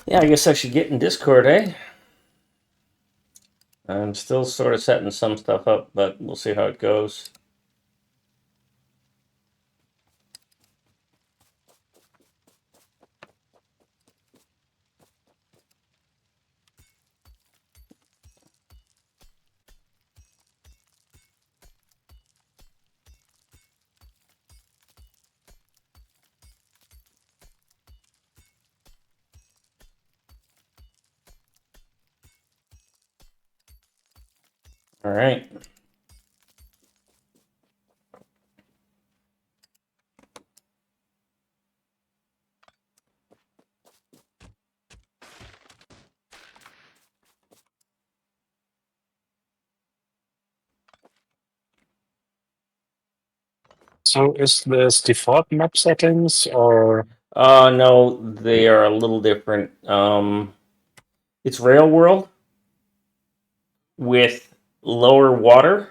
Yeah, I guess I should get in Discord, eh? I'm still sort of setting some stuff up, but we'll see how it goes. All right. So is this default map settings or? No, they are a little different. It's Rail World with lower water,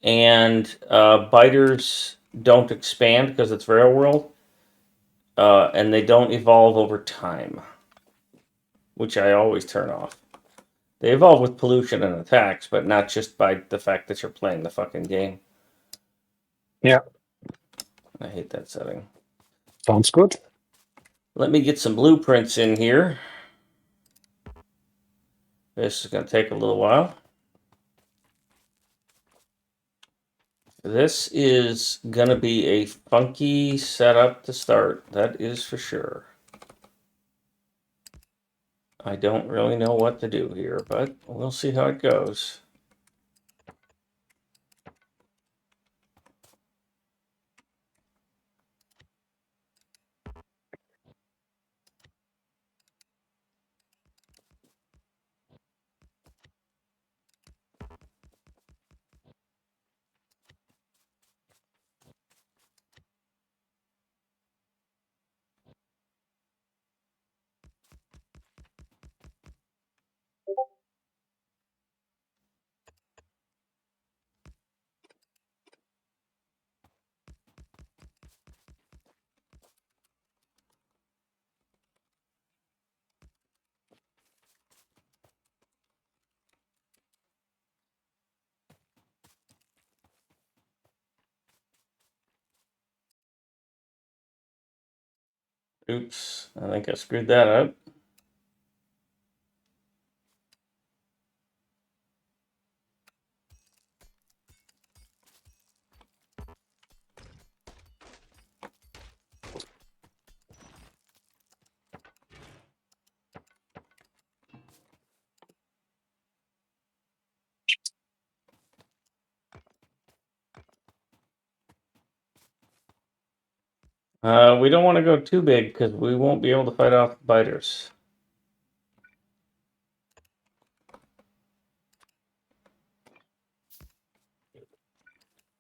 and biters don't expand because it's Rail World, and they don't evolve over time, which I always turn off. They evolve with pollution and attacks, but not just by the fact that you're playing the fucking game. Yeah, I hate that setting. sounds good. Let me get some blueprints in here. This is going to take a little while. This is going to be a funky setup to start, that is for sure. I don't really know what to do here, but we'll see how it goes. Oops, I think I screwed that up. We don't want to go too big because we won't be able to fight off biters.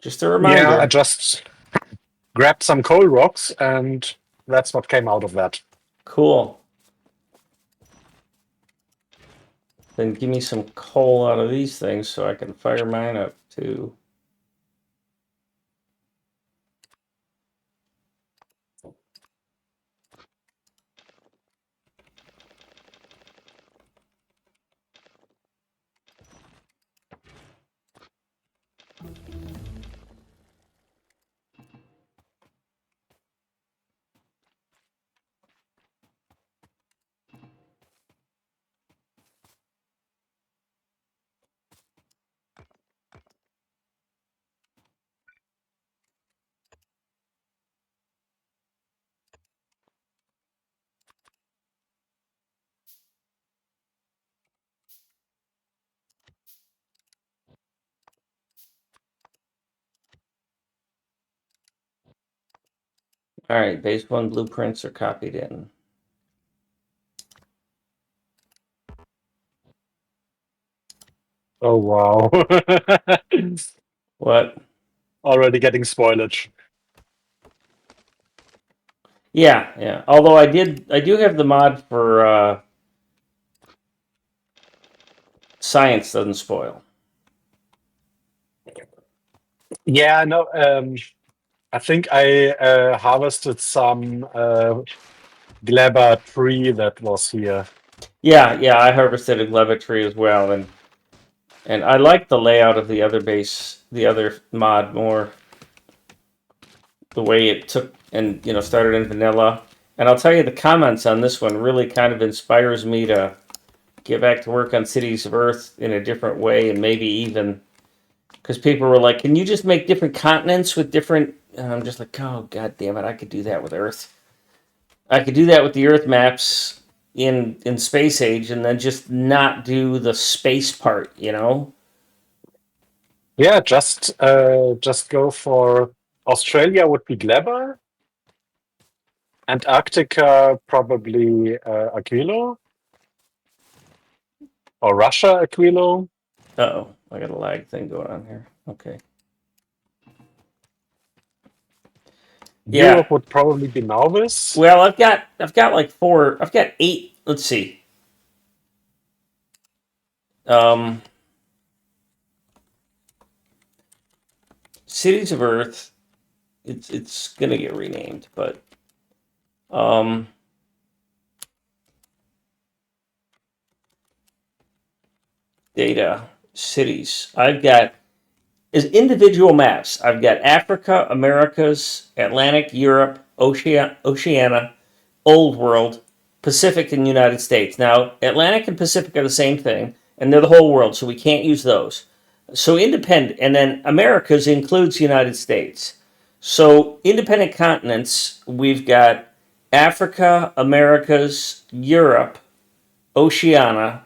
Just a Yeah, I reminder. just grabbed some coal rocks and that's what came out of that. Cool. Then give me some coal out of these things so I can fire mine up too. All right, base one blueprints are copied in. Oh wow. What? Already getting spoilage. Yeah, yeah. Although I do have the mod for science doesn't spoil. Yeah, no, I think I harvested some gleba tree that was here. Yeah, yeah, I harvested a gleba tree as well, and I like the layout of the other base, the other mod more. The way it took and started in vanilla. And I'll tell you, the comments on this one really kind of inspires me to get back to work on Cities of Earth in a different way, and maybe even because people were like, "Can you just make different continents with different?" And I'm just like, "Oh God damn it, I could do that with Earth. I could do that with the Earth maps in Space Age, and then just not do the space part, you know?" Yeah, just go for Australia would be gleba, Antarctica probably Aquilo, or Russia Aquilo. Oh, I got a lag thing going on here. Okay. Yeah. Europe would probably be Nauvis. Well, I've got like four. I've got eight. Let's see. Um, Cities of Earth. It's gonna get renamed, but um, data cities. I've got is individual maps. I've got Africa, Americas, Atlantic, Europe, Oceania, Old World, Pacific, and United States. Now, Atlantic and Pacific are the same thing, and they're the whole world, so we can't use those. So independent, and then Americas includes United States. So independent continents, we've got Africa, Americas, Europe, Oceania,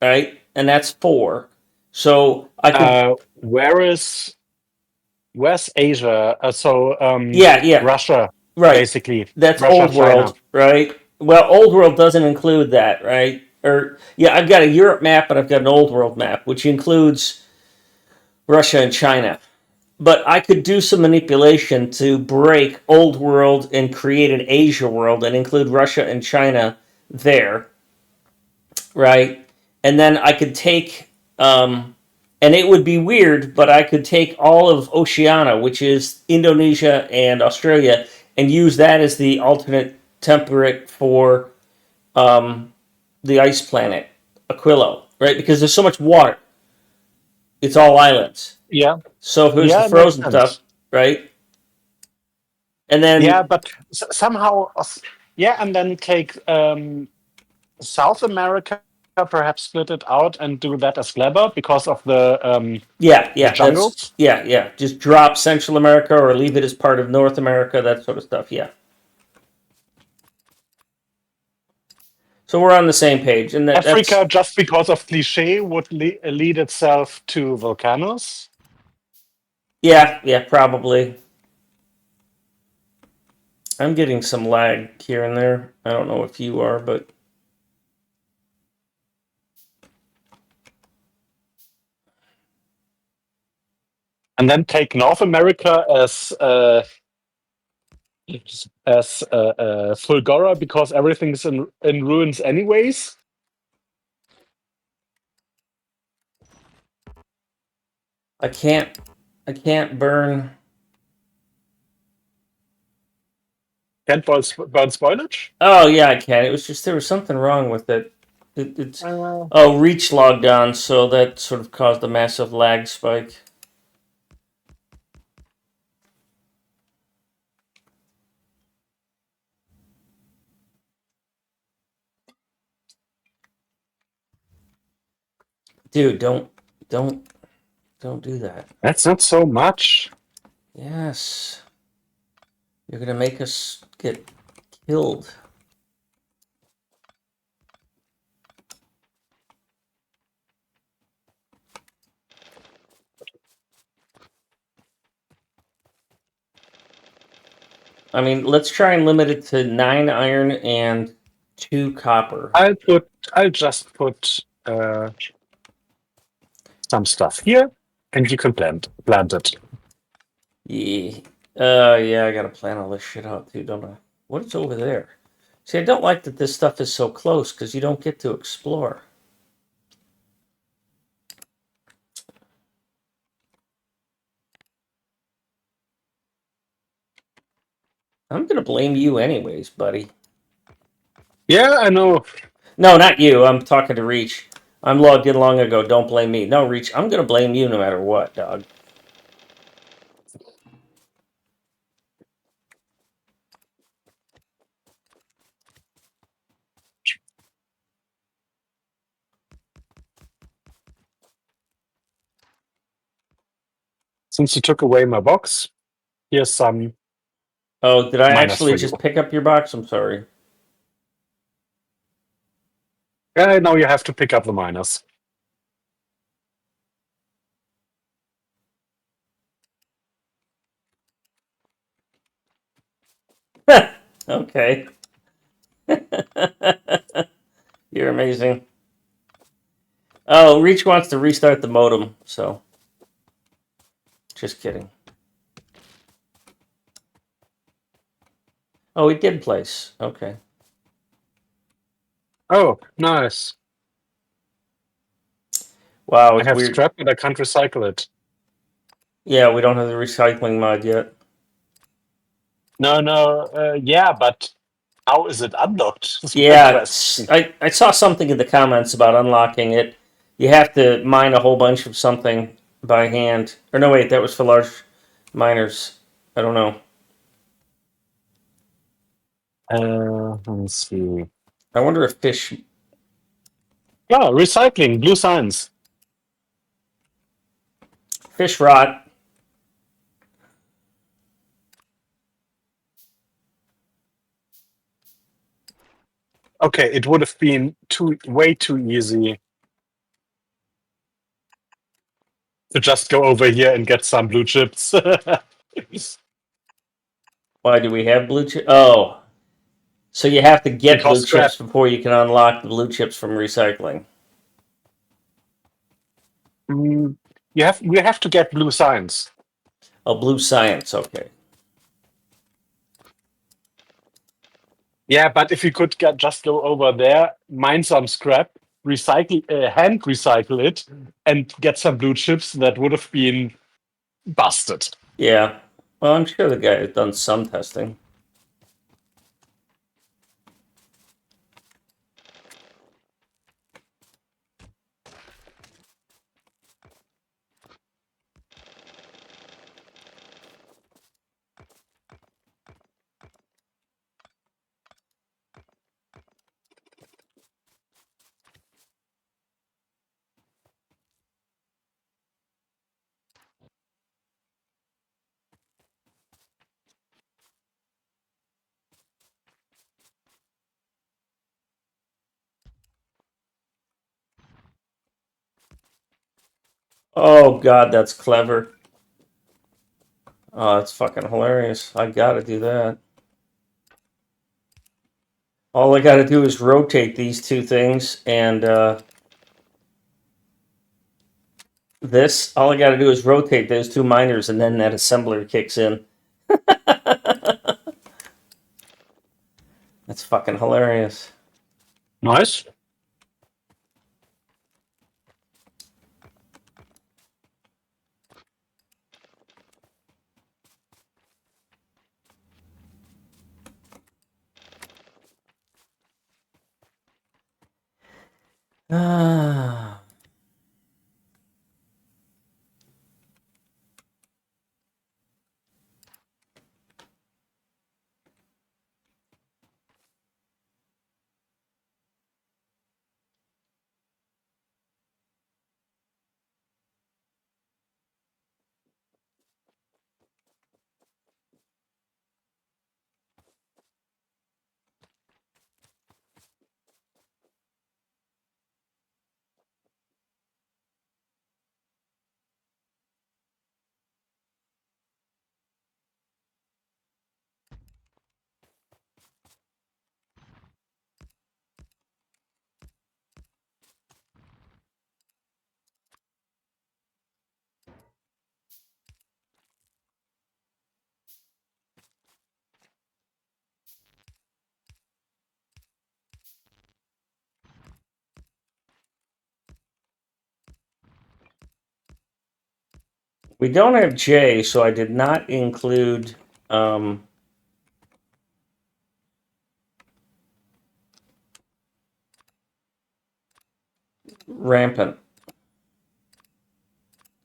right? And that's four. So I could, Where's Asia? yeah, yeah, Russia, right. basically. That's Russia, old China. world, right? Well, old world doesn't include that, right? Or yeah, I've got a Europe map, but I've got an old world map, which includes Russia and China. But I could do some manipulation to break old world and create an Asia world and include Russia and China there, right? And then I could take, and it would be weird, but I could take all of Oceania, which is Indonesia and Australia, and use that as the alternate temperate for the ice planet, Aquilo, right? Because there's so much water, it's all islands. Yeah, So if it was the yeah, it makes frozen stuff, sense. right? And Yeah, then, but somehow, yeah, and then take South America, perhaps split it out and do that as gleba because of yeah, the yeah, jungles. yeah. Just drop Central America or leave it as part of North America, that sort of stuff, yeah. So we're on the same page, and Africa, that's just because of cliche, would lead itself to volcanoes. yeah, yeah, probably. I'm getting some lag here and there. I don't know if you are, but And then take North America as Fulgora because everything's in ruins anyways. I can't, I can't burn. Can't burn spoilage. Oh yeah, I can. It was just there was something wrong with it. It's Uh, oh reach logged on, so that sort of caused a massive lag spike. Dude, don't, don't do that. that's not so much. Yes, you're gonna make us get killed. I mean, let's try and limit it to 9 iron and 2 copper. I'll just put some stuff here, and you can plant it. Yeah, yeah, I gotta plan all this shit out too, don't I? What is over there? See, I don't like that this stuff is so close because you don't get to explore. I'm gonna blame you anyways, buddy. Yeah, I know. No, not you. I'm talking to Reach. I'm logged in long ago. Don't blame me. No, Reach. I'm gonna blame you no matter what, dog. Since you took away my box, here's some Oh, did I minus actually for you. just pick up your box? I'm sorry. Now you have to pick up the minus. Okay. You're amazing. Oh, Reach wants to restart the modem, so just kidding. Oh, he did place. Okay. Oh, nice. Wow, I it's have weird. scrap, but I can't recycle it. Yeah, we don't have the recycling mod yet. No, yeah, but how is it unlocked? Is my Yeah, question. I saw something in the comments about unlocking it. You have to mine a whole bunch of something by hand. Or no, wait, that was for large miners. I don't know. Let me see. I wonder if fish Yeah, recycling, blue signs. rot. Okay, it would have been way too easy to just go over here and get some blue chips. Why do we have blue chips? Oh, so you have to get Because blue scrap. chips before you can unlock the blue chips from recycling. Mm, we have to get blue signs. Oh, blue science. Okay. Yeah, but if you could just go over there, mine some scrap, hand recycle it, and get some blue chips, that would have been busted. Yeah. Well, I'm sure the guy has done some testing. Oh God, that's clever. Oh, that's fucking hilarious. I gotta do that. All I gotta do is rotate these two things and this. All I gotta do is rotate those two miners and then that assembler kicks in. That's fucking hilarious. Nice. Ah. We don't have J, so I did not include. Um, Rampant.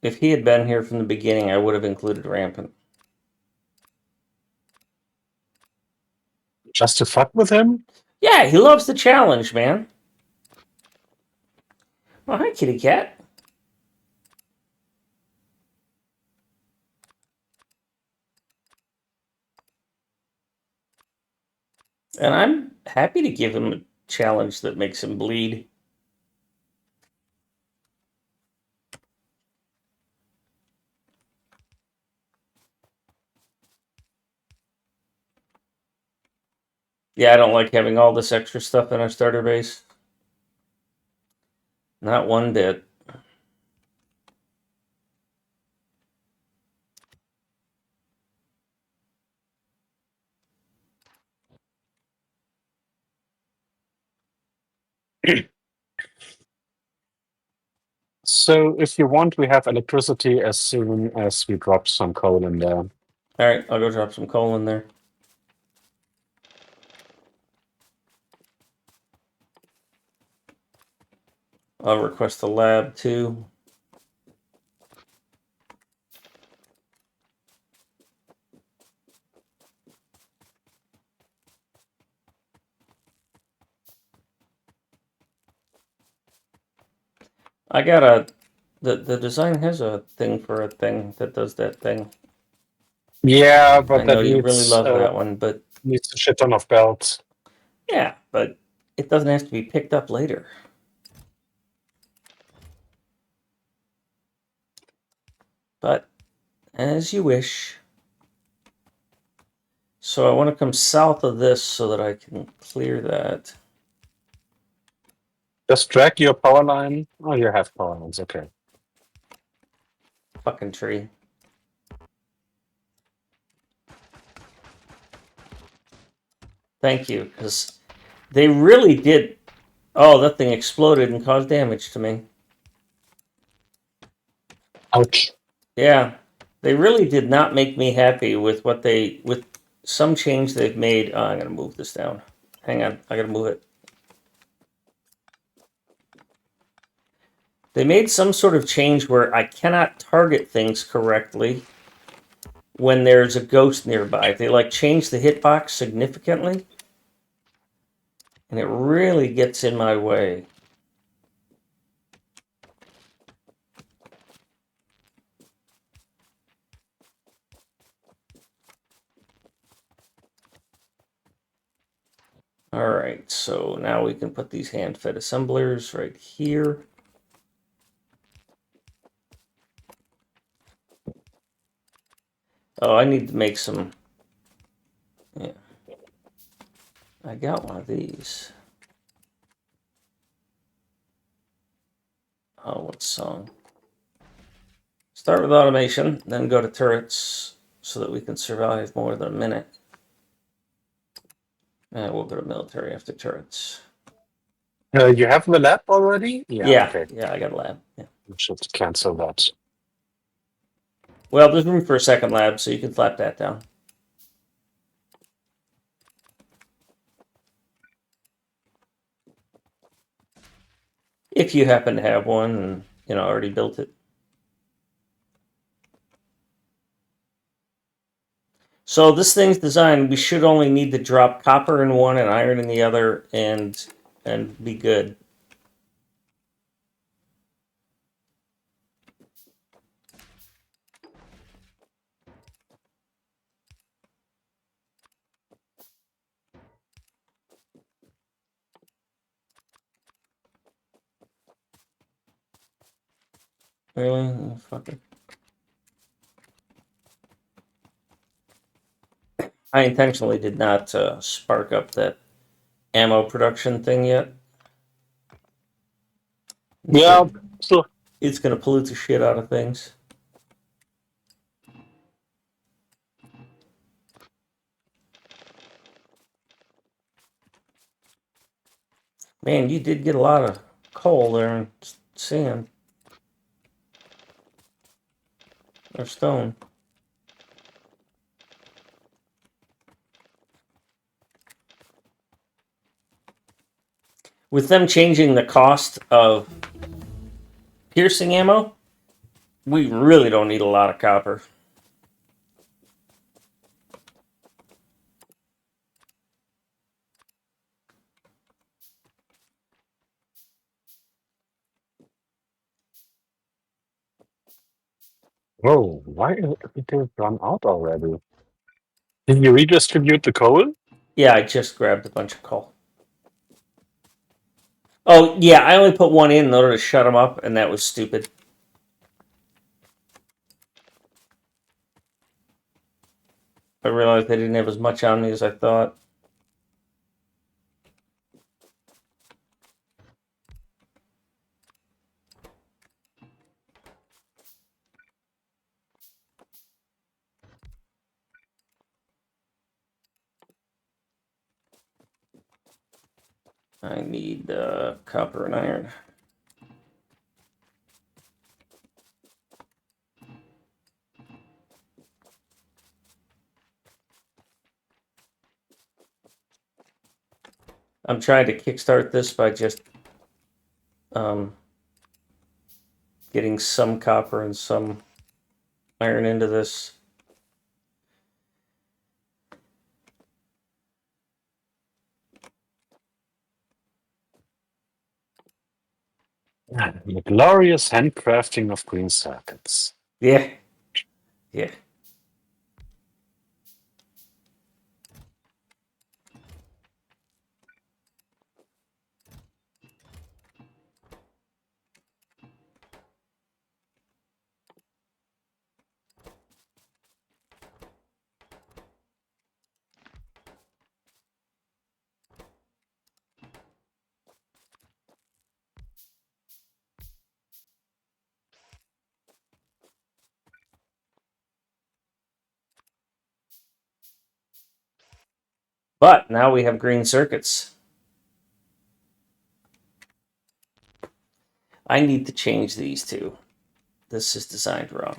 If he had been here from the beginning, I would have included Rampant. Just to fuck with him? Yeah, he loves the challenge, man. Oh, hi, kitty cat. And I'm happy to give him a challenge that makes him bleed. Yeah, I don't like having all this extra stuff in our starter base. Not one bit. So if you want, we have electricity as soon as we drop some coal in there. All right, I'll go drop some coal in there. I'll request a lab too. I got a the design has a thing for a thing that does that thing. Yeah, I but know that you really needs love that one, but needs a shit ton of belts. yeah, but it doesn't have to be picked up later. But as you wish. So I want to come south of this so that I can clear that. Just drag your power line. Oh, you have power lines. Okay. Fucking tree. Thank you, because they really did. Oh, that thing exploded and caused damage to me. Ouch. Yeah, they really did not make me happy with what they with some change they've made. Oh, I'm gonna move this down. Hang on, I gotta move it. They made some sort of change where I cannot target things correctly when there's a ghost nearby. They like changed the hitbox significantly, and it really gets in my way. All right, so now we can put these hand-fed assemblers right here. Oh, I need to make some. Yeah, I got one of these. Oh, what song? Start with automation, then go to turrets so that we can survive more than a minute. And we'll go to military after turrets. You have the lab already? Yeah, Okay. yeah, I got a lab. Yeah. We should cancel that. Well, there's room for a second lab, so you can flap that down. If you happen to have one and already built it. So this thing's designed, we should only need to drop copper in one and iron in the other and be good. Really? Oh, fucker. I intentionally did not spark up that ammo production thing yet. Yeah, so It's going to pollute the shit out of things. Man, you did get a lot of coal there and sand or stone. With them changing the cost of piercing ammo, we really don't need a lot of copper. Whoa, why did it run out already? Did you redistribute the coal? Yeah, I just grabbed a bunch of coal. Oh, yeah, I only put one in order to shut them up, and that was stupid. I realized I didn't have as much on me as I thought. I need copper and iron. I'm trying to kickstart this by just um, getting some copper and some iron into this. The glorious handcrafting of green circuits. Yeah, yeah. But now we have green circuits. I need to change these two. This is designed wrong.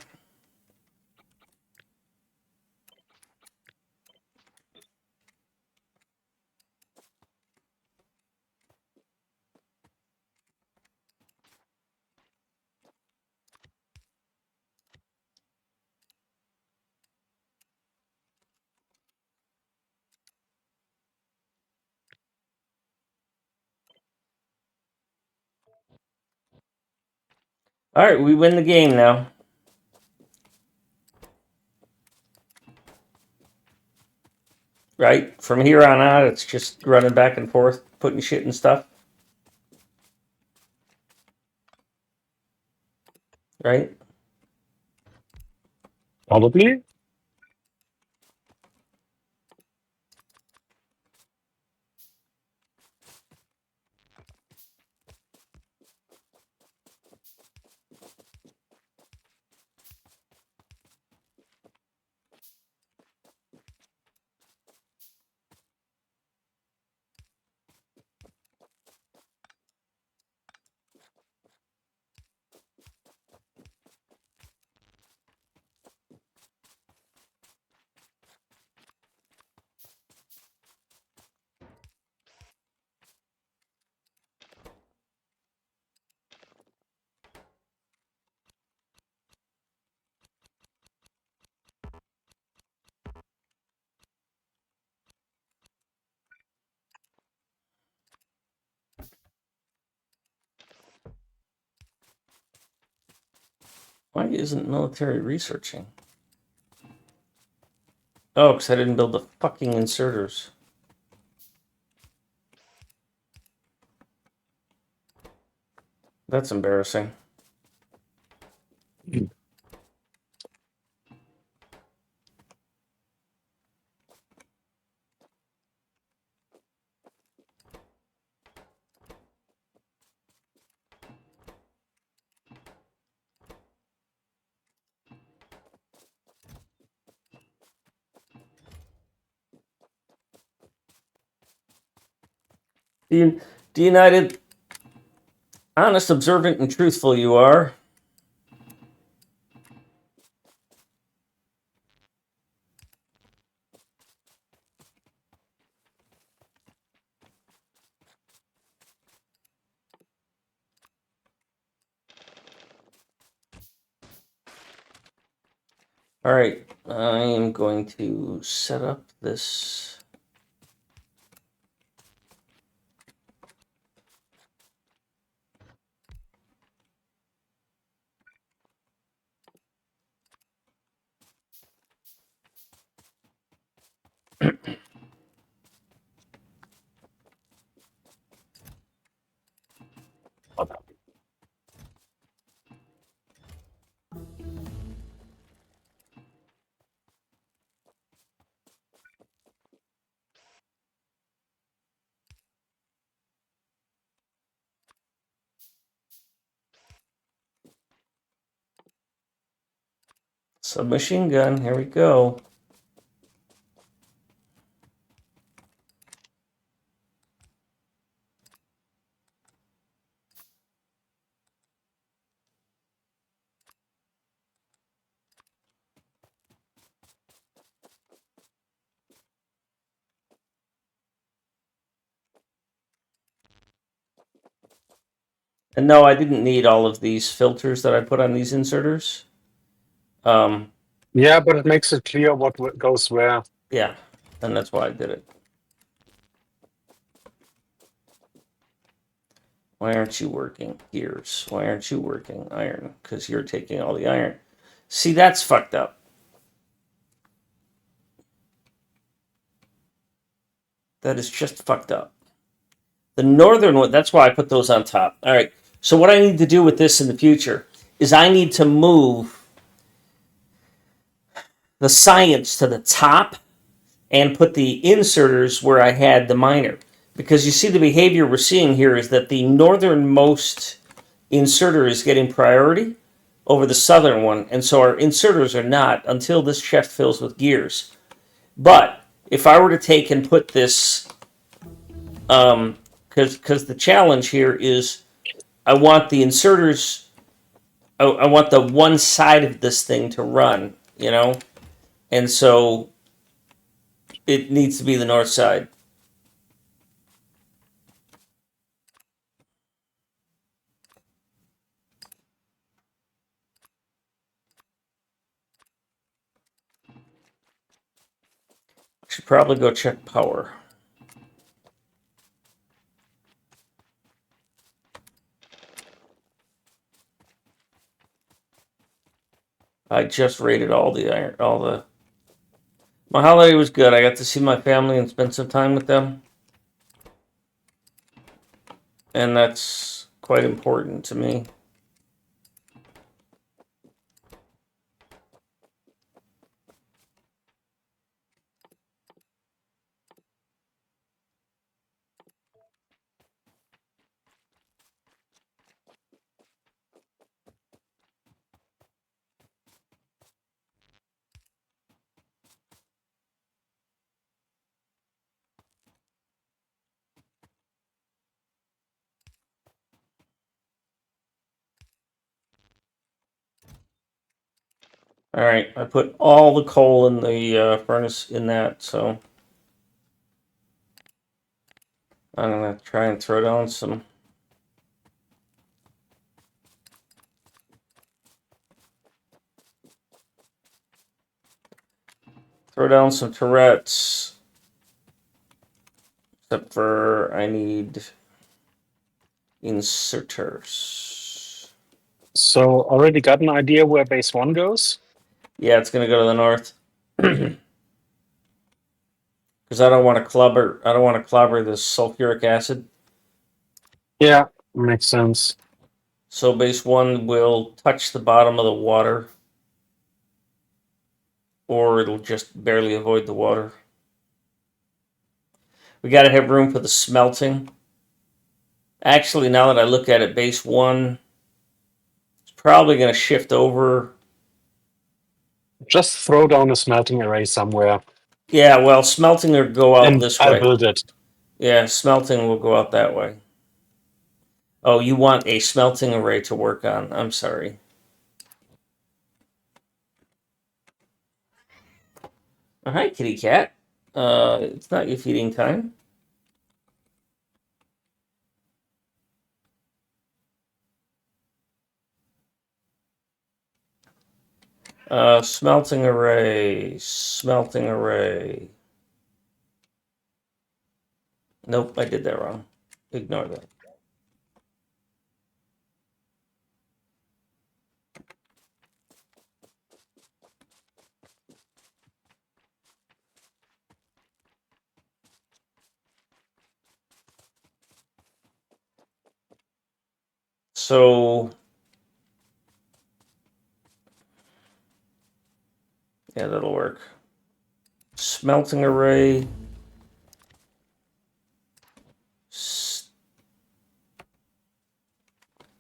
All right, we win the game now. Right? From here on out, it's just running back and forth, putting shit in stuff. Right? Probably. Why isn't military researching? Oh, because I didn't build the fucking inserters. That's embarrassing. The United, honest, observant, and truthful you are. All right, I am going to set up this. Submachine gun, here we go. And no, I didn't need all of these filters that I put on these inserters. Yeah, but it makes it clear what goes where. Yeah, and that's why I did it. Why aren't you working? Gears. Why aren't you working? Iron. Because you're taking all the iron. See, that's fucked up. That is just fucked up. The northern one, that's why I put those on top. All right. So what I need to do with this in the future is I need to move the science to the top and put the inserters where I had the minor. Because you see the behavior we're seeing here is that the northernmost inserter is getting priority over the southern one, and so our inserters are not until this chest fills with gears. But if I were to take and put this, because the challenge here is I want the inserters, I want the one side of this thing to run, and so it needs to be the north side. Should probably go check power. I just rated all the iron, all the. My holiday was good. I got to see my family and spend some time with them, and that's quite important to me. All right, I put all the coal in the furnace in that, so I'm gonna try and throw down some. Throw down some turrets. Except for I need inserters. So already got an idea where base 1 goes? Yeah, it's gonna go to the north. Because I don't want to clobber. I don't want to clobber this sulfuric acid. Yeah, makes sense. So base 1 will touch the bottom of the water, or it'll just barely avoid the water. We got to have room for the smelting. Actually, now that I look at it, base 1 is probably going to shift over. Just throw down a smelting array somewhere Yeah, well, smelting will go out and this I'll way. build it. Yeah, smelting will go out that way. Oh, you want a smelting array to work on. I'm sorry. All right, kitty cat. It's not your feeding time. Smelting array. Smelting array. Nope, I did that wrong. Ignore that. So, yeah, that'll work. Smelting array.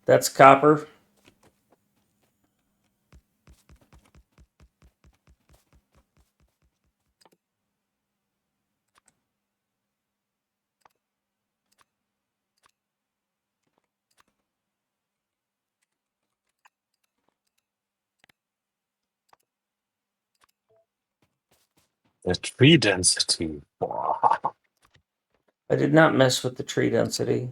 That's copper. The tree density. Wow. I did not mess with the tree density.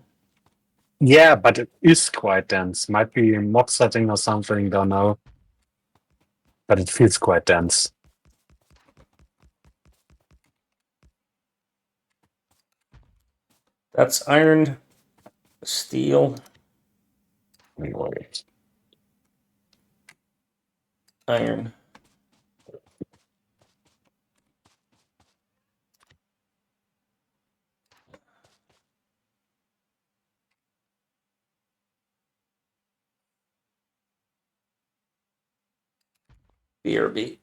Yeah, but it is quite dense. Might be a mod setting or something, don't know. But it feels quite dense. That's iron, steel, Wait. iron. BRB.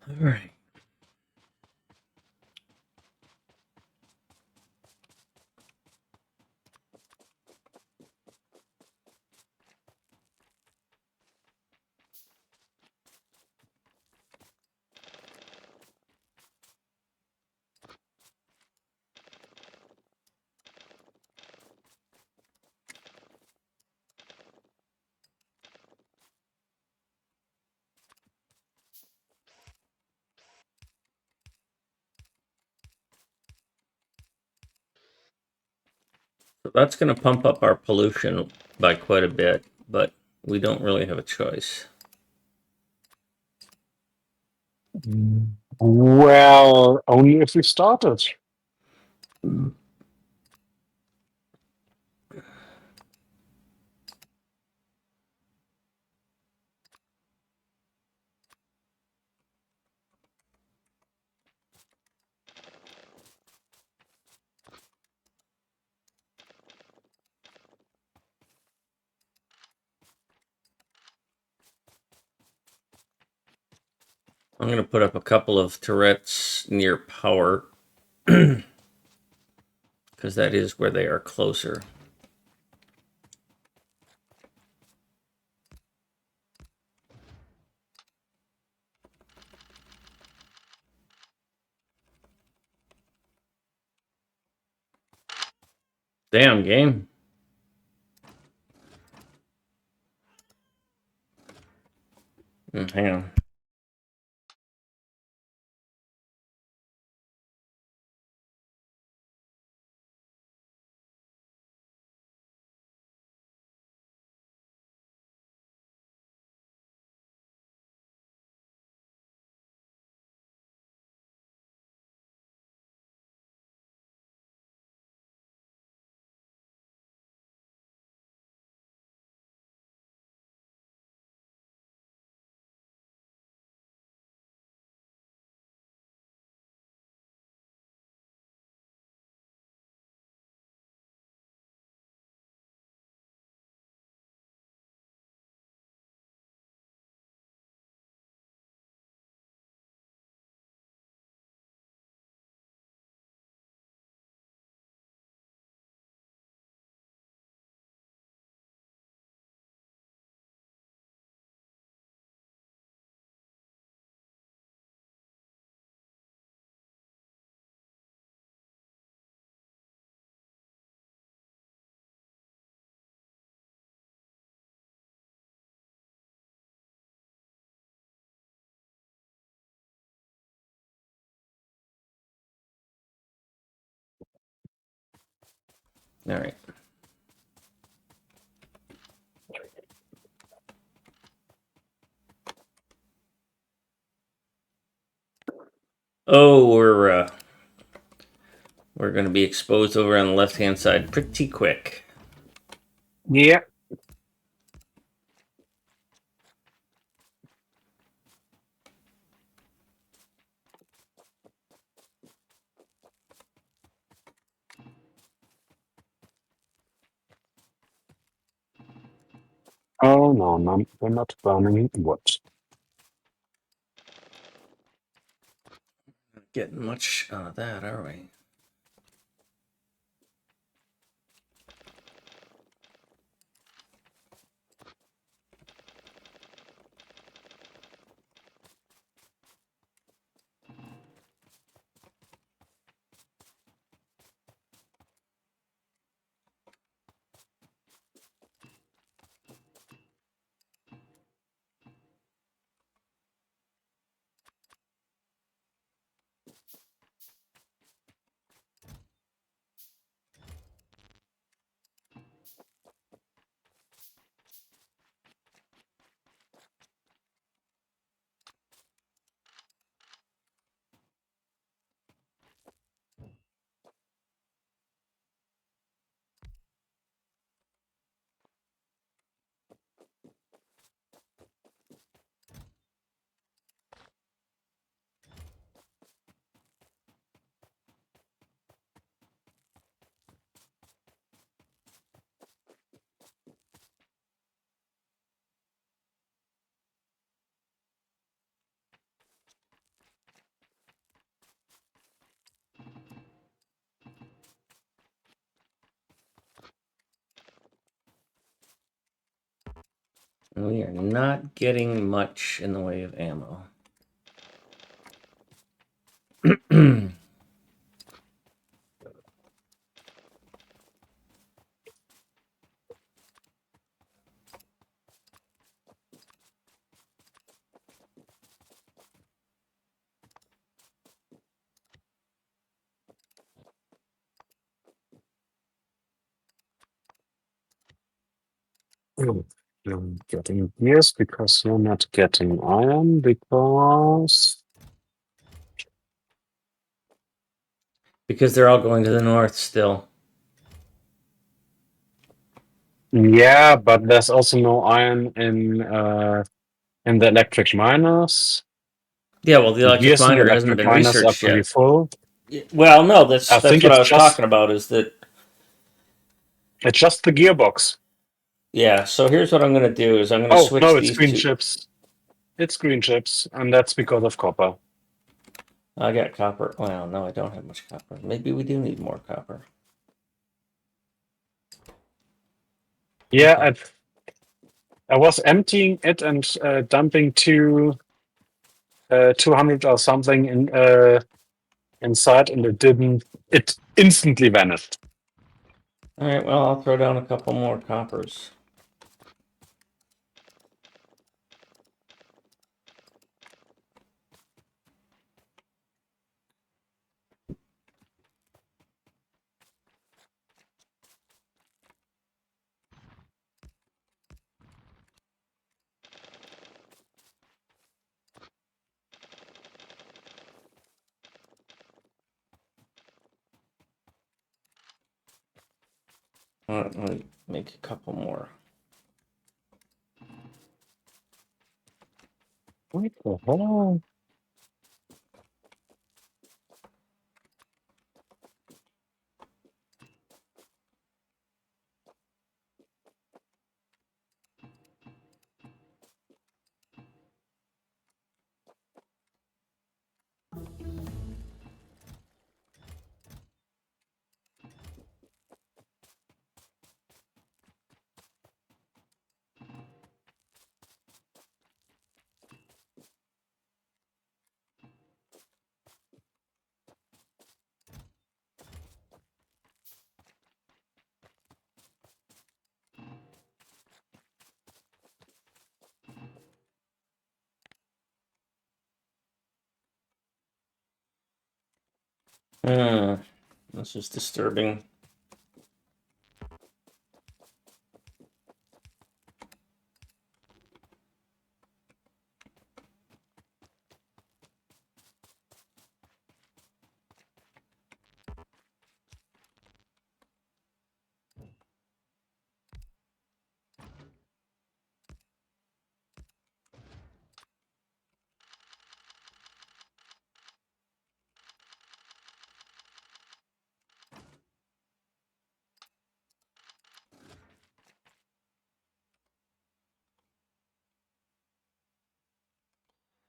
All right. So that's going to pump up our pollution by quite a bit, but we don't really have a choice. Well, only if we started. I'm going to put up a couple of turrets near power because that is where they are closer. Damn game. Hang on. All right. Oh, we're going to be exposed over on the left hand side pretty quick. Yeah. Oh no, no, we're not burning wood. Getting much out of that, are we? We are not getting much in the way of ammo. Oh, you're getting gears because you're not getting iron because Because they're all going to the north still. yeah, but there's also no iron in the electric miners. Yeah, well, the The electric gears in the miner hasn't electric been miners are researched pretty yet. full. Well, no, that's I think what I it's was just talking about. Is that it's just the gearbox. yeah? So here's what I'm going to do: is I'm going to Oh switch no, it's these green two. chips. It's green chips, and that's because of copper. I got copper. Well, no, I don't have much copper. Maybe we do need more copper. Yeah, Okay. I was emptying it and dumping 200 or something inside, and it didn't. It instantly vanished. All right, well, I'll throw down a couple more coppers. All right, let me make a couple more. What the hell? Hmm, this is disturbing.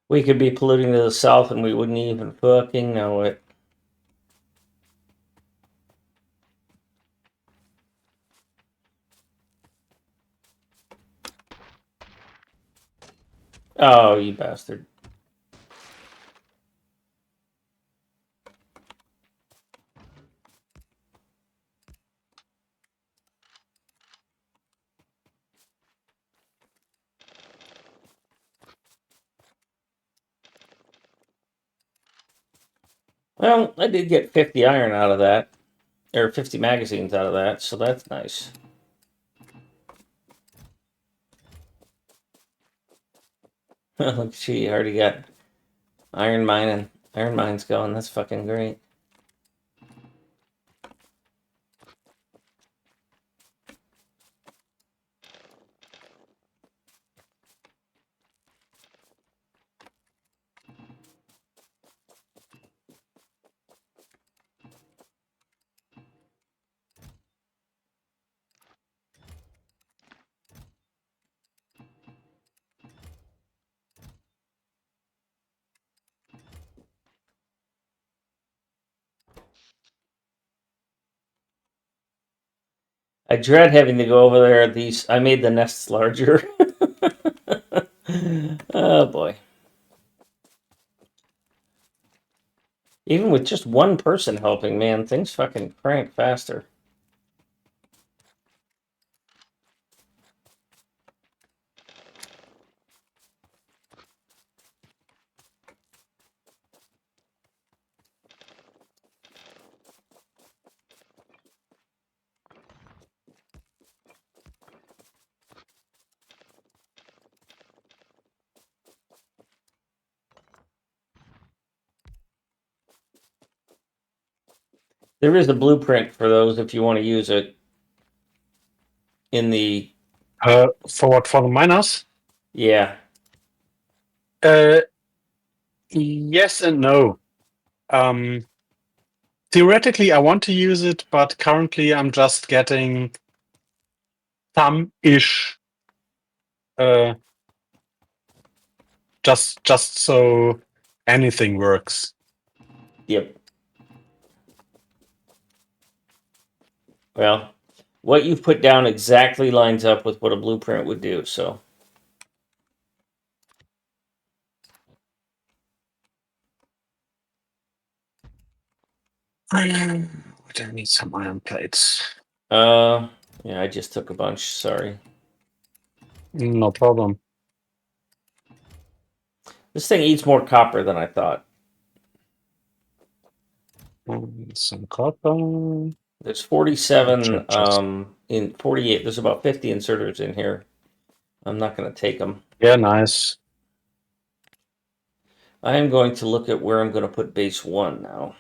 We could be polluting to the south and we wouldn't even fucking know it. Oh, you bastard. Well, I did get 50 iron out of that, or 50 magazines out of that, so that's nice. Look, she already got iron mine and iron mines going. That's fucking great. I dread having to go over there. These I made the nests larger. Oh boy. Even with just one person helping, man, things fucking crank faster. There is a blueprint for those if you want to use it in the For what? For the miners? yeah. Yes and no. Theoretically, I want to use it, but currently I'm just getting some-ish. Just so anything works. Yep. Well, what you've put down exactly lines up with what a blueprint would do, so. I need some iron plates. Yeah, I just took a bunch. Sorry. No problem. This thing eats more copper than I thought. Some copper. There's 47 Just in 48. There's about 50 inserters in here. I'm not going to take them. yeah, nice. I am going to look at where I'm going to put base 1 now.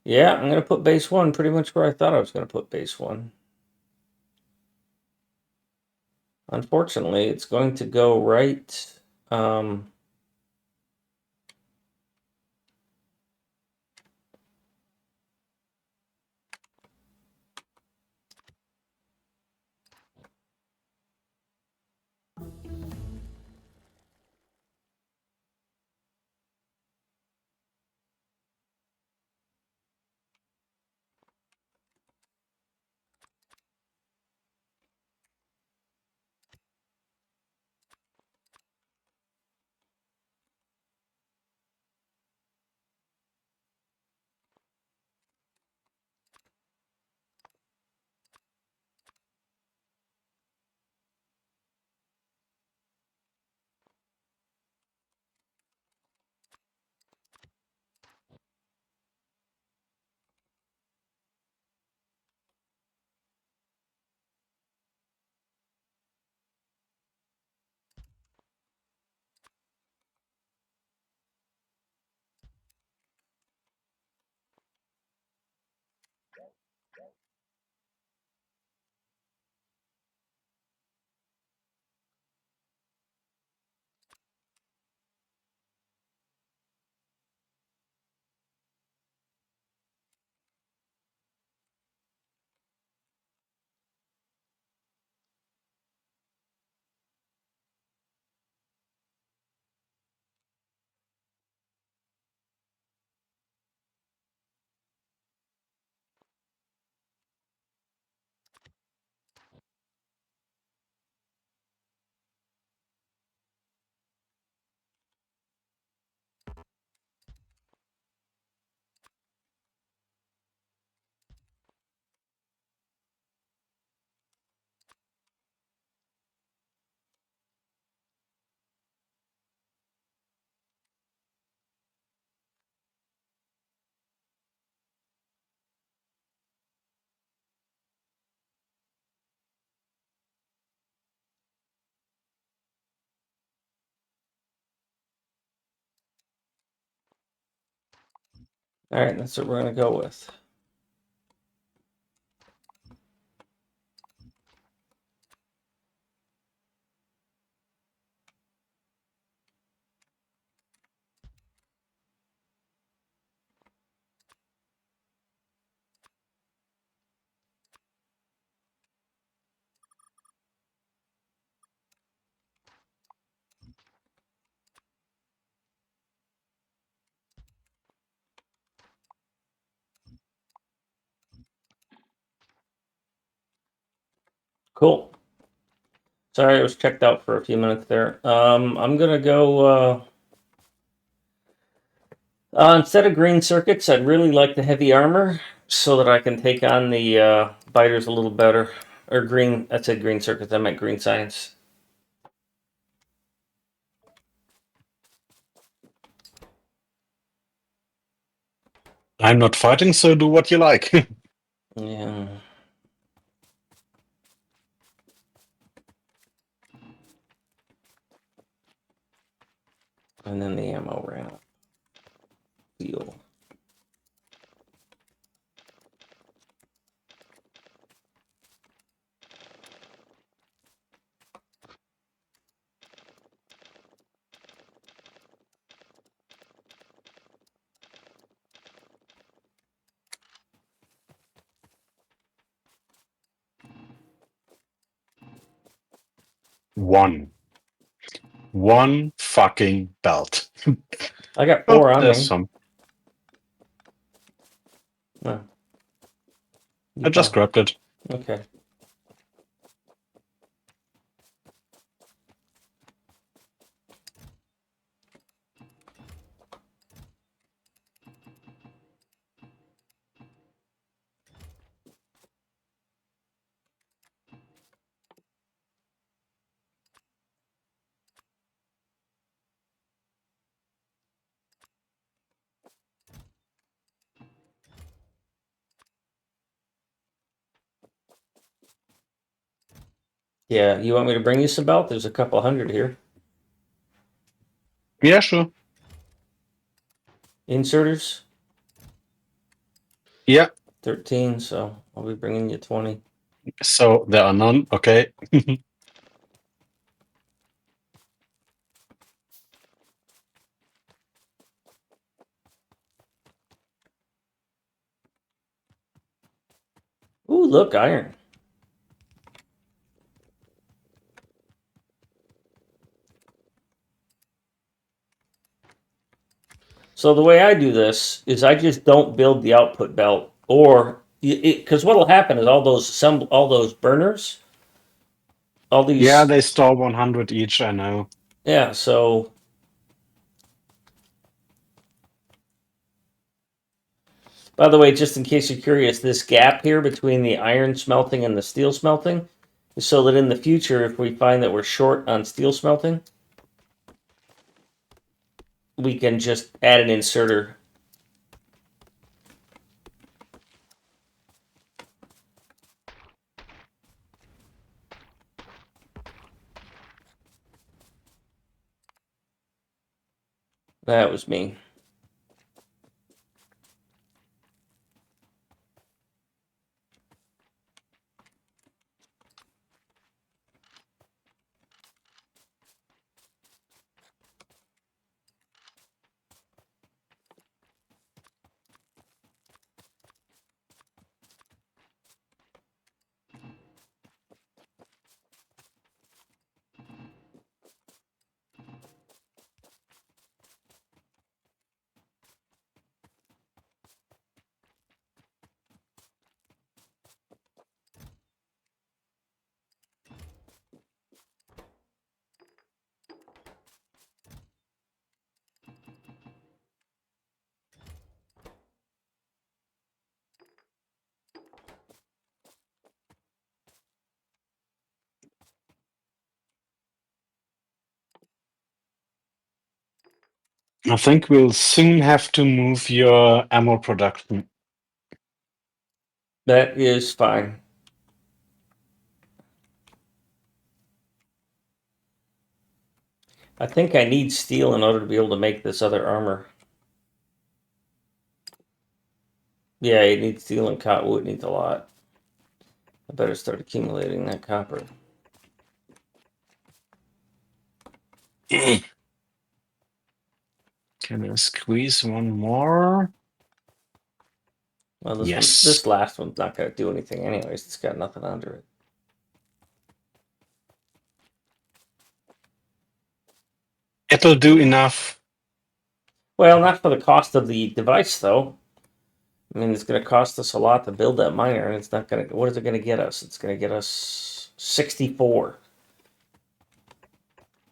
Yeah, I'm going to put base 1 pretty much where I thought I was going to put base 1. Unfortunately, it's going to go right. All right, that's what we're going to go with. Cool. Sorry, I was checked out for a few minutes there. I'm going to go. Instead of green circuits, I'd really like the heavy armor so that I can take on the biters a little better. Or green, I said green circuits, I meant green science. I'm not fighting, so do what you like. Yeah. And then the ammo ran out. Fuel. One fucking belt. I got Oh, 4 on there's me. some. Oh, I just grabbed it. Okay. Yeah, you want me to bring you some belt? There's a couple hundred here. Yeah, sure. Inserters, Yeah. 13, so I'll be bringing you 20. So there are none. Okay. Ooh, look, iron. So the way I do this is I just don't build the output belt, or because what'll happen is all those burners, all Yeah, these, they store 100 each, I know. yeah. So by the way, just in case you're curious, this gap here between the iron smelting and the steel smelting is so that in the future, if we find that we're short on steel smelting, we can just add an inserter. That was me. I think we'll soon have to move your ammo production. That is fine. I think I need steel in order to be able to make this other armor. Yeah, it needs steel and cottonwood. Needs a lot. I better start accumulating that copper. Can I squeeze one more? Well, Yes. this last one's not going to do anything anyways. It's got nothing under it. It'll do enough. Well, not for the cost of the device, though. I mean, it's going to cost us a lot to build that miner, and it's not going to. What is it going to get us? It's going to get us 64.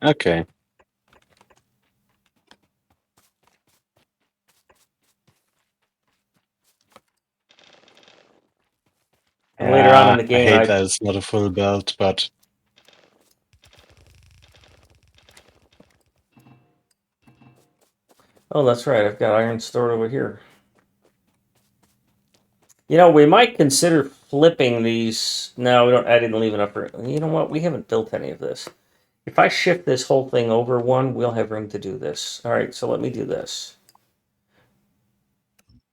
Okay. And later on in the I game, hate that it's not a full belt, but oh, that's right. I've got iron stored over here. You know, we might consider flipping these. No, we don't. I didn't leave enough room. You know what? We haven't built any of this. If I shift this whole thing over one, we'll have room to do this. All right, so let me do this.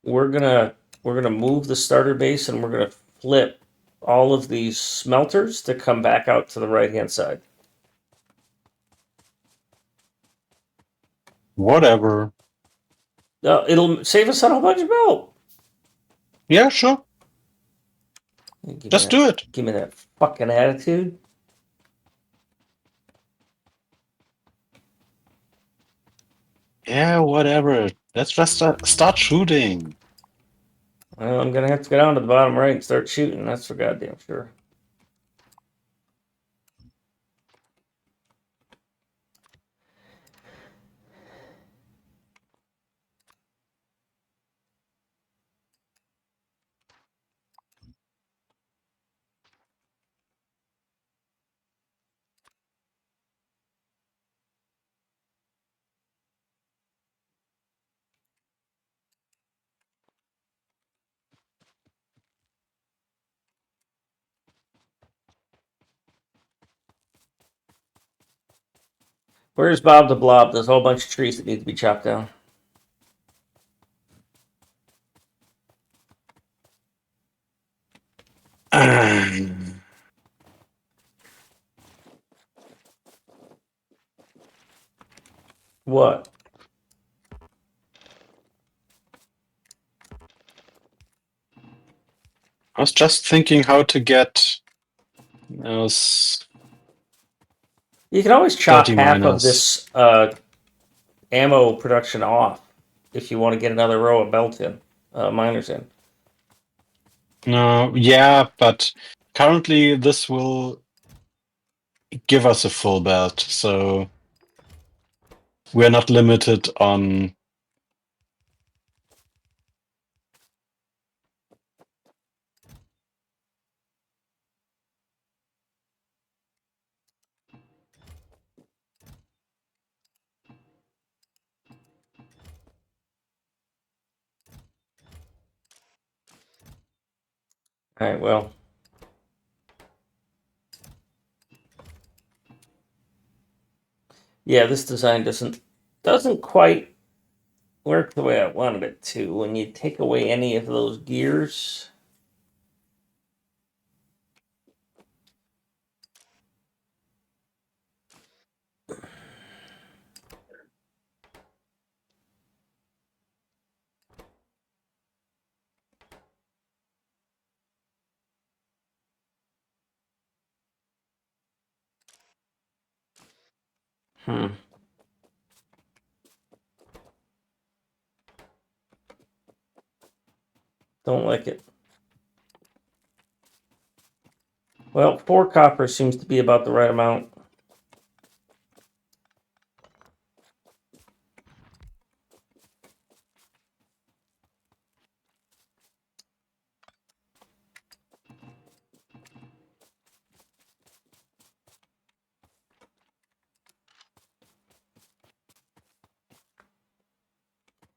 We're gonna move the starter base and we're gonna flip all of these smelters to come back out to the right hand side. whatever. It'll save us on a whole bunch of milk. Yeah, sure. Just do it. Give me that fucking attitude. Yeah, whatever. Let's just start shooting. Well, I'm gonna have to go down to the bottom right and start shooting. That's for goddamn sure. Where's Bob the Blob? There's a whole bunch of trees that need to be chopped down. What? I was just thinking how to get those You can always chop 30 half of miners. this ammo production off if you want to get another row of miners in. No, yeah, but currently this will give us a full belt, so we're not limited on. All right, well. Yeah, this design doesn't quite work the way I wanted it to. When you take away any of those gears, hmm, don't like it. Well, 4 copper seems to be about the right amount.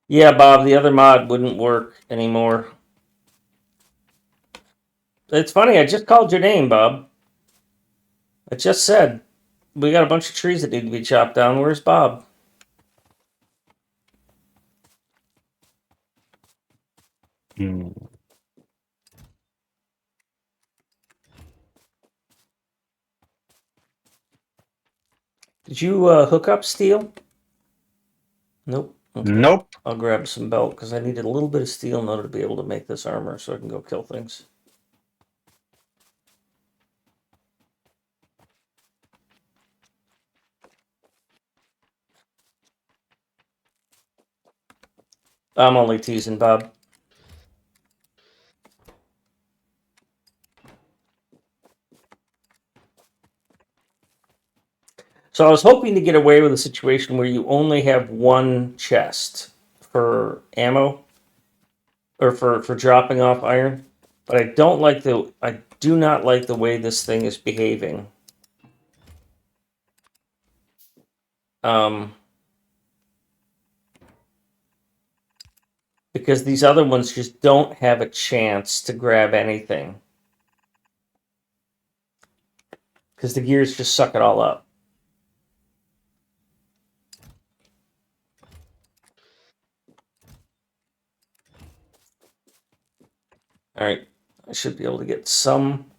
Yeah, Bob, the other mod wouldn't work anymore. It's funny, I just called your name, Bob. I just said we got a bunch of trees that need to be chopped down. Where's Bob? Hmm. Did you hook up steel? Nope. Okay. Nope. I'll grab some belt because I needed a little bit of steel in order to be able to make this armor so I can go kill things. I'm only teasing, Bob. So I was hoping to get away with a situation where you only have one chest for ammo or for dropping off iron, but I do not like the way this thing is behaving. Um, because these other ones just don't have a chance to grab anything because the gears just suck it all up. All right, I should be able to get some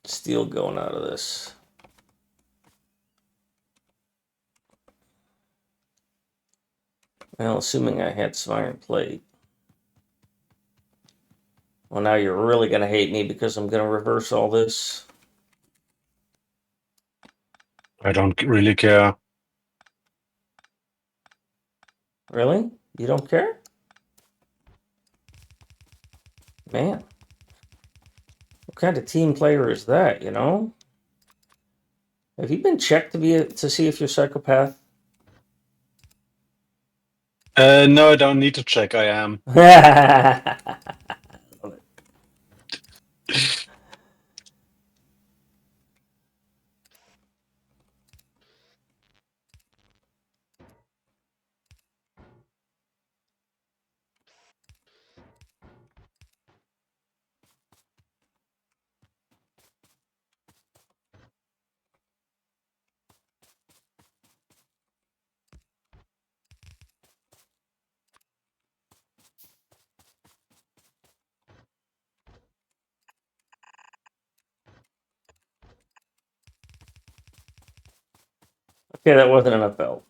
steel going out of this. Well, assuming I had some iron plate. Well, now you're really going to hate me because I'm going to reverse all this. I don't really care. Really? You don't care? Man, what kind of team player is that, you know? Have you been checked to see if you're psychopath? No, I don't need to check. I am. Okay, that wasn't enough belt.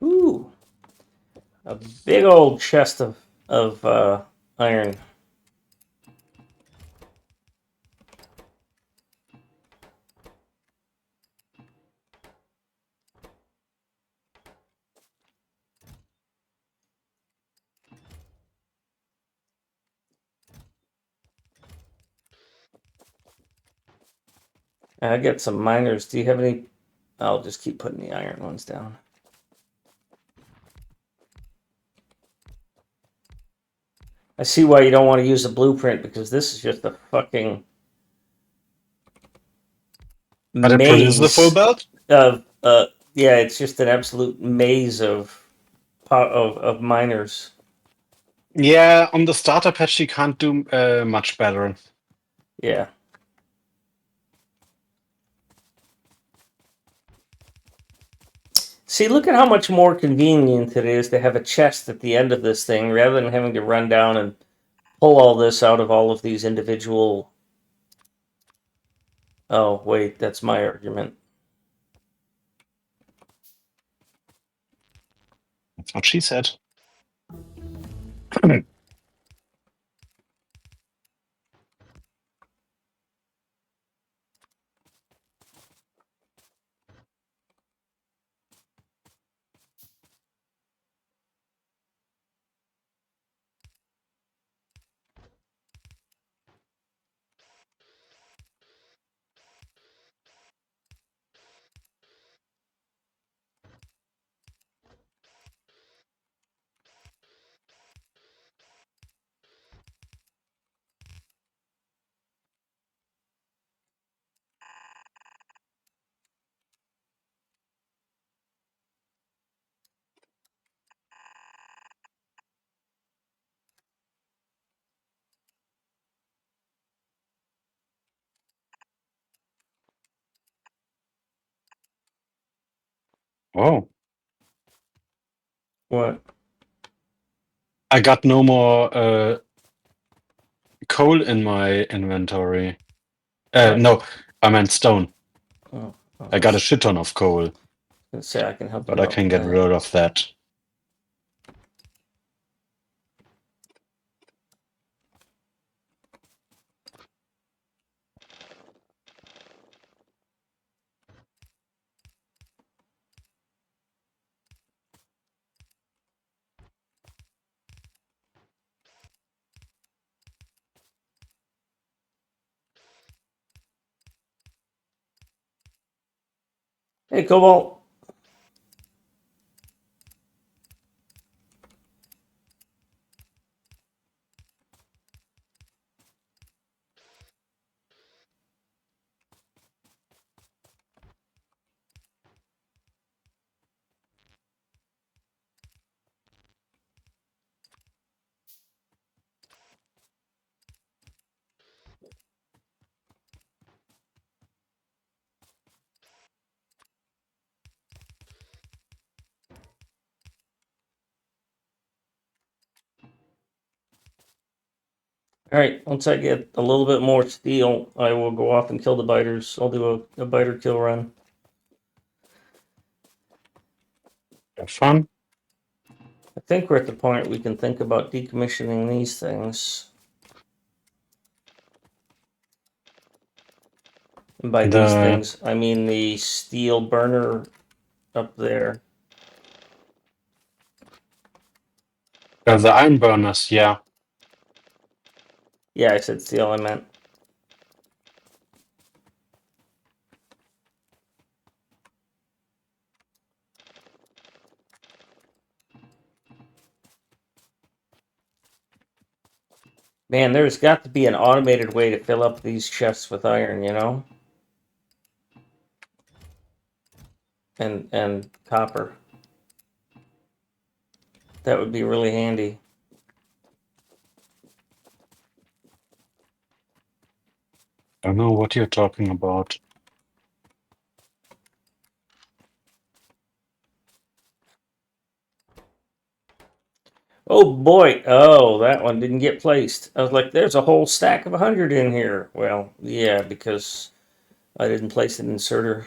Ooh, a big old chest of iron. I get some miners. Do you have any? I'll just keep putting the iron ones down. I see why you don't want to use a blueprint, because this is just a fucking But it produces the full maze belt? of yeah, it's just an absolute maze of miners. Yeah, on the starter patch you can't do much better. Yeah. See, look at how much more convenient it is to have a chest at the end of this thing rather than having to run down and pull all this out of all of these individual. Oh, wait, that's my argument. That's what she said. Oh. What? I got no more coal in my inventory. No, I meant stone. Oh, I got a shit ton of coal, let's say I can help but you I out can with get that. rid of that. Hey, Cobalt. All right, once I get a little bit more steel, I will go off and kill the biters. I'll do a biter kill run. Have fun. I think we're at the point we can think about decommissioning these things. And by these things, I mean the steel burner up there. The iron burners, yeah. Yeah, I said steel, I meant. Man, there's got to be an automated way to fill up these chests with iron, you know? And copper. That would be really handy. don't know what you're talking about. Oh boy! Oh, that one didn't get placed. I was like, "There's a whole stack of 100 in here." Well, yeah, because I didn't place an inserter.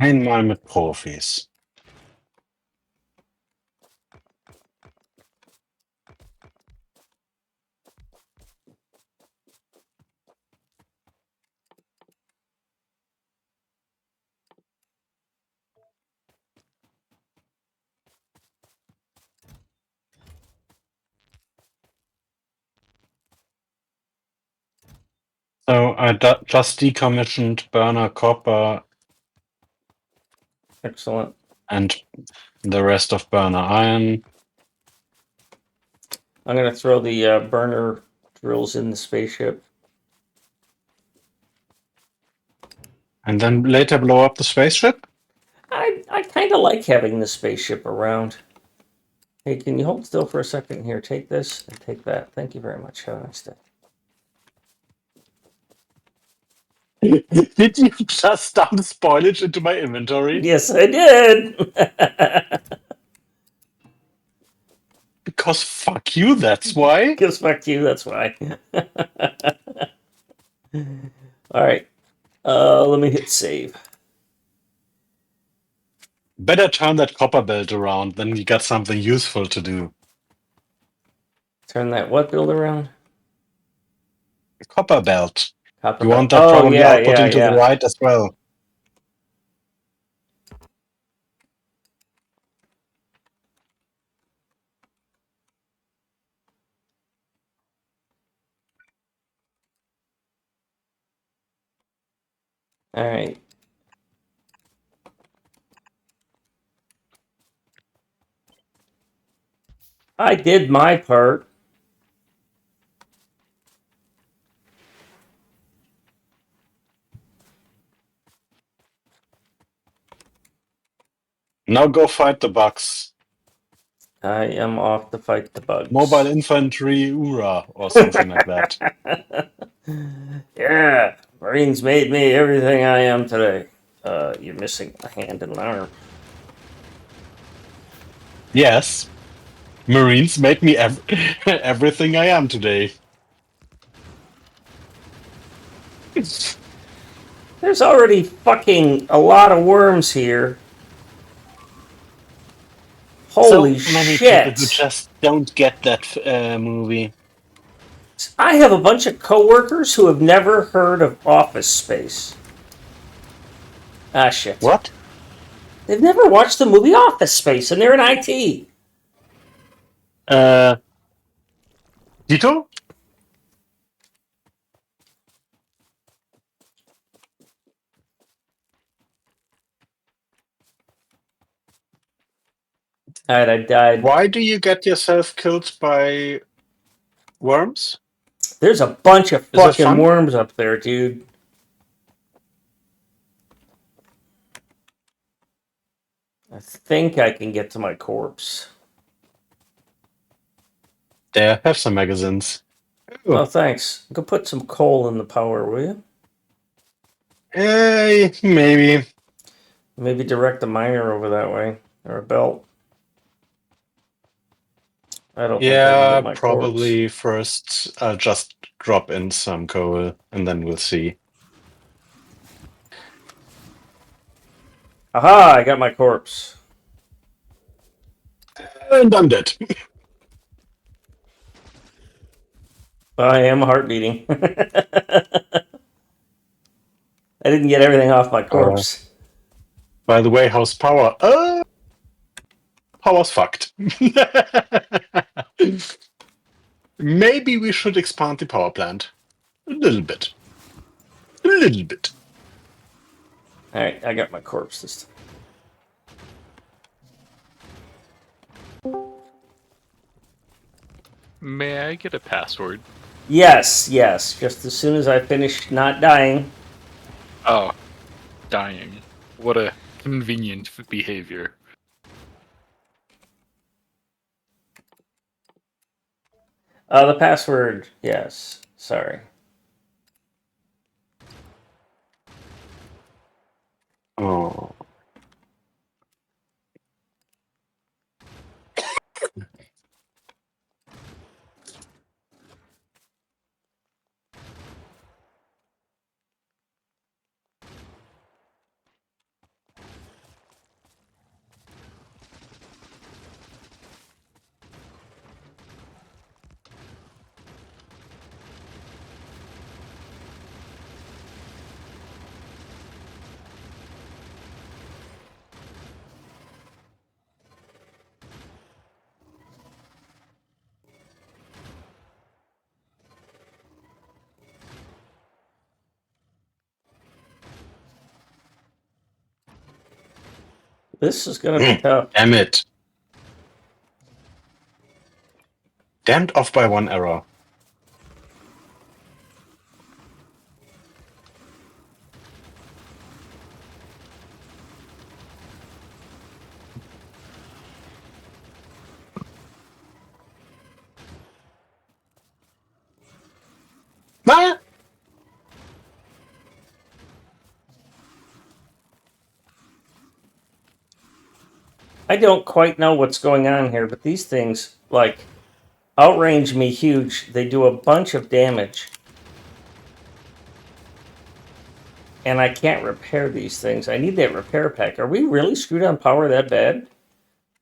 Einmal mit Profis. So I just decommissioned burner copper Excellent. and the rest of burner iron. I'm gonna throw the burner drills in the spaceship. And then later blow up the spaceship? I kind of like having the spaceship around. Hey, can you hold still for a second here? Take this and take that. Thank you very much. Have a nice day. Did you just dump spoilage into my inventory? Yes, I did. Because fuck you, that's why. Gives back to you. That's why. All right. Let me hit save. Better turn that copper belt around, then you got something useful to do. Turn that what build around? Copper belt. Copper You belt. want that Oh probably yeah, output yeah, into the yeah. right as well. All right. I did my part. Now go fight the bugs. I am off to fight the Mobile bugs. infantry, Ura, or something like that. Yeah, Marines made me everything I am today. You're missing a hand and an arm. Yes, Marines made me everything I am today. There's already fucking a lot of worms here. Holy So many people who shit. just don't get that movie. I have a bunch of coworkers who have never heard of Office Space. Ah, shit. What? They've never watched the movie Office Space, and they're in IT. Uh, Tito? Alright, I died. Why do you get yourself killed by worms? There's a bunch of Is that fucking fun? worms up there, dude. I think I can get to my corpse. There, have some magazines. Oh, Oh. thanks. Go put some coal in the power, will you? Hey, maybe. Maybe direct a miner over that way. Or a belt. I don't think I can Yeah, get my corpse. probably first I'll just drop in some coal and then we'll see. Aha! I got my corpse. And I'm dead. I am heart beating. I didn't get everything off my corpse. By the way, how's power? Power's fucked. Maybe we should expand the power plant. A little bit. A little bit. Alright, I got my corpse this time. May I get a password? Yes, yes. Just as soon as I finish not dying. Oh, dying. What a convenient behavior. The password, yes. Sorry. Oh. This is going to be tough. Damn it. Damned off by one error. Ah! I don't quite know what's going on here, but these things, like, outrange me huge. They do a bunch of damage. And I can't repair these things. I need that repair pack. Are we really screwed on power that bad?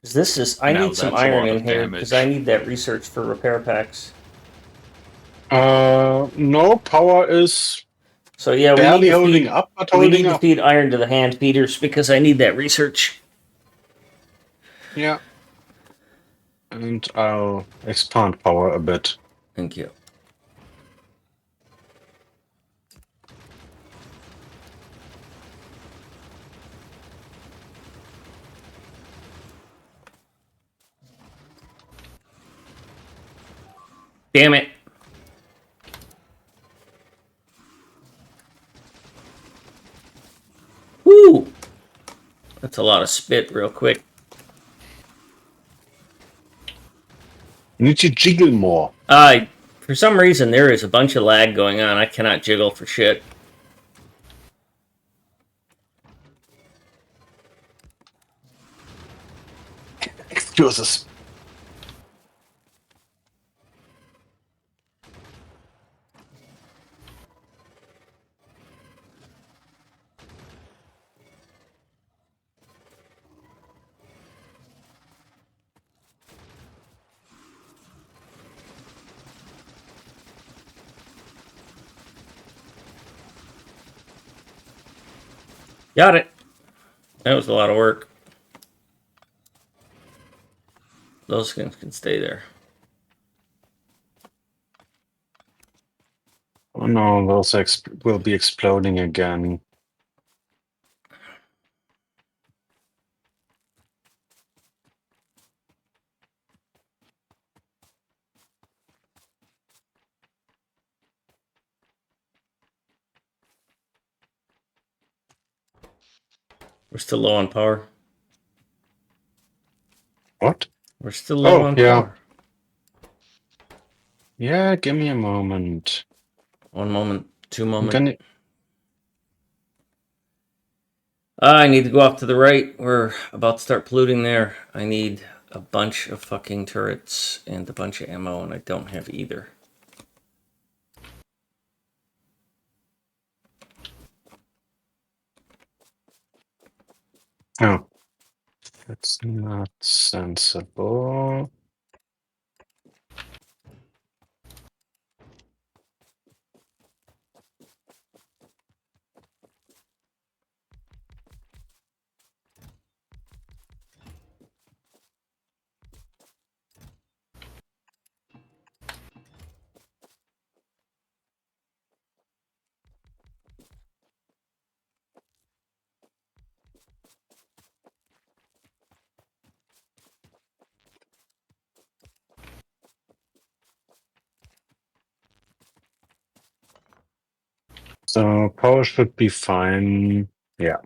Because this is... I Now need some that's a iron lot in of here, damage. because I need that research for repair packs. No, power is So yeah, we barely need to holding feed... up, but We holding need to up. feed iron to the hand feeders, because I need that research. Yeah. And I'll expand power a bit. Thank you. Damn it. Woo! That's a lot of spit real quick. You need to jiggle more. For some reason, there is a bunch of lag going on. I cannot jiggle for shit. Excuses. Got it. That was a lot of work. Those things can stay there. Oh no, those will be exploding again. We're still low on power. What? We're still low on yeah. power. Yeah, give me a moment. 1 moment, 2 I'm moment. gonna... I need to go off to the right. We're about to start polluting there. I need a bunch of fucking turrets and a bunch of ammo, and I don't have either. Oh. That's not sensible. So power should be fine. Yeah.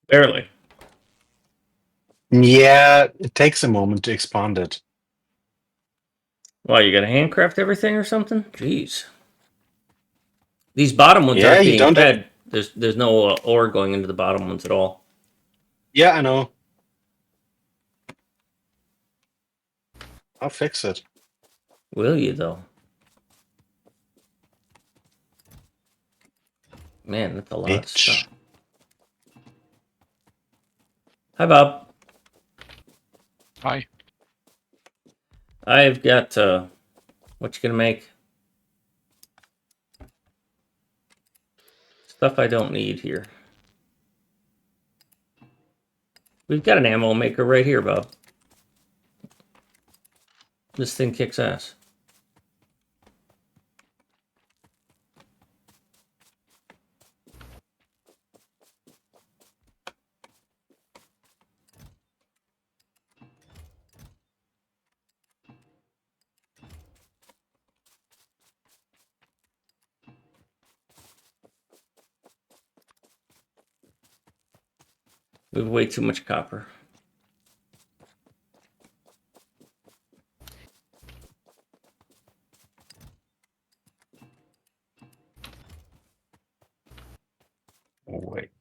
Barely. Yeah, it takes a moment to expand it. Why, you gotta handcraft everything or something? Jeez. These bottom ones Yeah, aren't you being don't have. fed. There's no ore going into the bottom ones at all. Yeah, I know. I'll fix it. Will you, though? Man, that's a lot of Bitch. stuff. Hi, Bob. Hi. I've got, what you gonna make? Stuff I don't need here. We've got an ammo maker right here, Bob. This thing kicks ass. We have way too much copper. Wait.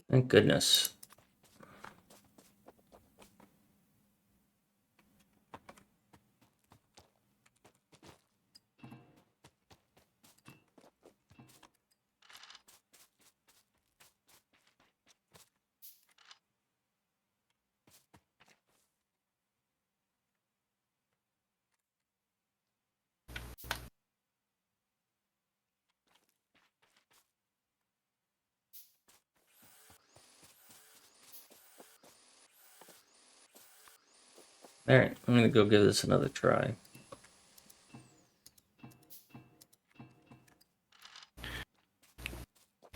Thank goodness. All right, I'm gonna go give this another try.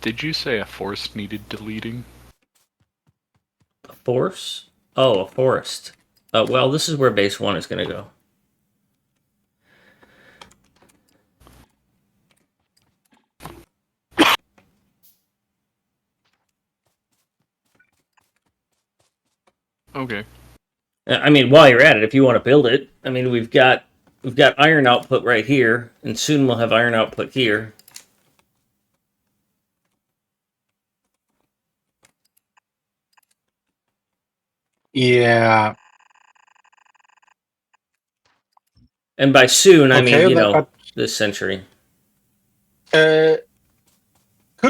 Did you say a force needed deleting? A force? Oh, a forest. Well, this is where base 1 is gonna go. Okay. I mean, while you're at it, if you want to build it, I mean, we've got iron output right here, and soon we'll have iron output here. Yeah. And by soon, I mean, Okay, you know, but this century. could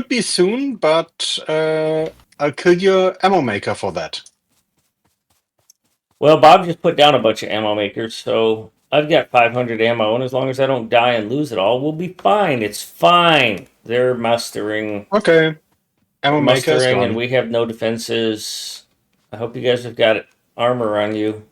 be soon, but I'll kill your ammo maker for that. Well, Bob just put down a bunch of ammo makers, so I've got 500 ammo, and as long as I don't die and lose it all, we'll be fine. It's fine. They're mustering. Okay. Ammo They're maker is mustering, and gone. we have no defenses. I hope you guys have got armor on you.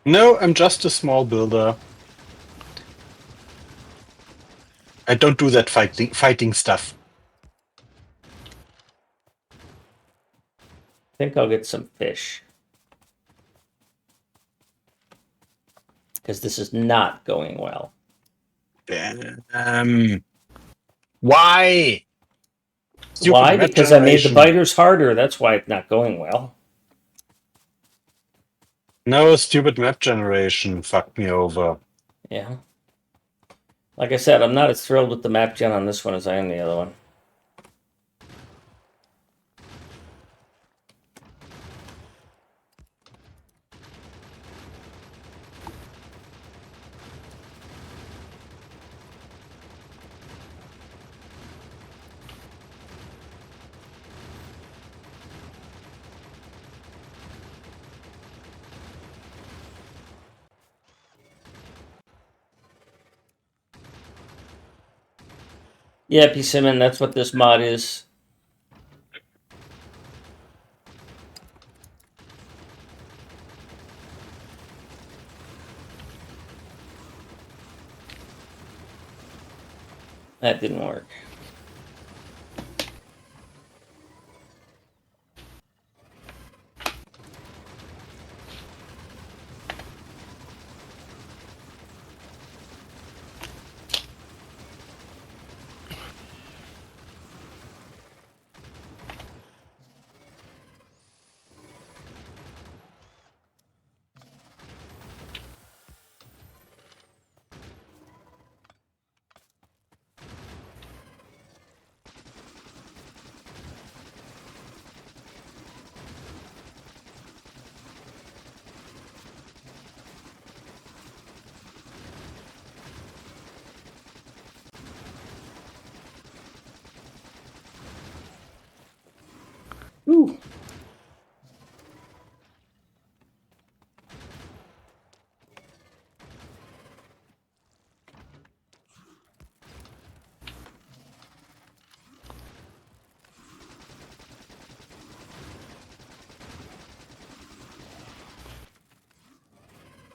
No, I'm just a small builder. I don't do that fighting stuff. I think I'll get some fish. Because this is not going well. Why? Stupid Why? map Because I made the generation. biters harder. That's why it's not going well. No, stupid map generation fucked me over. Yeah. Like I said, I'm not as thrilled with the map gen on this one as I am the other one. Yeah, P. Simon, that's what this mod is. That didn't work.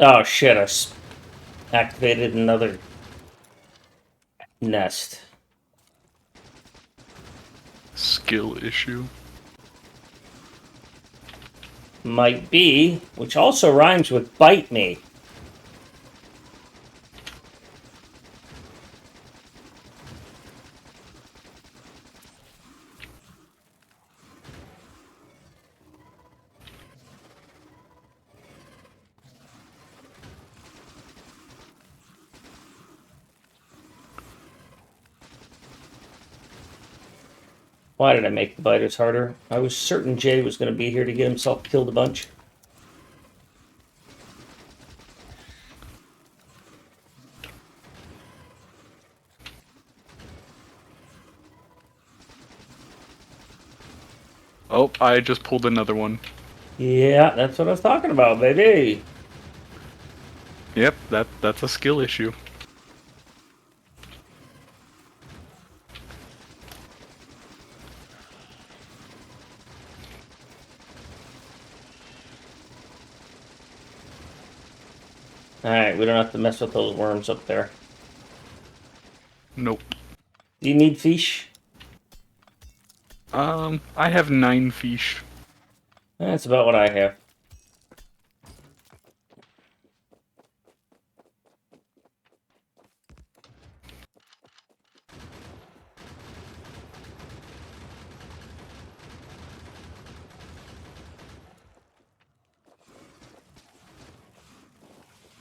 Oh shit! Activated another nest. Skill issue. Might be, which also rhymes with bite me. Why did I make the biters harder? I was certain Jay was going to be here to get himself killed a bunch. Oh, I just pulled another one. Yeah, that's what I was talking about, baby. Yep, that's a skill issue. Alright, we don't have to mess with those worms up there. Nope. Do you need fish? I have 9 fish. That's about what I have.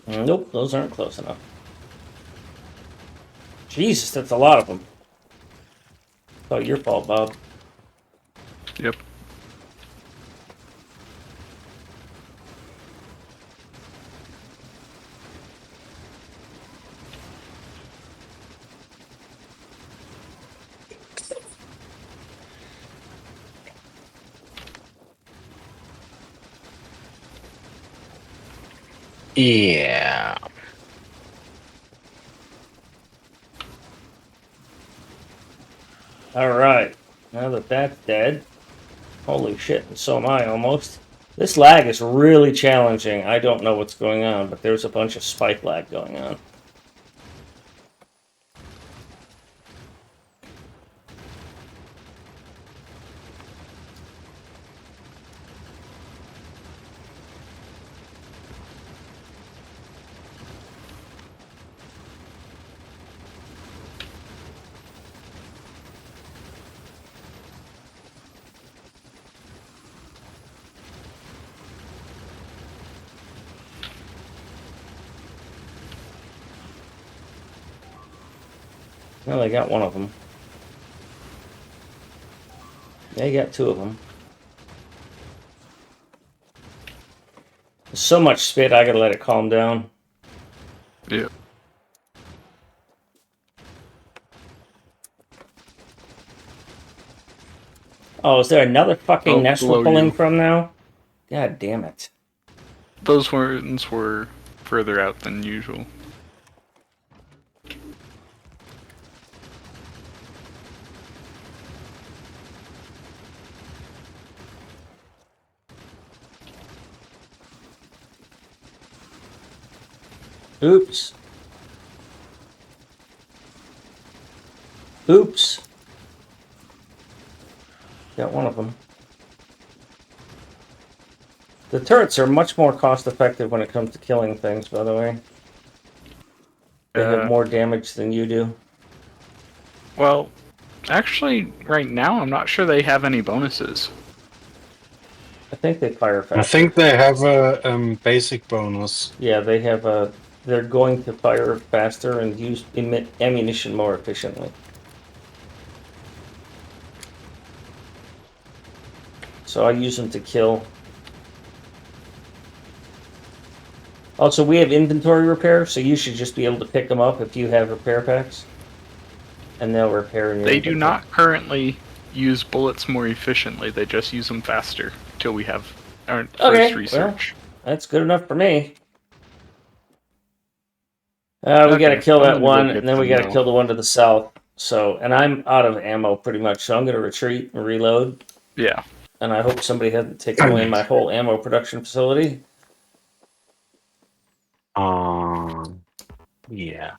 Nope, those aren't close enough. Jesus, that's a lot of them. It's all your fault, Bob. Yep. Yeah. Alright, now that that's dead. Holy shit, and so am I almost. This lag is really challenging. I don't know what's going on, but there's a bunch of spike lag going on. Well, they got one of them. They got two of them. There's so much spit, I gotta let it calm down. Yep. Oh, is there another fucking Oh, nest we're below pulling you. from now? God damn it. Those ones were further out than usual. Oops. Oops. Got one of them. The turrets are much more cost effective when it comes to killing things, by the way. They have more damage than you do. Well, actually, right now, I'm not sure they have any bonuses. I think they fire faster. I think they have a basic bonus. Yeah, they have a. They're going to fire faster and use ammunition more efficiently. So I use them to kill. Also, we have inventory repair, so you should just be able to pick them up if you have repair packs. And they'll repair in your They do inventory. not currently use bullets more efficiently, they just use them faster till we have our Okay, first research. well, that's good enough for me. We Okay, gotta kill I'm that gonna go one, get and then we them gotta now. kill the one to the south. So, and I'm out of ammo pretty much, so I'm gonna retreat and reload. Yeah. And I hope somebody hasn't taken away my whole ammo production facility. Yeah.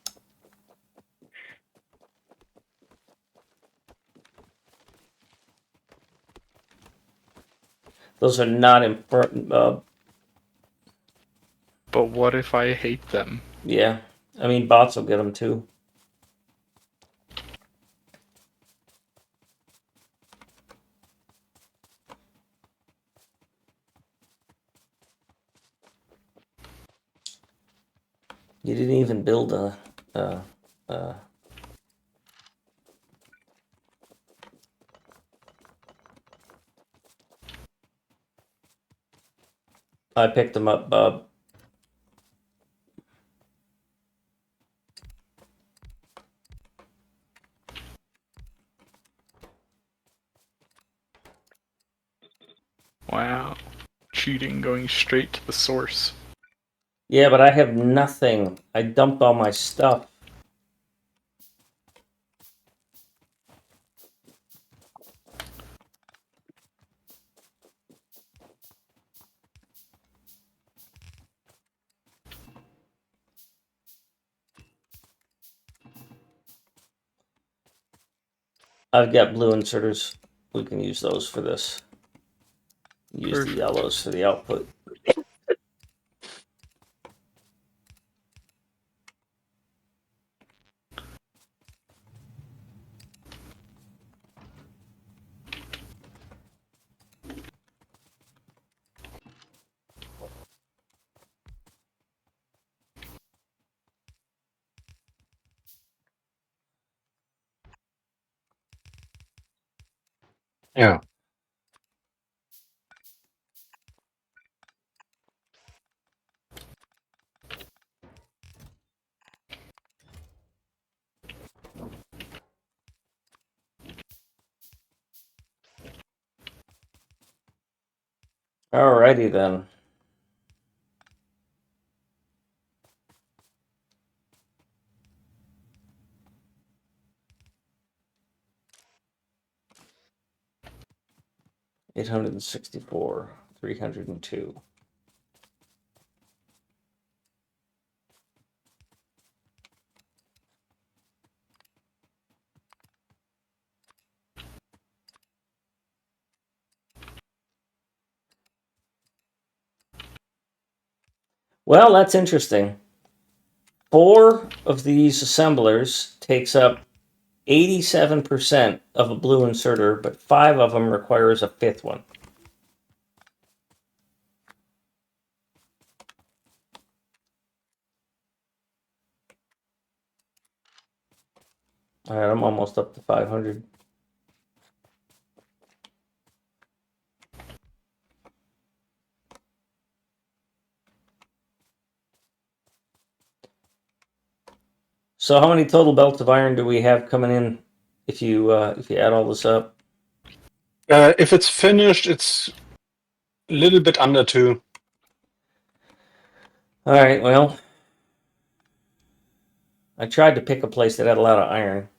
Those are not important. But what if I hate them? Yeah, I mean bots will get them too. You didn't even build a I picked them up, Bob. Wow. Cheating, going straight to the source. Yeah, but I have nothing. I dumped all my stuff. I've got blue inserters. We can use those for this. Use the Perfect. yellows for the output. Yeah. Alrighty then. $864, 302. Well, that's interesting. 4 of these assemblers takes up 87% of a blue inserter, but 5 of them requires a 5th one. All right, I'm almost up to 500. So how many total belts of iron do we have coming in if you add all this up? If it's finished, it's a little bit under 2. All right, well, I tried to pick a place that had a lot of iron.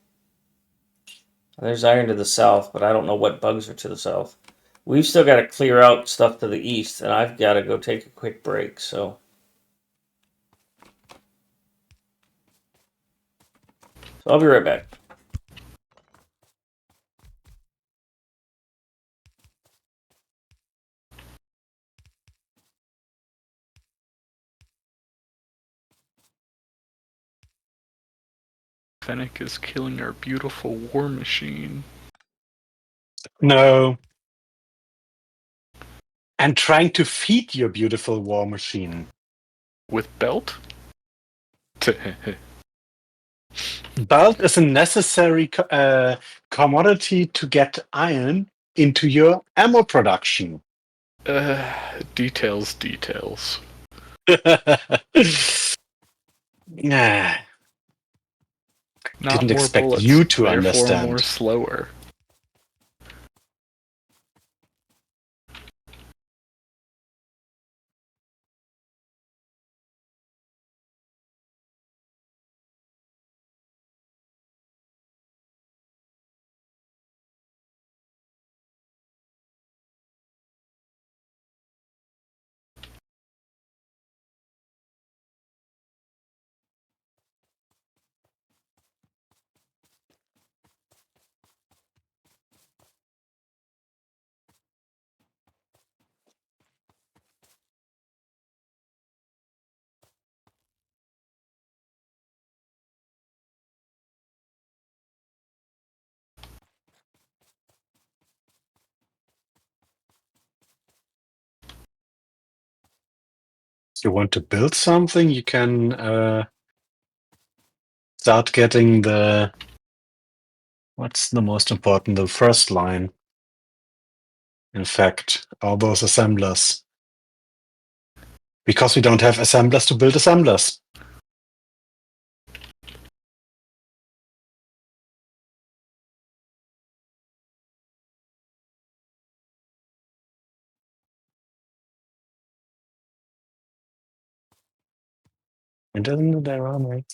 There's iron to the south, but I don't know what bugs are to the south. We've still got to clear out stuff to the east, and I've got to go take a quick break, so I'll be right back. Fennec is killing our beautiful war machine. No. And trying to feed your beautiful war machine. With belt? Belt is a necessary commodity to get iron into your ammo production. Details, details. Nah, Not didn't more expect bullets, you to therefore more understand. slower. If you want to build something, you can start getting the... What's the most important? The first line. In fact, all those assemblers. Because we don't have assemblers to build assemblers. And doesn't there are like...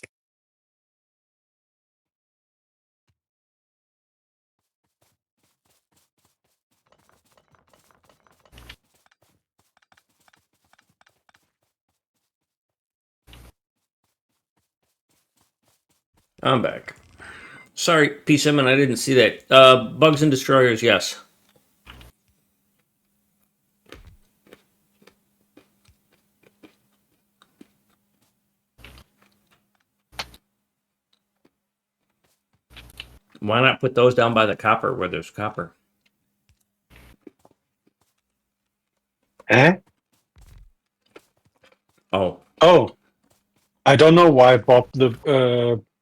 I'm back. Sorry, P. Simon, I didn't see that. Bugs and destroyers, yes. Why not put those down by the copper where there's copper? Eh? Oh, Oh, I don't know why Bob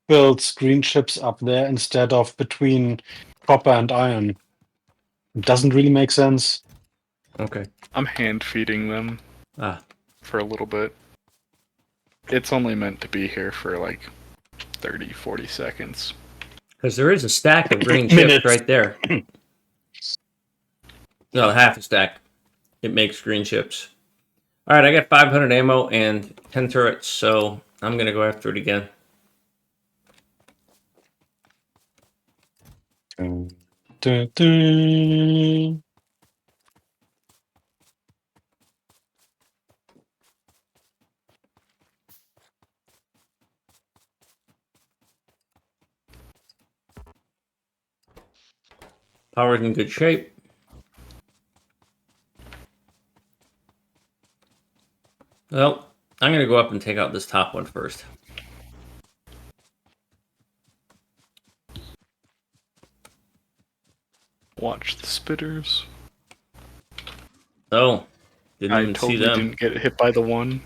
builds green chips up there instead of between copper and iron. It doesn't really make sense. okay. I'm hand feeding them Ah, for a little bit. It's only meant to be here for like 30, 40 seconds. because there is a stack of green Minutes. chips right there. No, half a stack. It makes green chips. All right, I got 500 ammo and 10 turrets, so I'm gonna go after it again. Dun, dun, dun. Power's in good shape. Well, I'm gonna go up and take out this top one first. Watch the spitters. Oh, didn't I even see totally them. didn't get hit by the one.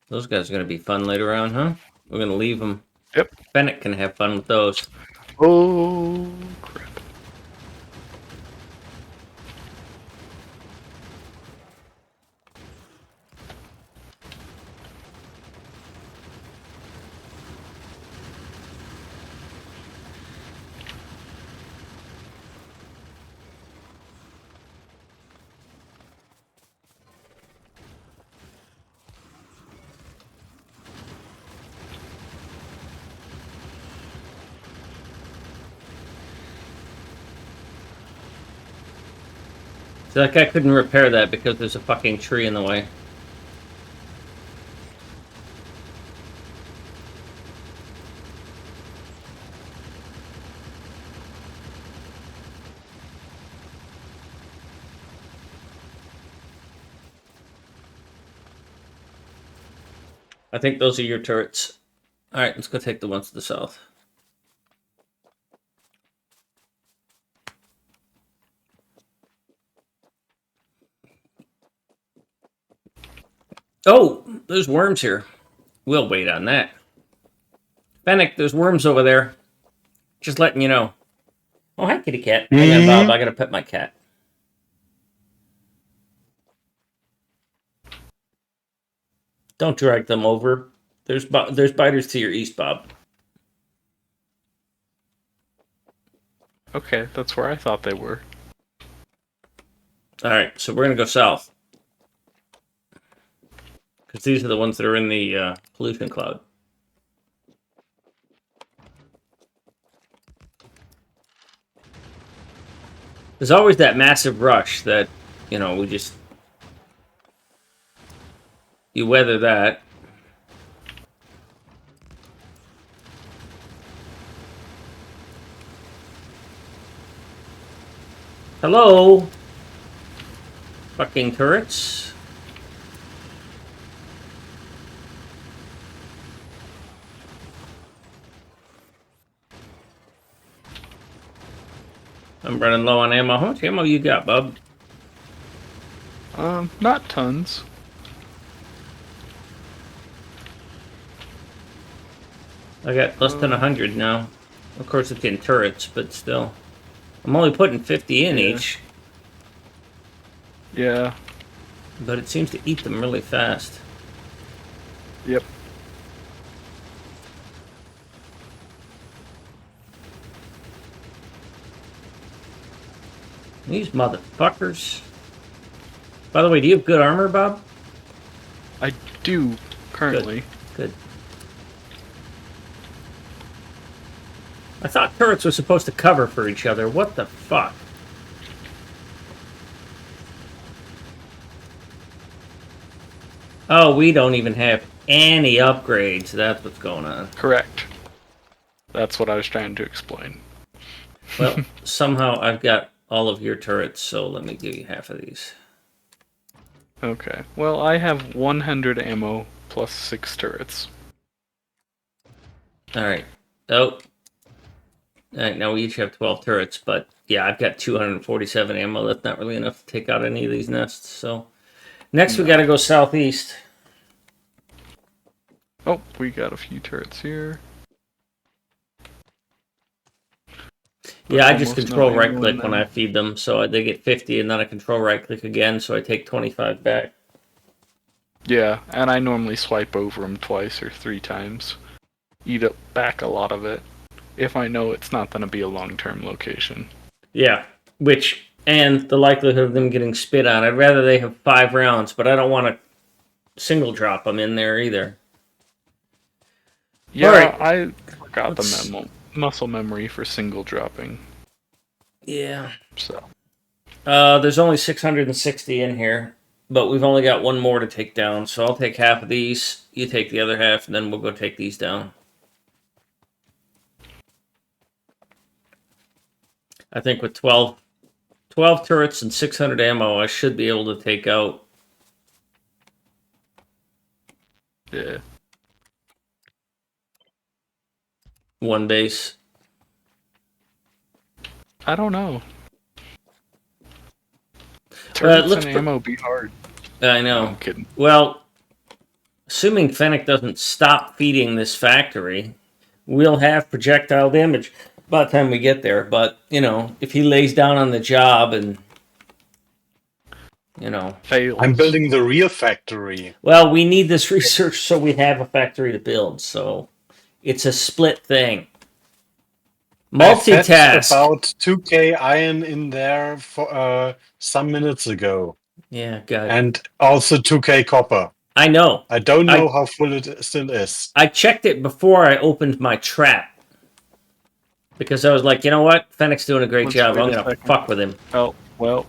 Those guys are gonna be fun later on, huh? We're gonna leave them. Yep. Fennec can have fun with those. Oh, crap. So that guy couldn't repair that because there's a fucking tree in the way. I think those are your turrets. All right, let's go take the ones to the south. Oh, there's worms here. We'll wait on that. Fennec, there's worms over there. Just letting you know. Oh, hi, kitty cat. Hang on, Bob. I gotta pet my cat. Don't drag them over. There's biters to your east, Bob. Okay, that's where I thought they were. All right, so we're gonna go south because these are the ones that are in the pollution cloud. There's always that massive rush that, you know, you weather that. Hello? Fucking turrets. I'm running low on ammo. How much ammo you got, bub? Not tons. I got less than 100 now. Of course, it's in turrets, but still. I'm only putting 50 in Yeah. each, Yeah. but it seems to eat them really fast. Yep. These motherfuckers. By the way, do you have good armor, Bob? I do currently. Good. I thought turrets were supposed to cover for each other. What the fuck? Oh, we don't even have any upgrades. That's what's going on. Correct. That's what I was trying to explain. Well, somehow I've got all of your turrets, so let me give you half of these. Okay. Well, I have 100 ammo plus 6 turrets. Alright. Oh. Alright, now we each have 12 turrets, but yeah, I've got 247 ammo. That's not really enough to take out any of these nests, so. Next, we No. gotta go southeast. Oh, we got a few turrets here. Yeah, I just Almost no control ammo right in click when them. I feed them, so they get 50, and then I control right click again, so I take 25 back. Yeah, and I normally swipe over them twice or 3 times. Eat up back a lot of it. If I know it's not going to be a long-term location. Yeah, and the likelihood of them getting spit on. I'd rather they have 5 rounds, but I don't want to single drop them in there either. Yeah, Alright. I forgot the muscle memory for single dropping. Yeah. So. There's only 660 in here, but we've only got one more to take down, so I'll take half of these, you take the other half, and then we'll go take these down. I think with 12 turrets and 600 ammo, I should be able to take out. Yeah. One base. I don't know. Turrets and looks ammo be hard. I No, know. I'm kidding. Well, assuming Fennec doesn't stop feeding this factory, we'll have projectile damage by the time we get there. But, if he lays down on the job and, Fails. I'm building the real factory. Well, we need this research so we have a factory to build. So it's a split thing. I fed Multitask. about 2k iron in there for some minutes ago. Yeah, God. And also 2k copper. I know. I don't know how full it still is. I checked it before I opened my trap. Because I was like, you know what? Fennec's doing a great Let's job. wait I'm a going to second. fuck with him. Oh, well.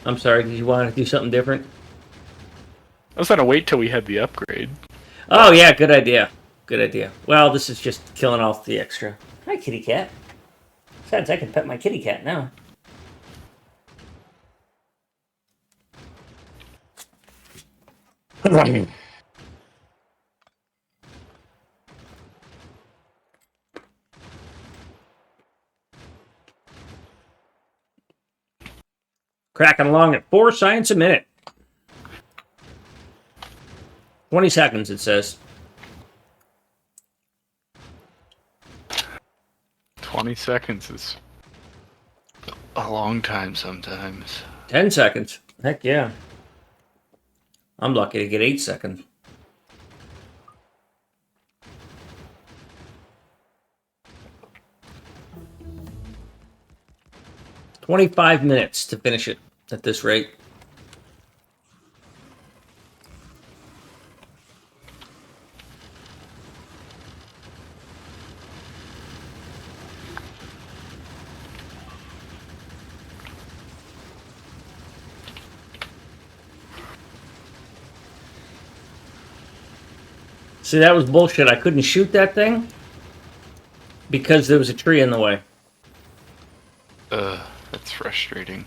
I'm sorry. Did you want to do something different? I was gonna wait till we had the upgrade. Oh, yeah. Good idea. Good idea. Well, this is just killing off the extra. Hi, kitty cat. Besides, I can pet my kitty cat now. Cracking along at 4 science a minute. 20 seconds, it says. 20 seconds is a long time sometimes. 10 seconds. Heck yeah. I'm lucky to get 8 seconds. $25 minutes to finish it at this rate. See, that was bullshit. I couldn't shoot that thing because there was a tree in the way. That's frustrating.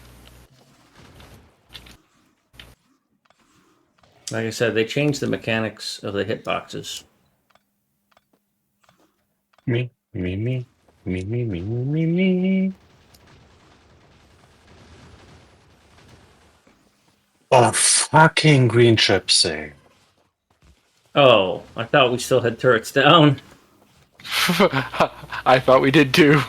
Like I said, they changed the mechanics of the hitboxes. Me. Oh, fucking green chips, eh? Oh, I thought we still had turrets down. I thought we did too.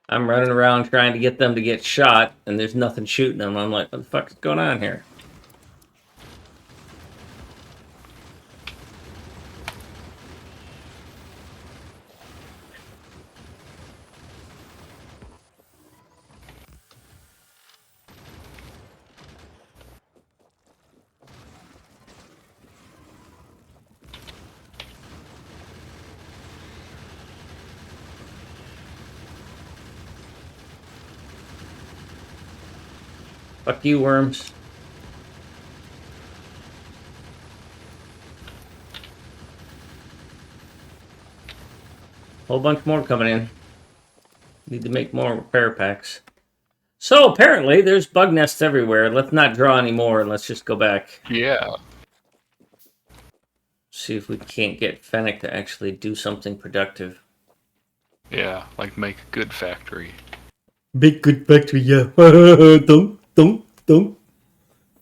I'm running around trying to get them to get shot, and there's nothing shooting them. I'm like, what the fuck is going on here? Fuck you, worms. Whole bunch more coming in. Need to make more repair packs. So apparently there's bug nests everywhere. Let's not draw anymore and let's just go back. Yeah. See if we can't get Fennec to actually do something productive. Yeah, like make a good factory. Make good factory, yeah. Don't.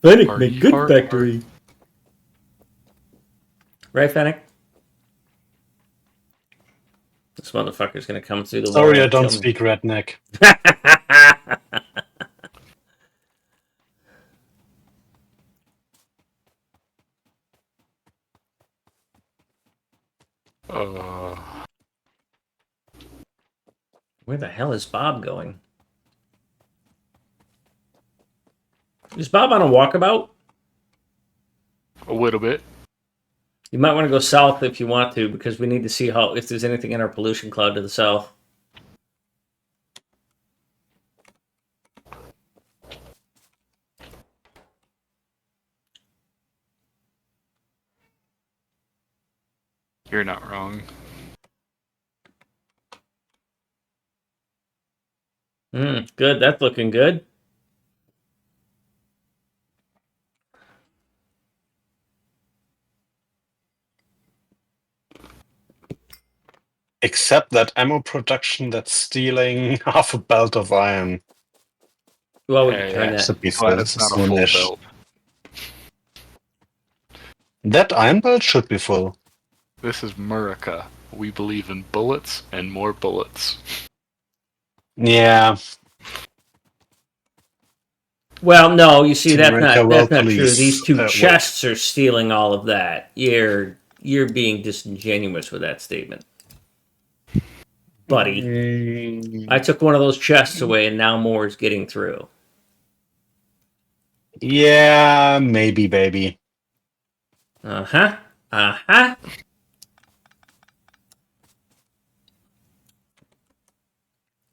Fennec, Party make good hard. factory. Right, Fennec? This motherfucker's gonna come through the wall. Sorry, I and don't kill me. speak redneck. Uh, Where the hell is Bob going? Is Bob on a walkabout? a little bit. You might want to go south if you want to, because we need to see how if there's anything in our pollution cloud to the south. You're not wrong. Good. That's looking good. Except that ammo production that's stealing half a belt of iron. Well, we can turn Yeah. that. Should be Glad it's not a full soonish. belt. That iron belt should be full. This is Murica. We believe in bullets and more bullets. Yeah. Well, no, you see, that's America, not well, true. police. These two Wait. chests are stealing all of that. You're being disingenuous with that statement, buddy. I took one of those chests away, and now more is getting through. Yeah, maybe, baby. Uh-huh.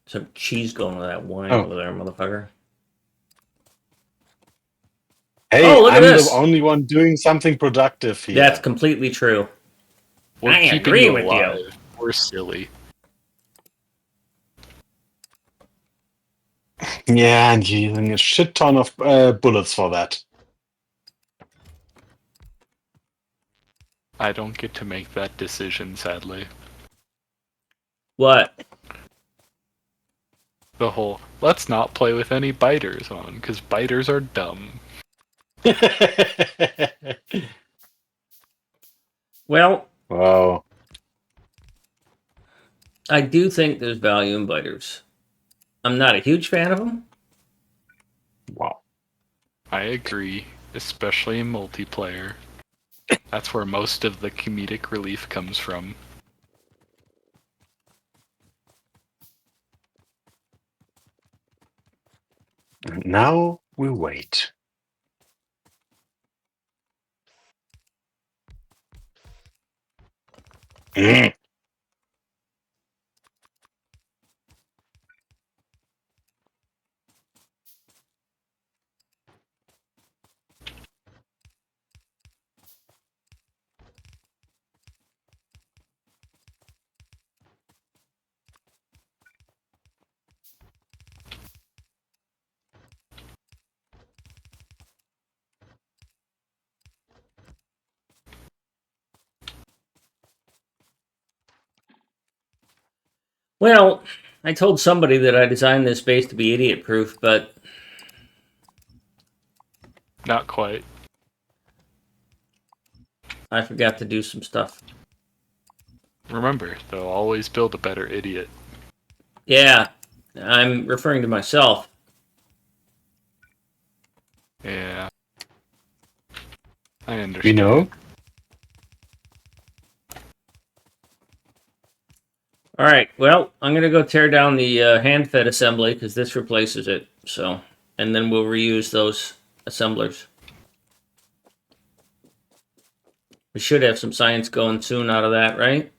Some cheese going with that wine over there, motherfucker. Hey, Oh, look at I'm this. the only one doing something productive here. That's completely true. We're I keeping agree you with you. alive. We're silly. Yeah, and you're using a shit ton of bullets for that. I don't get to make that decision, sadly. What? The whole, let's not play with any biters on, because biters are dumb. Well, Wow. I do think there's value in biters. I'm not a huge fan of them. Wow. I agree, especially in multiplayer. That's where most of the comedic relief comes from. And now we wait. Mm. Well, I told somebody that I designed this base to be idiot-proof, but Not quite. I forgot to do some stuff. Remember, they'll always build a better idiot. Yeah, I'm referring to myself. Yeah. I understand. We know. All right, well, I'm going to go tear down the hand-fed assembly because this replaces it. So, and then we'll reuse those assemblers. We should have some science going soon out of that, right?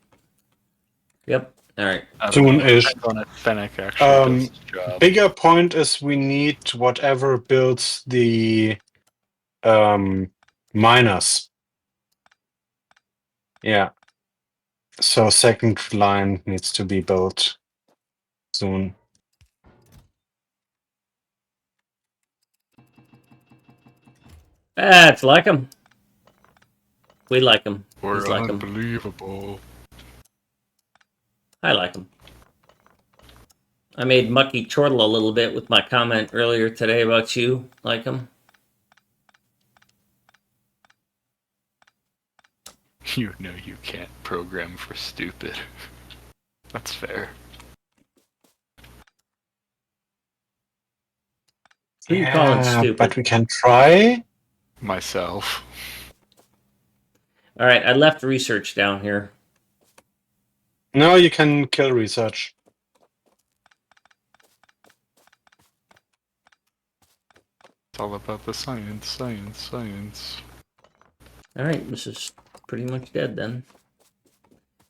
Yep. All right. I don't know. Soon-ish. Depends on if Fennec actually does his job. Bigger point is we need whatever builds the miners. Yeah. So second line needs to be built soon. Ah, it's like them. We like them. We're He's like them. unbelievable. I like them. I made Mucky chortle a little bit with my comment earlier today about you. Like them. You know you can't program for stupid. That's fair. Who you calling stupid? But we can try. Myself. All right, I left research down here. No, you can kill research. It's all about the science, science, science. All right, this is pretty much dead then.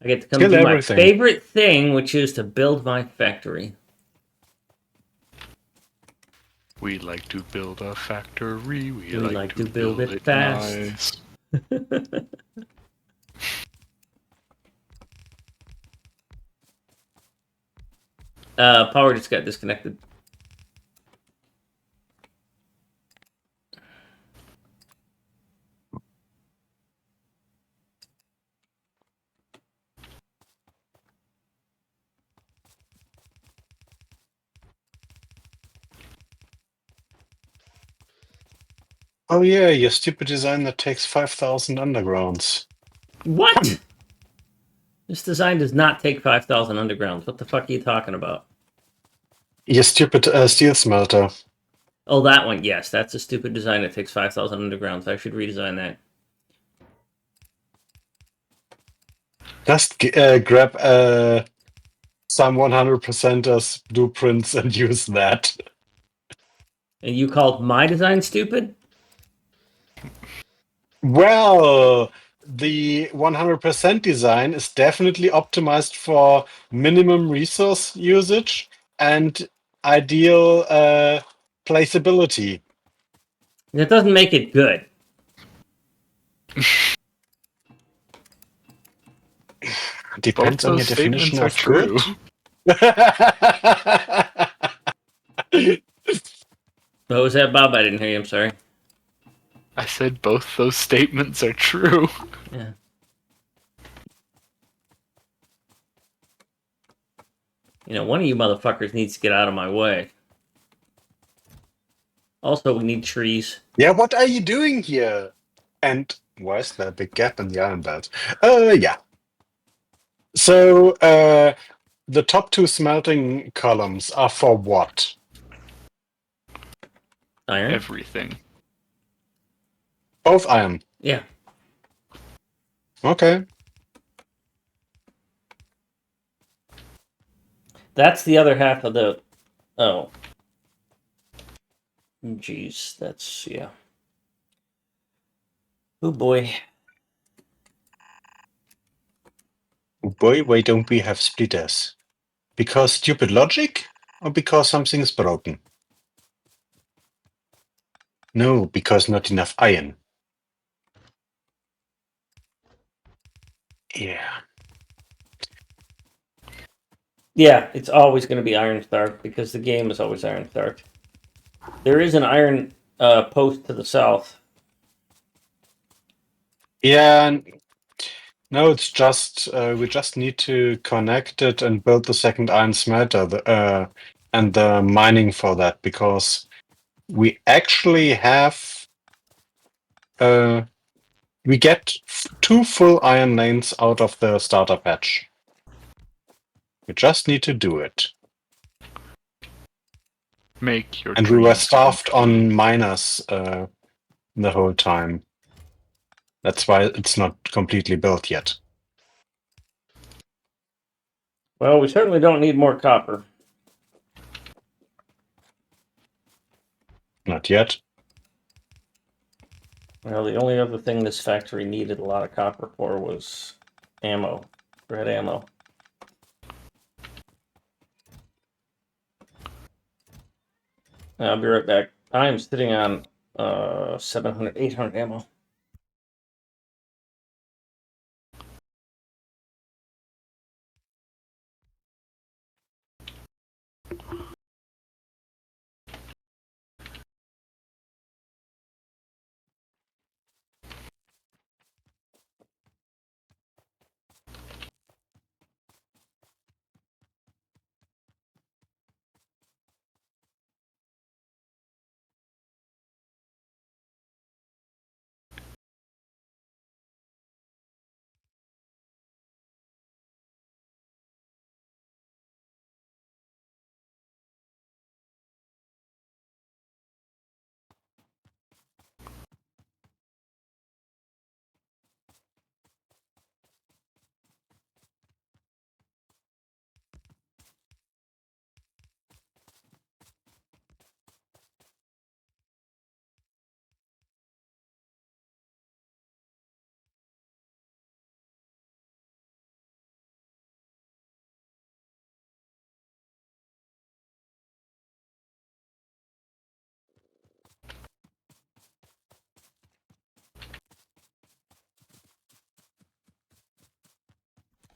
I get to come Kill do everything. my favorite thing, which is to build my factory. We like to build a factory. We like to build it fast. Nice. Power just got disconnected. Oh yeah, your stupid design that takes 5,000 undergrounds. What? This design does not take 5,000 undergrounds. What the fuck are you talking about? Your stupid steel smelter. Oh, that one. Yes, that's a stupid design that takes 5,000 undergrounds. I should redesign that. Just grab some 100%ers blueprints and use that. And you called my design stupid? Well, the 100% design is definitely optimized for minimum resource usage and ideal placeability. That doesn't make it good. Depends Both on those your definition statements of are good. true. What was that, Bob? I didn't hear you. I'm sorry. I said both those statements are true. Yeah. You know, one of you motherfuckers needs to get out of my way. Also, we need trees. Yeah, what are you doing here? And why is there a big gap in the iron belt? Yeah. So, the top two smelting columns are for what? Iron? Everything. Both iron. Yeah. Okay. That's the other half of the... Oh. Jeez, that's... yeah. Oh, boy. Oh boy, why don't we have splitters? Because stupid logic? Or because something is broken? No, because not enough iron. Yeah. Yeah, it's always going to be Iron Star because the game is always Iron Star. There is an iron post to the south. Yeah, No, it's just we just need to connect it and build the second iron smelter and the mining for that, because we actually have we get 2 full iron lanes out of the starter patch. We just need to do it. Make your And we were dreams starved come true. on miners the whole time. That's why it's not completely built yet. Well, we certainly don't need more copper. Not yet. Well, the only other thing this factory needed a lot of copper for was ammo, red ammo. I'll be right back. I'm sitting on 700, 800 ammo.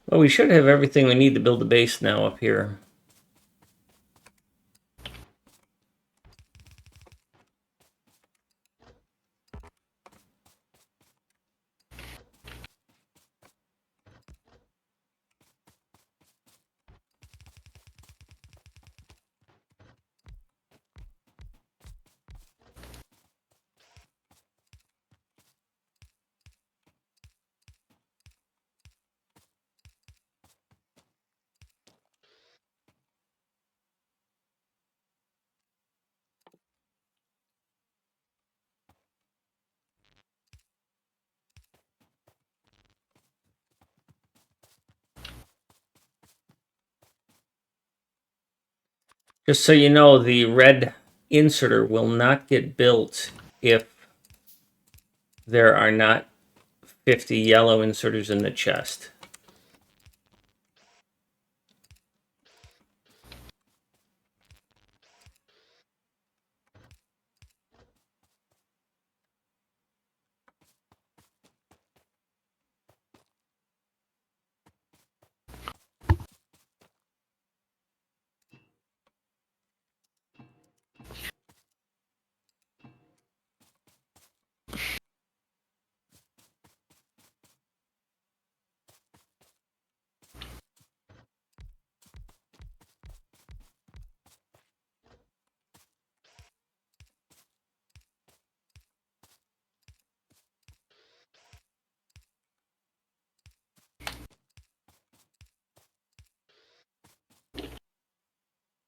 Well, we should have everything we need to build the base now up here. Just so you know, the red inserter will not get built if there are not 50 yellow inserters in the chest.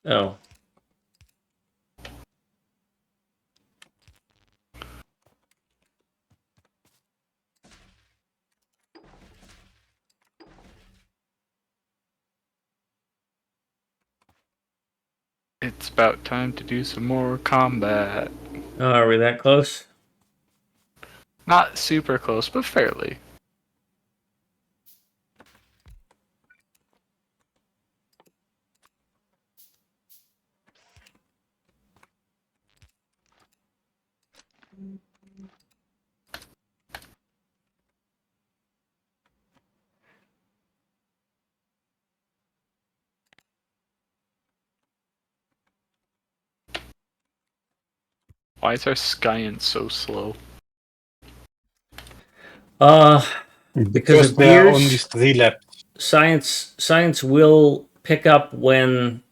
Oh. It's about time to do some more combat. Oh, are we that close? Not super close, but fairly. Why is our science so slow? Uh, Because of there are only gears, 3 left. science will pick up when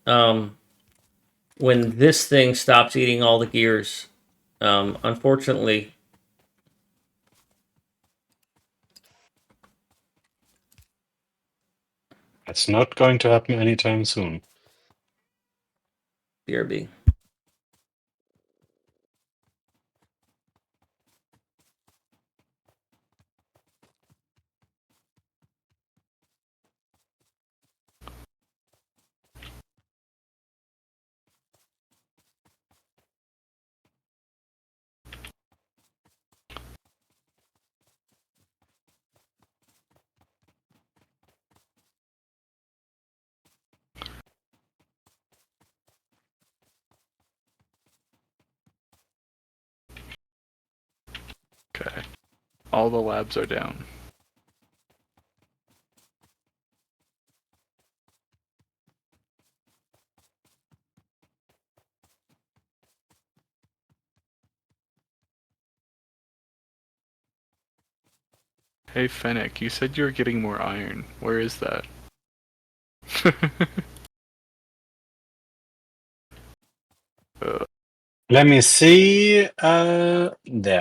this thing stops eating all the gears. Unfortunately, It's not going to happen anytime soon. BRB. Okay. All the labs are down. Hey Fennec, you said you were getting more iron. Where is that? Let me see. There.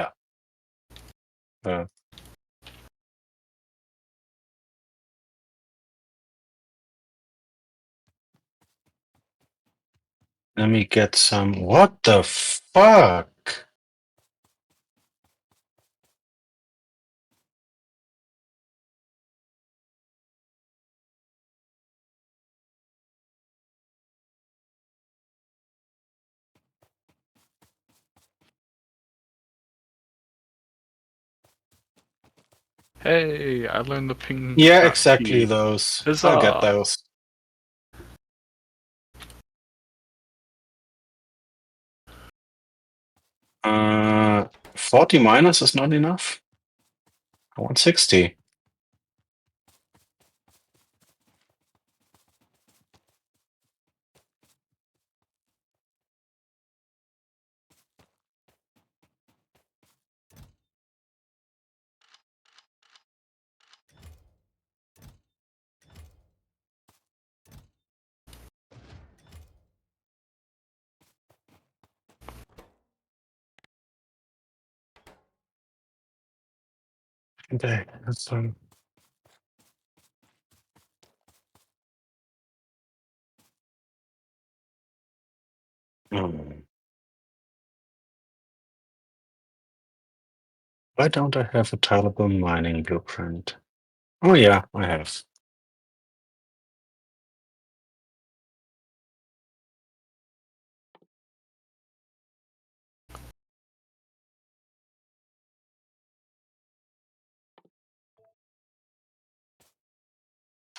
Let me get some. What the fuck? Hey, I learned the ping Yeah, shot exactly key. those. I'll get Huzzah! those. 40 minus is not enough. I want 60. Okay, that's Hmm. Why don't I have a tileable mining blueprint? Oh yeah, I have.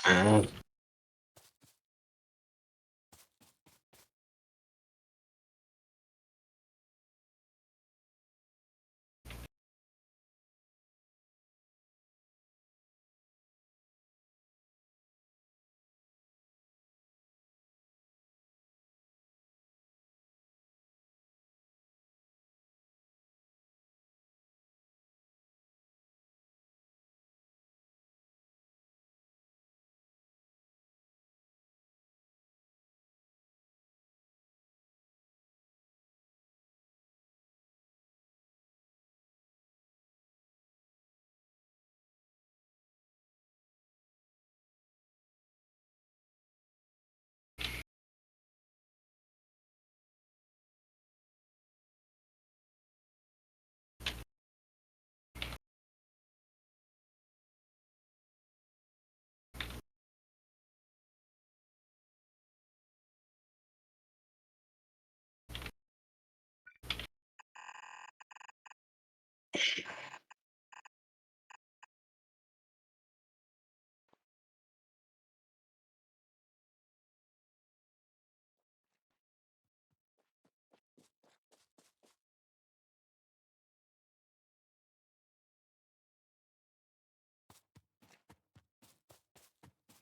Uh,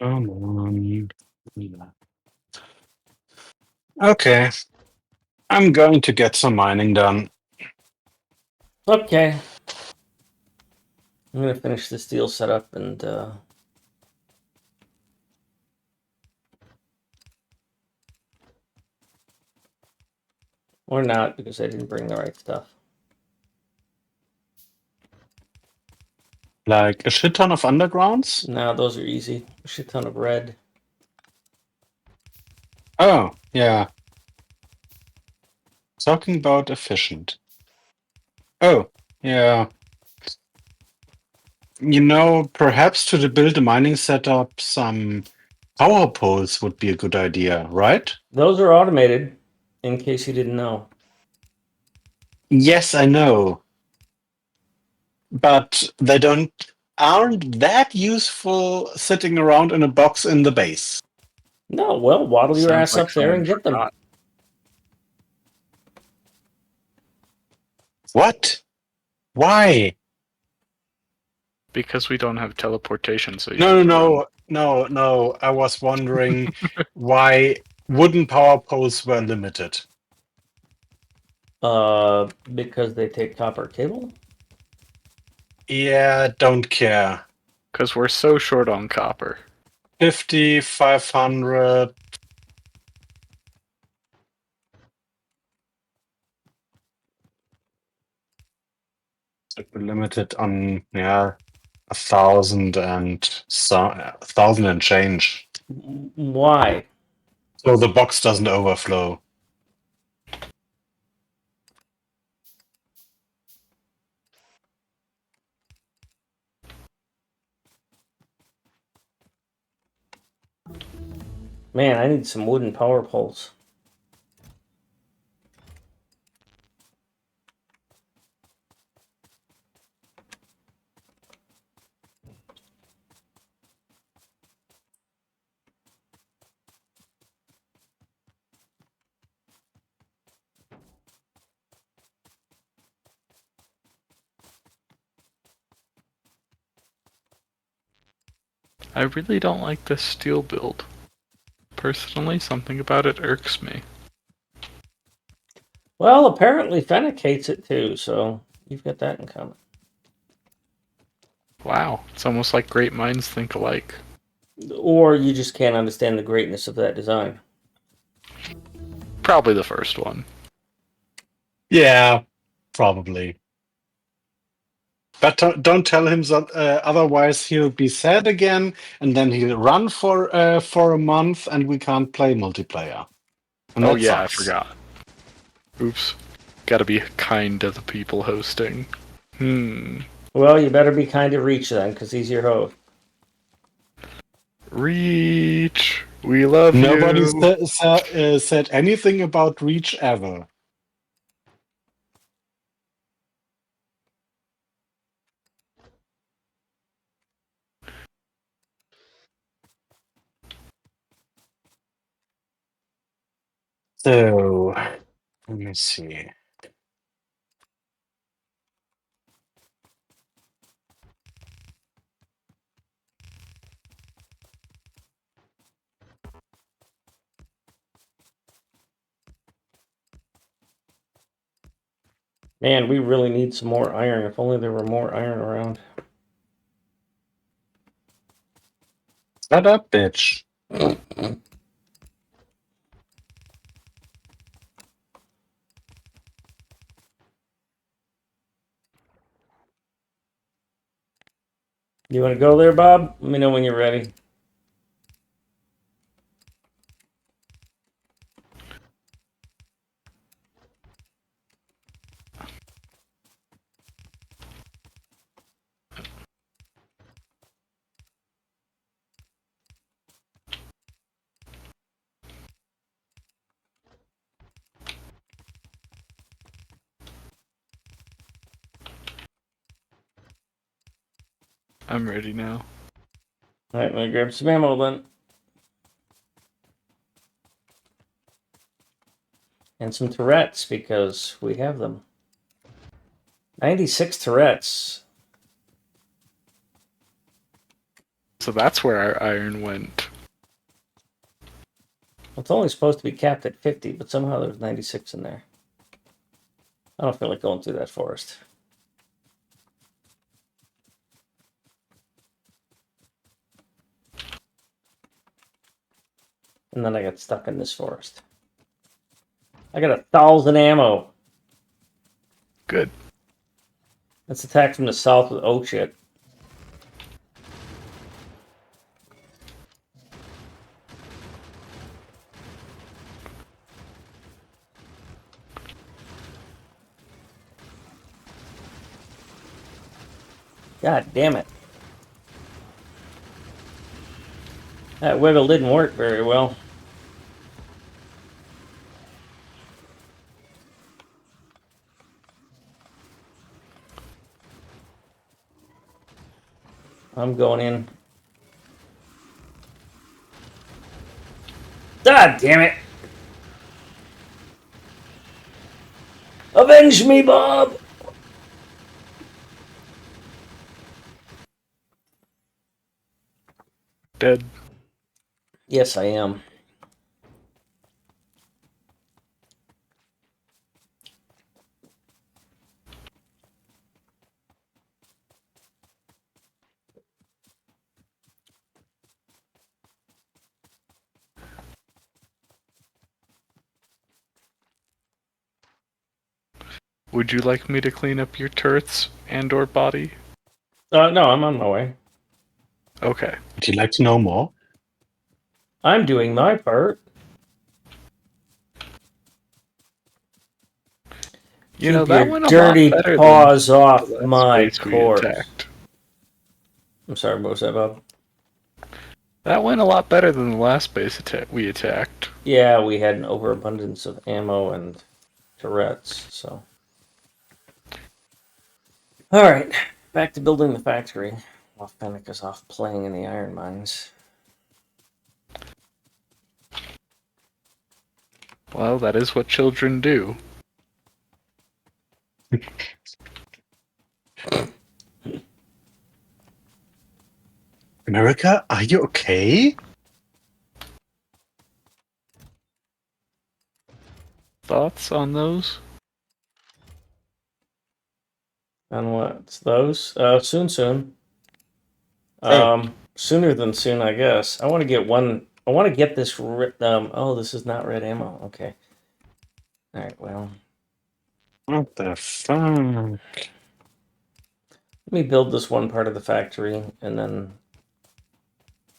Come on. Okay, I'm going to get some mining done. Okay. I'm gonna finish this deal setup and or not because I didn't bring the right stuff. Like a shit ton of undergrounds? Now those are easy. A shit ton of red. Oh, yeah. Talking about efficient. Oh, yeah. You know, perhaps to build a mining setup, some power poles would be a good idea, right? Those are automated, in case you didn't know. Yes, I know. But they aren't that useful sitting around in a box in the base. No, well, waddle your Sounds ass like up there someone and get them. forgot. What? Why? Because we don't have teleportation, so you No, have no, to run. no, no, no. I was wondering why wooden power poles were limited. Because they take copper cable. Yeah, don't care. Because we're so short on copper. 50, 500. We're limited on, yeah, 1,000 and some 1,000 and change. Why? So the box doesn't overflow. Man, I need some wooden power poles. I really don't like this steel build. Personally, something about it irks me. Well, apparently Fennec hates it too, so you've got that in common. Wow, it's almost like great minds think alike. Or you just can't understand the greatness of that design. Probably the first one. Yeah, probably. But don't tell him that, otherwise he'll be sad again, and then he'll run for a month, and we can't play multiplayer. And Oh that yeah, I sucks. forgot. Oops. Gotta be kind to the people hosting. Well, you better be kind to Reach then, because he's your host. Reach! We love Nobody you! said anything about Reach ever. So, let me see. Man, we really need some more iron. If only there were more iron around. Shut up, bitch. You want to go there, Bob? Let me know when you're ready. I'm ready now. All right, let me grab some ammo then. And some turrets, because we have them. 96 turrets. So that's where our iron went. Well, it's only supposed to be capped at 50, but somehow there's 96 in there. I don't feel like going through that forest. and then I got stuck in this forest. I got 1,000 ammo. Good. Let's attack from the south with oh shit. God damn it. That wiggle didn't work very well. I'm going in. God damn it! Avenge me, Bob! Dead. Yes, I am. Would you like me to clean up your turrets and/or body? No, I'm on my way. Okay. Would you like to know more? I'm doing my part. You know, Keep that your went a lot dirty better than paws off the last my space we corpse. attacked. I'm sorry, what was that, Bob? That went a lot better than the last base we attacked. Yeah, we had an overabundance of ammo and turrets, so. Alright, back to building the factory. While Fennec is off playing in the iron mines. Well, that is what children do. America, are you okay? Thoughts on those? On what's those? Soon. Hey. Sooner than soon, I guess. I want to get one. I want to get this. Oh, this is not red ammo. Okay. All right. Well, What the fuck? let me build this one part of the factory, and then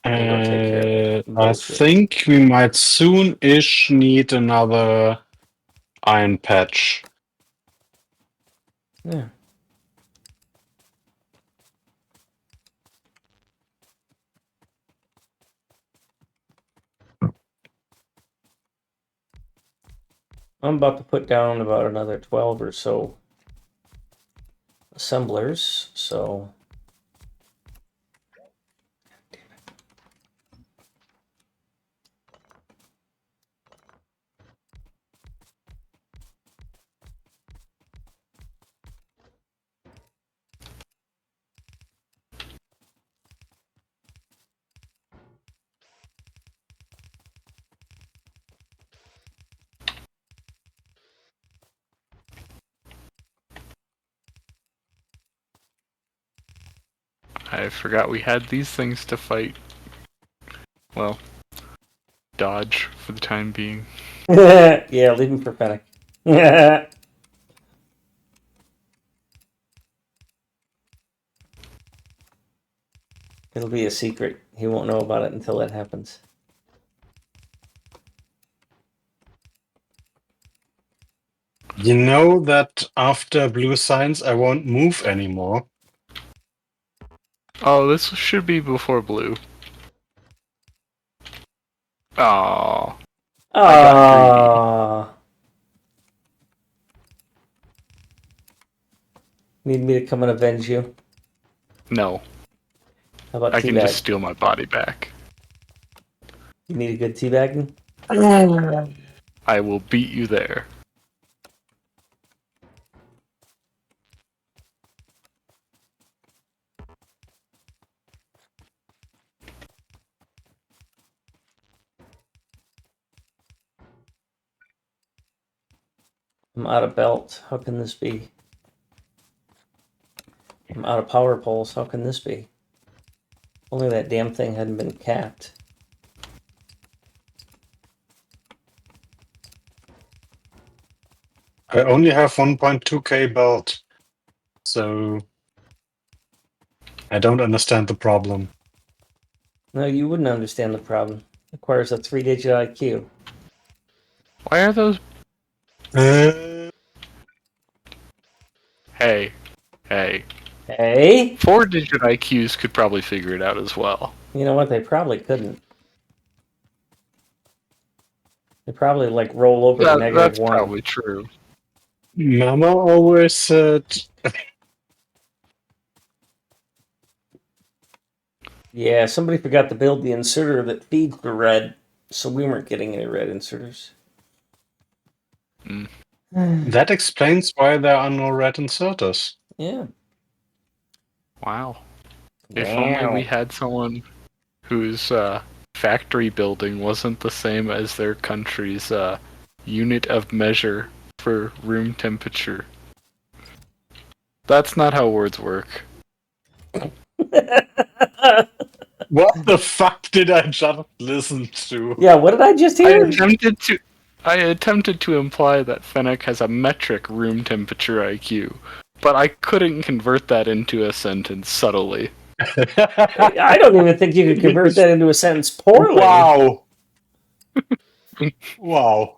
we'll go take care of I bullshit. think we might soon-ish need another iron patch. Yeah. I'm about to put down about another 12 or so assemblers. So. I forgot we had these things to fight. Well, dodge for the time being. Yeah, leave him for Fennec. It'll be a secret. He won't know about it until that happens. You know that after blue signs I won't move anymore. Oh, this should be before blue. Oh, I got greedy. Ah. Need me to come and avenge you? No, How about I can just teabag? steal my body back. You need a good teabagging? I will beat you there. I'm out of belt. How can this be? I'm out of power poles. How can this be? Only that damn thing hadn't been capped. I only have 1.2k belt, so I don't understand the problem. No, you wouldn't understand the problem. It requires a 3-digit IQ. Why are those? Uh, Hey, hey. Hey? 4-digit IQs could probably figure it out as well. You know what? They probably couldn't. They probably like roll over to That's -1. probably true. Mama always said, Yeah, somebody forgot to build the inserter that feeds the red, so we weren't getting any red inserters. that explains why there are no red inserters. Yeah. Wow. If only we had someone whose factory building wasn't the same as their country's unit of measure for room temperature. That's not how words work. What the fuck did I just listen to? Yeah, what did I just I hear? attempted to imply that Fennec has a metric room temperature IQ, but I couldn't convert that into a sentence subtly. I don't even think you could convert that into a sentence poorly. Wow. Wow.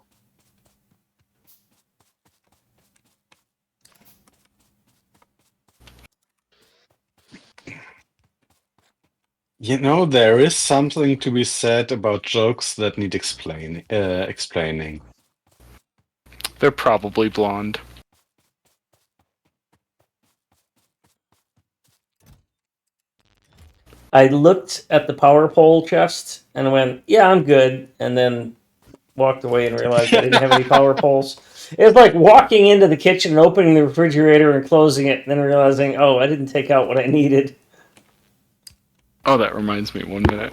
You know, there is something to be said about jokes that need explaining. They're probably blonde. I looked at the power pole chest and went, yeah, I'm good. And then walked away and realized I didn't have any power poles. It was like walking into the kitchen and opening the refrigerator and closing it, and then realizing, oh, I didn't take out what I needed. Oh, that reminds me. 1 minute.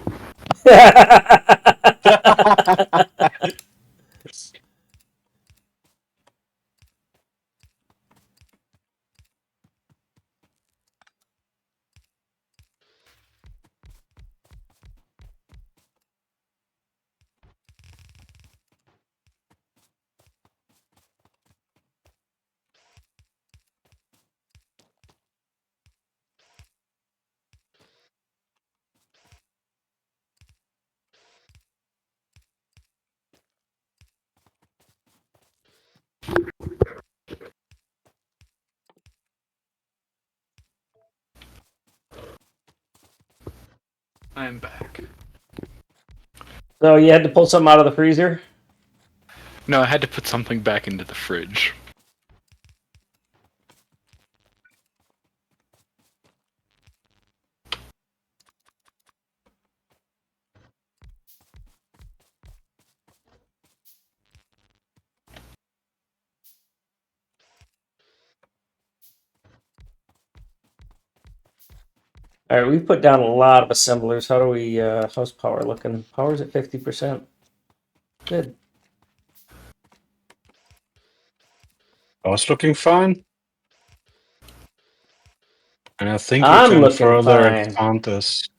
I'm back. So you had to pull something out of the freezer? No, I had to put something back into the fridge. All right, we've put down a lot of assemblers. How do we, how's power looking? Power's at 50%. Good. I was looking fine. And I think we I'm can looking further fine. expand this.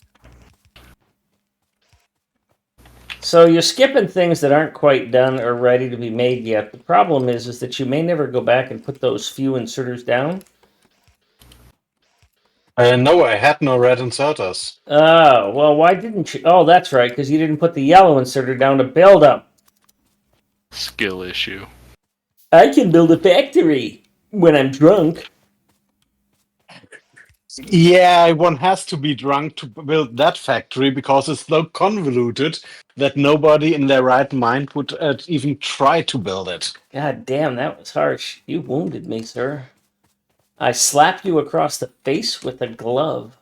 So you're skipping things that aren't quite done or ready to be made yet. The problem is that you may never go back and put those few inserters down. No, I had no red inserters. Oh, well, why didn't you? Oh, that's right, because you didn't put the yellow inserter down to build them. Skill issue. I can build a factory when I'm drunk. Yeah, one has to be drunk to build that factory because it's so convoluted that nobody in their right mind would even try to build it. God damn, that was harsh. You wounded me, sir. I slapped you across the face with a glove.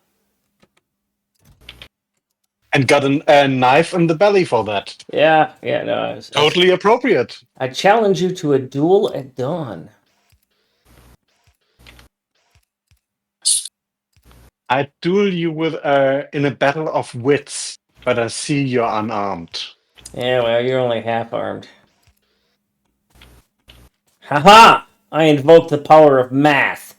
And got a knife in the belly for that. Yeah, no, Totally appropriate. I challenge you to a duel at dawn. I duel you with in a battle of wits, but I see you're unarmed. Yeah, well, you're only half armed. Haha! I invoke the power of math.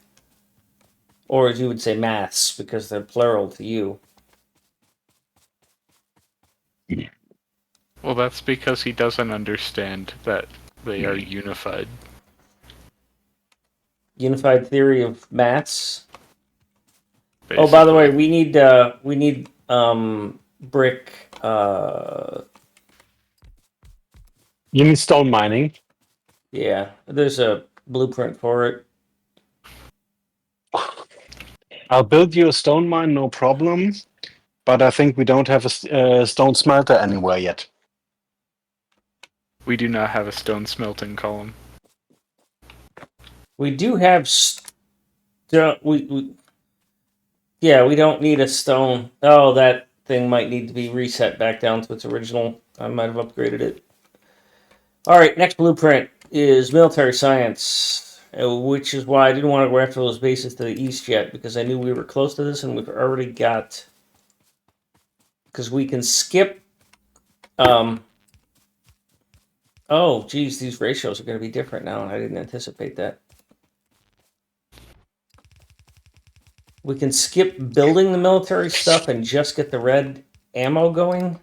Or as you would say, maths, because they're plural to you. Well, that's because he doesn't understand that they are unified. unified theory of mats. Oh, by the way, we need brick. You need stone mining. Yeah, there's a blueprint for it. I'll build you a stone mine, no problem. But I think we don't have a stone smelter anywhere yet. We do not have a stone smelting column. We do have yeah, we don't need a stone. Oh, that thing might need to be reset back down to its original. I might have upgraded it. All right, next blueprint is military science, which is why I didn't want to go after those bases to the east yet, because I knew we were close to this and we've already got... Because we can skip... Oh, geez, these ratios are going to be different now, and I didn't anticipate that. We can skip building the military stuff and just get the red ammo going.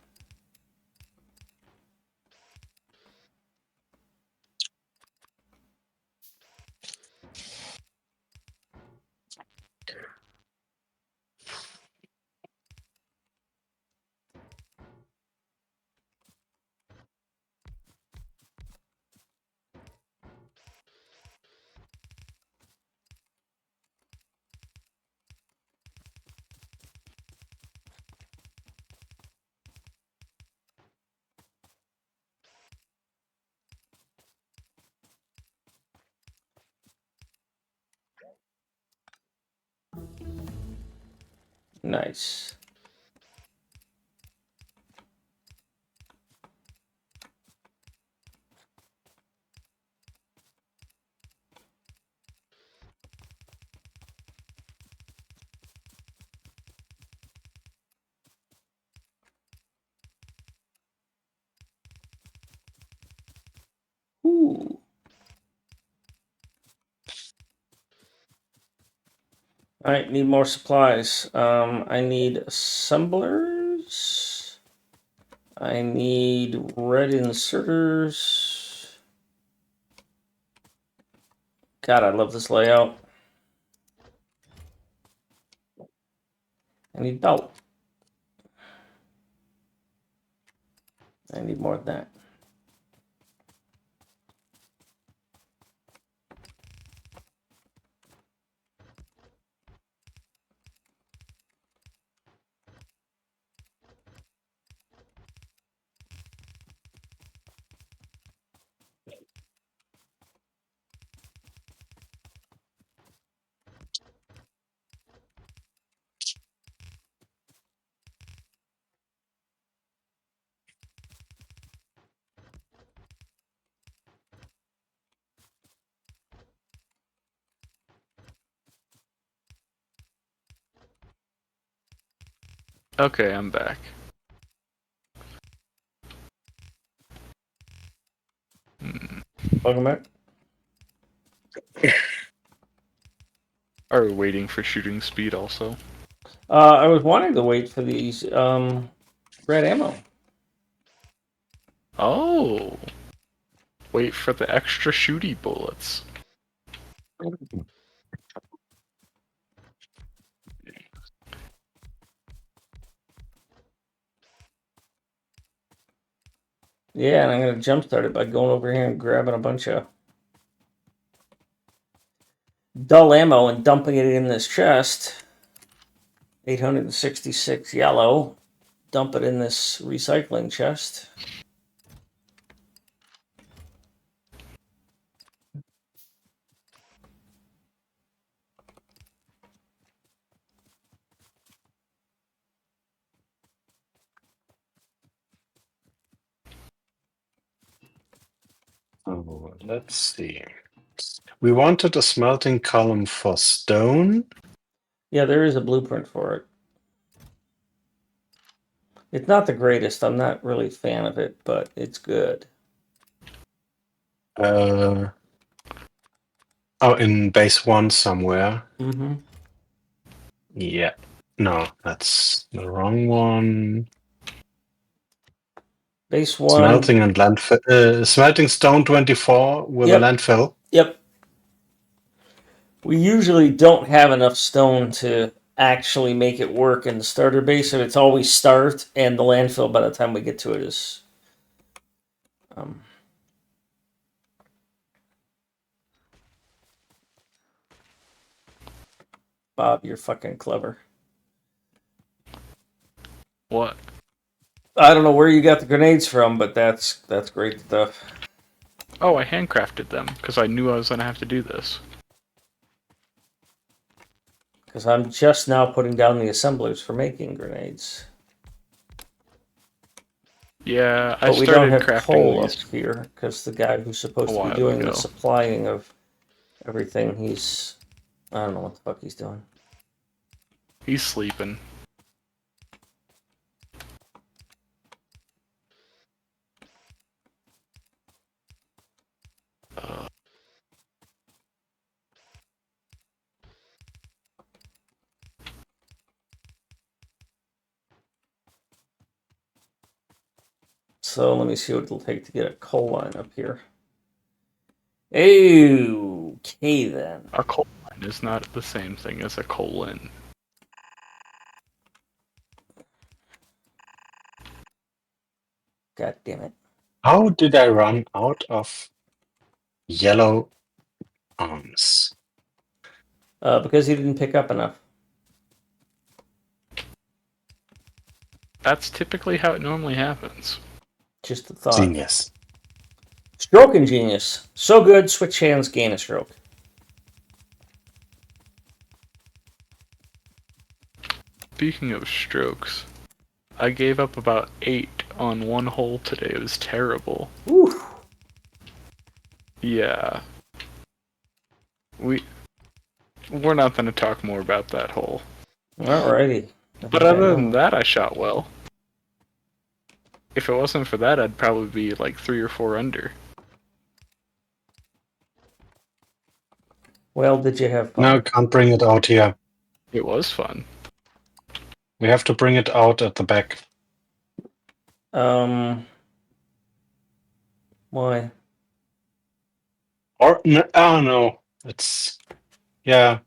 Nice. Ooh. All right, need more supplies. I need assemblers. I need red inserters. God, I love this layout. I need belt. I need more than that. Okay, I'm back. Welcome back. Are we waiting for shooting speed also? I was wanting to wait for these red ammo. Oh. Wait for the extra shooty bullets. Yeah, and I'm going to jumpstart it by going over here and grabbing a bunch of dull ammo and dumping it in this chest. 866 yellow. Dump it in this recycling chest. Oh, let's see. We wanted a smelting column for stone. Yeah, there is a blueprint for it. It's not the greatest. I'm not really a fan of it, but it's good. Oh, in base 1 somewhere. Mm-hmm. Yeah. No, that's the wrong one. Base 1. Smelting and landfill. Smelting stone 24 with Yep. a landfill. Yep. We usually don't have enough stone to actually make it work in the starter base, and it's always starved, and the landfill by the time we get to it is. Bob, you're fucking clever. What? I don't know where you got the grenades from, but that's great stuff. Oh, I handcrafted them because I knew I was gonna have to do this. Because I'm just now putting down the assemblers for making grenades. Yeah, I But we don't started have crafting coal up these here because the guy who's supposed a to be while doing ago. the supplying of everything, I don't know what the fuck he's doing. He's sleeping. So let me see what it'll take to get a coal line up here. Okay then. A coal mine is not the same thing as a colon. God damn it. How did I run out of yellow arms? Because he didn't pick up enough. That's typically how it normally happens. Just a thought. Genius. Stroke and genius. So good, switch hands, gain a stroke. Speaking of strokes, I gave up about 8 on one hole today. It was terrible. Ooh. Yeah. We're not going to talk more about that hole. Alrighty. But other than that, I shot well. If it wasn't for that, I'd probably be like 3 or 4 under. Well, did you have fun? No, can't bring it out here. It was fun. We have to bring it out at the back. Why? Or no, oh no, it's yeah.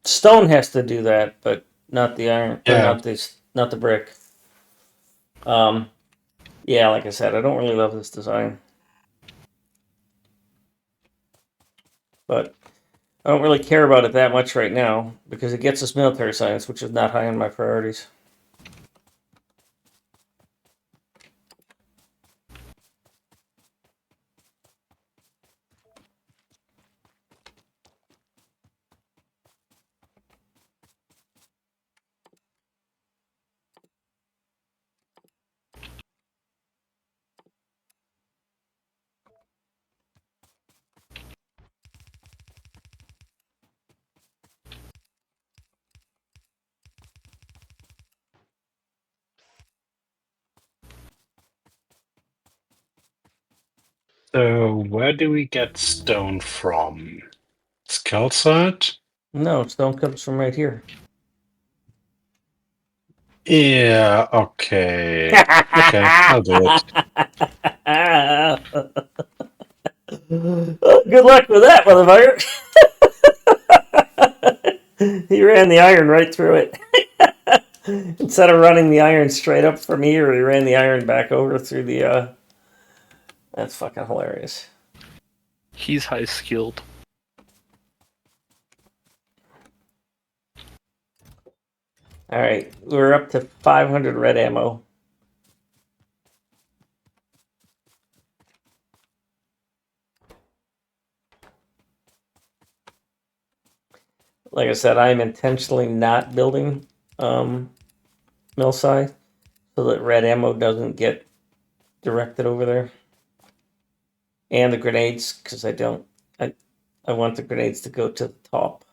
Stone has to do that, but not the iron, or Yeah. not the brick. Yeah, like I said, I don't really love this design, but I don't really care about it that much right now because it gets us military science, which is not high on my priorities. So where do we get stone from? Calcite? No, stone comes from right here. Yeah. Okay. Okay, I'll do it. Good luck with that, motherfucker. He ran the iron right through it. Instead of running the iron straight up from here, he ran the iron back over through the. That's fucking hilarious. He's high skilled. All right, we're up to 500 red ammo. Like I said, I'm intentionally not building mill side so that red ammo doesn't get directed over there. And the grenades, because I want the grenades to go to the top.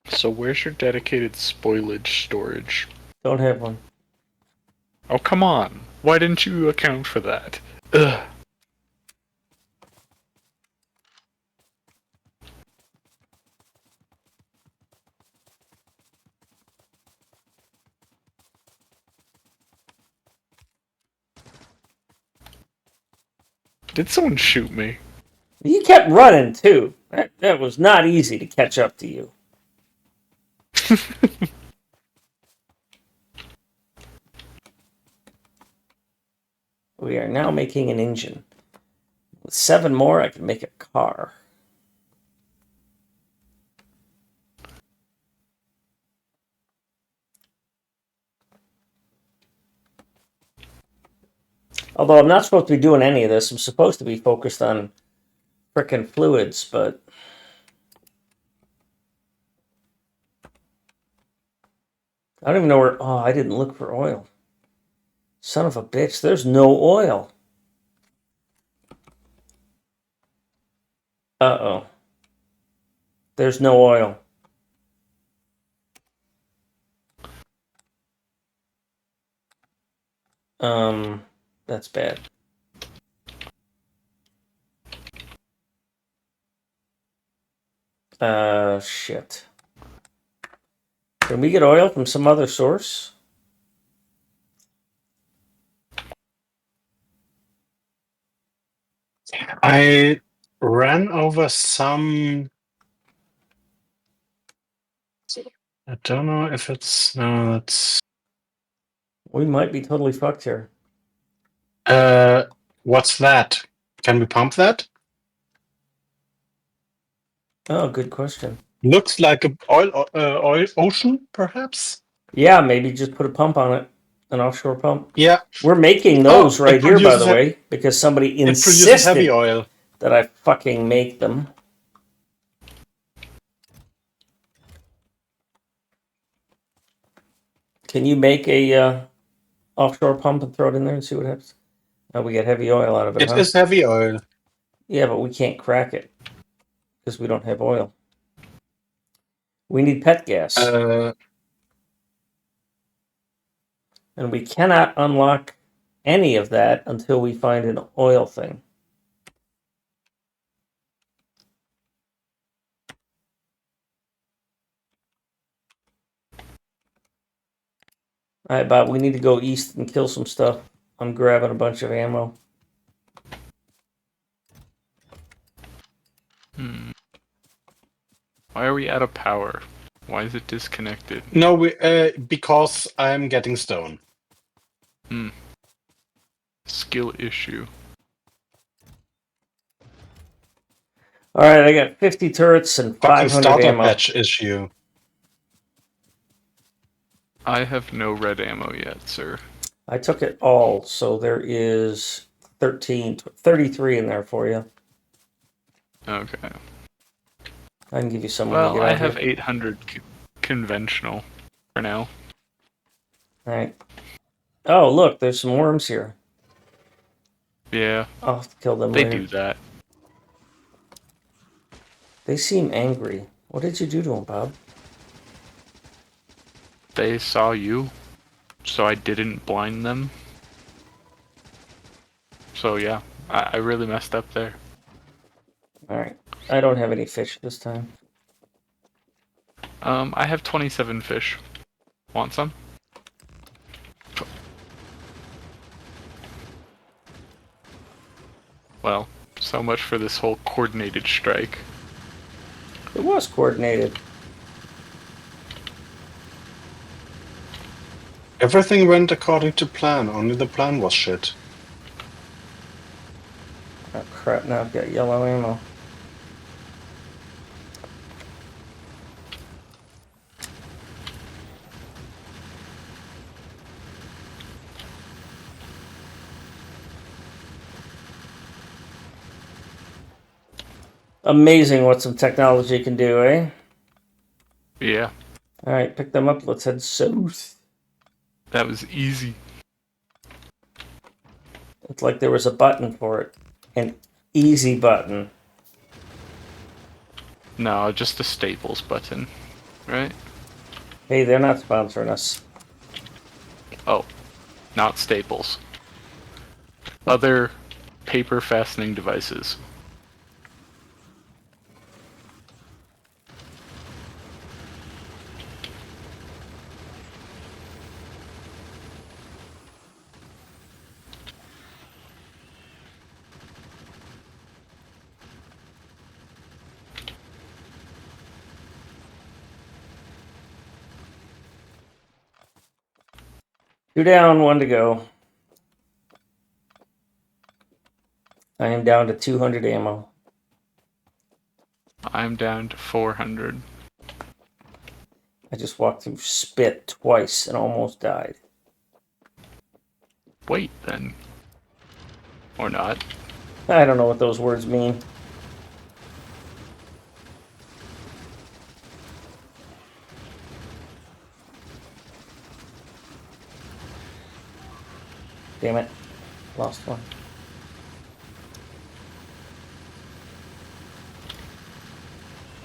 So where's your dedicated spoilage storage? Don't have one. Oh, come on. Why didn't you account for that? Ugh. Did someone shoot me? You kept running too. That was not easy to catch up to you. We are now making an engine. With 7 more, I can make a car. Although I'm not supposed to be doing any of this. I'm supposed to be focused on frickin' fluids, but... I don't even know where... Oh, I didn't look for oil. Son of a bitch, there's no oil. Uh-oh. There's no oil. That's bad. Shit. Can we get oil from some other source? I ran over some. I don't know if it's no. It's We might be totally fucked here. what's that? Can we pump that? Oh, good question. Looks like a oil ocean, perhaps. Yeah, maybe just put a pump on it. An offshore pump. Yeah. We're making Oh, those right it here, by the produces way, because somebody It produces heavy insisted oil. that I fucking make them. Can you make a offshore pump and throw it in there and see what happens? Oh, we get heavy oil out of it, It huh? is heavy oil. Yeah, but we can't crack it because we don't have oil. We need pet gas. And we cannot unlock any of that until we find an oil thing. All right, Bob, we need to go east and kill some stuff. I'm grabbing a bunch of ammo. Why are we out of power? Why is it disconnected? No, because I'm getting stone. Skill issue. All right, I got 50 turrets and Fucking 500 starter ammo. patch issue. I have no red ammo yet, sir. I took it all, so there is 33 in there for you. Okay. I can give you some when we Well, get I out have here. 800 conventional for now. All right. Oh, look, there's some worms here. Yeah, I'll have to kill them they later. do that. They seem angry. What did you do to them, Bob? They saw you, so I didn't blind them. So yeah, I really messed up there. All right. I don't have any fish this time. I have 27 fish. Want some? Well, so much for this whole coordinated strike. It was coordinated. Everything went according to plan, only the plan was shit. Oh, crap. Now I've got yellow ammo. Amazing what some technology can do, eh? Yeah, All right, pick them up. Let's head south. that was easy. It's like there was a button for it. An easy button. No, just the Staples button, right? Hey, they're not sponsoring us. Oh, not Staples. Other paper fastening devices. 2 down, 1 to go. I am down to 200 ammo. I'm down to 400. I just walked through spit twice and almost died. Wait, then. Or not. I don't know what those words mean. Damn it. Lost one.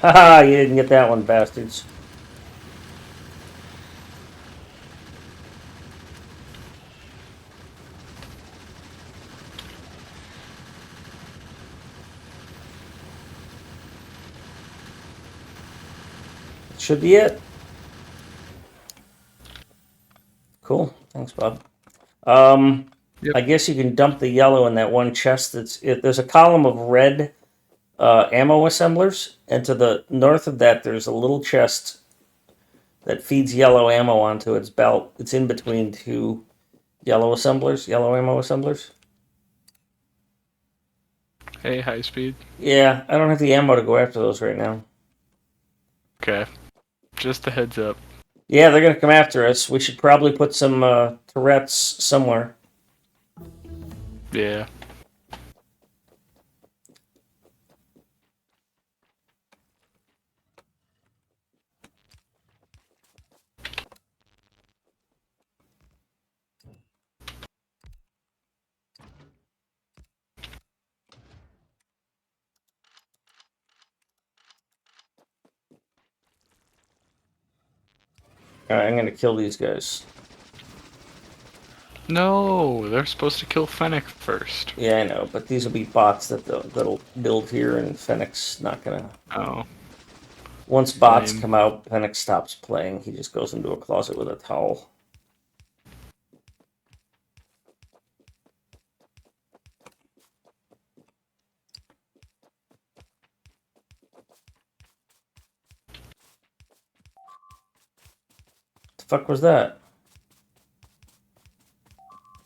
Haha, you didn't get that one, bastards. Should be it. Cool. Thanks, Bob. Yep. I guess you can dump the yellow in that one chest. There's a column of red ammo assemblers, and to the north of that, there's a little chest that feeds yellow ammo onto its belt. It's in between 2 yellow ammo assemblers. Hey, high speed. Yeah, I don't have the ammo to go after those right now. Okay. Just a heads up. Yeah, they're gonna come after us. We should probably put some turrets somewhere. Yeah. All right, I'm gonna kill these guys. No, they're supposed to kill Fennec first. Yeah, I know, but these will be bots that'll build here, and Fennec's not gonna. Oh. Once bots Lame. come out, Fennec stops playing. He just goes into a closet with a towel. The fuck was that?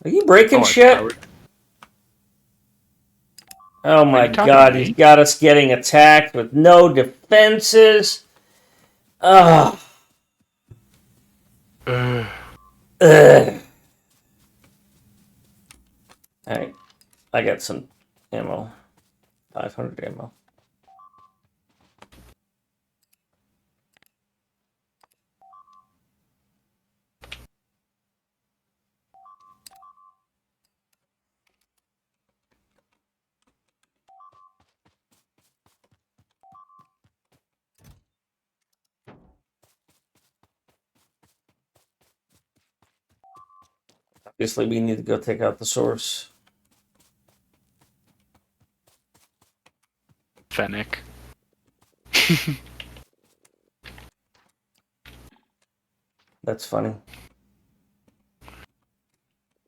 Are you breaking I shit? powered- Oh my you talking god, to he's me? got us getting attacked with no defenses. Ugh. Ugh. Ugh. Alright, I got some ammo. 500 ammo. Obviously, we need to go take out the source. Fennec. That's funny.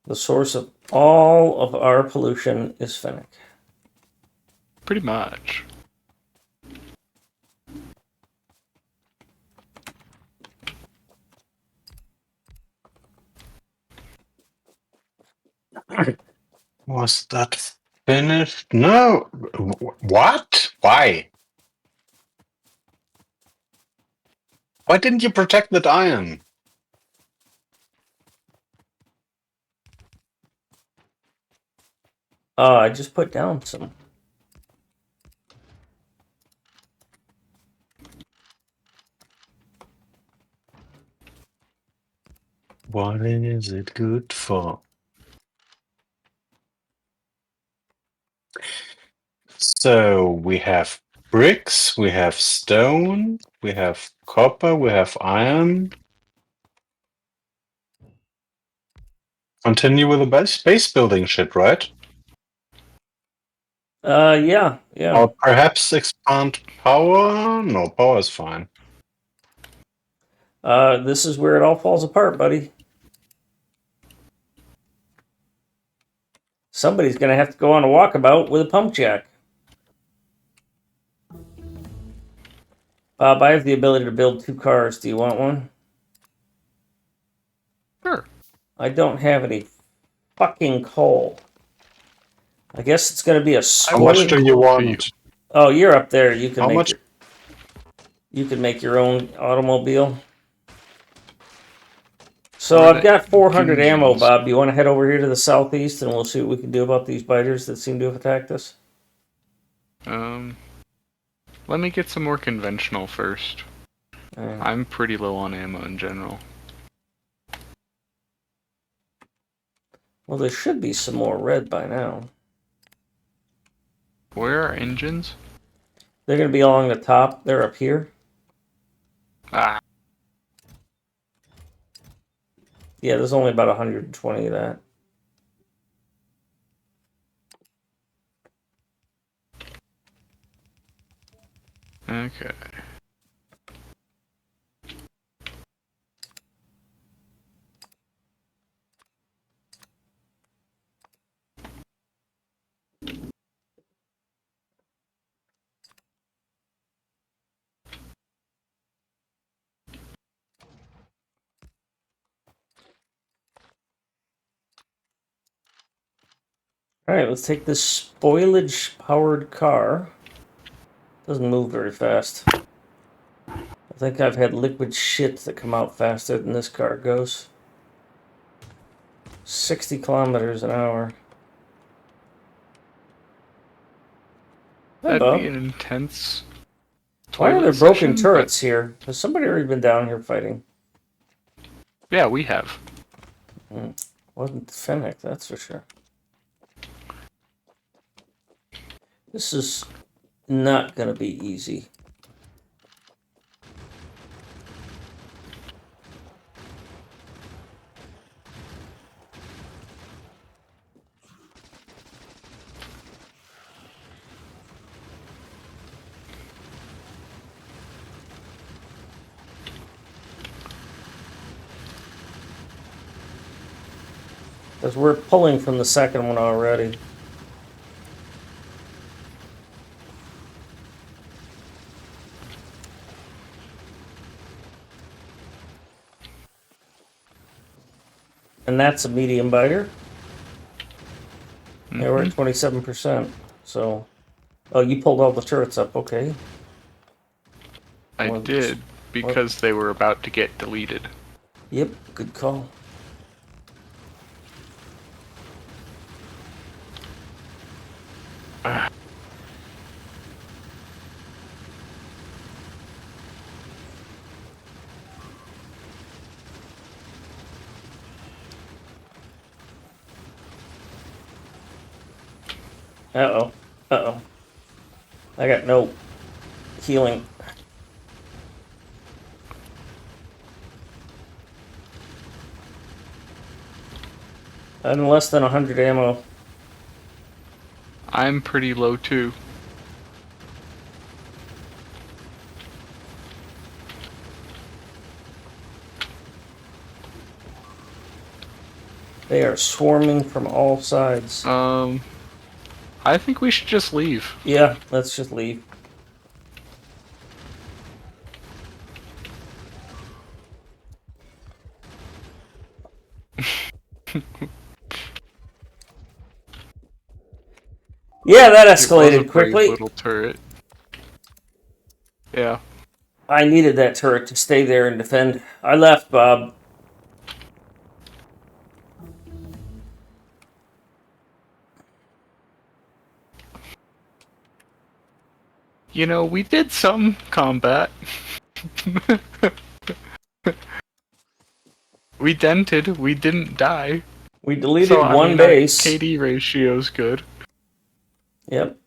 The source of all of our pollution is Fennec. Pretty much. Was that finished? No. What? Why? Why didn't you protect that iron? I just put down some. What is it good for? So we have bricks, we have stone, we have copper, we have iron. Continue with the base building shit, right? Yeah. Or perhaps expand power? No, power is fine. This is where it all falls apart, buddy. Somebody's gonna have to go on a walkabout with a pump jack. Bob, I have the ability to build 2 cars. Do you want one? Sure. I don't have any fucking coal. I guess it's going to be a How much spoiled. do you want? Oh, you're up there. You can How make much? you can make your own automobile. So Where I've the got 400 ammo, Gungeons? Bob. Do you want to head over here to the southeast and we'll see what we can do about these biters that seem to have attacked us? Let me get some more conventional first. Uh, I'm pretty low on ammo in general. well, there should be some more red by now. Where are engines? They're going to be along the top. They're up here. Ah, Yeah, there's only about 120 of that. okay. All right, let's take this spoilage-powered car. Doesn't move very fast. I think I've had liquid shit that come out faster than this car goes. 60 kilometers an hour. Hi, That'd be Bob. an intense Why are there toilet broken session, but turrets here? Has somebody already been down here fighting? yeah, we have. Wasn't Fennec, that's for sure. This is not going to be easy. Because we're pulling from the second one already. And that's a medium biter. Yeah, we're at 27%. So, oh, you pulled all the turrets up. Okay. I Well, did because they were about to get deleted. Yep, good call. Uh-oh. Uh-oh. I got no healing. And less than 100 ammo. I'm pretty low too. They are swarming from all sides. I think we should just leave. Yeah, let's just leave. Yeah, that It was a escalated brave quickly. little turret. Yeah. I needed that turret to stay there and defend. I left, Bob. You know, we did some combat. We dented, we didn't die. We deleted So, I one mean, our base. KD ratio's good. Yep.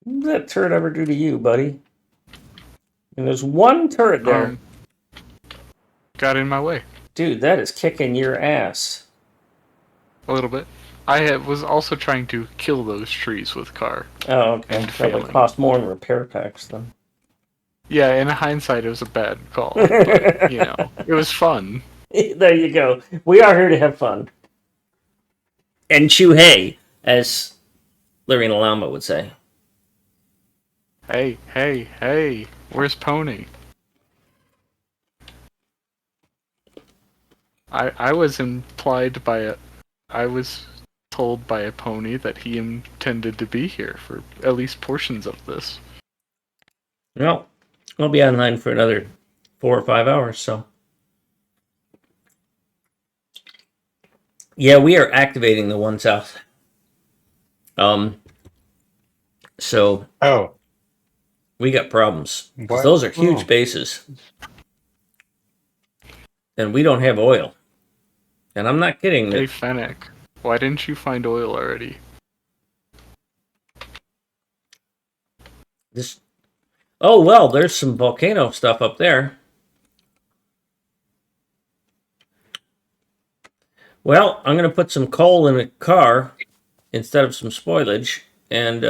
What did that turret ever do to you, buddy? And there's one turret there. Got in my way. Dude, that is kicking your ass. A little bit. Was also trying to kill those trees with car. Oh, okay. And Probably failing. cost more in repair packs, then. Yeah, in hindsight, it was a bad call. But, it was fun. There you go. We are here to have fun. And chew hay, as Lorena Lama would say. Hey, where's Pony? I was told by a pony that he intended to be here for at least portions of this. Well, I'll be online for another 4 or 5 hours, so. Yeah, we are activating the one south. So. Oh. We got problems. Because What? those are huge bases. And we don't have oil. And I'm not kidding. Hey, Fennec, why didn't you find oil already? Oh, well, there's some volcano stuff up there. Well, I'm going to put some coal in a car instead of some spoilage and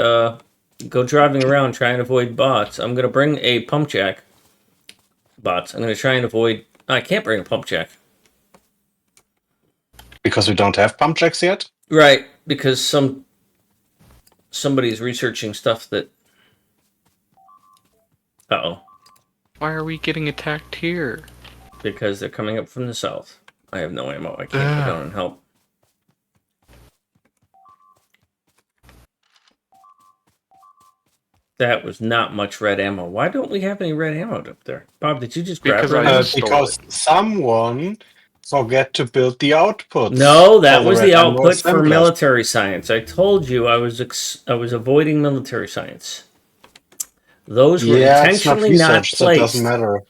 go driving around trying to avoid bots. I'm going to bring a pump jack. Bots. I'm going to try and avoid... I can't bring a pump jack. Because we don't have pump jacks yet? Right, because somebody's researching stuff that... Uh-oh. Why are we getting attacked here? Because they're coming up from the south. I have no ammo. I can't go down and help. That was not much red ammo. Why don't we have any red ammo up there? Bob, did you just grab it? Because someone forget to build the outputs. No, that was the output for military science. I told you I was avoiding military science. Those were intentionally not placed. That doesn't matter.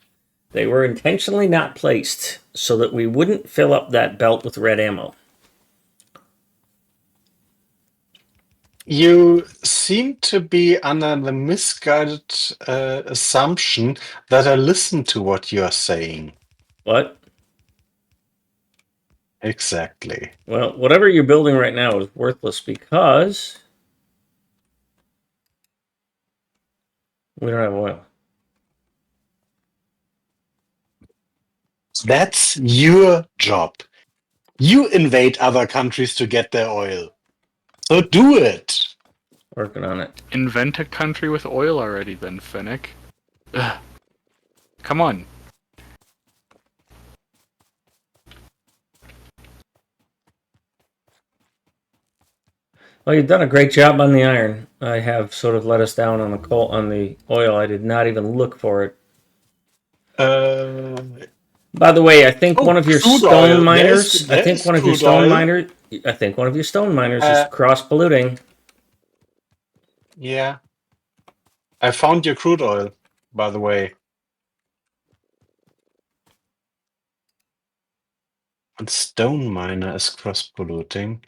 They were intentionally not placed so that we wouldn't fill up that belt with red ammo. You seem to be under the misguided assumption that I listen to what you are saying. What? Exactly. Well, whatever you're building right now is worthless because we don't have oil. That's your job. You invade other countries to get their oil. So do it. Working on it. Invent a country with oil already then, Fennec. Ugh. Come on. Well, you've done a great job on the iron. I have sort of let us down on the oil. I did not even look for it. By the way, I think one of your stone miners. I think one of your stone miners is cross polluting. Yeah. I found your crude oil, by the way. And stone miner is cross polluting.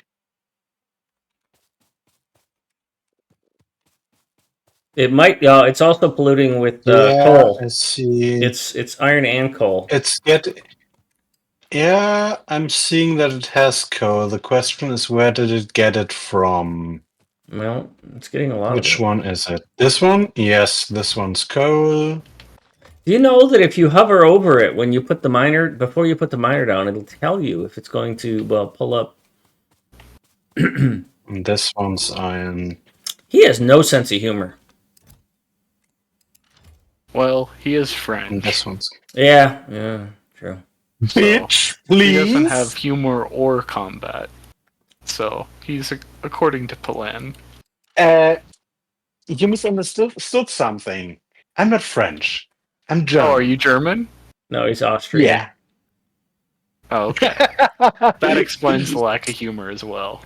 It might. It's also polluting with coal. I see. It's iron and coal. Yeah, I'm seeing that it has coal. The question is, where did it get it from? Well, it's getting a lot Which of it. one is it? This one? Yes, this one's coal. Do you know that if you hover over it when you put the miner, before you put the miner down, it'll tell you if it's going to pull up? And this one's iron. He has no sense of humor. Well, he is French. And this one's. Yeah, true. So Bitch, please. He doesn't have humor or combat. So he's according to plan. You misunderstood something. I'm not French. I'm German. Oh, are you German? No, he's Austrian. Yeah. Oh, okay. That explains the lack of humor as well.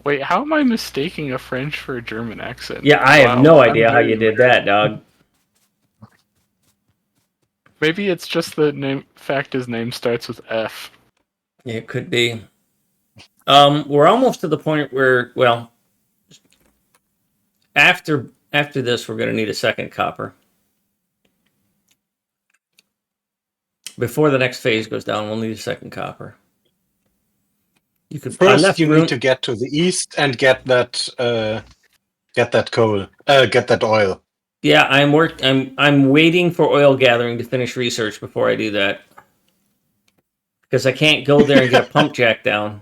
Wait, how am I mistaking a French for a German accent? Yeah, I have no idea how you did that, dog. Maybe it's just the fact his name starts with F. It could be. We're almost to the point where, well, after this, we're going to need a second copper. Before the next phase goes down, we'll need a second copper. You could. I First, left you room. need to get to the east and get that coal, get that oil. Yeah, I'm waiting for oil gathering to finish research before I do that. Because I can't go there and get a pump jack down.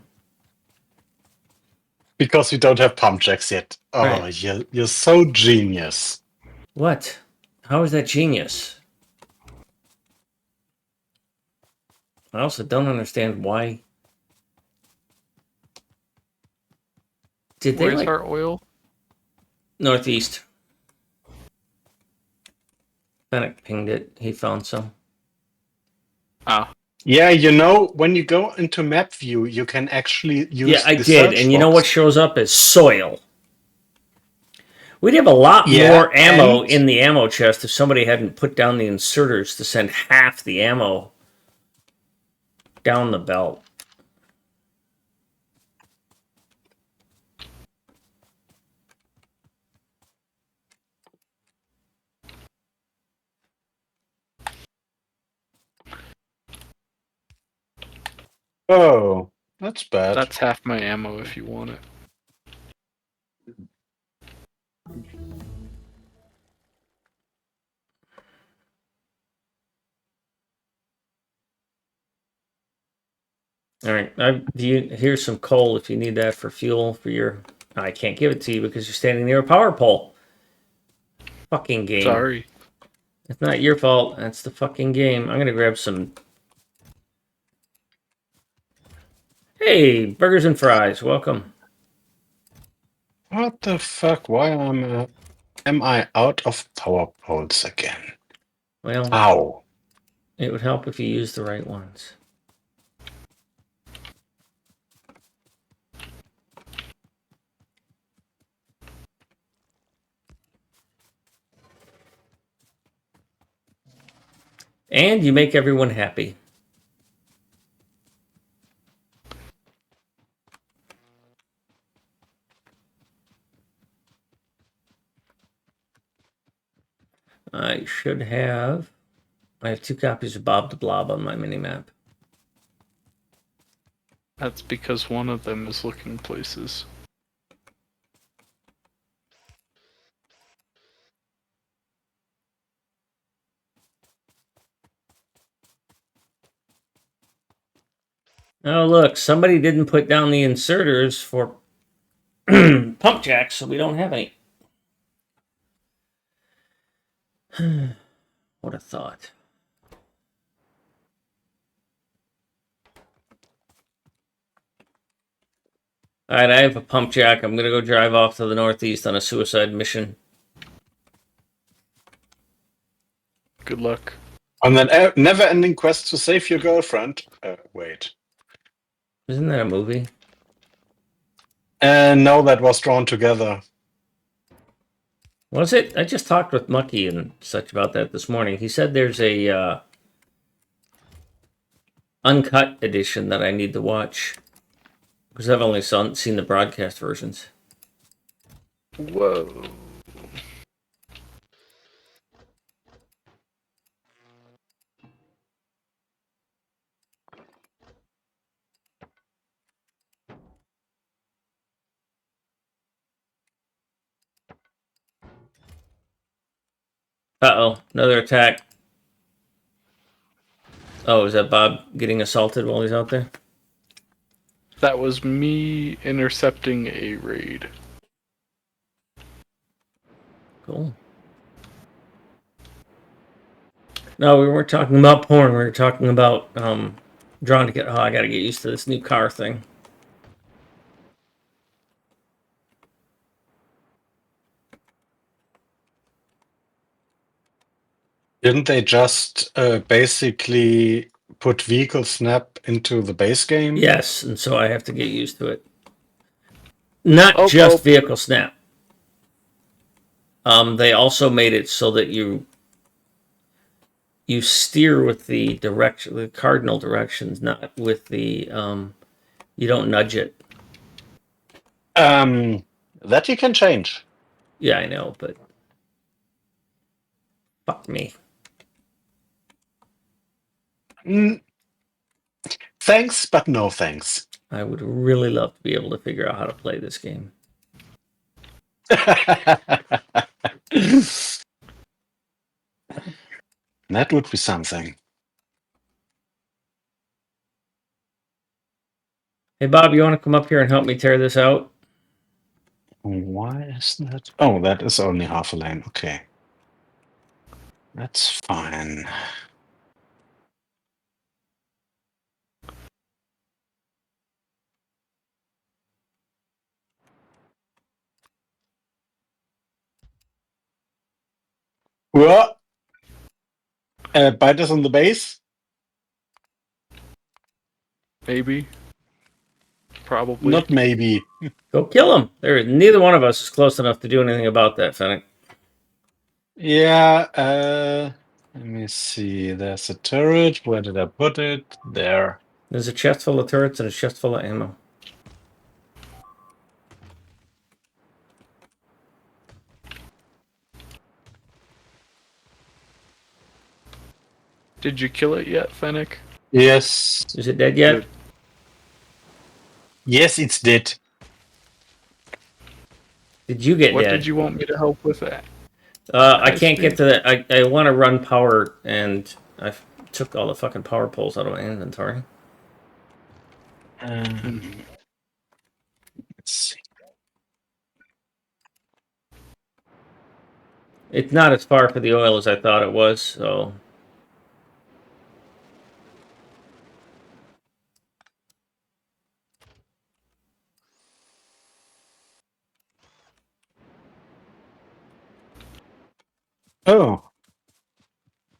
Because we don't have pump jacks yet. Oh, Right. you're so genius. What? How is that genius? I also don't understand why. Did they Where's like our oil? northeast? Fennec pinged it. He found some. Ah, Yeah, you know, when you go into map view, you can actually use Yeah, I the did. search And you know box. what shows up as soil. We'd have a lot Yeah, more ammo and in the ammo chest if somebody hadn't put down the inserters to send half the ammo down the belt. oh, that's bad. that's half my ammo if you want it. All right, here's some coal if you need that for fuel for your. I can't give it to you because you're standing near a power pole. Fucking game. Sorry. It's not your fault. That's the fucking game. I'm gonna grab some. Hey, burgers and fries. Welcome. What the fuck? Why am I out of power poles again? Well, Ow. it would help if you used the right ones. And you make everyone happy. I should have. I have 2 copies of Bob the Blob on my minimap. That's because one of them is looking places. Oh, look, somebody didn't put down the inserters for pump jacks, so we don't have any. What a thought. All right, I have a pump jack. I'm going to go drive off to the northeast on a suicide mission. Good luck. On that never-ending quest to save your girlfriend. Wait. Isn't that a movie? No, that was Drawn Together. Was it? I just talked with Mucky and such about that this morning. He said there's a uncut edition that I need to watch because I've only seen the broadcast versions. Whoa. Uh-oh, another attack. Oh, is that Bob getting assaulted while he's out there? That was me intercepting a raid. Cool. No, we weren't talking about porn. We were talking about Drawn to get. Oh, I got to get used to this new car thing. Didn't they just basically put Vehicle Snap into the base game? Yes, and so I have to get used to it. Not just Vehicle Snap. They also made it so that you steer with the direction, the cardinal directions, not with the. You don't nudge it. That you can change. Yeah, I know, but fuck me. Thanks, but no thanks. I would really love to be able to figure out how to play this game. That would be something. Hey, Bob, you want to come up here and help me tear this out? Why is that? Oh, that is only half a lane. Okay. That's fine. What? Bite us on the base? Maybe. Probably. Not maybe. Go kill him. Neither one of us is close enough to do anything about that, Fennec. Yeah, let me see. There's a turret. Where did I put it? There. There's a chest full of turrets and a chest full of ammo. Did you kill it yet, Fennec? Yes. Is it dead yet? Good. Yes, it's dead. Did you get What dead? did you want me to help with that? I can't get to that. I want to run power, and I took all the fucking power poles out of my inventory. Let's see. It's not as far for the oil as I thought it was, so. Oh.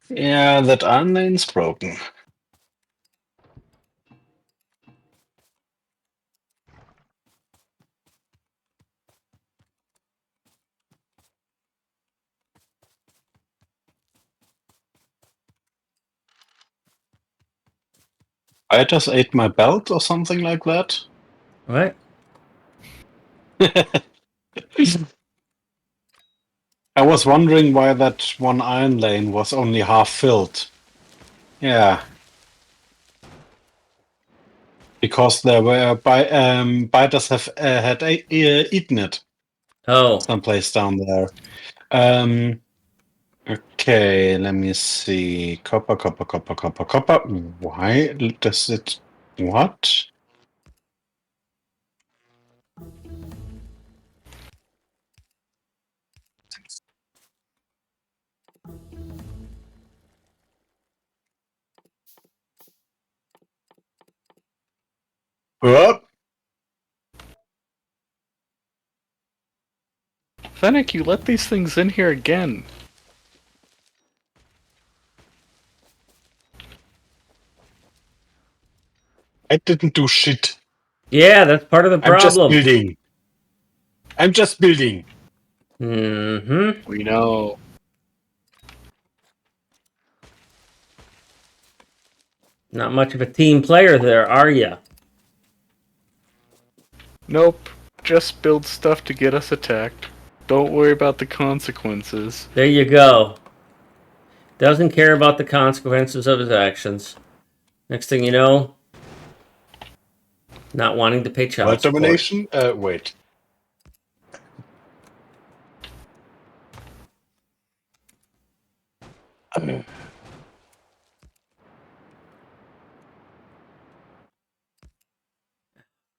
Yeah, that iron lane's broken. I just ate my belt or something like that. What? I was wondering why that one iron lane was only half filled. Yeah. Because there were biters had eaten it Oh. someplace down there. Okay, let me see. Copper, copper, copper, copper, copper. Why does it... What? What? Fennec, you let these things in here again. I didn't do shit. Yeah, that's part of the I'm just problem. building. I'm just building. Mm-hmm. We know. Not much of a team player there, are you? Nope. Just build stuff to get us attacked. Don't worry about the consequences. There you go. Doesn't care about the consequences of his actions. Next thing you know, not wanting to pay child World support. domination? Wait.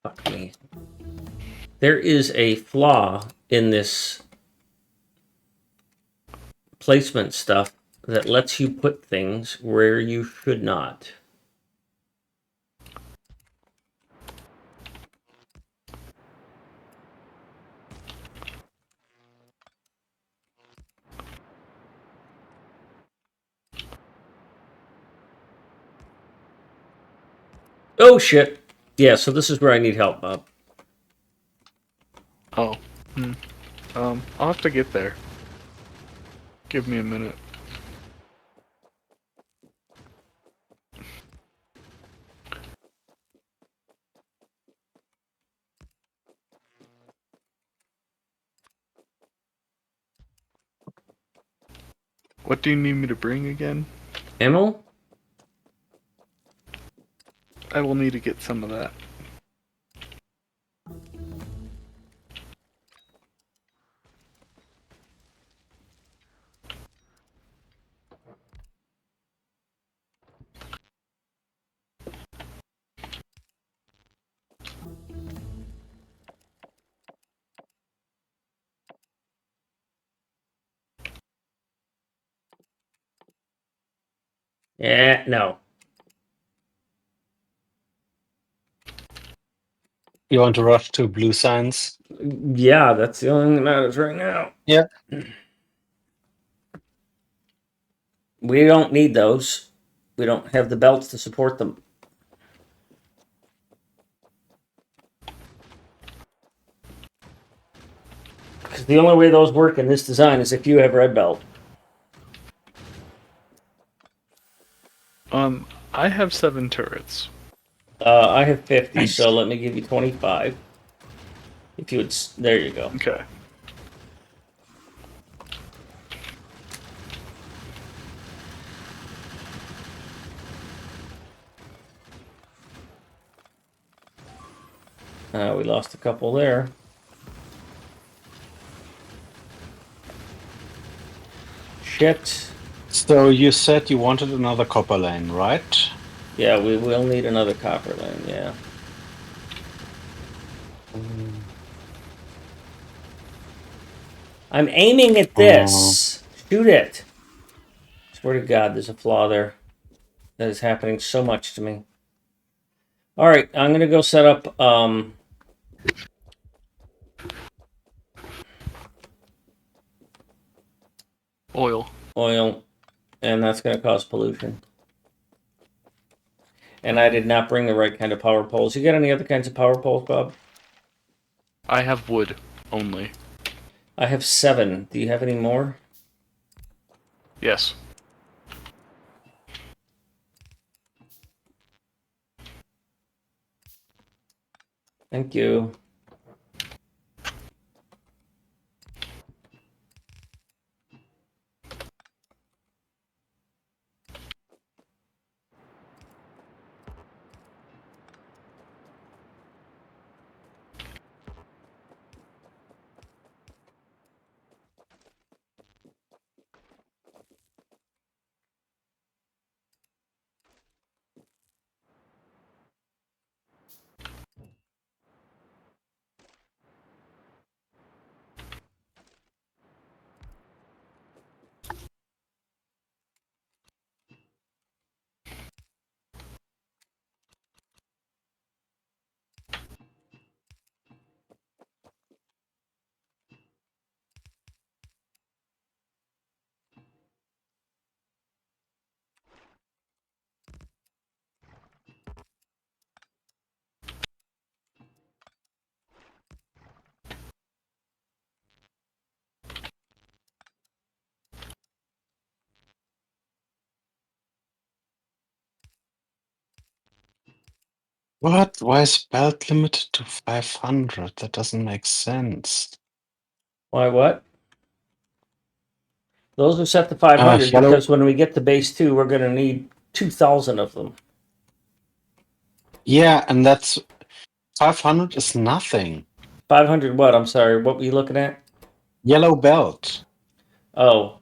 Fuck me. There is a flaw in this placement stuff that lets you put things where you should not. Oh shit. Yeah, so this is where I need help, Bob. Oh. I'll have to get there. Give me a minute. What do you need me to bring again? Ammo? I will need to get some of that. Yeah, no. You want to rush to blue signs? Yeah, that's the only thing that matters right now. Yeah. We don't need those. We don't have the belts to support them. Because the only way those work in this design is if you have red belt. I have 7 turrets. I have 50, Nice. so let me give you 25. If you would, there you go. Okay. We lost a couple there. Shit. So you said you wanted another copper lane, right? Yeah, we will need another copper lane, yeah. I'm aiming at this. Shoot it. Swear to God, there's a flaw there. That is happening so much to me. All right, I'm gonna go set up Oil. oil, and that's gonna cause pollution. And I did not bring the right kind of power poles. You got any other kinds of power poles, Bob? I have wood only. I have 7. Do you have any more? Yes. Thank you. What? Why is belt limited to 500? That doesn't make sense. Why what? Those are set to 500 Yellow. because when we get to base 2, we're going to need 2,000 of them. Yeah, and that's 500 is nothing. 500 what? I'm sorry. What were you looking at? Yellow belt. Oh.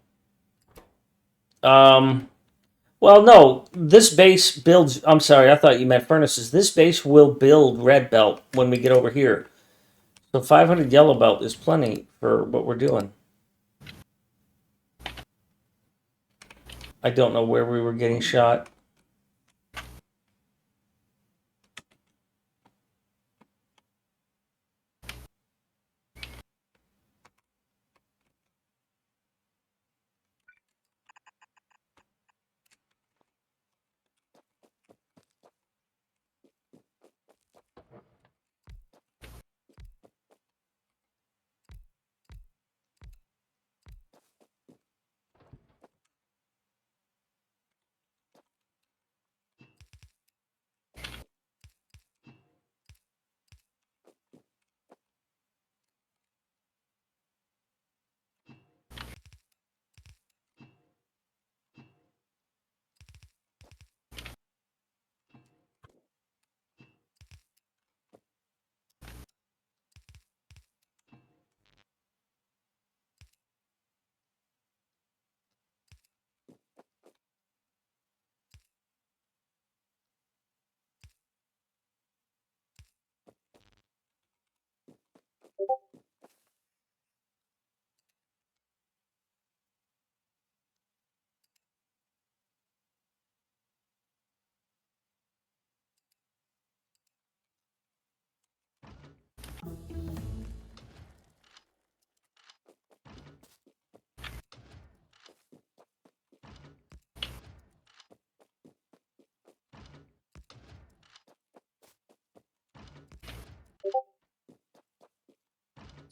Well, no. This base builds. I'm sorry. I thought you meant furnaces. This base will build red belt when we get over here. So 500 yellow belt is plenty for what we're doing. I don't know where we were getting shot.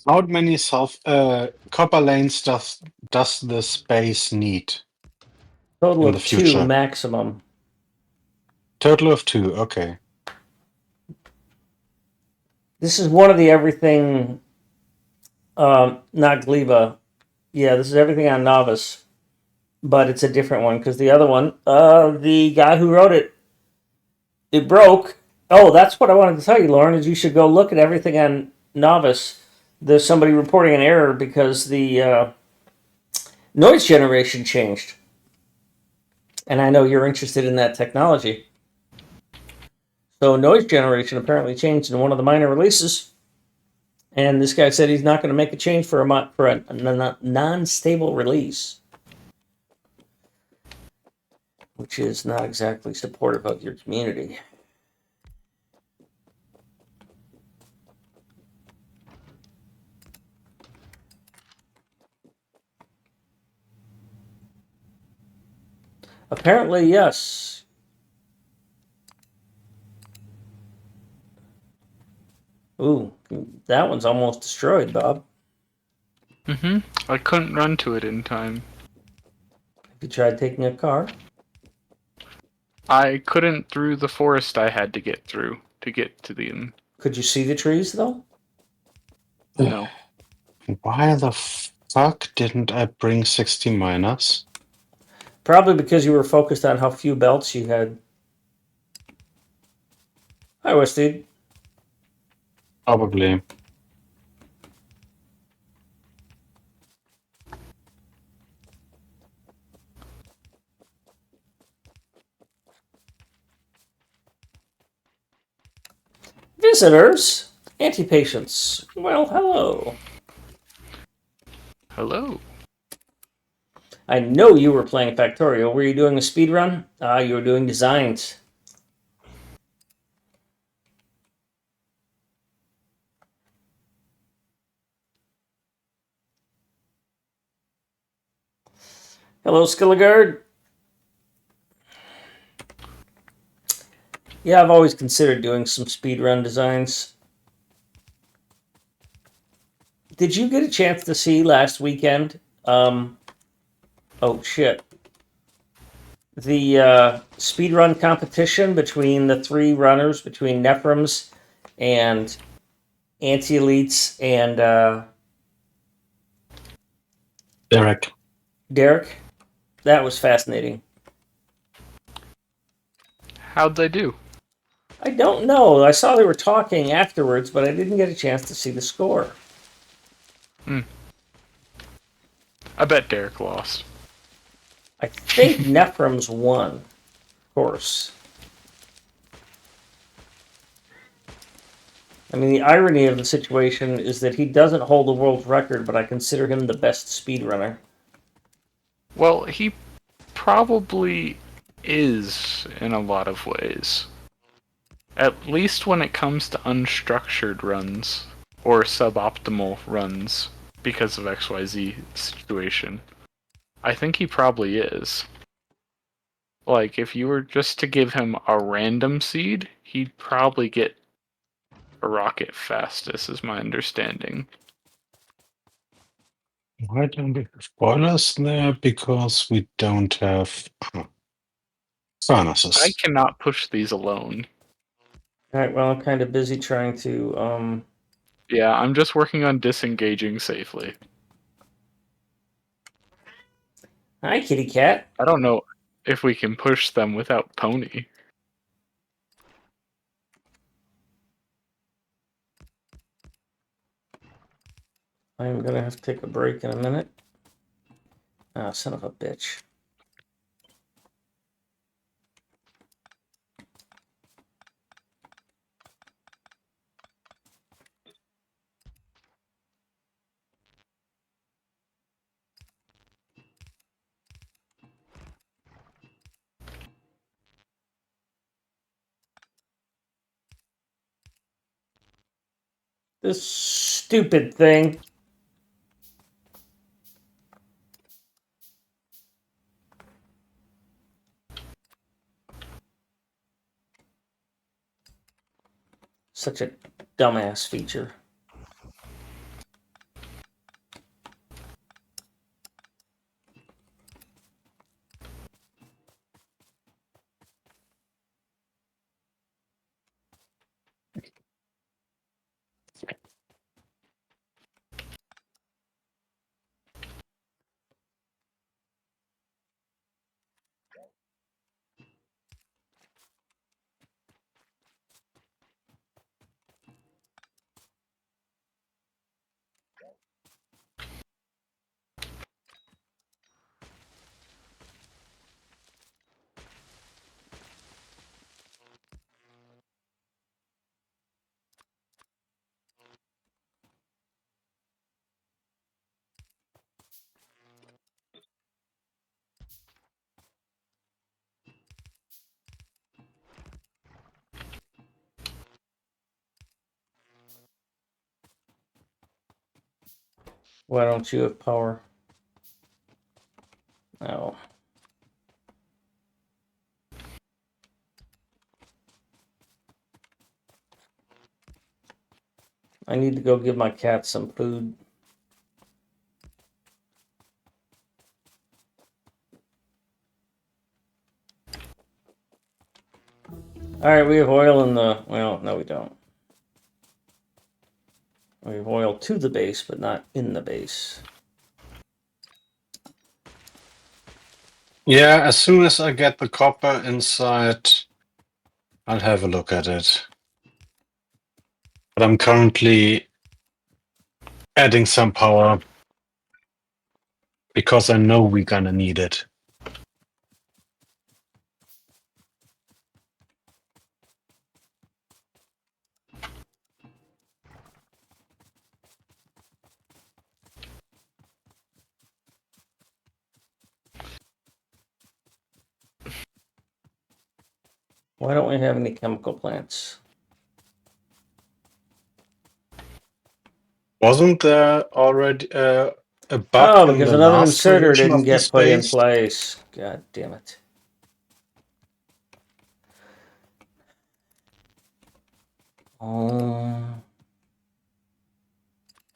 How many copper lanes does the space need Total in the of 2 future? maximum. Total of 2. Okay. This is one of the everything, not Gleba. Yeah, this is everything on Novice, but it's a different one because the other one, the guy who wrote it, it broke. Oh, that's what I wanted to tell you, Lauren, is you should go look at everything on Novice. There's somebody reporting an error because the noise generation changed. And I know you're interested in that technology. So noise generation apparently changed in one of the minor releases. And this guy said he's not going to make a change for a non-stable release, which is not exactly supportive of your community. Apparently, yes. Ooh, that one's almost destroyed, Bob. I couldn't run to it in time. Have you tried taking a car? I couldn't through the forest I had to get through to get to the inn. Could you see the trees, though? No. Why the fuck didn't I bring 60 miners? Probably because you were focused on how few belts you had. Hi, Westy. Probably. Visitors, anti-patients. Well, hello. Hello. I know you were playing Factorio. Were you doing a speed run? You were doing designs. Hello, Skilligard. Yeah, I've always considered doing some speed run designs. Did you get a chance to see last weekend? Oh shit. The speed run competition between the 3 runners, between Nephrons and Anti-Elites and Derek. Derek. That was fascinating. How'd they do? I don't know. I saw they were talking afterwards, but I didn't get a chance to see the score. I bet Derek lost. I think Nephrons won, of course. I mean, the irony of the situation is that he doesn't hold the world record, but I consider him the best speedrunner. Well, he probably is in a lot of ways. At least when it comes to unstructured runs or suboptimal runs because of XYZ situation. I think he probably is. Like, if you were just to give him a random seed, he'd probably get a rocket fastest, is my understanding. Why don't we have boilers there? Because we don't have furnaces. I cannot push these alone. Alright, well, I'm kind of busy trying to, Yeah, I'm just working on disengaging safely. Hi, kitty cat. I don't know if we can push them without Pony. I'm gonna have to take a break in a minute. Ah, son of a bitch. This stupid thing. Such a dumbass feature. Why don't you have power? No. I need to go give my cat some food. All right, we have oil in the... Well, no, we don't. We have oil to the base, but not in the base. Yeah, as soon as I get the copper inside, I'll have a look at it. But I'm currently adding some power because I know we're gonna need it. Why don't we have any chemical plants? Wasn't there already a bug Oh, in because the another last inserter revision didn't of get this put in base? place. God damn it.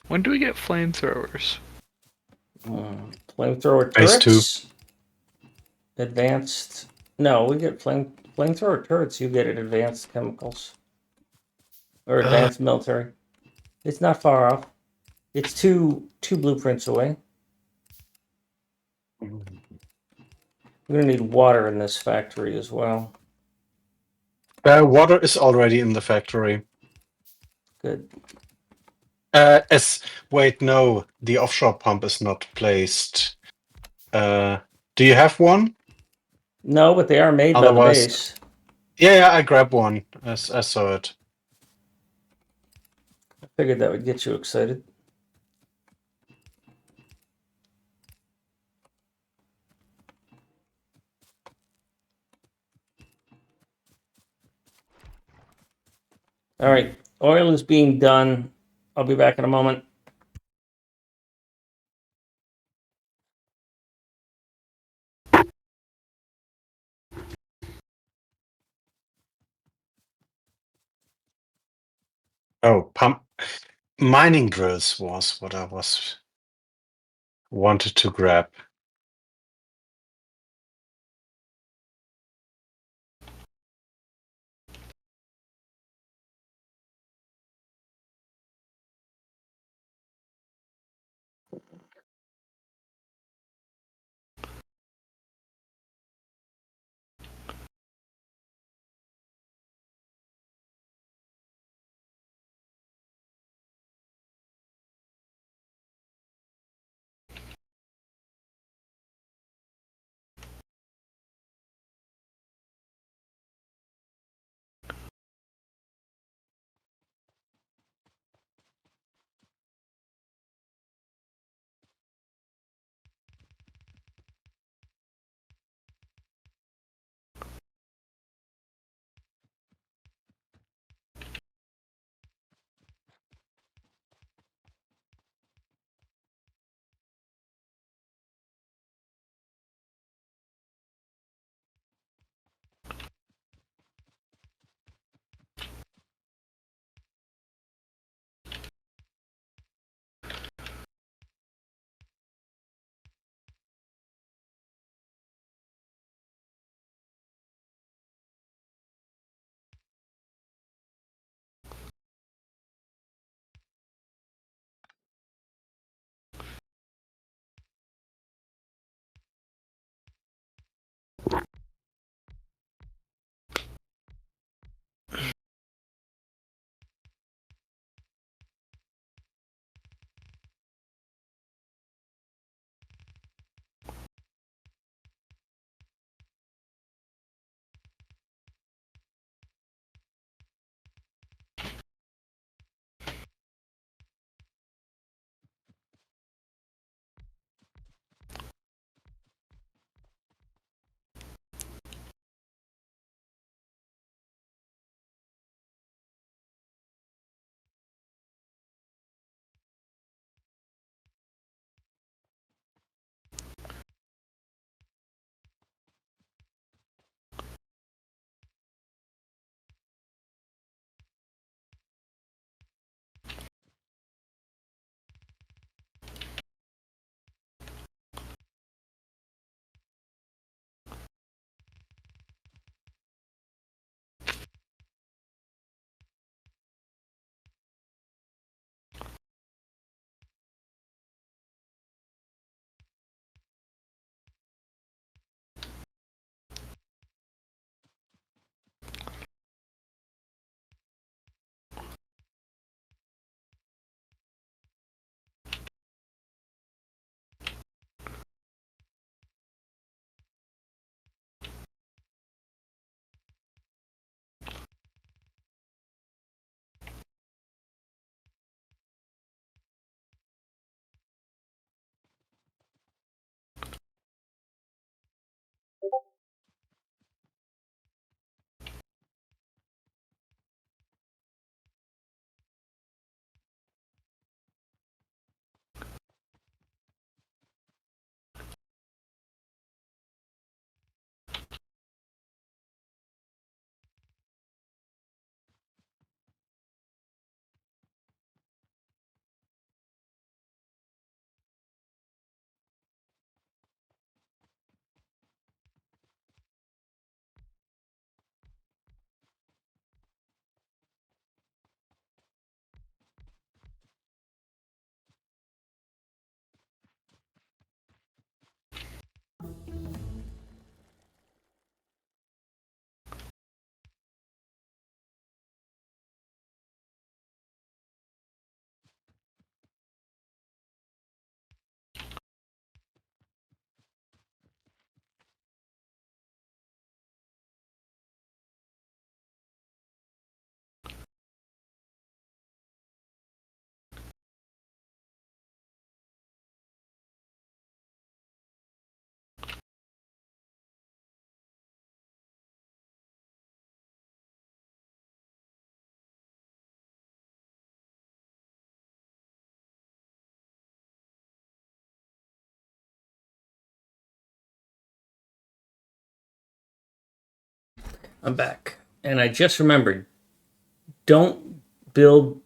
When do we get flamethrowers? Flamethrower Base 2. turrets? Advanced... No, we get flamethrower turrets. You get it advanced chemicals. Or advanced military. It's not far off. It's two blueprints away. We're gonna need water in this factory as well. Water is already in the factory. Good. Wait, no, the offshore pump is not placed. Do you have one? No, but they are made by the Otherwise, base. yeah, I grabbed one. I saw it. I figured that would get you excited. All right, oil is being done. I'll be back in a moment. Oh, pump mining drills was what I wanted to grab. I'm back. And I just remembered, don't build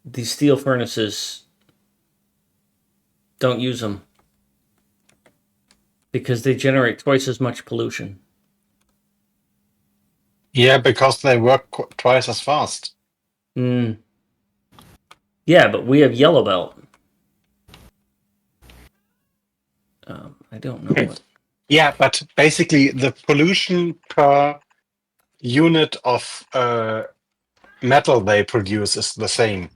these steel furnaces. Don't use them. Because they generate twice as much pollution. Yeah, because they work twice as fast. Yeah, but we have yellow belt. I don't know what. Yeah, but basically the pollution per unit of metal they produce is the same.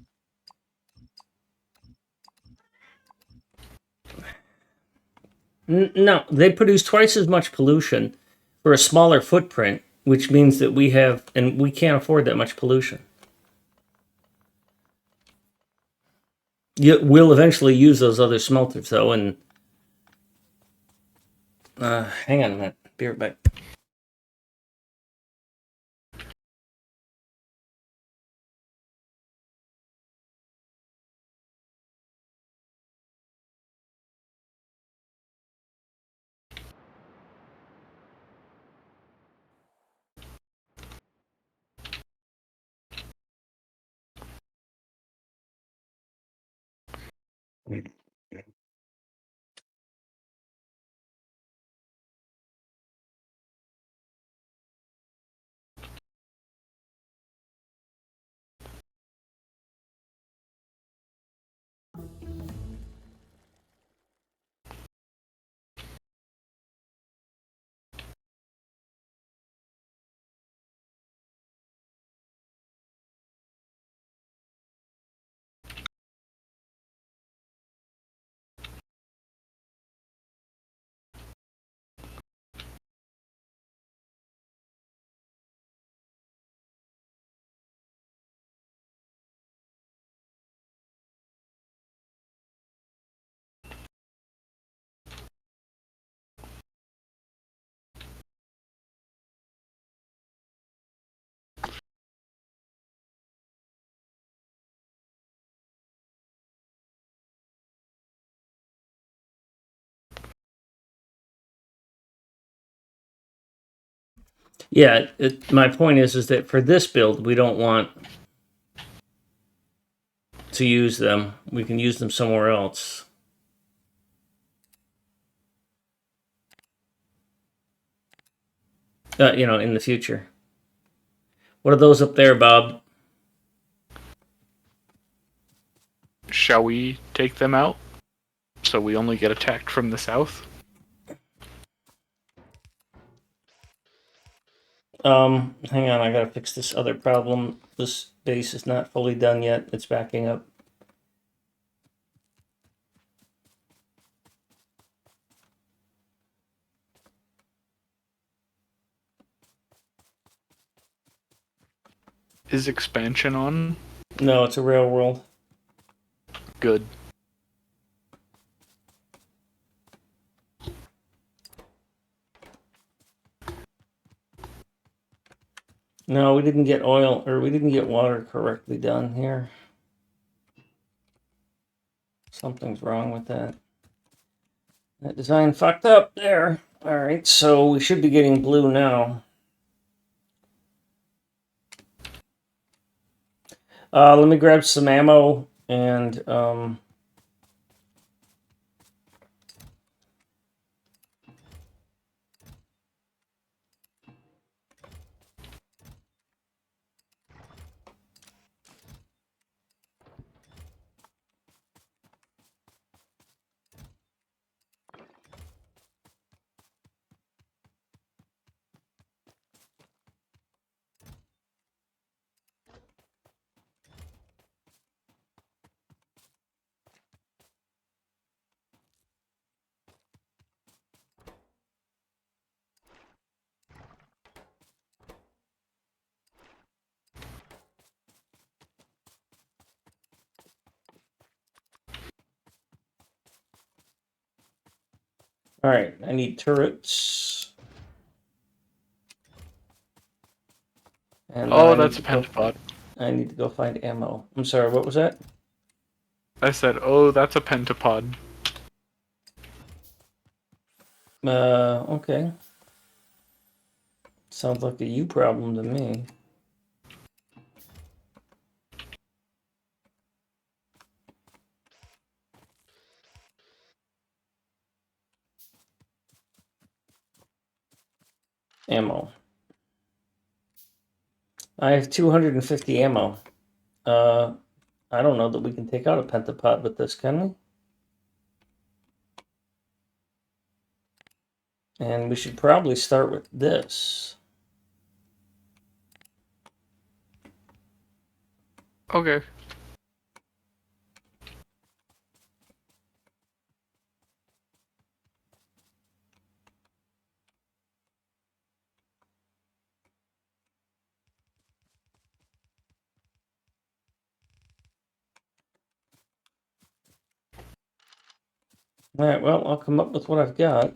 No, they produce twice as much pollution for a smaller footprint, which means that we can't afford that much pollution. We'll eventually use those other smelters, though, and hang on a minute. Be right back. Yeah, my point is that for this build, we don't want to use them. We can use them somewhere else. In the future. What are those up there, Bob? Shall we take them out so we only get attacked from the south? Hang on, I gotta fix this other problem. This base is not fully done yet. It's backing up. Is expansion on? No, it's a rail world. Good. No, we didn't get oil, or we didn't get water correctly done here. Something's wrong with that. That design fucked up there. Alright, so we should be getting blue now. Let me grab some ammo and alright, I need turrets. And Oh, that's a pentapod. I need to go find ammo. I'm sorry, what was that? I said, oh, that's a pentapod. Okay. Sounds like a you problem to me. Ammo. I have 250 ammo. I don't know that we can take out a pentapod with this, can we? And we should probably start with this. Okay. All right, well, I'll come up with what I've got.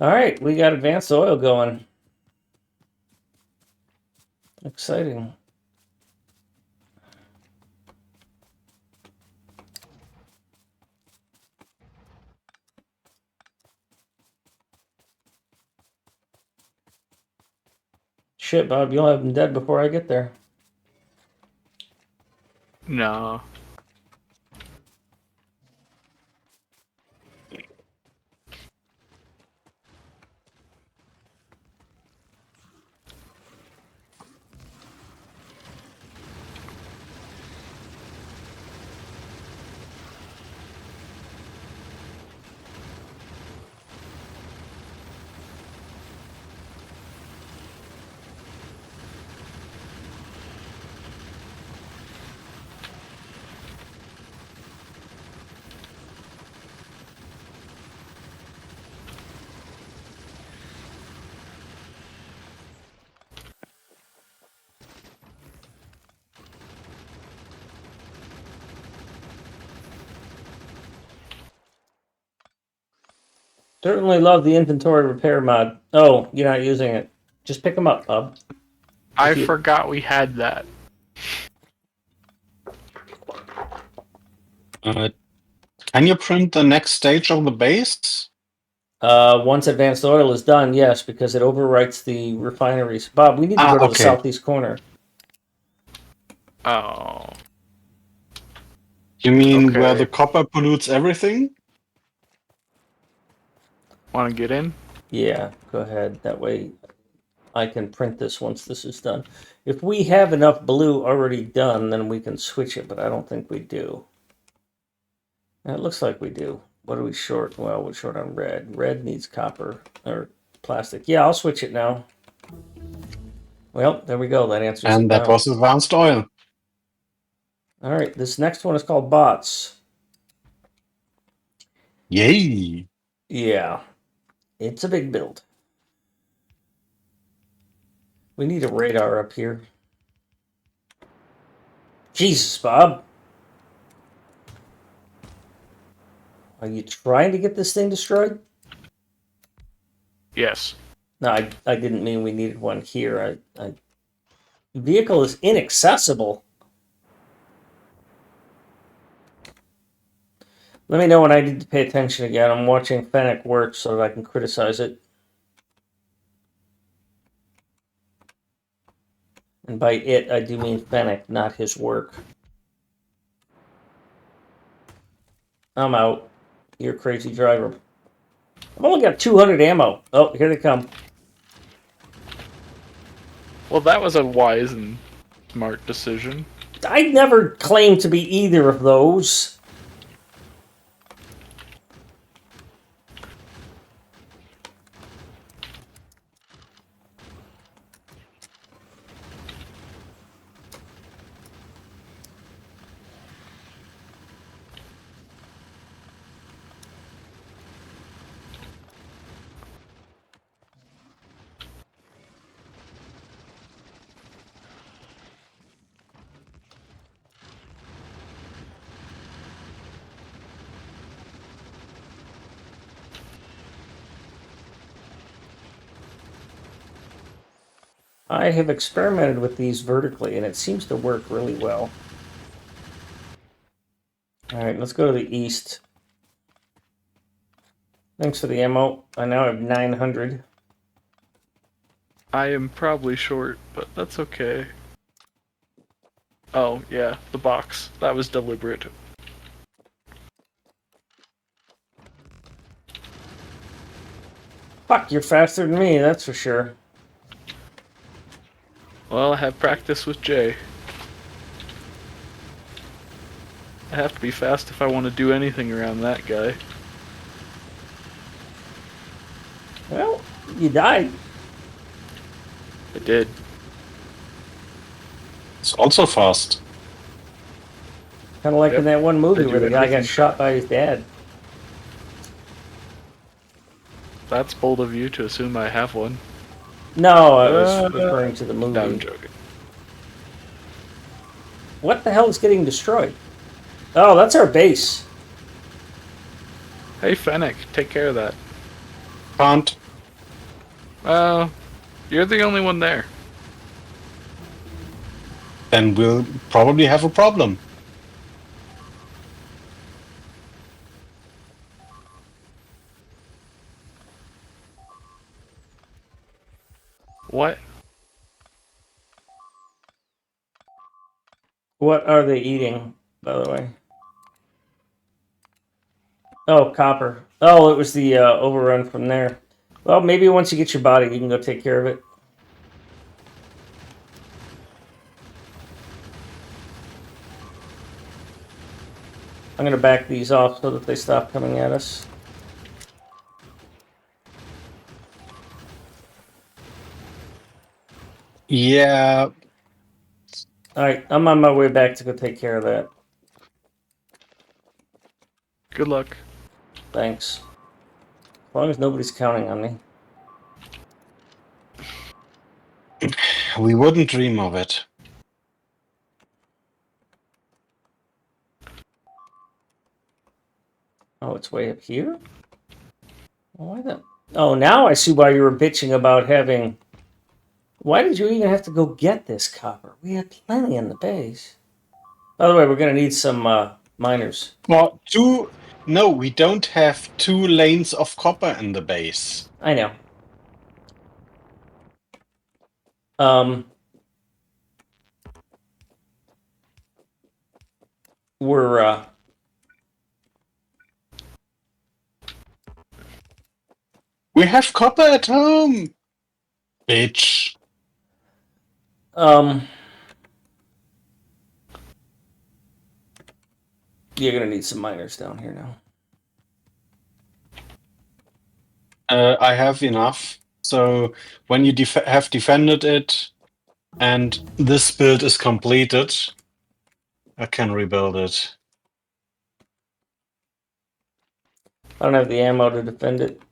All right, we got advanced oil going. Exciting. Shit, Bob, you'll have them dead before I get there. No. Certainly love the inventory repair mod. Oh, you're not using it. Just pick them up, Bob. I you- forgot we had that. Can you print the next stage of the base? Once advanced oil is done, yes, because it overwrites the refineries. Bob, we need to go to the Okay. southeast corner. Oh. You mean where Okay. the copper pollutes everything? Want to get in? Yeah, go ahead. That way I can print this once this is done. If we have enough blue already done, then we can switch it, but I don't think we do. It looks like we do. What are we short? Well, we're short on red. Red needs copper or plastic. Yeah, I'll switch it now. Well, there we go. That answers it And that now. was advanced oil. All right, this next one is called bots. Yay! Yeah, it's a big build. We need a radar up here. Jesus, Bob. Are you trying to get this thing destroyed? Yes. No, I didn't mean we needed one here. The vehicle is inaccessible. Let me know when I need to pay attention again. I'm watching Fennec work so that I can criticize it. And by it, I do mean Fennec, not his work. I'm out. You're a crazy driver. I've only got 200 ammo. Oh, here they come. Well, that was a wise and smart decision. I never claimed to be either of those. I have experimented with these vertically, and it seems to work really well. All right, let's go to the east. Thanks for the ammo. I now have 900. I am probably short, but that's okay. Oh, yeah, the box. That was deliberate. Fuck, you're faster than me, that's for sure. Well, I have practice with Jay. I have to be fast if I want to do anything around that guy. Well, you died. I did. It's also fast. Kind of like Yep. in that one movie I do where the guy got everything shot by his dad. That's bold of you to assume I have one. No, I was referring to the No, I'm movie. joking. What the hell is getting destroyed? Oh, that's our base. Hey, Fennec, take care of that. Can't. You're the only one there. Then we'll probably have a problem. What? What are they eating, by the way? Oh, copper. Oh, it was the overrun from there. Well, maybe once you get your body, you can go take care of it. I'm going to back these off so that they stop coming at us. Yeah. All right, I'm on my way back to go take care of that. Good luck. Thanks. As long as nobody's counting on me. We wouldn't dream of it. Oh, it's way up here? Why the... Oh, now I see why you were bitching about having... Why did you even have to go get this copper? We had plenty in the base. By the way, we're going to need some miners. Well, no, we don't have 2 lanes of copper in the base. I know. We're We have copper at home, bitch. you're gonna need some miners down here now. I have enough. So when you have defended it and this build is completed, I can rebuild it. I don't have the ammo to defend it.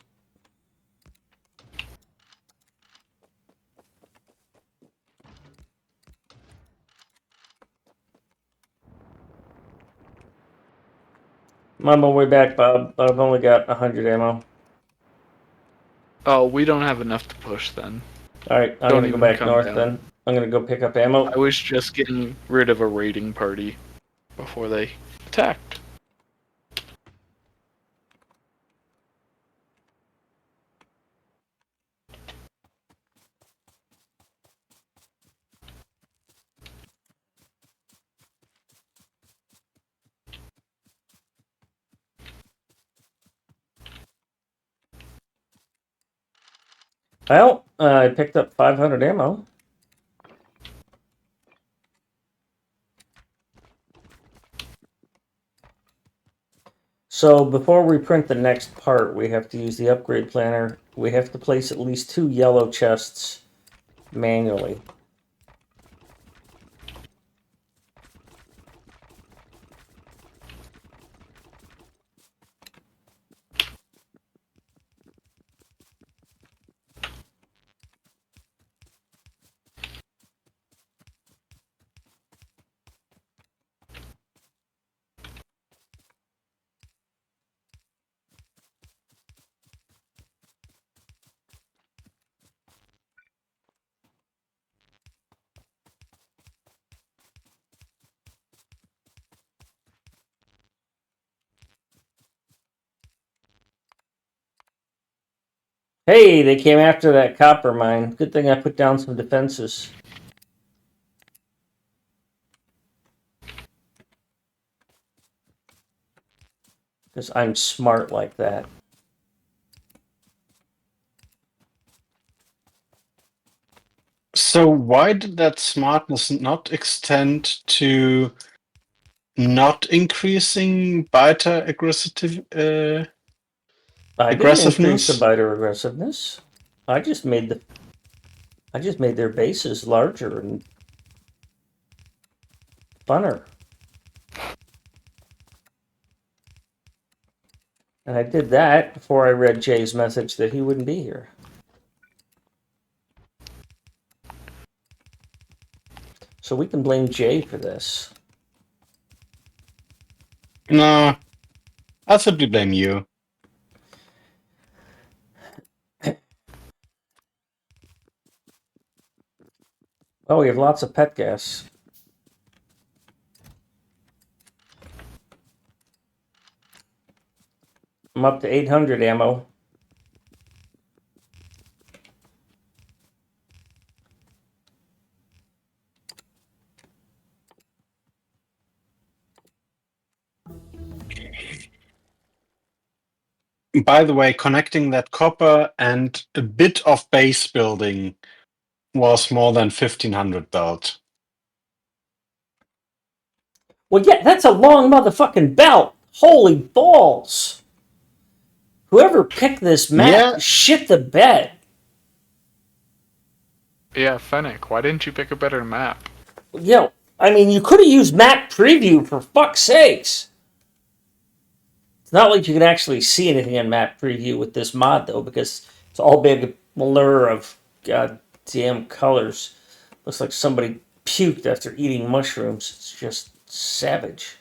I'm on my way back, Bob, but I've only got 100 ammo. Oh, we don't have enough to push then. All right, I'm Don't gonna go even back come north down. then. I'm gonna go pick up ammo. I was just getting rid of a raiding party before they attacked. Well, I picked up 500 ammo. So before we print the next part, we have to use the upgrade planner. We have to place at least 2 yellow chests manually. Hey, they came after that copper mine. Good thing I put down some defenses. Because I'm smart like that. So why did that smartness not extend to not increasing biter I didn't increase the aggressiveness? biter aggressiveness. I just made their bases larger and funner. And I did that before I read Jay's message that he wouldn't be here. So we can blame Jay for this. No, I'll simply blame you. Oh, we have lots of pet gas. I'm up to 800 ammo. By the way, connecting that copper and a bit of base building was more than 1500 belt. Well, yeah, that's a long motherfucking belt. Holy balls. Whoever picked this map Yeah. shit the bed. Yeah, Fennec, why didn't you pick a better map? I mean, you could have used map preview for fuck's sakes. It's not like you can actually see anything in map preview with this mod, though, because it's all big blur of goddamn colors. Looks like somebody puked after eating mushrooms. It's just savage.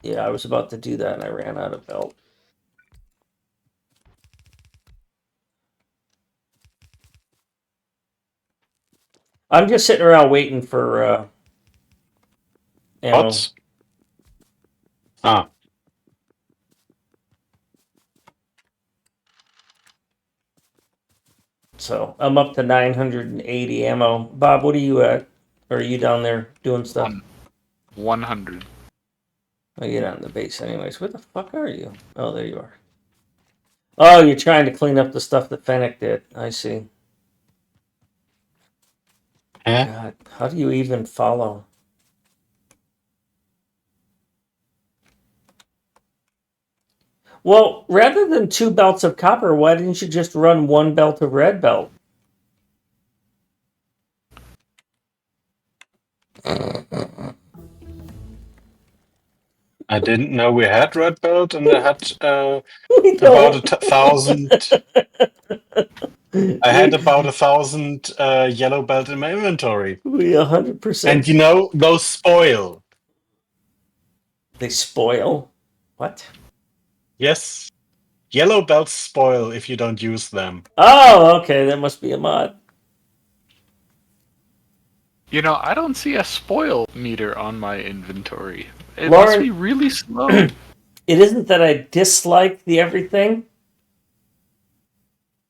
Yeah, I was about to do that and I ran out of belt. I'm just sitting around waiting for ammo. Bots? Ah. So I'm up to 980 ammo. Bob, what are you at? Or are you down there doing stuff? 100. Oh, you're not in the base anyways. Where the fuck are you? Oh, there you are. Oh, you're trying to clean up the stuff that Fennec did. I see. Eh? God, how do you even follow? Well, rather than 2 belts of copper, why didn't you just run 1 belt of red belt? I didn't know we had red belt, and I had We about don't. 1,000. I had we about 1,000 yellow belt in my inventory. 100%. And you know, those spoil. They spoil. What? Yes. Yellow belts spoil if you don't use them. Oh, okay. That must be a mod. You know, I don't see a spoil meter on my inventory. It Lauren- must be really slow. It isn't that I dislike the everything.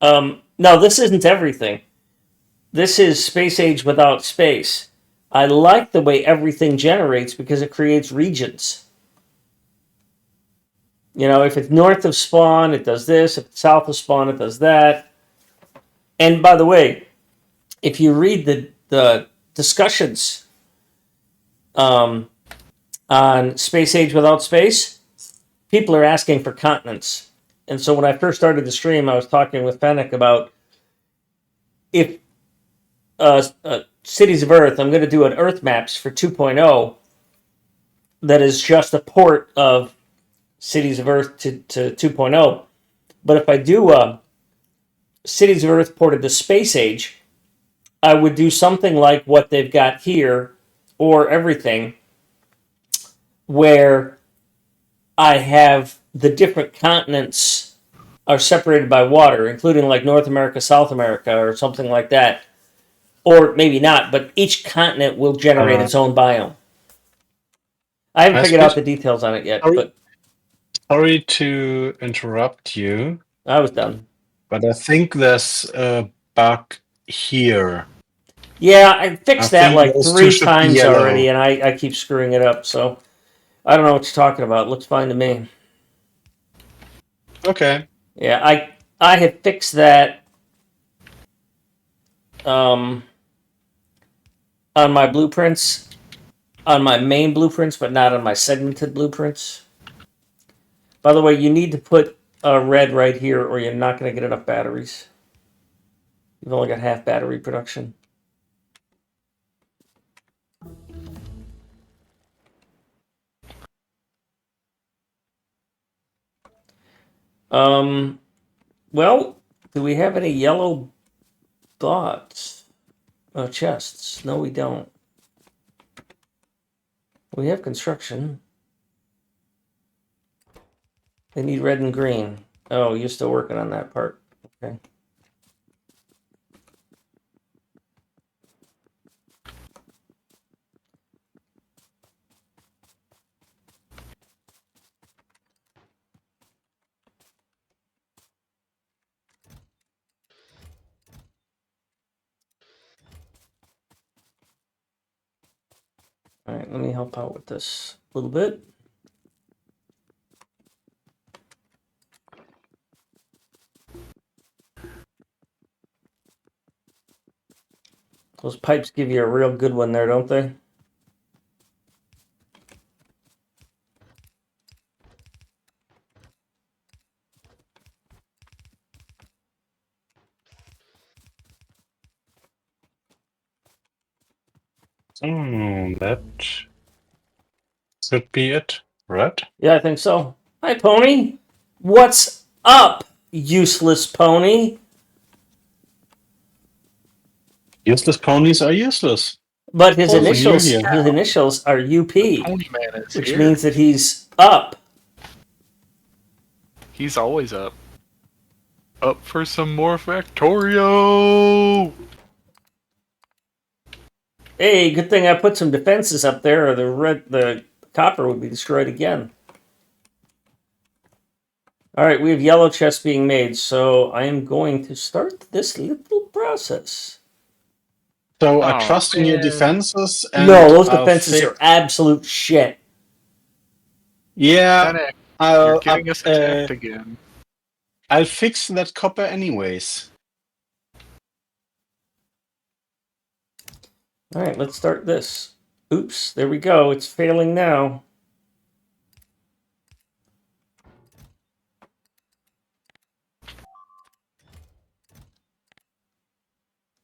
No, this isn't everything. This is space age without space. I like the way everything generates because it creates regions. You know, if it's north of spawn, it does this. If it's south of spawn, it does that. And by the way, if you read the discussions on space age without space, people are asking for continents. And so when I first started the stream, I was talking with Fennec about if Cities of Earth, I'm going to do an Earth Maps for 2.0 that is just a port of Cities of Earth to 2.0. But if I do Cities of Earth ported to Space Age, I would do something like what they've got here or everything, where I have the different continents are separated by water, including like North America, South America, or something like that. Or maybe not, but each continent will generate its own biome. I haven't That's figured out good. the details on it yet, Sorry. but Sorry to interrupt you, I was done. but I think there's a bug here. Yeah, I fixed I that think like those two 3 should be times already, yellow. and I keep screwing it up. So I don't know what you're talking about. It looks fine to me. Okay. Yeah, I had fixed that um, on my blueprints, on my main blueprints, but not on my segmented blueprints. By the way, you need to put a red right here, or you're not going to get enough batteries. You've only got half battery production. Well, do we have any yellow dots? Chests? No, we don't. We have construction. They need red and green. Oh, you're still working on that part. Okay. All right, let me help out with this a little bit. Those pipes give you a real good one there, don't they? That should be it, right? Yeah, I think so. Hi, Pony. What's up, useless pony? Useless ponies are useless. But his Holy new initials, here. his initials are UP, Pony Man is which here. means that he's up. He's always up. Up for some more Factorio! Hey, good thing I put some defenses up there, or the copper would be destroyed again. All right, we have yellow chests being made, so I am going to start this little process. So I Aw, trust in your man. defenses and No, those I'll defenses are absolute shit. Yeah, Fennec, you're I'll getting us attacked again. I'll fix that copper anyways. All right, let's start this. Oops, there we go. It's failing now.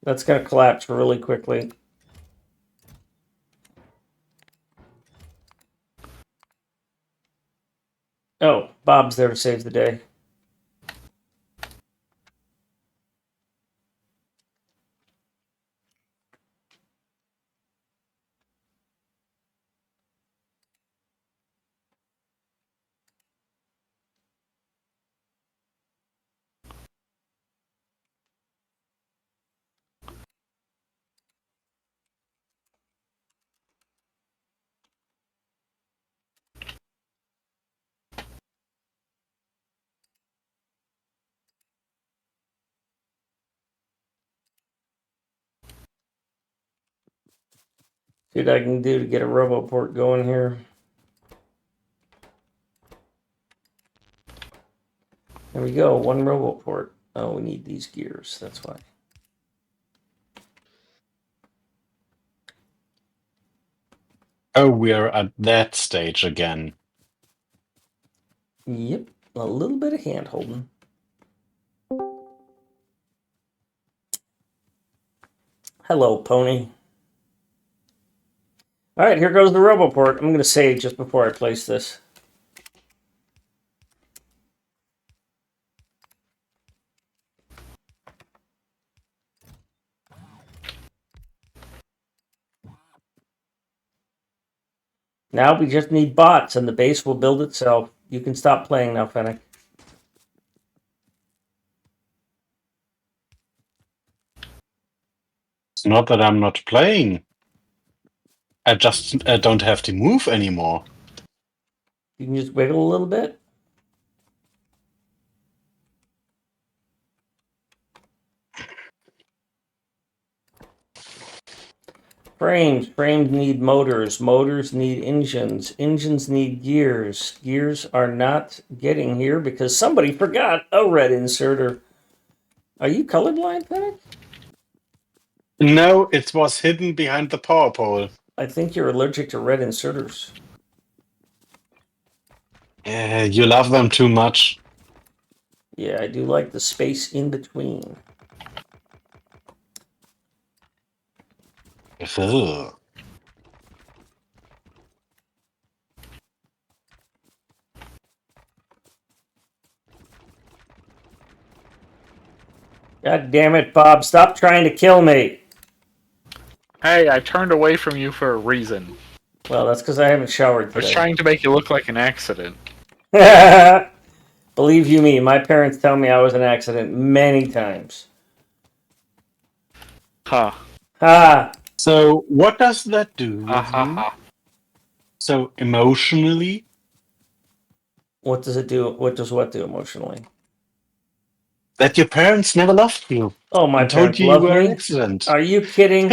That's going to collapse really quickly. Oh, Bob's there to save the day. See what I can do to get a RoboPort going here. There we go, one RoboPort. Oh, we need these gears, that's why. Oh, we're at that stage again. Yep, a little bit of hand holding. Hello, Pony. All right, here goes the RoboPort. I'm going to save just before I place this. Now we just need bots, and the base will build itself. You can stop playing now, Fennec. It's not that I'm not playing. I just don't have to move anymore. You can just wiggle a little bit. Frames need motors. Motors need engines. Engines need gears. Gears are not getting here because somebody forgot a red inserter. Are you colorblind, Panic? No, it was hidden behind the power pole. I think you're allergic to red inserters. Yeah, you love them too much. Yeah, I do like the space in between. Ugh. God damn it, Bob. Stop trying to kill me. Hey, I turned away from you for a reason. Well, that's because I haven't showered I was today. trying to make you look like an accident. Believe you me, my parents tell me I was an accident many times. Ha. Ha! So what does that do Ha with ha you? ha. So emotionally? What does it do? What does what do emotionally? That your parents never loved you Oh, my and told parents you you love were an me. accident. Are you kidding?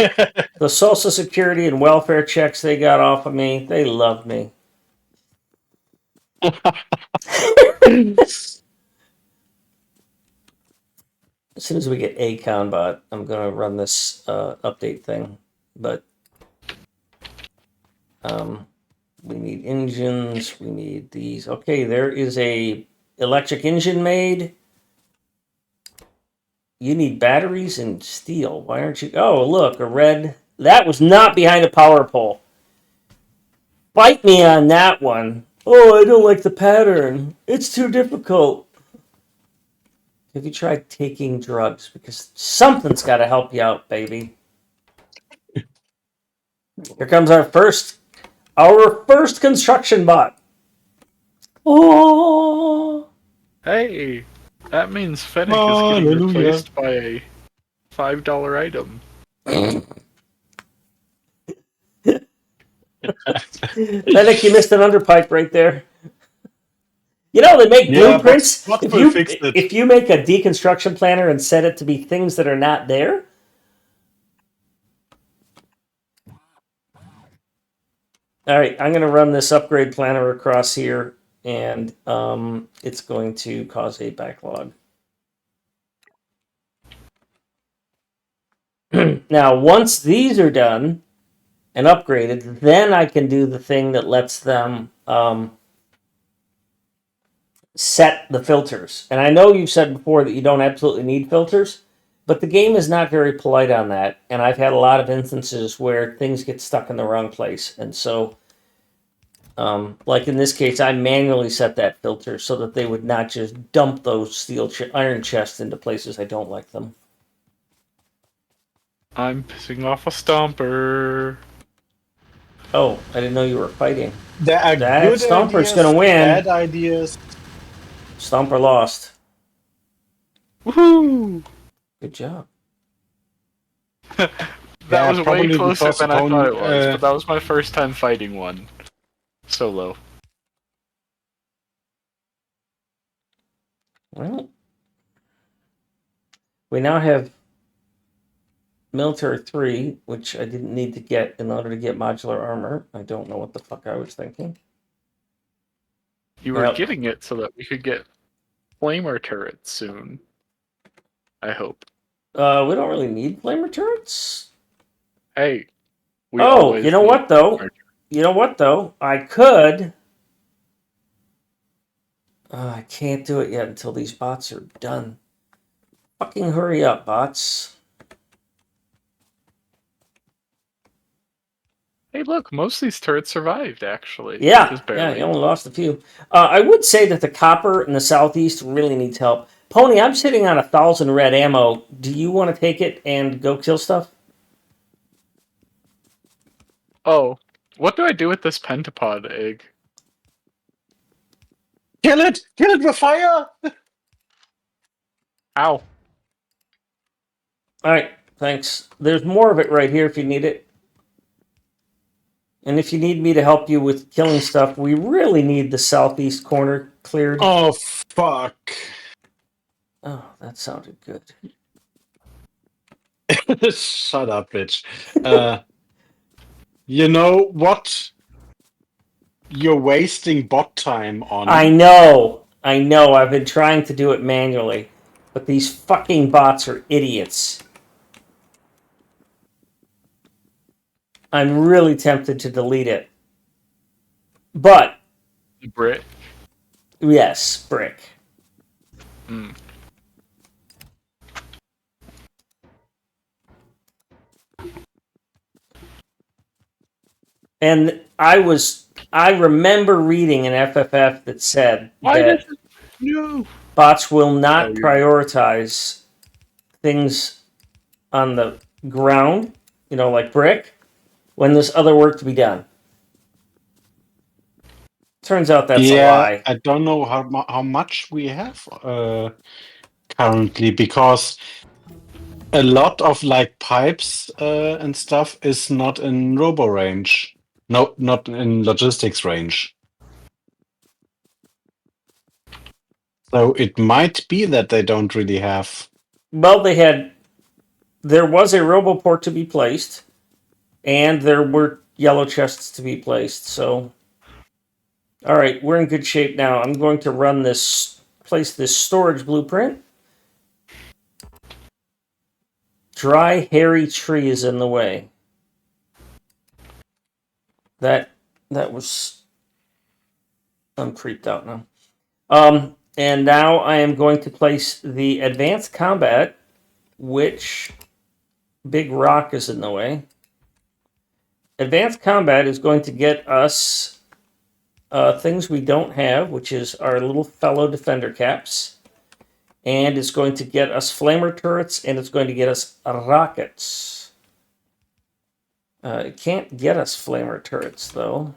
The Social Security and welfare checks they got off of me, they love me. As soon as we get a bot, I'm gonna run this update thing. But we need engines. We need these. Okay, there is a electric engine made. You need batteries and steel. Why aren't you? Oh, look, a red. That was not behind a power pole. Fight me on that one. Oh, I don't like the pattern. It's too difficult. Have you tried taking drugs? Because something's got to help you out, baby. Here comes our first construction bot. Oh. Hey, that means Fennec is getting Hallelujah. replaced by a $5 item. Fennec, you missed an underpipe right there. You know, they make Yeah, blueprints. what If will you fix it? if you make a deconstruction planner and set it to be things that are not there, all right, I'm going to run this upgrade planner across here, and it's going to cause a backlog. Now, once these are done and upgraded, then I can do the thing that lets them set the filters. And I know you've said before that you don't absolutely need filters, but the game is not very polite on that. And I've had a lot of instances where things get stuck in the wrong place. And so, like in this case, I manually set that filter so that they would not just dump those iron chests into places I don't like them. I'm pissing off a stomper. Oh, I didn't know you were fighting. There are That good Stomper's ideas, gonna win. bad ideas. Stomper lost. Woohoo! Good job. That Yeah, was way probably closer because than I thought it was, opponent. but that was my first time fighting one. Solo. Well, we now have Military 3, which I didn't need to get in order to get modular armor. I don't know what the fuck I was thinking. You were Yep. getting it so that we could get flamer turrets soon. I hope. We don't really need flamer turrets. Hey. We Oh, always you know need what though? flamer- You know what though? I could. I can't do it yet until these bots are done. Fucking hurry up, bots. Hey, look, most of these turrets survived, actually. Yeah, Just yeah, barely. you only lost a few. I would say that the copper in the southeast really needs help. Pony, I'm sitting on 1,000 red ammo. Do you want to take it and go kill stuff? Oh, what do I do with this pentapod egg? Kill it! Kill it with fire! Ow. All right, thanks. There's more of it right here if you need it. And if you need me to help you with killing stuff, we really need the southeast corner cleared. Oh, fuck. Oh, that sounded good. Shut up, bitch. You know what you're wasting bot time on? I know. I've been trying to do it manually, but these fucking bots are idiots. I'm really tempted to delete it. But, Brit. yes, brick. Mm. And I remember reading an FFF that said Why that does it? No. bots will not Oh, yeah. prioritize things on the ground, like brick, when there's other work to be done. Turns out that's a lie. I don't know how much we have currently, because a lot of like pipes and stuff is not in robo range. No, not in logistics range. So it might be that they don't really have. Well, there was a RoboPort to be placed, and there were yellow chests to be placed. So, all right, we're in good shape now. I'm going to place this storage blueprint. Dry, hairy tree is in the way. That was. I'm creeped out now. And now I am going to place the advanced combat, which big rock is in the way. Advanced combat is going to get us things we don't have, which is our little fellow defender caps. And it's going to get us flamer turrets, and it's going to get us rockets. It can't get us flamer turrets, though.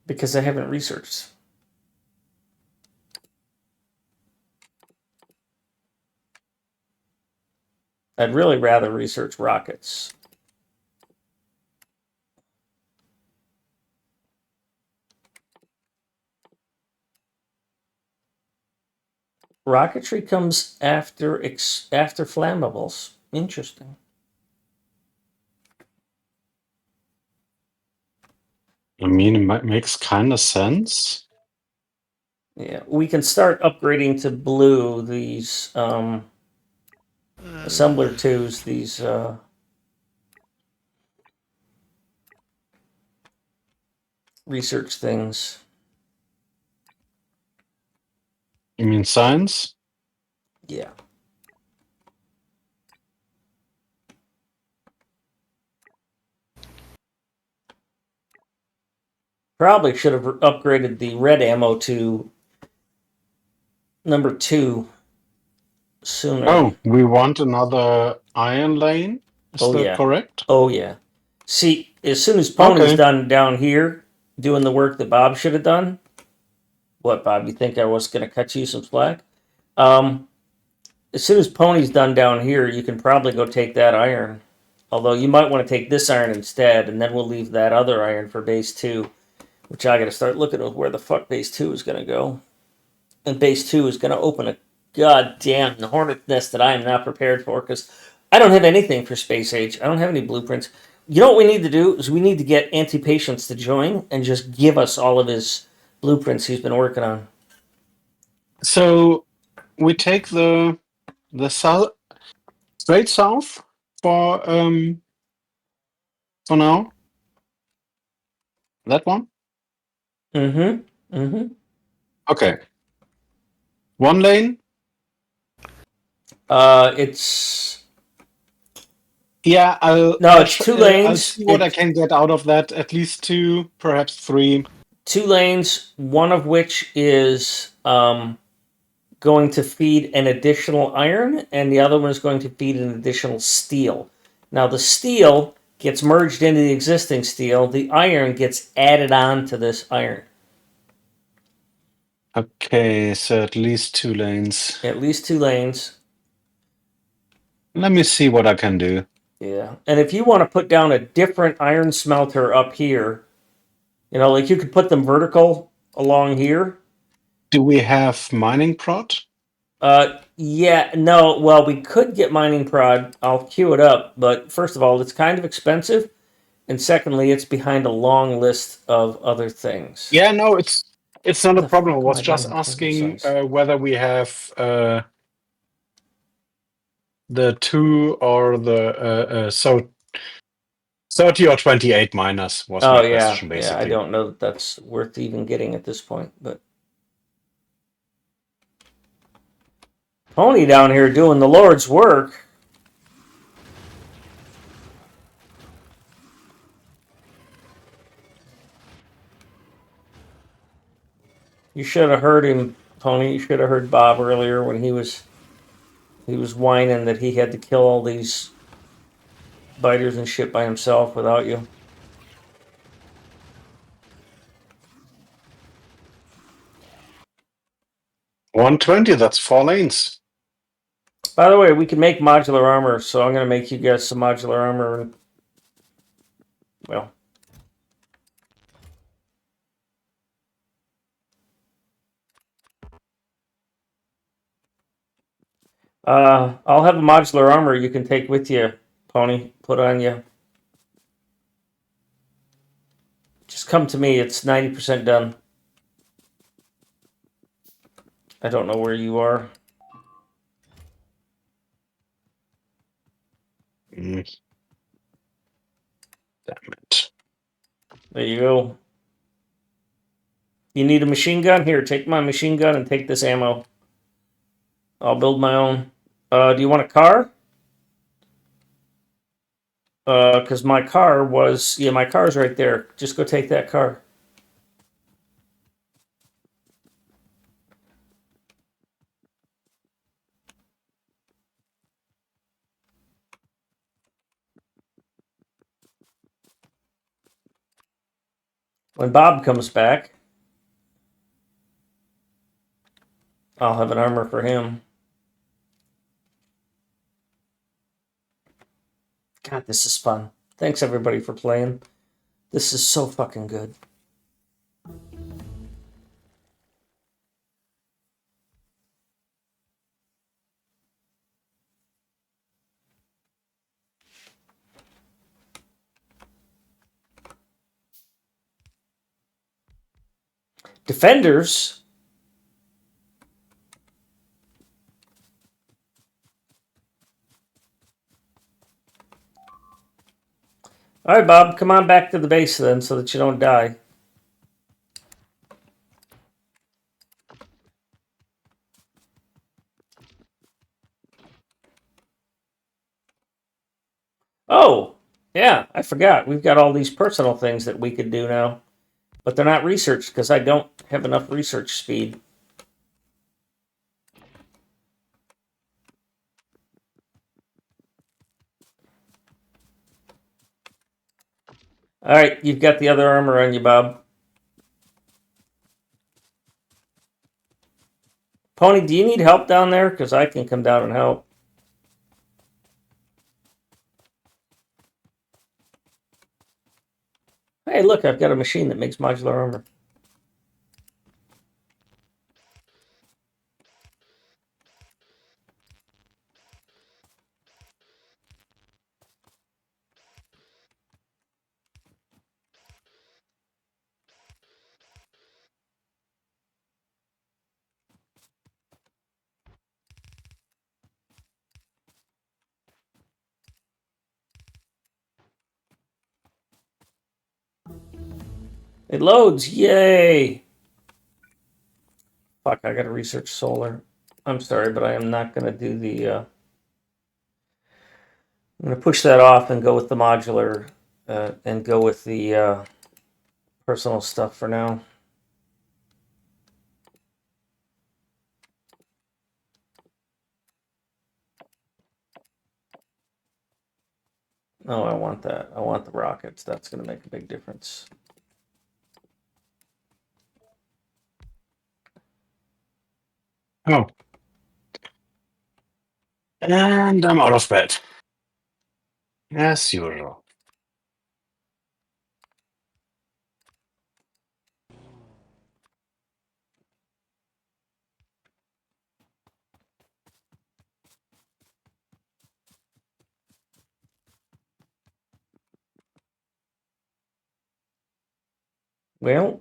Because I haven't researched. I'd really rather research rockets. Rocketry comes after flammables. Interesting. I mean, it makes kind of sense. Yeah, we can start upgrading to blue these assembler 2s, these research things. You mean science? Yeah. Probably should have upgraded the red ammo to number 2 sooner. Oh, we want another iron lane? Is Oh, that yeah. correct? Oh, yeah. See, as soon as Pony's Okay. done down here doing the work that Bob should have done. What, Bob? You think I was going to cut you some slack? As soon as Pony's done down here, you can probably go take that iron. Although you might want to take this iron instead, and then we'll leave that other iron for base 2, which I got to start looking at where the fuck base 2 is going to go. And base 2 is going to open a goddamn hornet nest that I am not prepared for, because I don't have anything for space age. I don't have any blueprints. You know what we need to do is we need to get Anti-Patience to join and just give us all of his blueprints he's been working on. So we take the south, straight south for now. That one. Okay. One lane. It's Yeah, it's 2 lanes. I'll see what I can get out of that. At least 2, perhaps 3. 2 lanes, one of which is going to feed an additional iron, and the other one is going to feed an additional steel. Now, the steel gets merged into the existing steel. The iron gets added on to this iron. Okay, so at least 2 lanes. At least 2 lanes. Let me see what I can do. Yeah. And if you want to put down a different iron smelter up here, like you could put them vertical along here. Do we have mining prot? Yeah, no, well, we could get mining prod. I'll queue it up, but first of all, it's kind of expensive, and secondly, it's behind a long list of other things. Yeah, no, it's not Where a the problem. I fuck am was I just getting asking size? whether we have the 2 or the so 30 or 28 miners was my Oh yeah, question yeah. I basically. don't know that that's worth even getting at this point, but Pony down here doing the Lord's work. You should have heard him, Pony. You should have heard Bob earlier when he was whining that he had to kill all these biters and shit by himself without you. $120, that's 4 lanes. By the way, we can make modular armor, so I'm gonna make you guys some modular armor. And, well, I'll have a modular armor you can take with you, Pony. Put on you. Just come to me. It's 90% done. I don't know where you are. Damn it. There you go. You need a machine gun? Here, take my machine gun and take this ammo. I'll build my own. Do you want a car? Because my car was... Yeah, my car's right there. Just go take that car. When Bob comes back, I'll have an armor for him. God, this is fun. Thanks, everybody, for playing. This is so fucking good. Defenders? All right, Bob, come on back to the base then so that you don't die. Oh, yeah, I forgot. We've got all these personal things that we could do now. But they're not researched because I don't have enough research speed. All right, you've got the other armor on you, Bob. Pony, do you need help down there? Because I can come down and help. Hey, look, I've got a machine that makes modular armor. It loads. Yay. Fuck, I gotta research solar. I'm sorry, but I am not gonna do the... I'm gonna push that off and go with the modular and go with the personal stuff for now. No, I want that. I want the rockets. That's gonna make a big difference. Oh. And I'm out of bed. As usual. Well,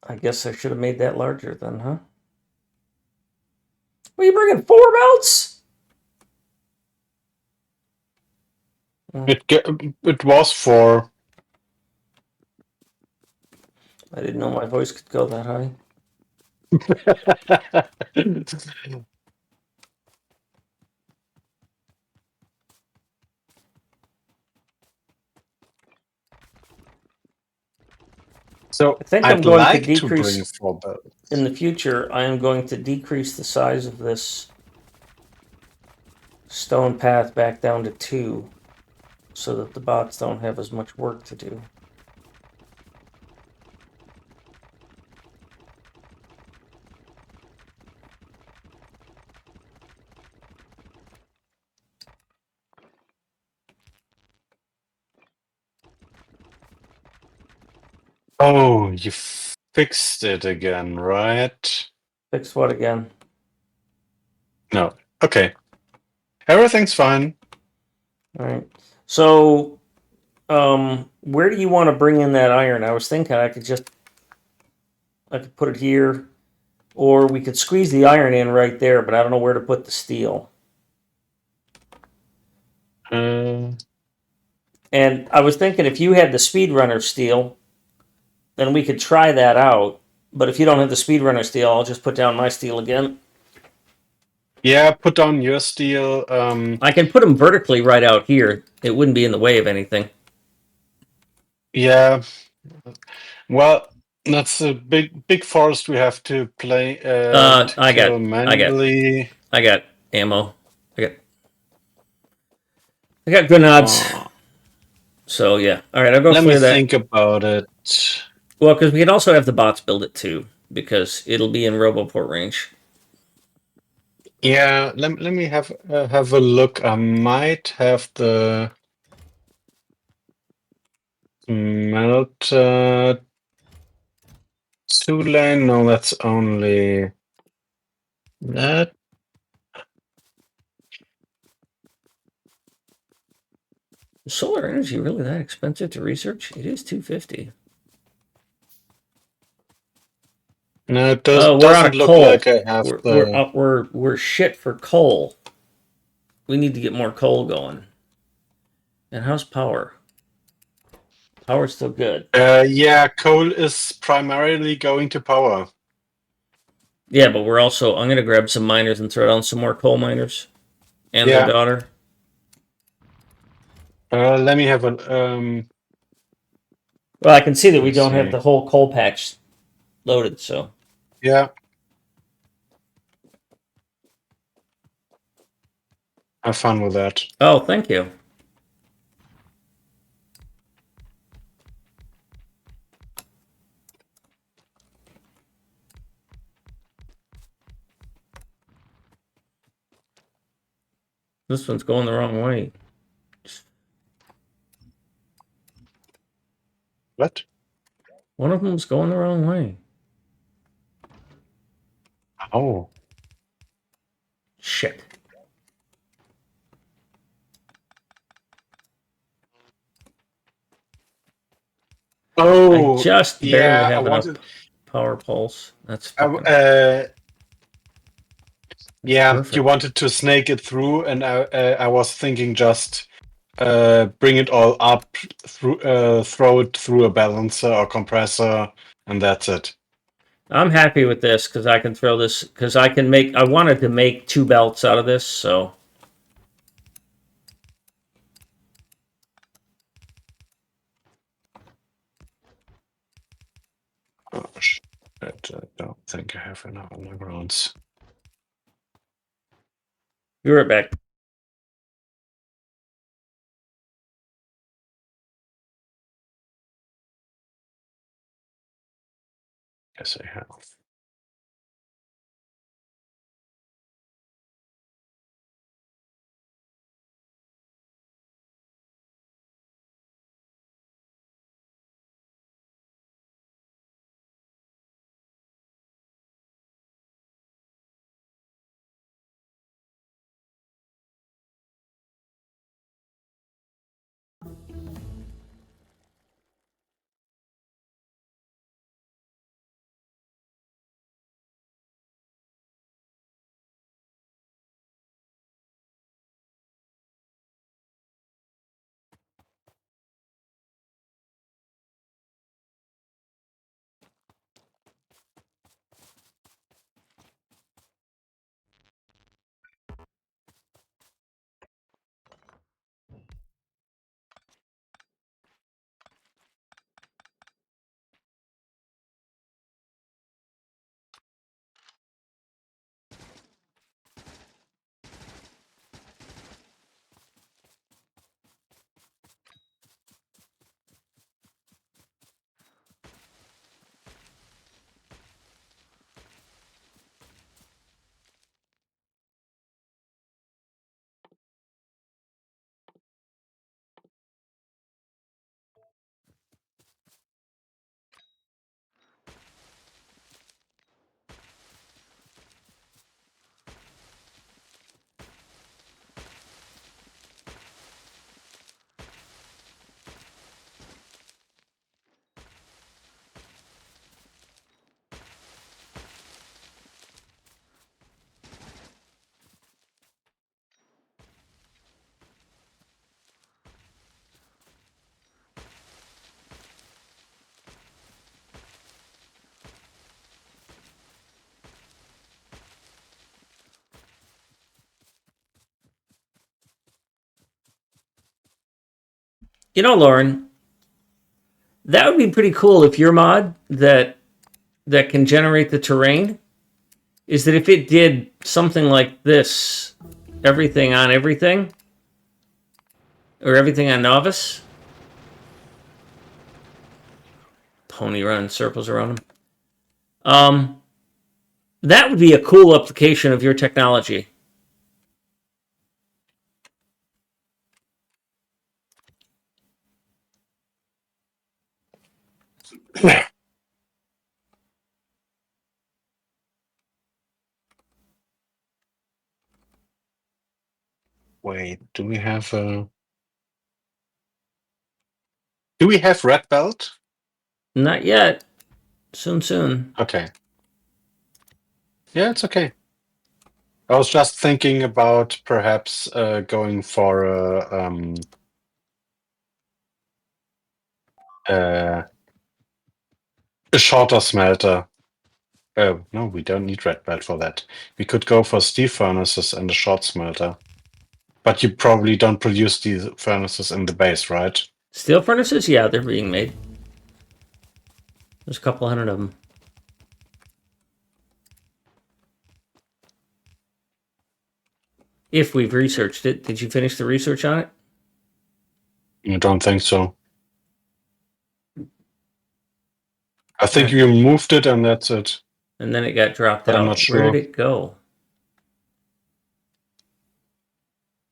I guess I should have made that larger then, huh? Are you bringing 4 belts? It was 4. I didn't know my voice could go that high. So I think I'm I'd going to like to bring decrease 4 belts. in the future. I am going to decrease the size of this stone path back down to 2 so that the bots don't have as much work to do. Oh, you fixed it again, right? Fix what again? No. Okay. Everything's fine. All right. So, where do you want to bring in that iron? I was thinking I could put it here, or we could squeeze the iron in right there, but I don't know where to put the steel. Uh, And I was thinking if you had the speedrunner steel, then we could try that out. But if you don't have the speedrunner steel, I'll just put down my steel again. yeah, put down your steel. I can put them vertically right out here. It wouldn't be in the way of anything. Yeah. Well, that's a big forest we have to to I kill got manually. ammo. I got grenades. Uh, So yeah. All right, I'll go let me clear that. think about it. Well, because we can also have the bots build it too, because it'll be in Roboport range. Yeah, let me have a look. I might have the melt 2-lane. No, that's only that. Is solar energy really that expensive to research? It is $250. No, it Oh, we're out doesn't of look coal. like I have the. We're shit for coal. We need to get more coal going. And how's power? Power's still good. Yeah, coal is primarily going to power. Yeah, but we're also. I'm gonna grab some miners and throw down some more coal miners and their Yeah. daughter. Let me have a. Well, I can see that Let we me don't have see. the whole coal patch loaded. So Yeah. Have fun with that. oh, thank you. This one's going the wrong way. What? One of them's going the wrong way. Oh. Shit. I Oh. just barely Yeah. I have enough wanted. power pulse. That's fucking Yeah. You perfect. wanted to snake it through, and I was thinking just bring it all up through, throw it through a balancer or compressor, and that's it. I'm happy with this because I can throw this because I can make. I wanted to make 2 belts out of this, so Oh, shit. I don't think I have enough undergrounds. be right back. Yes, I have. You know, Lauren, that would be pretty cool if your mod that can generate the terrain is that if it did something like this, everything on everything, or everything on novice, pony running circles around him. That would be a cool application of your technology. Wait, do we have red belt? Not yet. Soon. Okay. Yeah, it's okay. I was just thinking about perhaps going for a shorter smelter. Oh, no, we don't need red belt for that. We could go for steel furnaces and a short smelter. But you probably don't produce these furnaces in the base, right? Steel furnaces? Yeah, they're being made. There's a couple hundred of them. If we've researched it. Did you finish the research on it? I don't think so. I think Okay. you moved it and that's it. And then it got dropped But out. I'm not Where sure. did it go?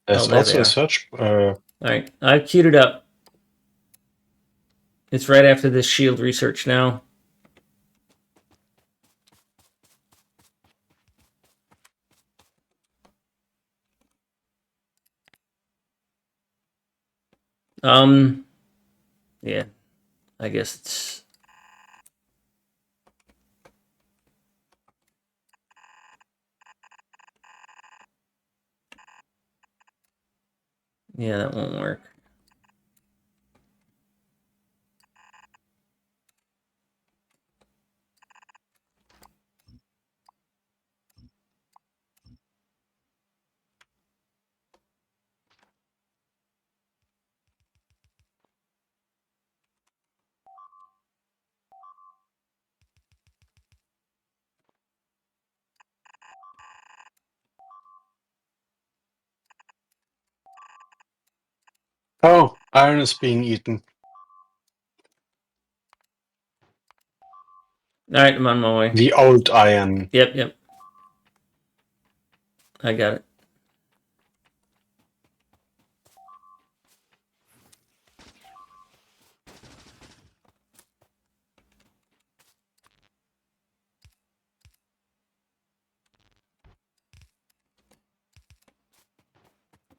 There's there also they a are. search. All right, I've queued it up. It's right after this shield research now. Yeah, I guess it's. Yeah, that won't work. Oh, iron is being eaten. All right, I'm on my way. The old iron. Yep. I got it.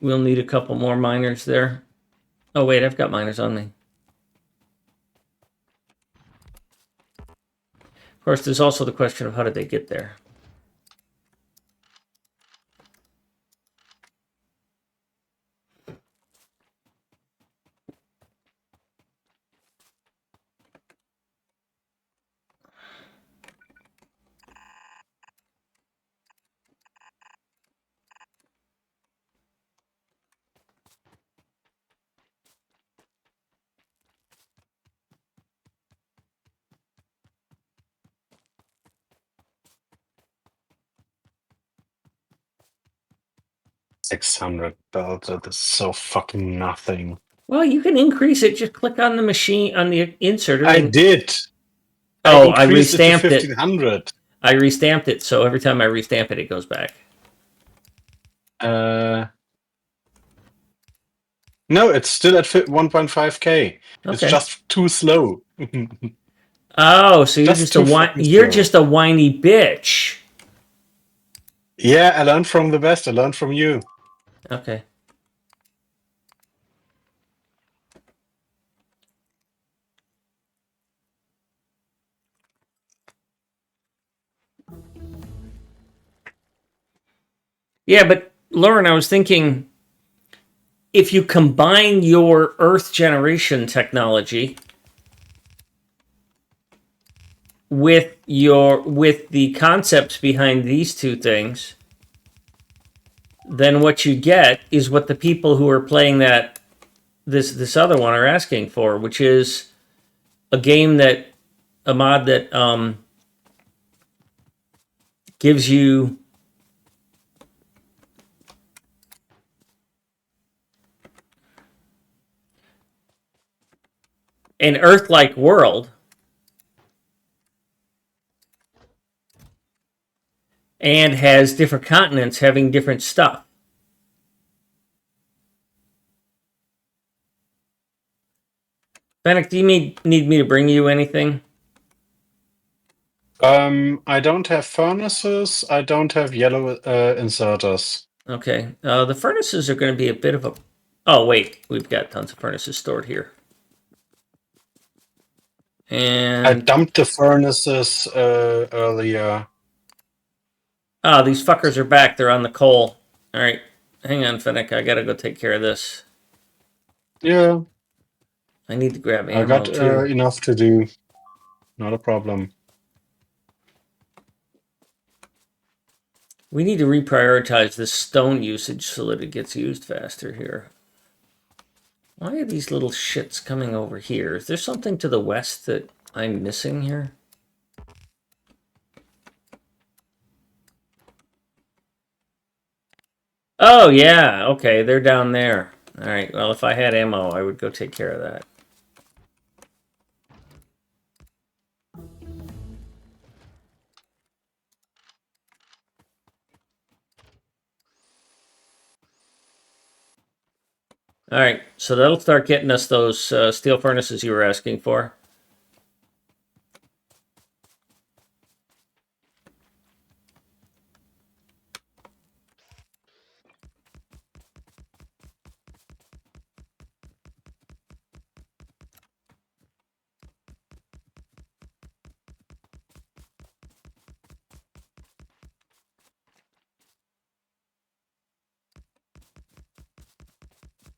We'll need a couple more miners there. Oh, wait, I've got miners on me. Of course, there's also the question of how did they get there? $600. That is so fucking nothing. Well, you can increase it. Just click on the machine, on the inserter. I did. Oh, I increased restamped it to it. 1500. I restamped it, so every time I restamp it, it goes back. No, it's still at 1.5k. Okay. It's just too slow. Oh, so you're Just just a too fucking you're slow. just a whiny bitch. Yeah, I learned from the best. I learned from you. Okay. Yeah, but Lauren, I was thinking if you combine your Earth generation technology with the concepts behind these two things, then what you get is what the people who are playing that this other one are asking for, which is a mod that gives you an Earth-like world and has different continents having different stuff. Fennec, do you need me to bring you anything? I don't have furnaces. I don't have yellow inserters. Okay. The furnaces are going to be a bit of a... Oh, wait. We've got tons of furnaces stored here. I And... dumped the furnaces earlier. Oh, these fuckers are back. They're on the coal. All right. Hang on, Fennec. I got to go take care of this. Yeah, I need to grab I ammo, got too. enough to do. Not a problem. We need to reprioritize this stone usage so that it gets used faster here. Why are these little shits coming over here? Is there something to the west that I'm missing here? Oh, yeah. Okay, they're down there. All right. Well, if I had ammo, I would go take care of that. All right. So that'll start getting us those steel furnaces you were asking for.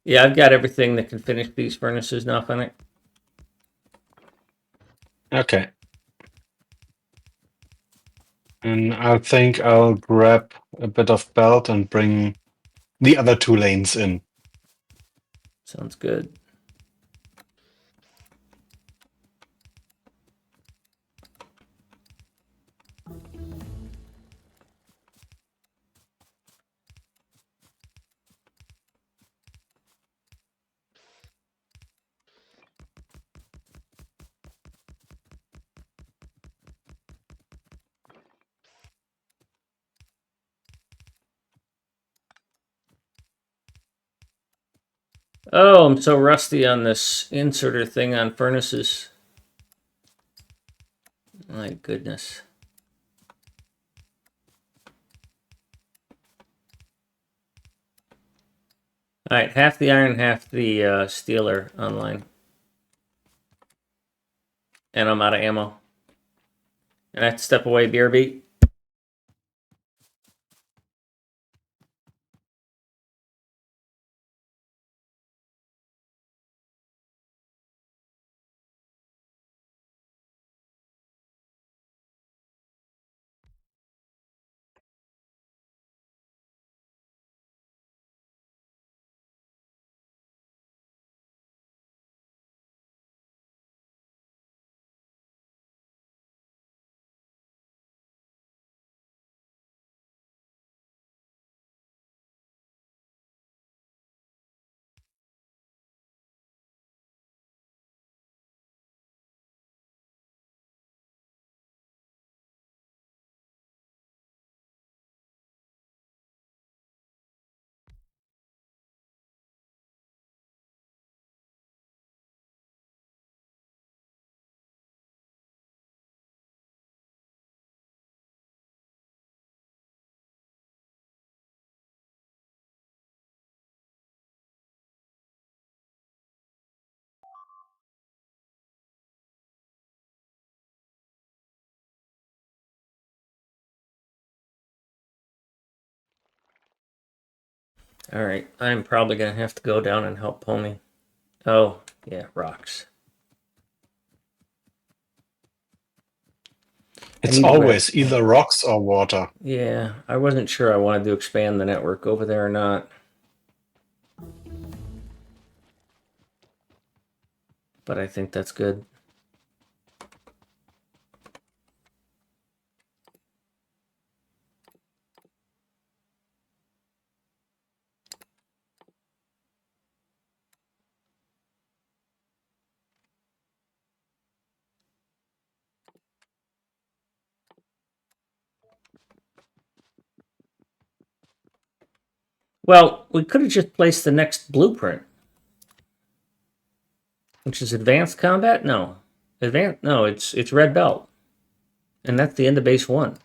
Yeah, I've got everything that can finish these furnaces now, Fennec. Okay. And I think I'll grab a bit of belt and bring the other 2 lanes in. Sounds good. Oh, I'm so rusty on this inserter thing on furnaces. My goodness. All right, half the iron, half the steel are online. And I'm out of ammo. And I have to step away, BRB. All right, I'm probably going to have to go down and help Pony. Oh, yeah, rocks. It's always either rocks or water. Yeah, I wasn't sure I wanted to expand the network over there or not. but I think that's good. Well, we could have just placed the next blueprint, which is advanced combat. No, advanced. No, it's red belt, and that's the end of base 1.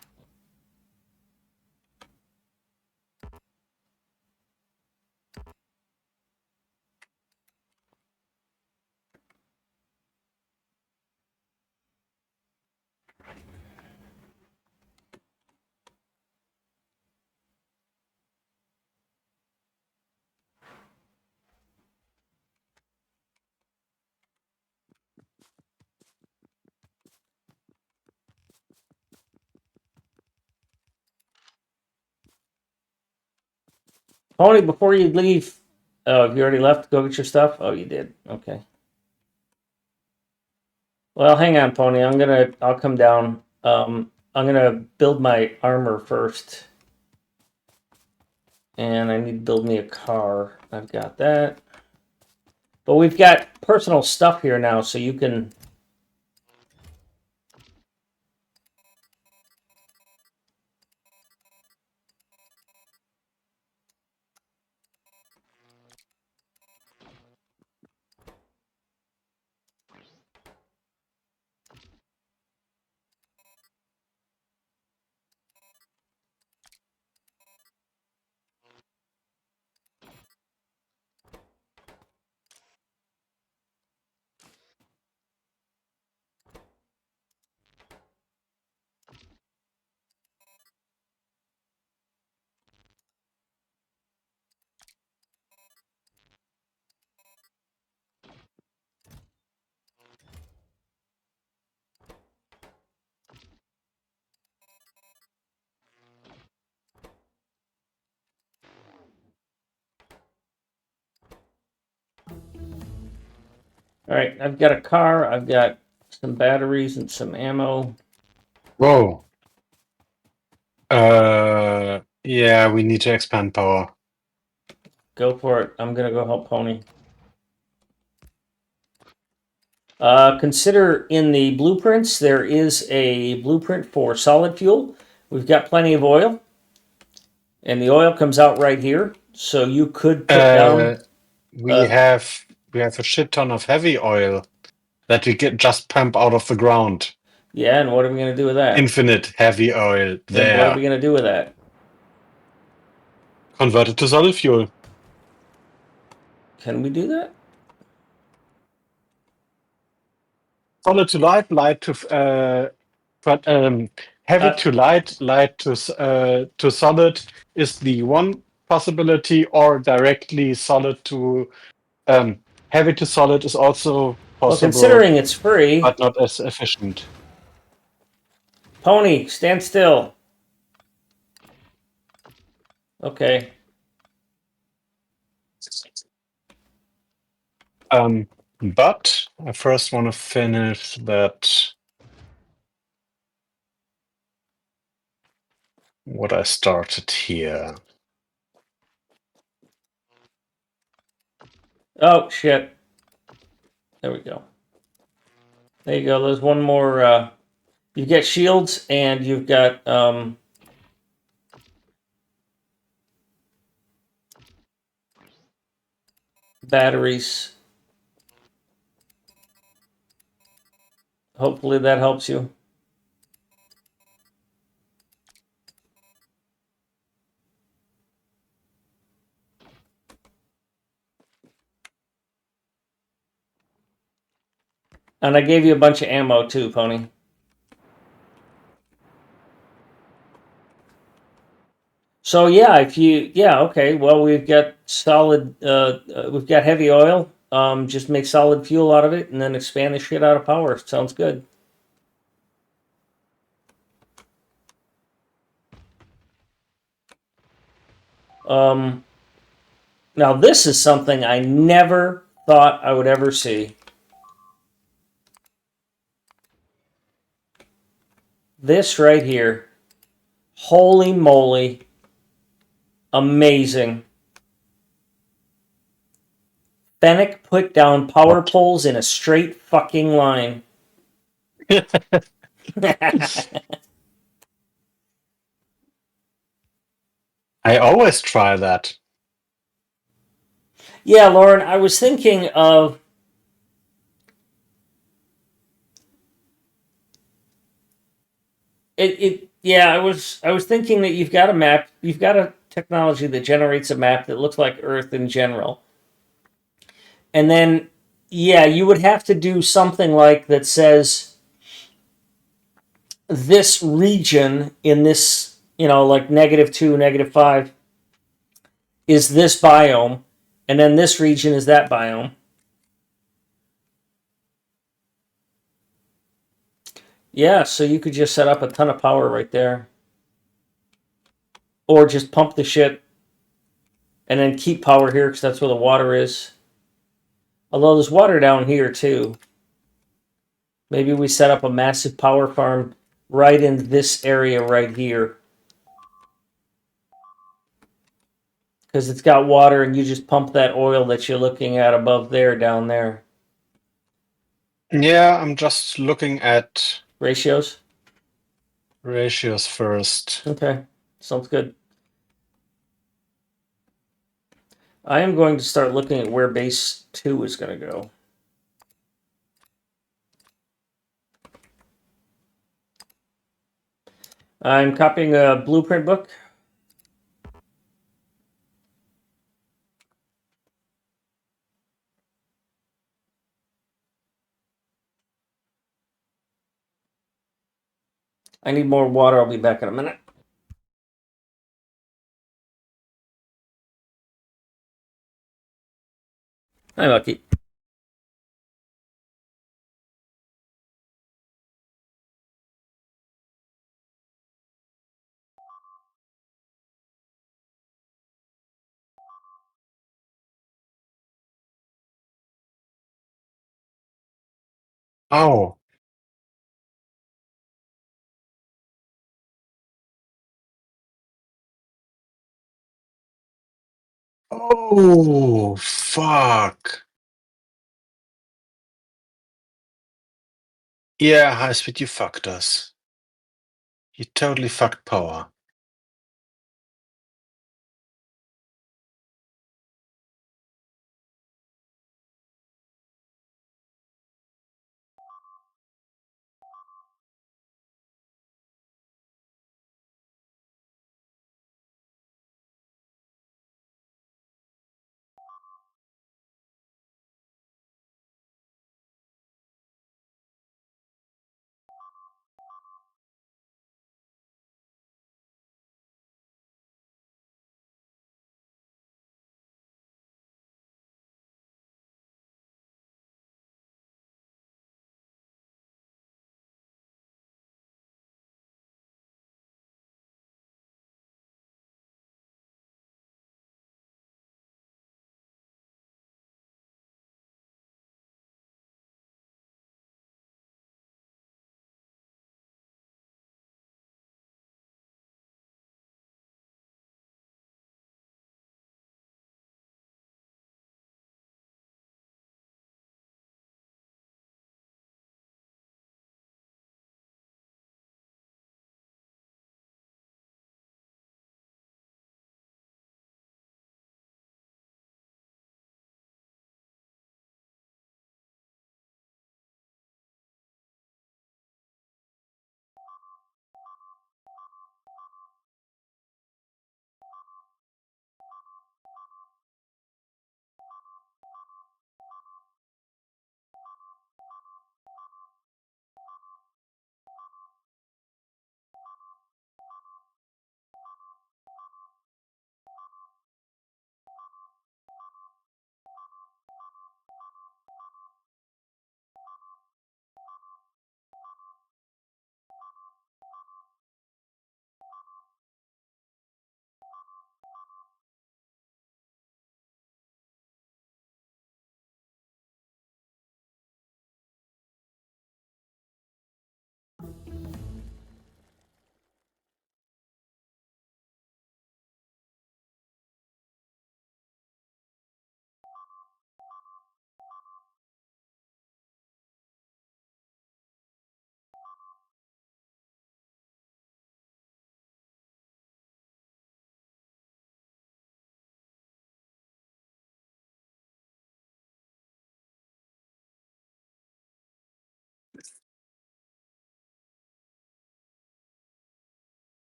Pony, before you leave, you already left. Go get your stuff. Oh, you did. Okay. Well, hang on, Pony. I'll come down. I'm gonna build my armor first, and I need to build me a car. I've got that, but we've got personal stuff here now, so you can. All right, I've got a car. I've got some batteries and some ammo. Whoa. Yeah, we need to expand power. Go for it. I'm gonna go help Pony. Consider in the blueprints there is a blueprint for solid fuel. We've got plenty of oil, and the oil comes out right here. So you could put down. We have a shit ton of heavy oil that we can just pump out of the ground. Yeah, and what are we gonna do with that? Infinite heavy oil Then what are we there. gonna do with that? Convert it to solid fuel. Can we do that? Solid to light, light to heavy to light, light to solid is the one possibility, or directly solid to heavy to solid is also Well, possible, considering it's free. but not as efficient. Pony, stand still. Okay. But I first want to finish that. What I started here. Oh shit. There we go. There you go. There's one more. You've got shields and you've got batteries. Hopefully that helps you. And I gave you a bunch of ammo too, Pony. So yeah, okay. Well, we've got solid. We've got heavy oil. Just make solid fuel out of it, and then expand the shit out of power. Sounds good. Now this is something I never thought I would ever see. This right here. Holy moly. Amazing. Fennec put down power What? poles in a straight fucking line. I always try that. Yeah, Lauren, I was thinking of it. Yeah, I was thinking that you've got a map, you've got a technology that generates a map that looks like Earth in general. And then yeah, you would have to do something like that says this region in this, like -2, -5 is this biome, and then this region is that biome. Yeah, so you could just set up a ton of power right there. Or just pump the shit and then keep power here because that's where the water is. Although there's water down here too. Maybe we set up a massive power farm right in this area right here. Because it's got water and you just pump that oil that you're looking at above there down there. Yeah, I'm just looking at Ratios? ratios first. Okay, sounds good. I am going to start looking at where base 2 is going to go. I'm copying a blueprint book. I need more water. I'll be back in a minute. Hi, Lucky. Oh. Oh, fuck. Yeah, high speed, you fucked us. You totally fucked power.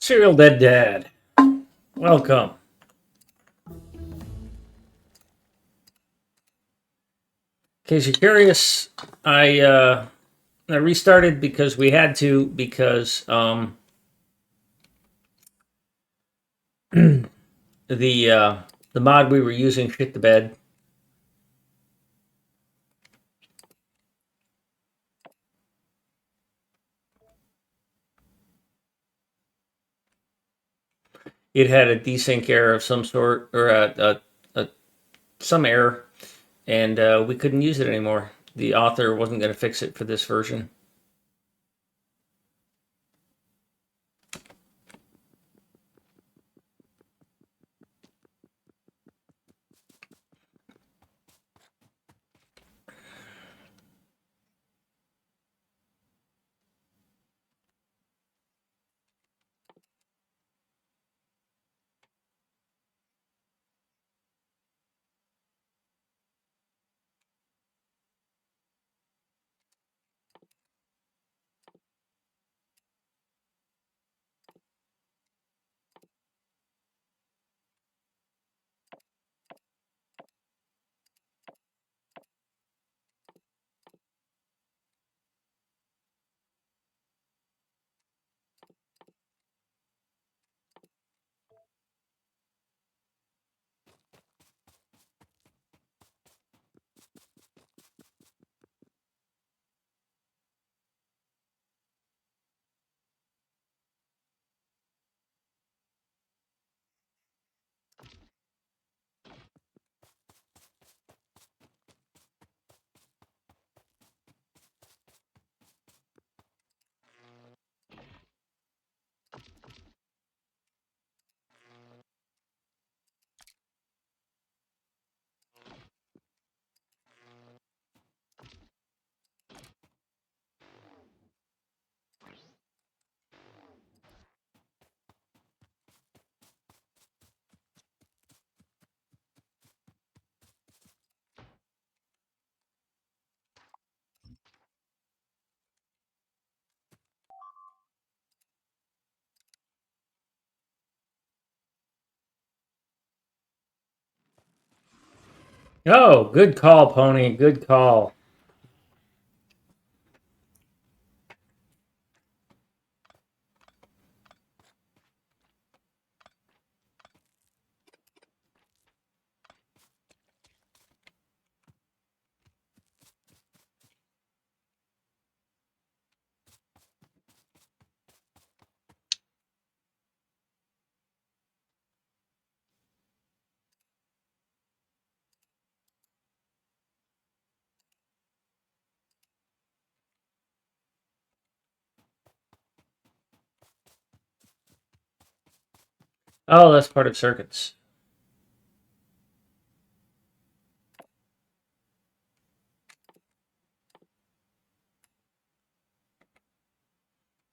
Serial Dead Dad, welcome. In case you're curious, I restarted because we had to, because the mod we were using shit the bed. It had a desync error of some sort, or some error, and we couldn't use it anymore. The author wasn't going to fix it for this version. Oh, good call, Pony. Good call. Oh, that's part of circuits.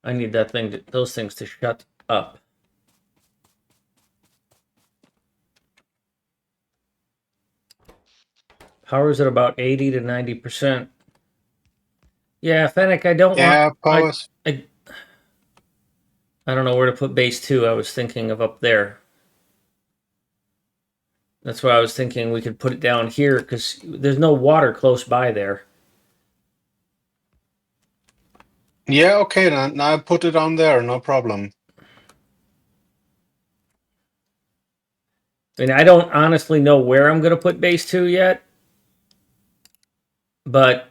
I need those things to shut up. Power's at about 80 to 90%. Yeah, Fennec, I don't Yeah, want. powers. I don't know where to put base 2. I was thinking of up there. That's why I was thinking we could put it down here because there's no water close by there. Yeah, okay, then I put it on there, no problem. I mean, I don't honestly know where I'm going to put base 2 yet, but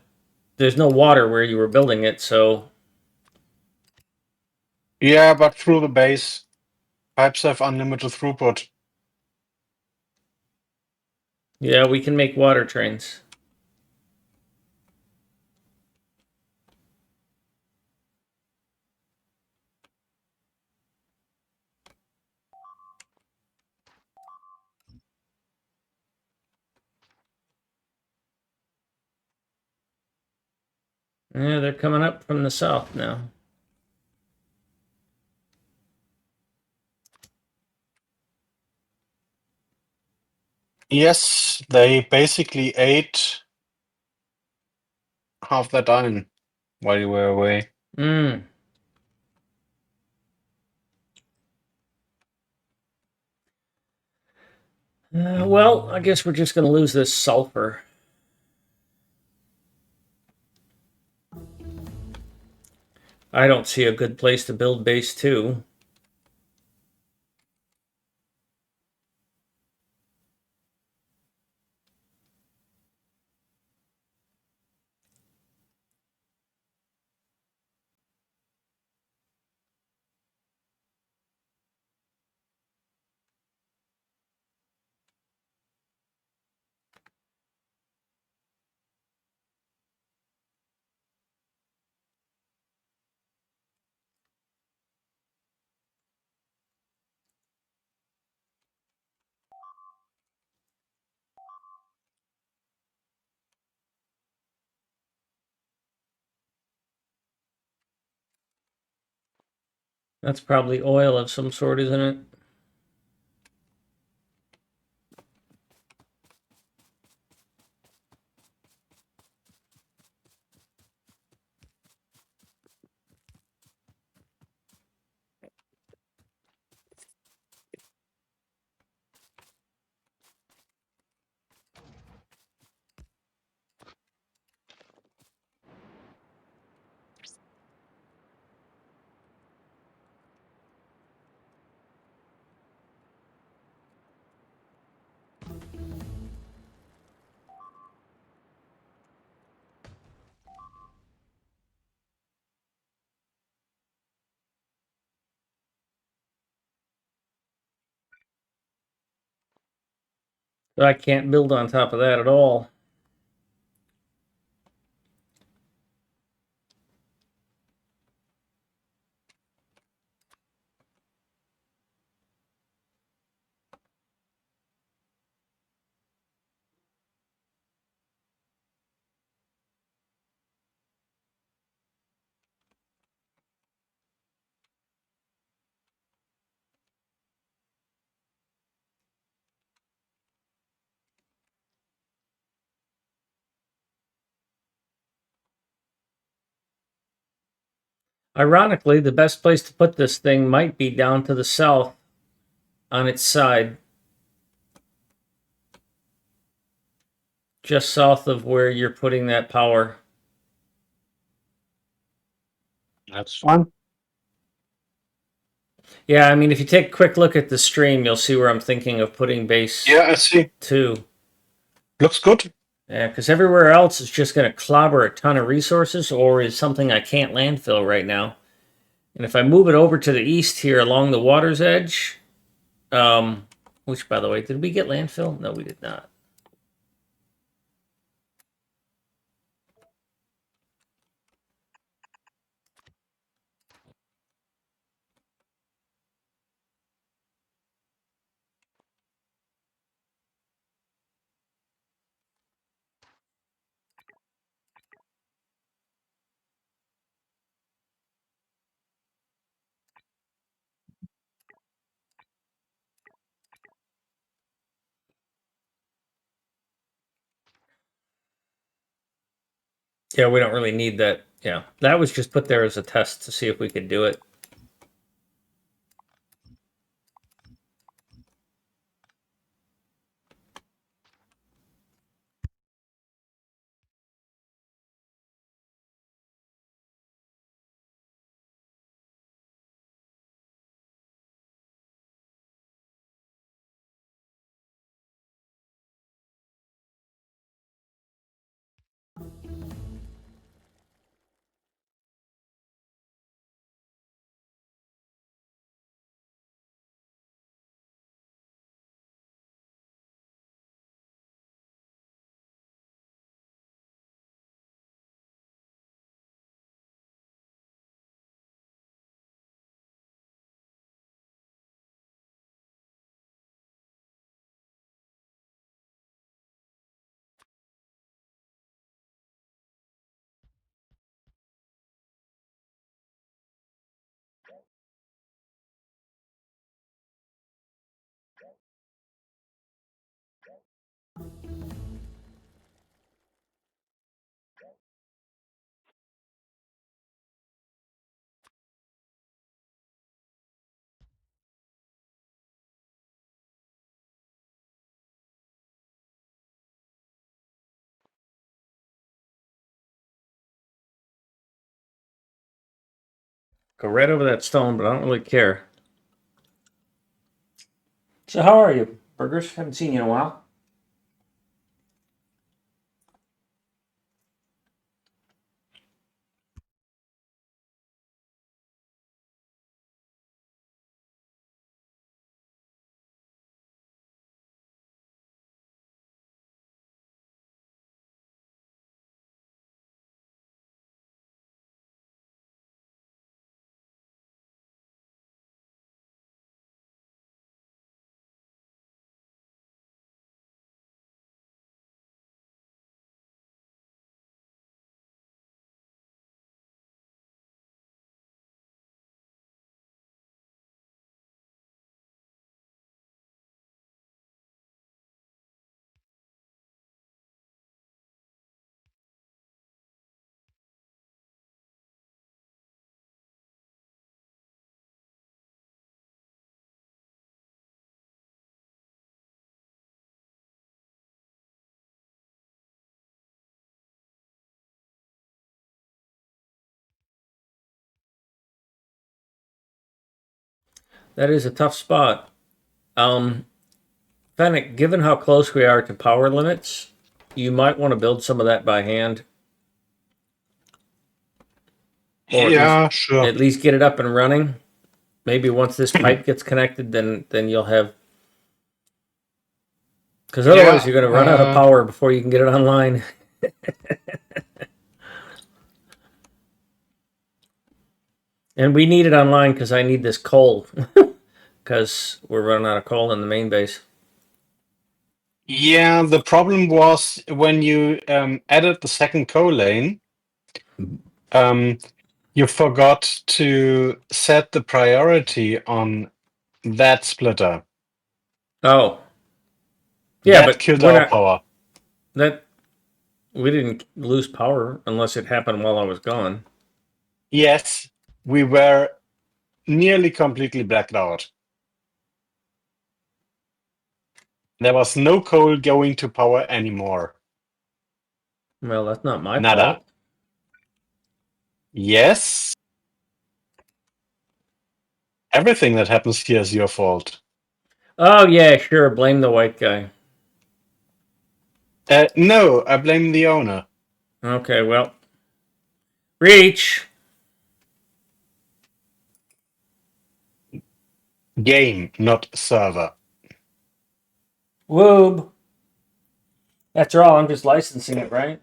there's no water where you were building it, so. Yeah, but through the base. Pipes have unlimited throughput. Yeah, we can make water trains. Yeah, they're coming up from the south now. Yes, they basically ate half that iron while you were away. Mm. Well, I guess we're just going to lose this sulfur. I don't see a good place to build base 2. That's probably oil of some sort, isn't it? But I can't build on top of that at all. Ironically, the best place to put this thing might be down to the south on its side, just south of where you're putting that power. That's fine. Yeah, I mean, if you take a quick look at the stream, you'll see where I'm thinking of putting base Yeah, I see. 2. Looks good. Yeah, because everywhere else is just going to clobber a ton of resources or is something I can't landfill right now. And if I move it over to the east here along the water's edge, which, by the way, did we get landfill? No, we did not. Yeah, we don't really need that. Yeah, that was just put there as a test to see if we could do it. Go right over that stone, but I don't really care. So how are you, Burgers? Haven't seen you in a while. That is a tough spot. Fennec, given how close we are to power limits, you might want to build some of that by hand, or Yeah, sure. at least get it up and running. Maybe once this pipe gets connected, then you'll have. Because otherwise, Yeah, you're going to run out of power before you can get it online. And we need it online because I need this coal. Because we're running out of coal in the main base. yeah. The problem was when you added the second coal lane, you forgot to set the priority on that splitter. Oh, yeah, That but killed we're our not. power. That we didn't lose power unless it happened while I was gone. Yes, we were nearly completely blacked out. There was no coal going to power anymore. Well, that's not my Nada. fault. Yes. Everything that happens here is your fault. Oh yeah, sure. Blame the white guy. No, I blame the owner. Okay, well, reach. Game, not server. Woob. After all, I'm just licensing it, right?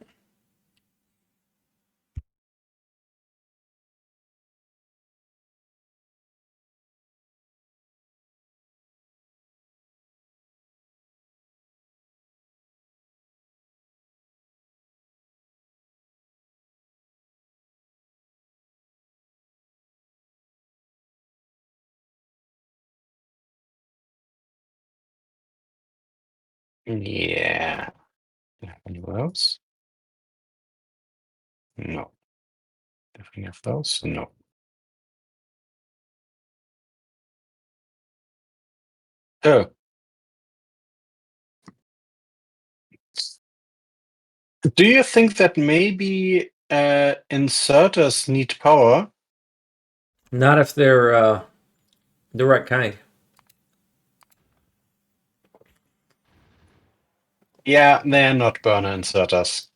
Yeah. Anywhere else? No. Any of those? No. Oh. Do you think that maybe inserters need power? Not if they're the right kind. Yeah, they're not burner inserters.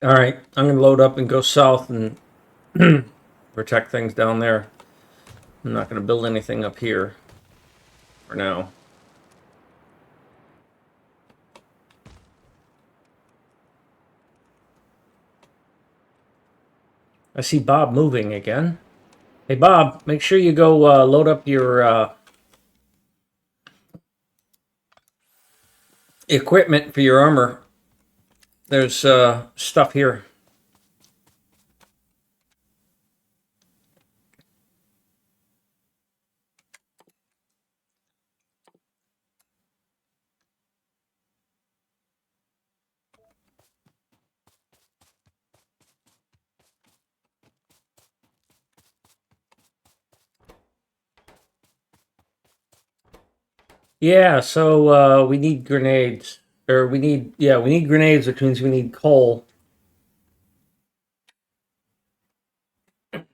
All right, I'm gonna load up and go south and protect things down there. I'm not gonna build anything up here for now. I see Bob moving again. Hey, Bob, make sure you go load up your equipment for your armor. There's stuff here. Yeah, so we need grenades. Or we need grenades, which means we need coal.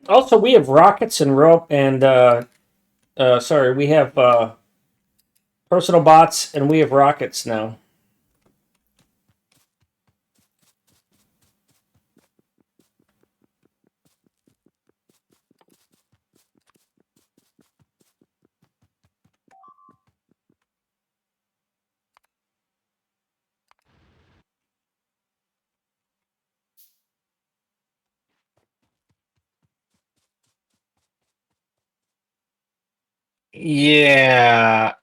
Also, we have rockets and rope and sorry, we have personal bots and we have rockets now. Yeah.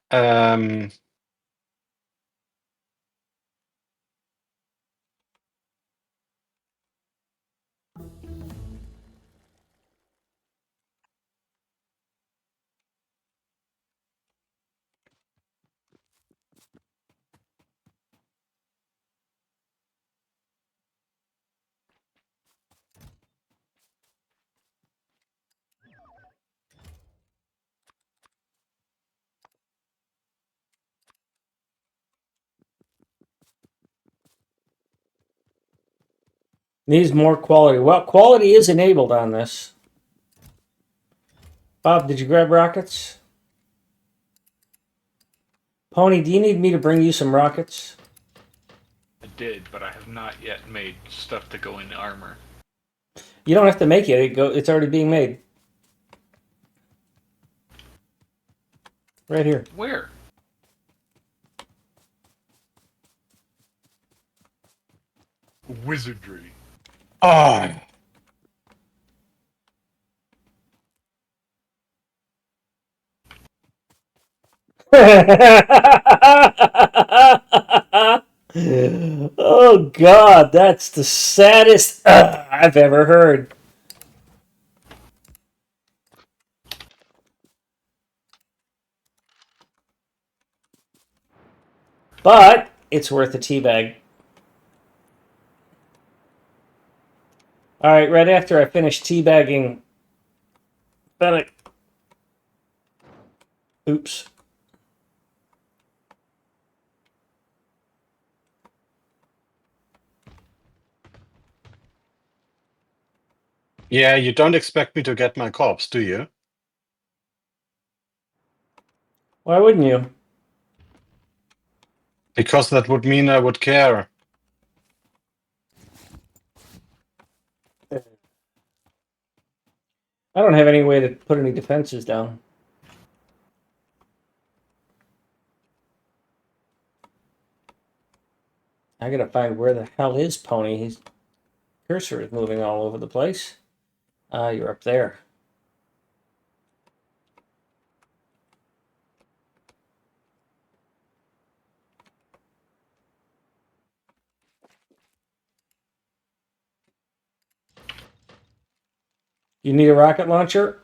Needs more quality. Well, quality is enabled on this. Bob, did you grab rockets? Pony, do you need me to bring you some rockets? I did, but I have not yet made stuff to go in armor. You don't have to make it. It's already being made. Right here. Where? Wizardry. Oh. Oh God, that's the saddest I've ever heard. But it's worth a teabag. All right, right after I finish teabagging Fennec. Oops. Yeah, you don't expect me to get my corpse, do you? Why wouldn't you? Because that would mean I would care. I don't have any way to put any defenses down. I gotta find where the hell is Pony. His cursor is moving all over the place. You're up there. You need a rocket launcher?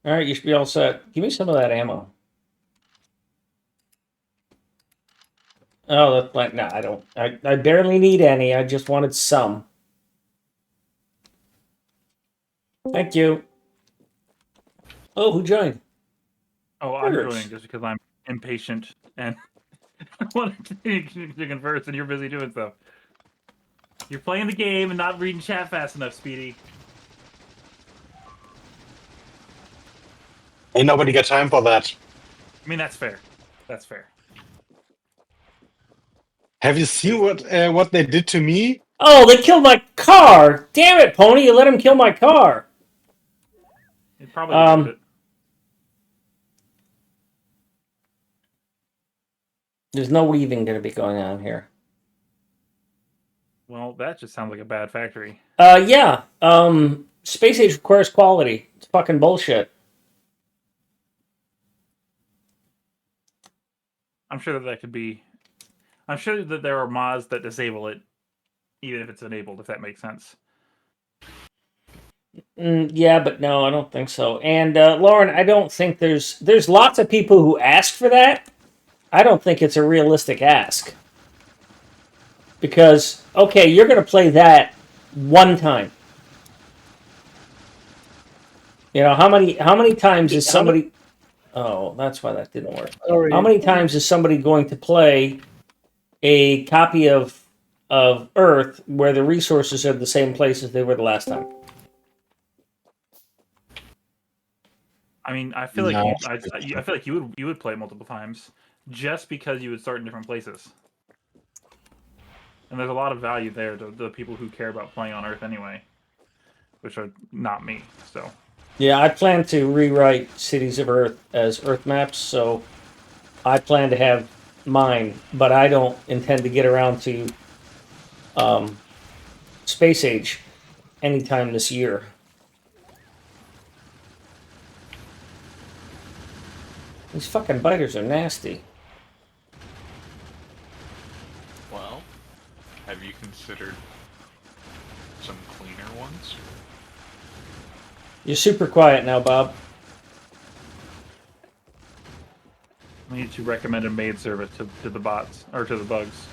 All right, you should be all set. Give me some of that ammo. Oh, that's like, no, I don't. I barely need any. I just wanted some. Thank you. Oh, who joined? Oh, I'm Burgers. joining just because I'm impatient and wanted to converse, and you're busy doing stuff. You're playing the game and not reading chat fast enough, Speedy. Ain't nobody got time for that. I mean, that's fair. That's fair. Have you seen what they did to me? Oh, they killed my car! Damn it, Pony! You let him kill my car. It probably deserved it. There's no weaving going to be going on here. Well, that just sounds like a bad factory. Yeah. Space Age requires quality. It's fucking bullshit. I'm sure that could be. I'm sure that there are mods that disable it, even if it's enabled. If that makes sense. Yeah, but no, I don't think so. And Lauren, I don't think there's lots of people who ask for that. I don't think it's a realistic ask. Because okay, you're going to play that one time. You know, how many times is somebody Oh, that's why that didn't work. Sorry. How many times is somebody going to play a copy of Earth where the resources are the same place as they were the last time? I mean, I feel like No. I feel like you would play multiple times, just because you would start in different places. And there's a lot of value there to the people who care about playing on Earth anyway, which are not me. So Yeah, I plan to rewrite Cities of Earth as Earth maps, so I plan to have mine, but I don't intend to get around to Space Age anytime this year. These fucking biters are nasty. Well, have you considered some cleaner ones? You're super quiet now, Bob. I need to recommend a maid service to the bots or to the bugs.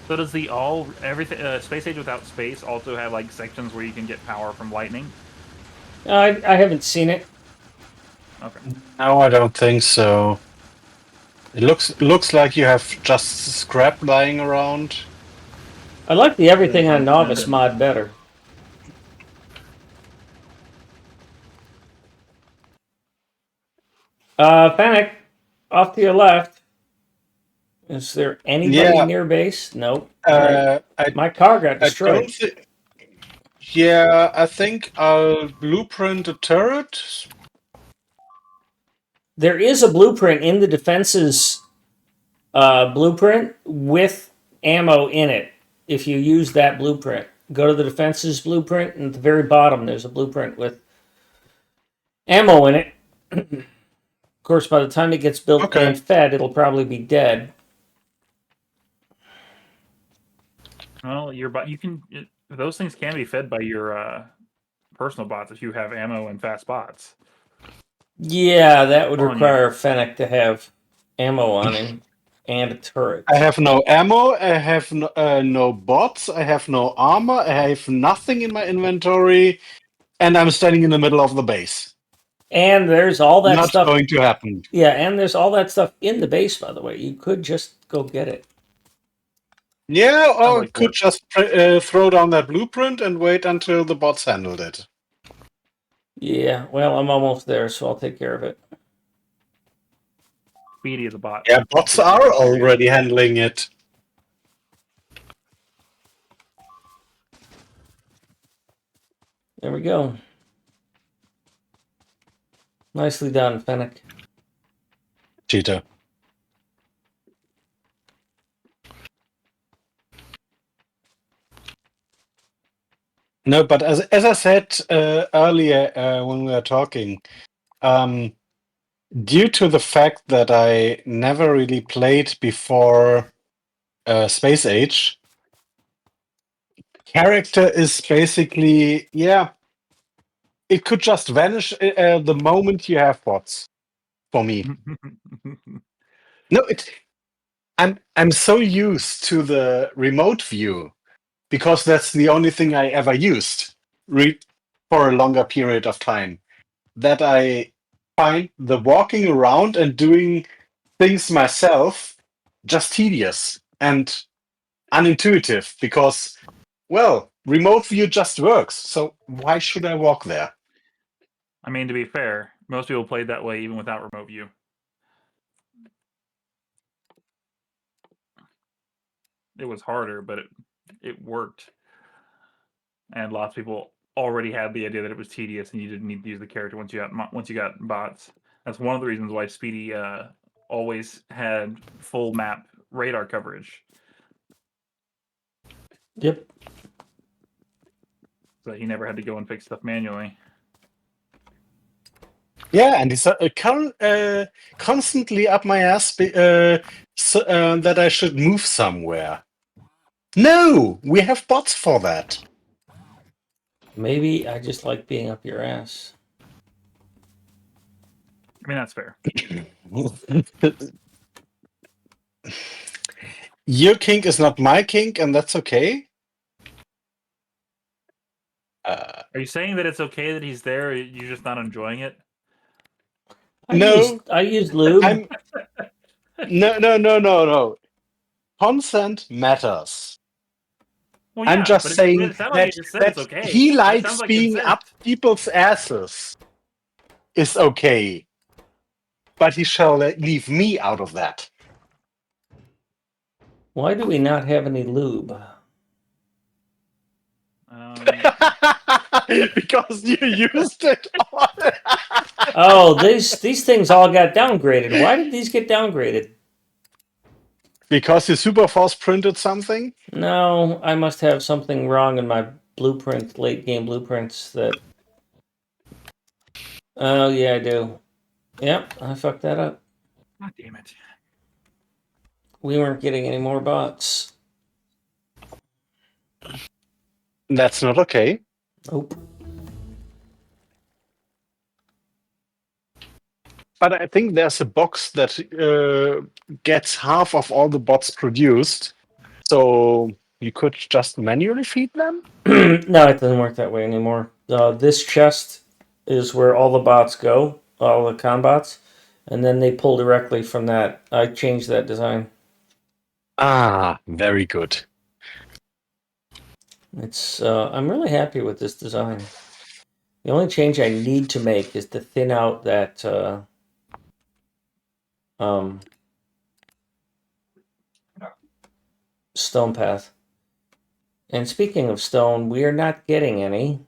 So does the everything Space Age Without Space also have like sections where you can get power from lightning? I haven't seen it. Okay. No, I don't think so. It looks like you have just scrap lying around. I like the everything on novice mod better. Fennec, off to your left. Is there anybody Yeah. near base? Nope. All right. My car got I destroyed. don't think. Yeah, I think I'll blueprint a turret. There is a blueprint in the defenses blueprint with ammo in it. If you use that blueprint, go to the defenses blueprint, and at the very bottom, there's a blueprint with ammo in it. Of course, by the time it gets built Okay. and fed, it'll probably be dead. Well, you can those things can be fed by your personal bots if you have ammo and fast bots. Yeah, that would On you. require Fennec to have ammo on him and a turret. I have no ammo. I have no bots. I have no armor. I have nothing in my inventory, and I'm standing in the middle of the base. And there's all that Not stuff. going to happen. Yeah, and there's all that stuff in the base, by the way. You could just go get it. Yeah, or like could just throw down that blueprint and wait until the bots handled it. Yeah, well, I'm almost there, so I'll take care of it. Speedy is a bot. Yeah, bots are already handling it. There we go. Nicely done, Fennec. Cheater. No, but as I said earlier when we were talking, due to the fact that I never really played before Space Age, character is basically, yeah, it could just vanish the moment you have bots. For me, no, I'm so used to the remote view because that's the only thing I ever used for a longer period of time, that I find the walking around and doing things myself just tedious and unintuitive because, well, remote view just works. So why should I walk there? I mean, to be fair, most people played that way even without remote view. It was harder, but it worked. And lots of people already had the idea that it was tedious and you didn't need to use the character once you got bots. That's one of the reasons why Speedy always had full map radar coverage. Yep. So he never had to go and fix stuff manually. Yeah, and he's constantly up my ass that I should move somewhere. No, we have bots for that. Maybe I just like being up your ass. I mean, that's fair. Your kink is not my kink, and that's okay. Are you saying that it's okay that he's there? Or you're just not enjoying it? No. I used lube. I'm no. Consent matters. Well, I'm just but saying it sounds like you just said it's that okay. he That likes sounds like being consent. up people's asses is okay. But he shall leave me out of that. Why do we not have any lube? Because you used it all. Oh, these things all got downgraded. Why did these get downgraded? Because you super force printed something? No, I must have something wrong in my blueprint, late game blueprints that... Oh, yeah, I do. Yep, I fucked that up. God damn it. We weren't getting any more bots. That's not okay. Nope. But I think there's a box that gets half of all the bots produced. So you could just manually feed them? No, it doesn't work that way anymore. This chest is where all the bots go, all the con bots, and then they pull directly from that. I changed that design. Ah, very good. It's I'm really happy with this design. The only change I need to make is to thin out that stone path. And speaking of stone, we are not getting any.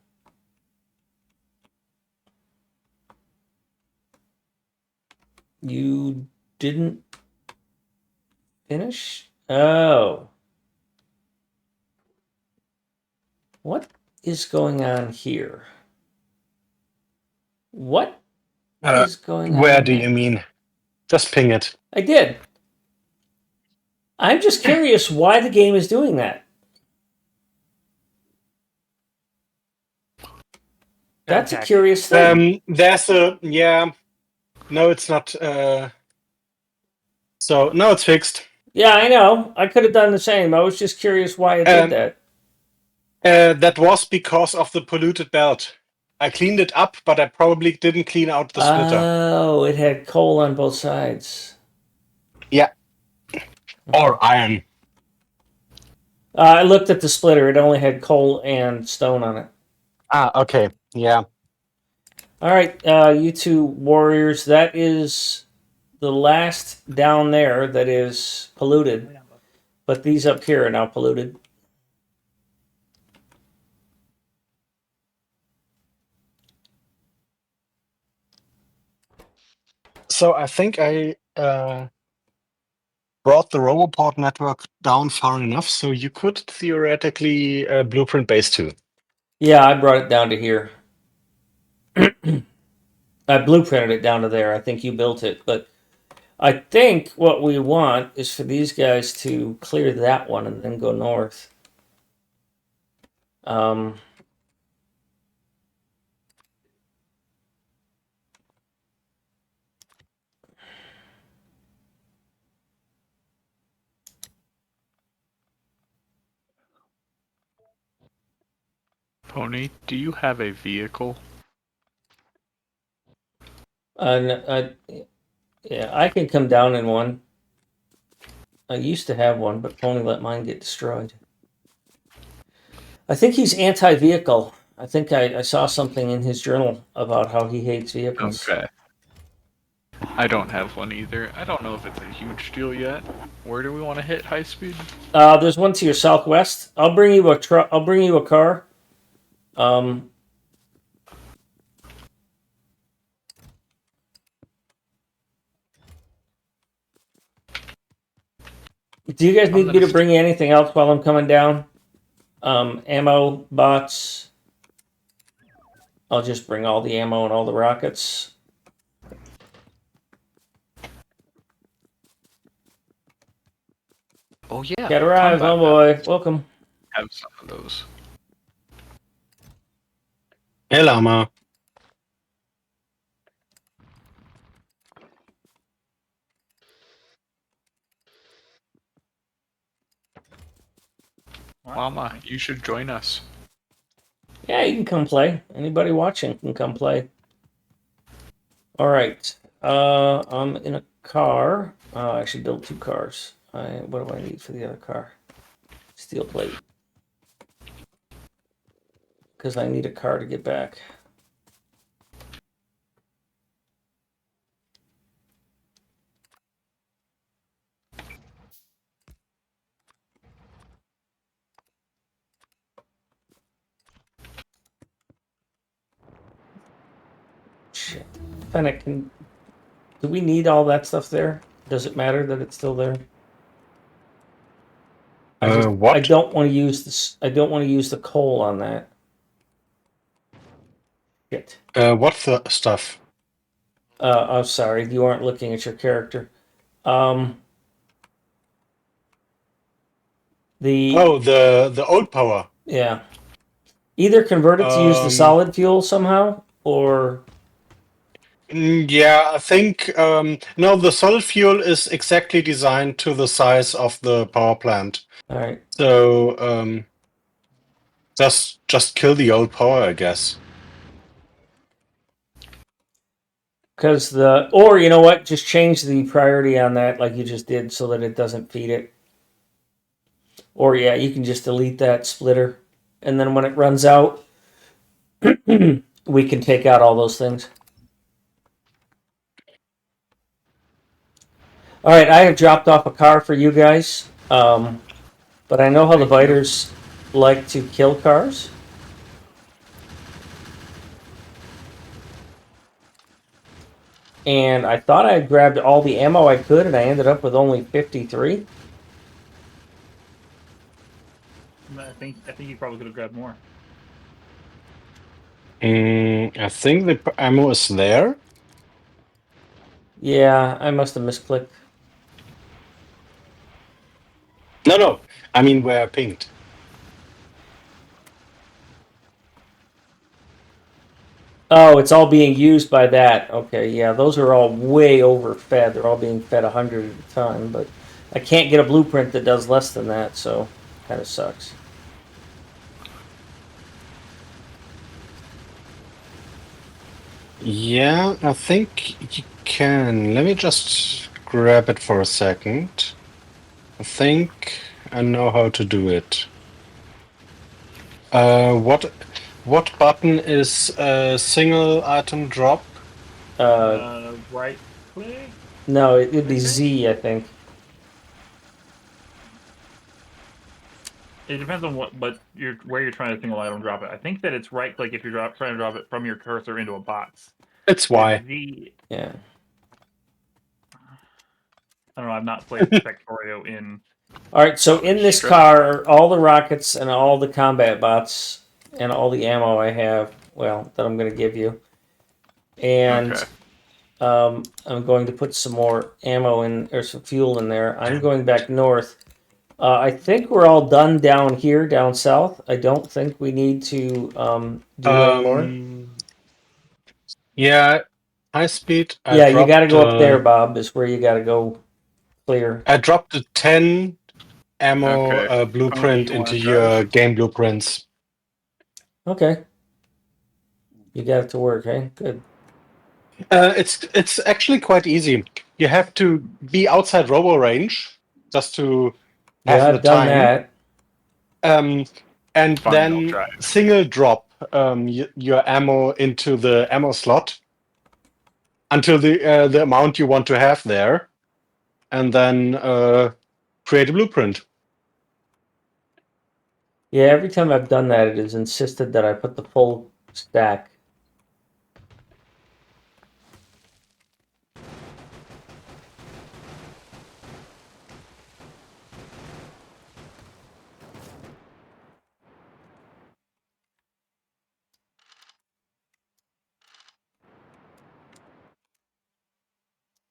You didn't finish? Oh. What is going on here? What is going on? Where do you mean? Just ping it. I did. I'm just curious why the game is doing that. That's a curious thing. There's a no, it's not. So no, it's fixed. Yeah, I know. I could have done the same. I was just curious why it did that. That was because of the polluted belt. I cleaned it up, but I probably didn't clean out the splitter. Oh, it had coal on both sides. Yeah. Or iron. I looked at the splitter. It only had coal and stone on it. Ah, okay. Yeah. All right, you two warriors. That is the last down there that is polluted. But these up here are now polluted. So I think I brought the Roboport network down far enough, so you could theoretically blueprint base 2. Yeah, I brought it down to here. I blueprinted it down to there. I think you built it, but I think what we want is for these guys to clear that one and then go north. Pony, do you have a vehicle? Yeah, I can come down in one. I used to have one, but Pony let mine get destroyed. I think he's anti-vehicle. I think I saw something in his journal about how he hates vehicles. Okay. I don't have one either. I don't know if it's a huge deal yet. Where do we want to hit high speed? There's one to your southwest. I'll bring you a truck. I'll bring you a car. Do you guys I'm need me gonna to bring you anything else while I'm coming down? Ammo, bots. I'll just bring all the ammo and all the rockets. Oh yeah, Cat arrives, combat oh boy. Welcome. have some of those. Hey, Llama. Mama, you should join us. Yeah, you can come play. Anybody watching can come play. All right. I'm in a car. I should build 2 cars. What do I need for the other car? Steel plate. Because I need a car to get back. Shit. Fennec, do we need all that stuff there? Does it matter that it's still there? I What? don't want to use this. I don't want to use the coal on that. Shit. What stuff? I'm sorry. You aren't looking at your character. The old power. Yeah. Either convert it to use the Um, solid fuel somehow, or Yeah, I think no, the solid fuel is exactly designed to the size of the power plant. all right. So just kill the old power, I guess. Because or you know what? Just change the priority on that, like you just did, so that it doesn't feed it. Or yeah, you can just delete that splitter, and then when it runs out, we can take out all those things. All right, I have dropped off a car for you guys, but I know how the Thank you. biters like to kill cars. And I thought I had grabbed all the ammo I could, and I ended up with only 53. I think you probably could have grabbed more. I think the ammo is there. Yeah, I must have misclicked. No, I mean where I pinged. Oh, it's all being used by that. Okay, yeah, those are all way overfed. They're all being fed 100 at a time, but I can't get a blueprint that does less than that, so kind of sucks. Yeah, I think you can. Let me just grab it for a second. I think I know how to do it. What button is single item drop? Right click. No, it'd be Okay. Z, I think. It depends on where you're trying to single item drop it. I think that it's right click if you're trying to drop it from your cursor into a box. It's Y. Z. Yeah. I don't know. I've not played Factorio in. All right, so in this Stress. car are all the rockets and all the combat bots and all the ammo I have, well, that I'm going to give you. And Okay. I'm going to put some more ammo in, or some fuel in there. I'm going back north. I think we're all done down here, down south. I don't think we need to do any more. Yeah, high speed. Yeah, you got to go up there, Bob, is where you got to go clear. I dropped a 10 ammo Okay. blueprint You wanna into drive? your game blueprints. Okay. You got it to work, eh? Good. It's actually quite easy. You have to be outside robo range just to have Yeah, the I've done time. that. And Fine, I'll then drive. single drop your ammo into the ammo slot until the amount you want to have there, and then create a blueprint. Yeah, every time I've done that, it is insisted that I put the full stack.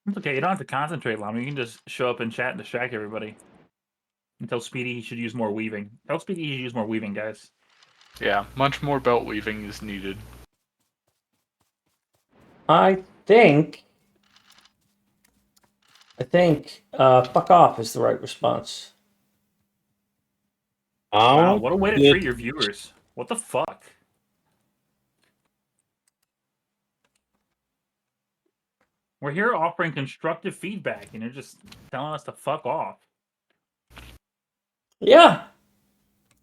It's okay. You don't have to concentrate, Llama. You can just show up in chat and distract everybody. And tell Speedy he should use more weaving. Tell Speedy he should use more weaving, guys. Yeah, much more belt weaving is needed. I think fuck off is the right response. Wow, How what a way to did treat your viewers. What the fuck? We're here offering constructive feedback, and you're just telling us to fuck off. Yeah.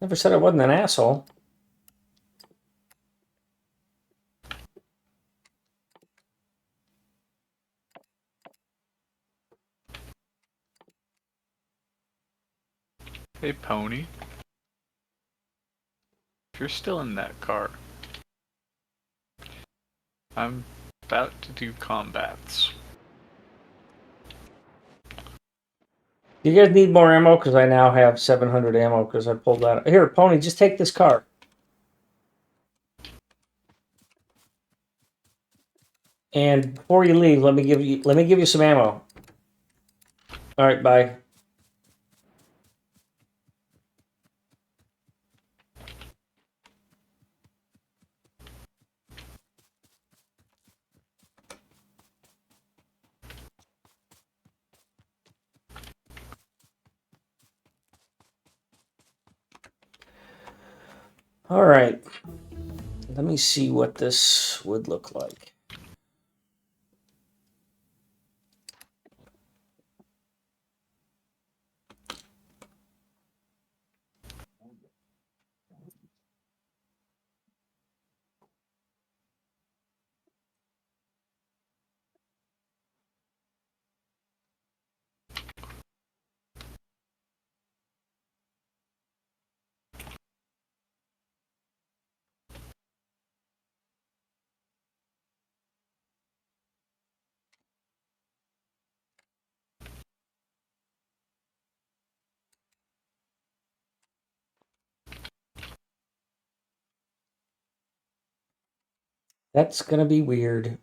Never said I wasn't an asshole. Hey, Pony. If you're still in that car, I'm about to do combats. Do you guys need more ammo? Because I now have 700 ammo because I pulled that. Here, Pony, just take this car. And before you leave, let me give you some ammo. All right, bye. All right. Let me see what this would look like. That's gonna be weird.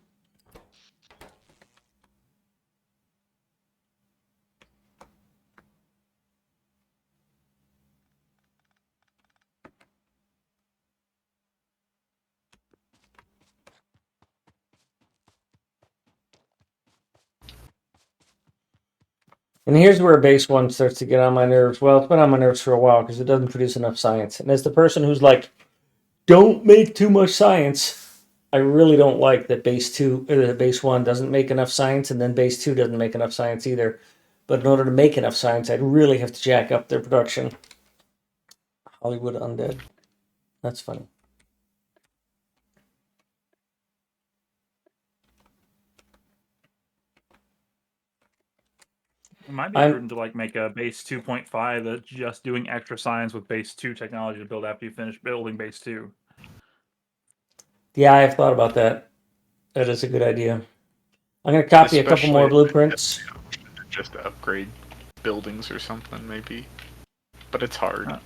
And here's where base one starts to get on my nerves. Well, it's been on my nerves for a while because it doesn't produce enough science. And as the person who's like, don't make too much science, I really don't like that base one doesn't make enough science, and then base two doesn't make enough science either. But in order to make enough science, I'd really have to jack up their production. Hollywood Undead. That's funny. It might be prudent to like make a base 2.5 that's just doing extra science with base 2 technology to build after you finish building base 2. Yeah, I've thought about that. That is a good idea. I'm going to copy a couple more blueprints. Just to upgrade buildings or something, maybe. But it's hard.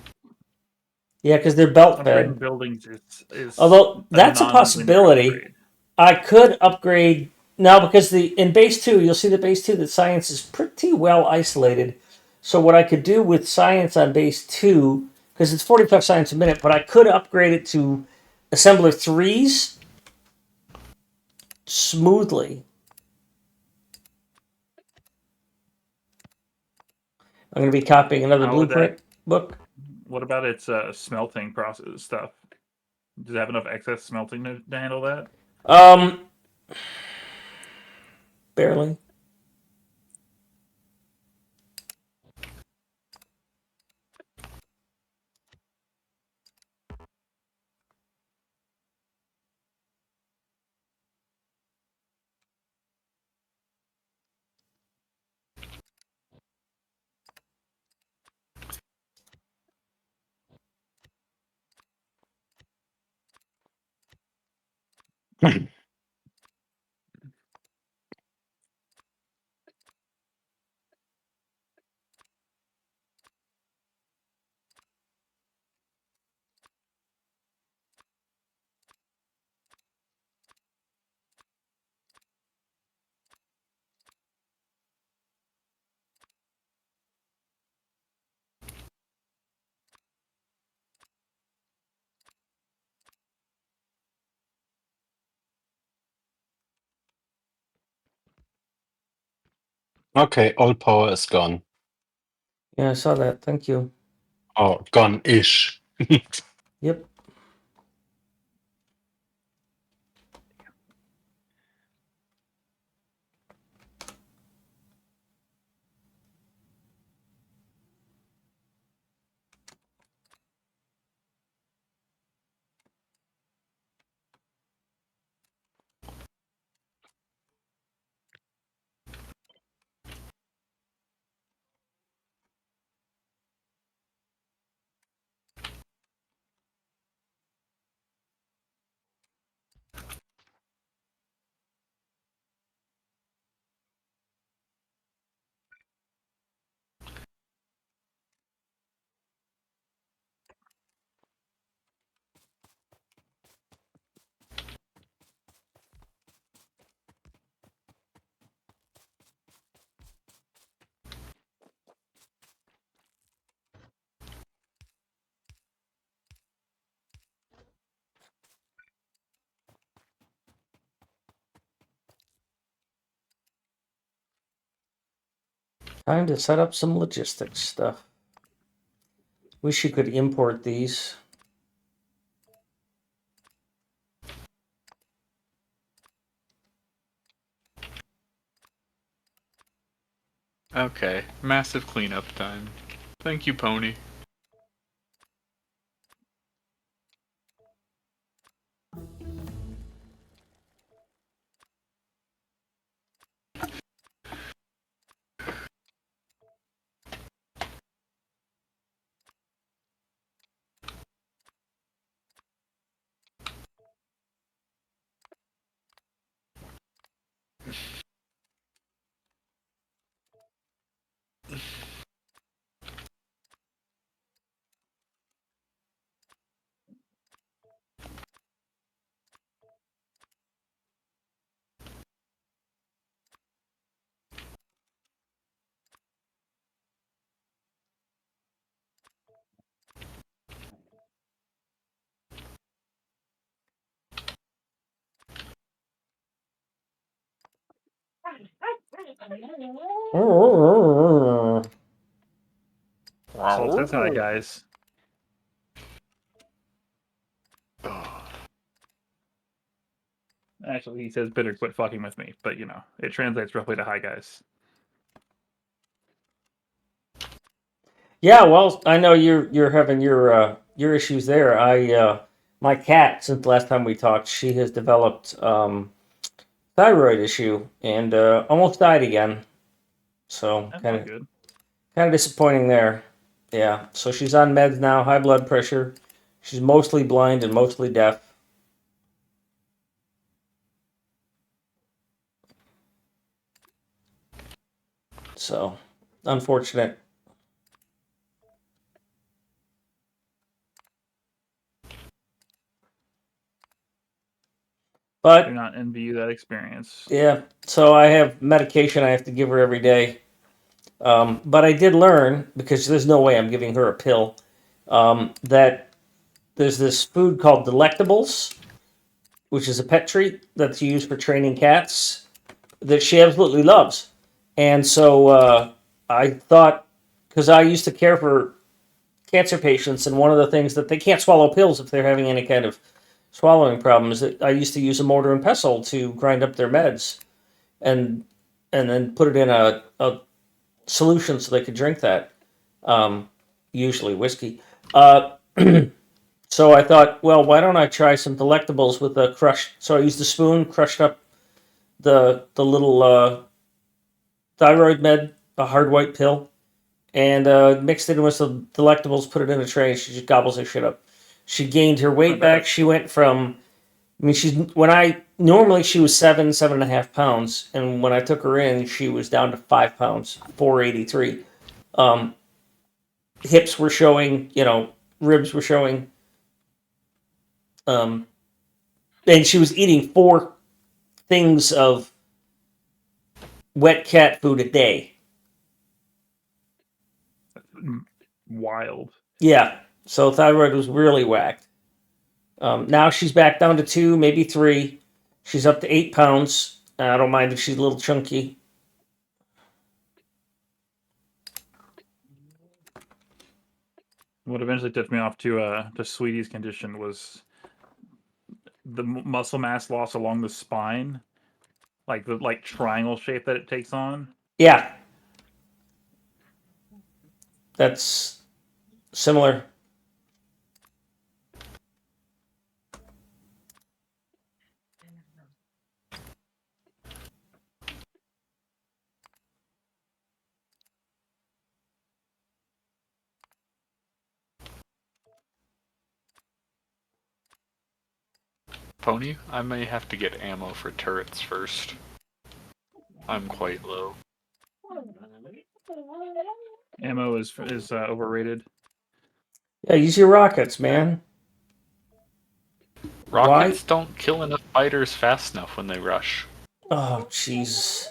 Yeah, because they're belt Upgrading fed. buildings is Although that's a non-linear possibility. upgrade. I could upgrade now because in base two, you'll see that base two that science is pretty well isolated. So what I could do with science on base two, because it's 45 science a minute, but I could upgrade it to assembler threes smoothly. I'm going to be copying another blueprint book. What about its smelting process stuff? Does it have enough excess smelting to handle that? Barely. Okay, all power is gone. Yeah, I saw that. Thank you. Or gone-ish. Yep. Time to set up some logistics stuff. Wish you could import these. Okay, massive cleanup time. Thank you, Pony. So it says hi, guys. Actually, he says bitter quit fucking with me, but you know, it translates roughly to hi, guys. Yeah, well, I know you're having your issues there. My cat, since the last time we talked, she has developed thyroid issue and almost died again. So That's kind not of good. disappointing there. Yeah, so she's on meds now, high blood pressure. She's mostly blind and mostly deaf. So unfortunate. Do But not envy you that experience. yeah, so I have medication I have to give her every day. But I did learn, because there's no way I'm giving her a pill, that there's this food called Delectables, which is a pet treat that's used for training cats that she absolutely loves. And so I thought, because I used to care for cancer patients, and one of the things that they can't swallow pills if they're having any kind of swallowing problems, that I used to use a mortar and pestle to grind up their meds and then put it in a solution so they could drink that. Usually whiskey. So I thought, well, why don't I try some Delectables with a crushed? So I used a spoon, crushed up the little thyroid med, a hard white pill, and mixed it in with some Delectables. Put it in a tray, and she just gobbles her shit up. She gained her weight back. She went from, I mean, normally she was 7.5 pounds, and when I took her in, she was down to 5 pounds, 483. Hips were showing, ribs were showing. Um, and she was eating 4 things of wet cat food a day. Wild. Yeah, so thyroid was really whacked. Now she's back down to 2, maybe 3. She's up to 8 pounds. I don't mind if she's a little chunky. What eventually tipped me off to Sweetie's condition was the muscle mass loss along the spine, like the triangle shape that it takes on. Yeah, that's similar. Pony, I may have to get ammo for turrets first. I'm quite low. Ammo is overrated. Yeah, use your rockets, man. Rockets Why? don't kill enough fighters fast enough when they rush. Oh, jeez.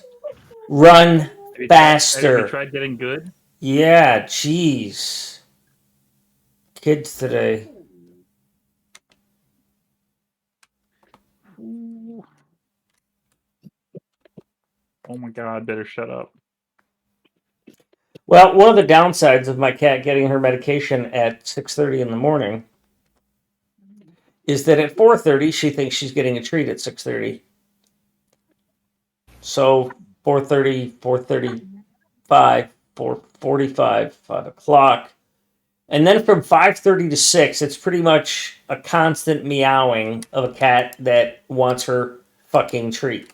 Run Have you faster. tried getting good? Yeah, jeez. Kids today. Oh my god, better shut up. Well, one of the downsides of my cat getting her medication at 6:30 in the morning is that at 4:30 she thinks she's getting a treat at 6:30. So 4:30, 4:35, 4:45, 5 o'clock. And then from 5:30 to 6, it's pretty much a constant meowing of a cat that wants her fucking treat.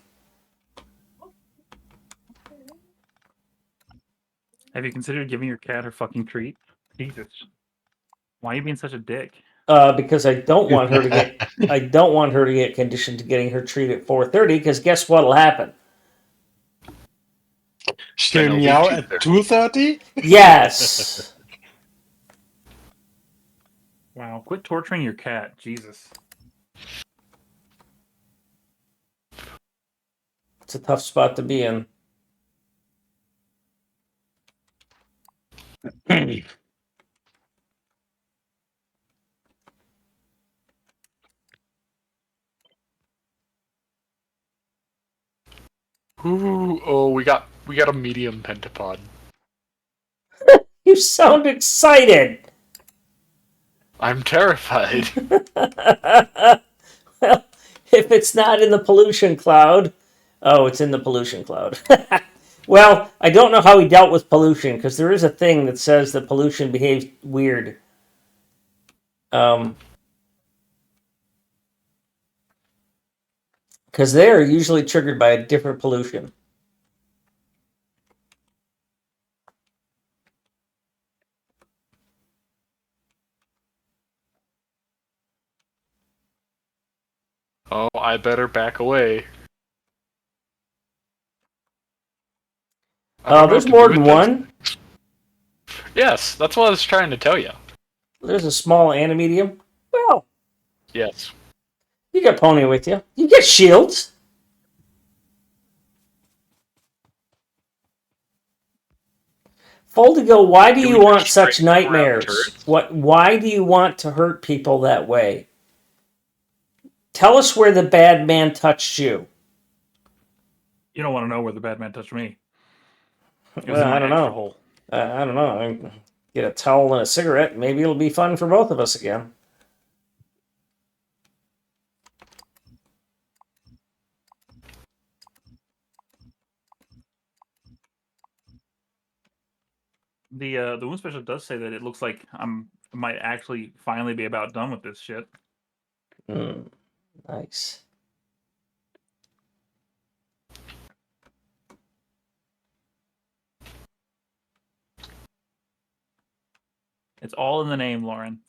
Have you considered giving your cat her fucking treat? Jesus. Why are you being such a dick? Because I don't want her to get conditioned to getting her treat at 4:30 because guess what'll happen? She'll Then it'll be meow at 2:30. 2:30? Yes. Wow, quit torturing your cat. Jesus. It's a tough spot to be in. Ooh, oh, we got a medium pentapod. You sound excited. I'm terrified. Well, if it's not in the pollution cloud, oh, it's in the pollution cloud. Well, I don't know how he dealt with pollution because there is a thing that says that pollution behaves weird. Because they are usually triggered by a different pollution. Oh, I better back away. I don't know There's what to more do than with those. one. Yes, that's what I was trying to tell you. There's a small and a medium. Well, Yes. you got Pony with you. You get shields. Foldigo, why do Can you we want just such straight go around nightmares? turrets? Why do you want to hurt people that way? Tell us where the bad man touched you. You don't want to know where the bad man touched me. It was Well, in I my don't extra know. hole. I don't know. Get a towel and a cigarette. Maybe it'll be fun for both of us again. The wound special does say that it looks like I might actually finally be about done with this shit. Nice. It's all in the name, Lauren.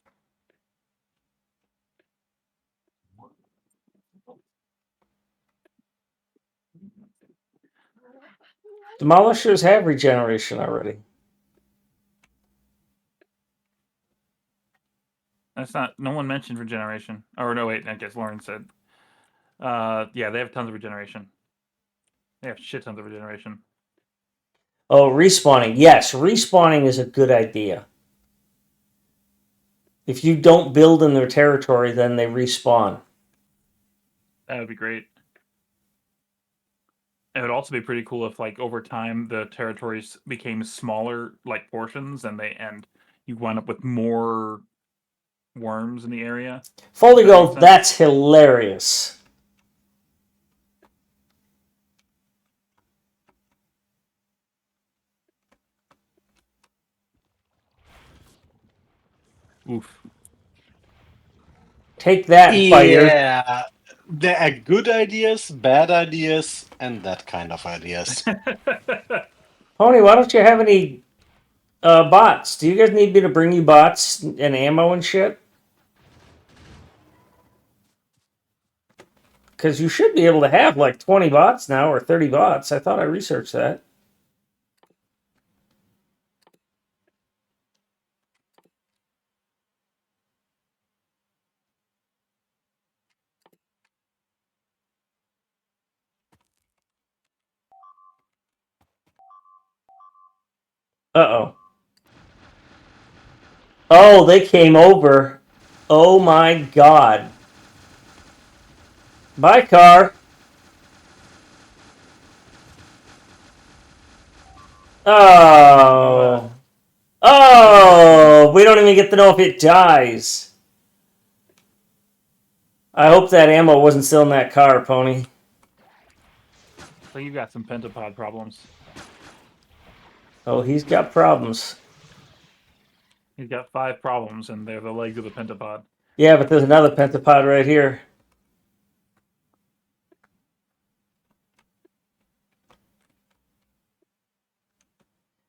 Demolishers have regeneration already. That's not. No one mentioned regeneration. Or no, wait. I guess Lauren said. Yeah, they have tons of regeneration. They have shit tons of regeneration. Oh, respawning. Yes, respawning is a good idea. If you don't build in their territory, then they respawn. That would be great. It would also be pretty cool if, like, over time, the territories became smaller, like portions, and you wind up with more worms in the area. Foldy Does that make Gold, sense? that's hilarious. Oof. Take that, biter. Yeah, there are good ideas, bad ideas, and that kind of ideas. Pony, why don't you have any bots? Do you guys need me to bring you bots and ammo and shit? Because you should be able to have like 20 bots now or 30 bots. I thought I researched that. Uh-oh. Oh, they came over. Oh my god. Bye, car. Oh. Oh, we don't even get to know if it dies. I hope that ammo wasn't still in that car, Pony. So you've got some pentapod problems. Oh, he's got problems. He's got 5 problems, and they're the legs of the pentapod. Yeah, but there's another pentapod right here.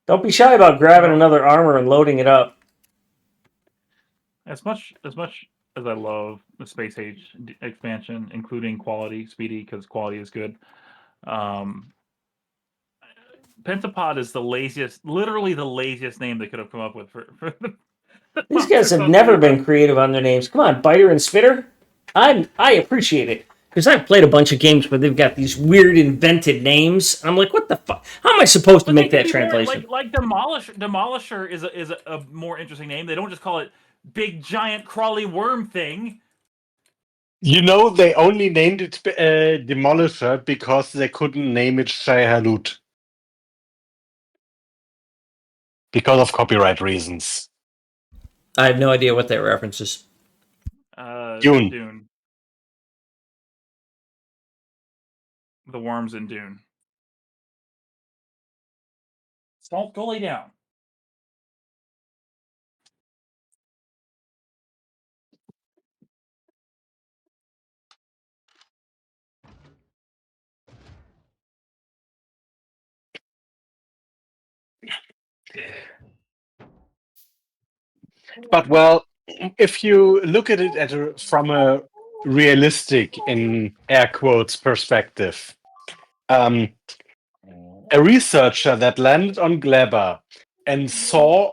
Don't be shy about grabbing Well, another armor and loading it up. as much as I love the Space Age expansion, including quality, Speedy, because quality is good. Pentapod is the laziest, literally the laziest name they could have come up with for the These guys monsters have on never Zero. been creative on their names. Come on, Biter and Spitter. I appreciate it. Because I've played a bunch of games where they've got these weird invented names. And I'm like, what the fuck? How am I supposed to But they make could that be more translation? like Demolisher is a more interesting name. They don't just call it big giant crawly worm thing. You know, they only named it Demolisher because they couldn't name it Shai-Hulud. Because of copyright reasons. I have no idea what that references. Dune. Dune. The worms in Dune. Salt, go lay down. But well, if you look at it from a realistic, in air quotes, perspective, a researcher that landed on Glebber and saw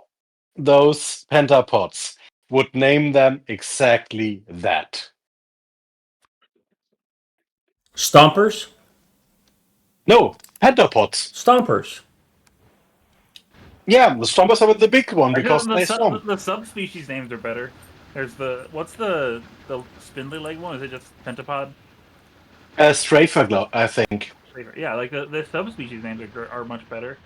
those pentapods would name them exactly that. Stompers? No, pentapods. Stompers. Yeah, the stompers are the big one because they stomp. The subspecies names are better. There's what's the spindly leg one? Is it just pentapod? Strafer, I think. Yeah, like the subspecies names are much better.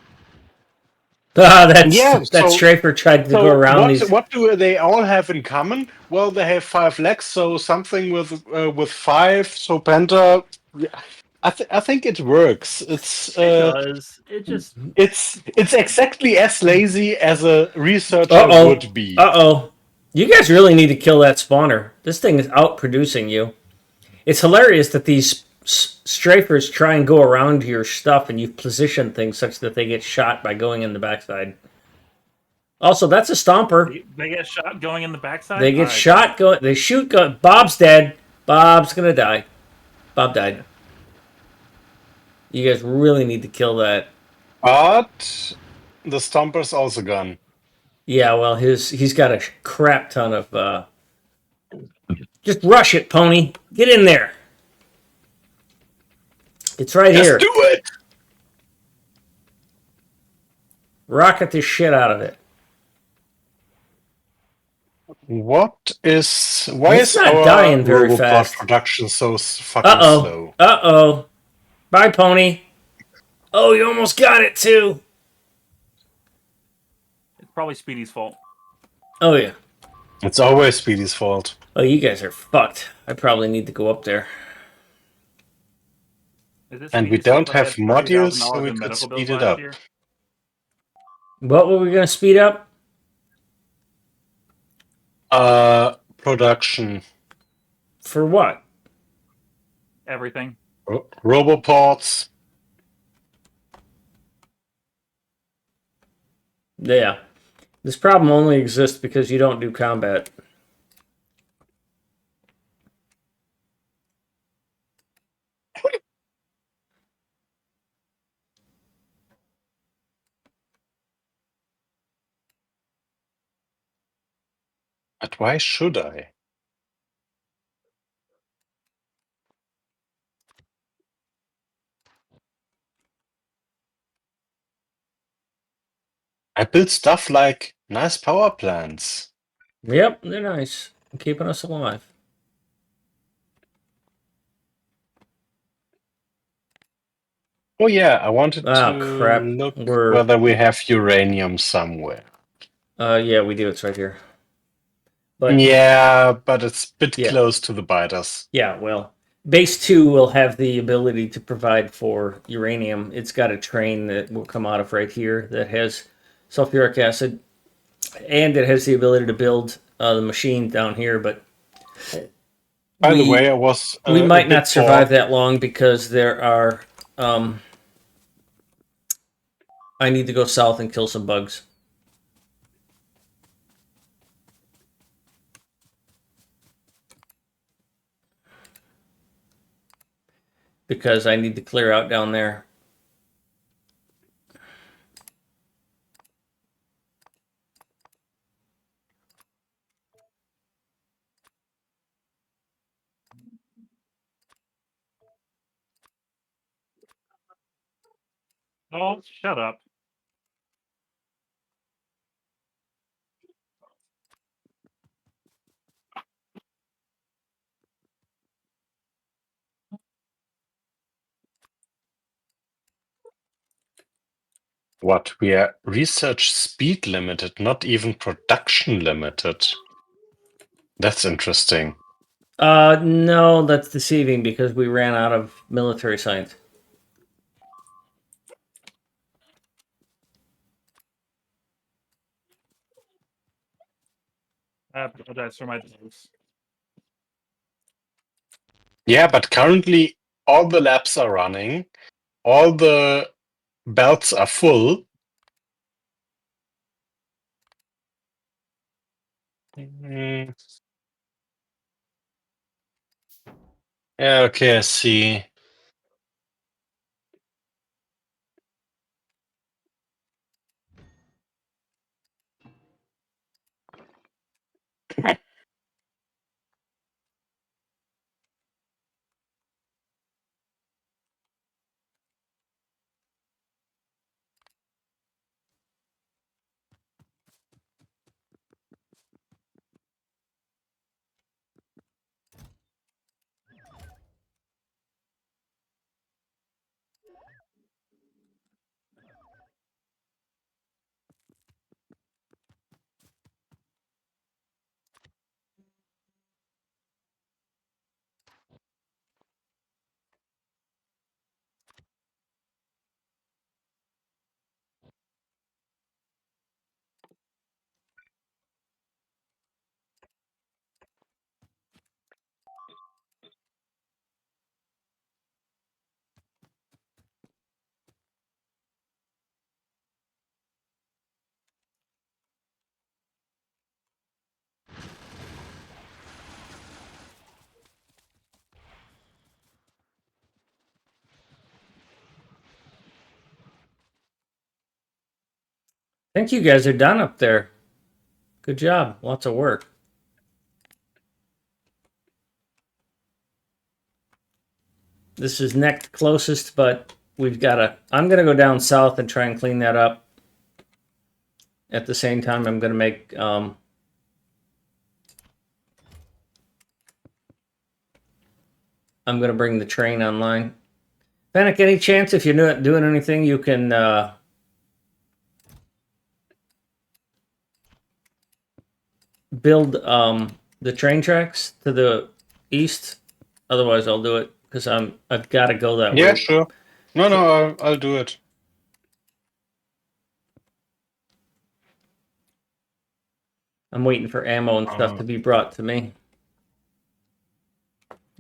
Ah, Yeah, that Strafer tried to go so around these. what do they all have in common? Well, they have 5 legs, so something with 5. So penta. I think it works. It does. It just It's exactly as lazy as a researcher Uh-oh. would be. Uh-oh. You guys really need to kill that spawner. This thing is outproducing you. It's hilarious that these strafers try and go around your stuff and you position things such that they get shot by going in the backside. Also, that's a stomper. they get shot going in the backside. They get All right, shot. They shoot. Bob's dead. Bob's gonna die. Bob died. You guys really need to kill that. But the stomper's also gone. Yeah, well, he's got a crap ton of. Just rush it, Pony. Get in there. It's right here. Just do it! Rocket the shit out of it. Why It's is not our dying very Roboplot fast. production so fucking Uh-oh. slow? Uh-oh. Bye, Pony. Oh, you almost got it, too. it's probably Speedy's fault. Oh yeah. It's always Speedy's fault. Oh, you guys are fucked. I probably need to go up there. Is it And we Speedy's fault don't that I have had $30,000 modules, so we in could medical bills speed it last up. year? What were we gonna speed up? Production. For what? Everything. Roboports. Yeah. This problem only exists because you don't do combat. But why should I? I built stuff like nice power plants. Yep, they're nice. Keeping us alive. Oh yeah, I wanted Oh to crap. look We're whether we have uranium somewhere. yeah, we do. It's right here. But Yeah, but it's a bit Yeah. close to the biters. yeah, well, base 2 will have the ability to provide for uranium. It's got a train that will come out of right here that has sulfuric acid, and it has the ability to build the machine down here. But By the we way, I was we a might bit not survive bored. that long because there are. I need to go south and kill some bugs. Because I need to clear out down there. Oh, shut up. What? We are research speed limited, not even production limited. That's interesting. No, that's deceiving because we ran out of military science. I apologize for my delays. Yeah, but currently all the labs are running, all the belts are full. Mm. Yeah, okay, I see. I think you guys are done up there. Good job. Lots of work. This is next closest, but we've got to. I'm going to go down south and try and clean that up. At the same time, I'm going to make. I'm going to bring the train online. Panic, any chance if you're not doing anything, you can. build the train tracks to the east? Otherwise, I'll do it because I've got to go that Yeah, way. sure. No, I'll do it. I'm waiting for ammo and stuff to be brought to me.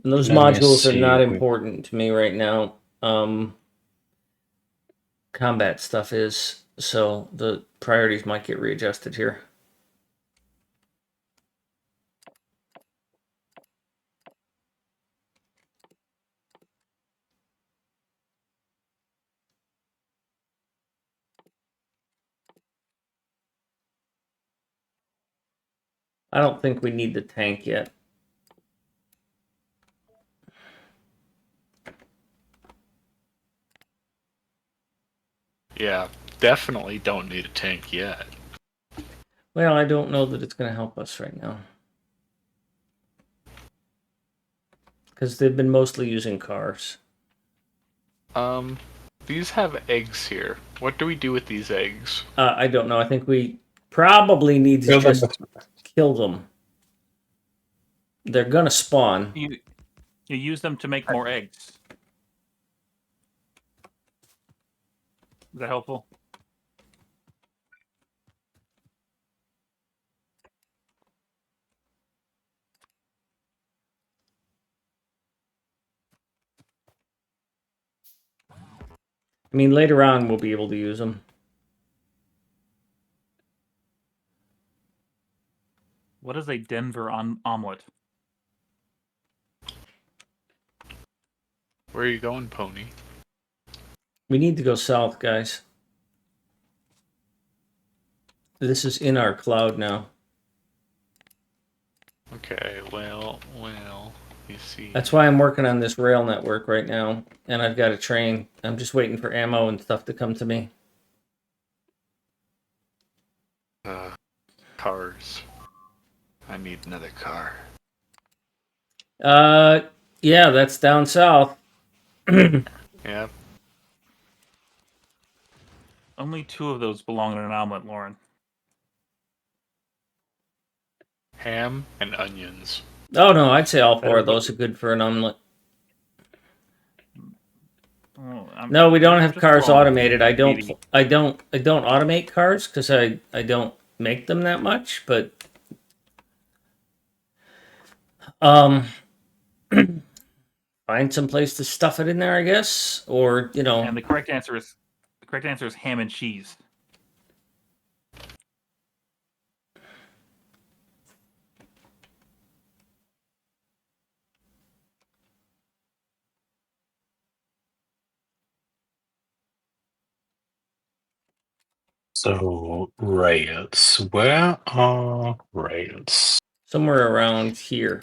And those Let me modules are see not if we- important to me right now. Combat stuff is, so the priorities might get readjusted here. I don't think we need the tank yet. Yeah, definitely don't need a tank yet. Well, I don't know that it's going to help us right now. Because they've been mostly using cars. These have eggs here. What do we do with these eggs? I don't know. I think we probably need to Kill them just kill them. They're going to spawn. You use them to make more eggs. Is that helpful? I mean, later on we'll be able to use them. What is a Denver omelet? Where are you going, Pony? We need to go south, guys. This is in our cloud now. Okay, well, you see. That's why I'm working on this rail network right now. And I've got a train. I'm just waiting for ammo and stuff to come to me. Cars. I need another car. Yeah, that's down south. Yeah. Only 2 of those belong in an omelet, Lauren. Ham and onions. Oh no, I'd say all 4 of those are good for an omelet. Oh, No, we don't have just cars wrong. automated. I don't Speedy. automate cars because I don't make them that much, but find some place to stuff it in there, I guess, or And the correct answer is ham and cheese. So, rails. Where are rails? somewhere around here.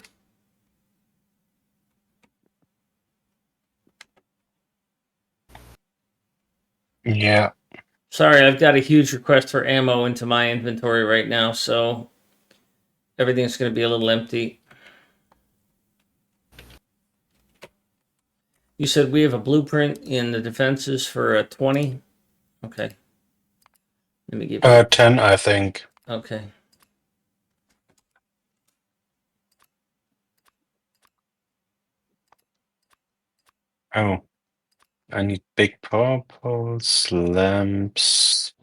Yeah. Sorry, I've got a huge request for ammo into my inventory right now, so everything's going to be a little empty. You said we have a blueprint in the defenses for a 20? Okay. Let me give you... 10, I think. Okay. Oh. I need big power poles, lamps,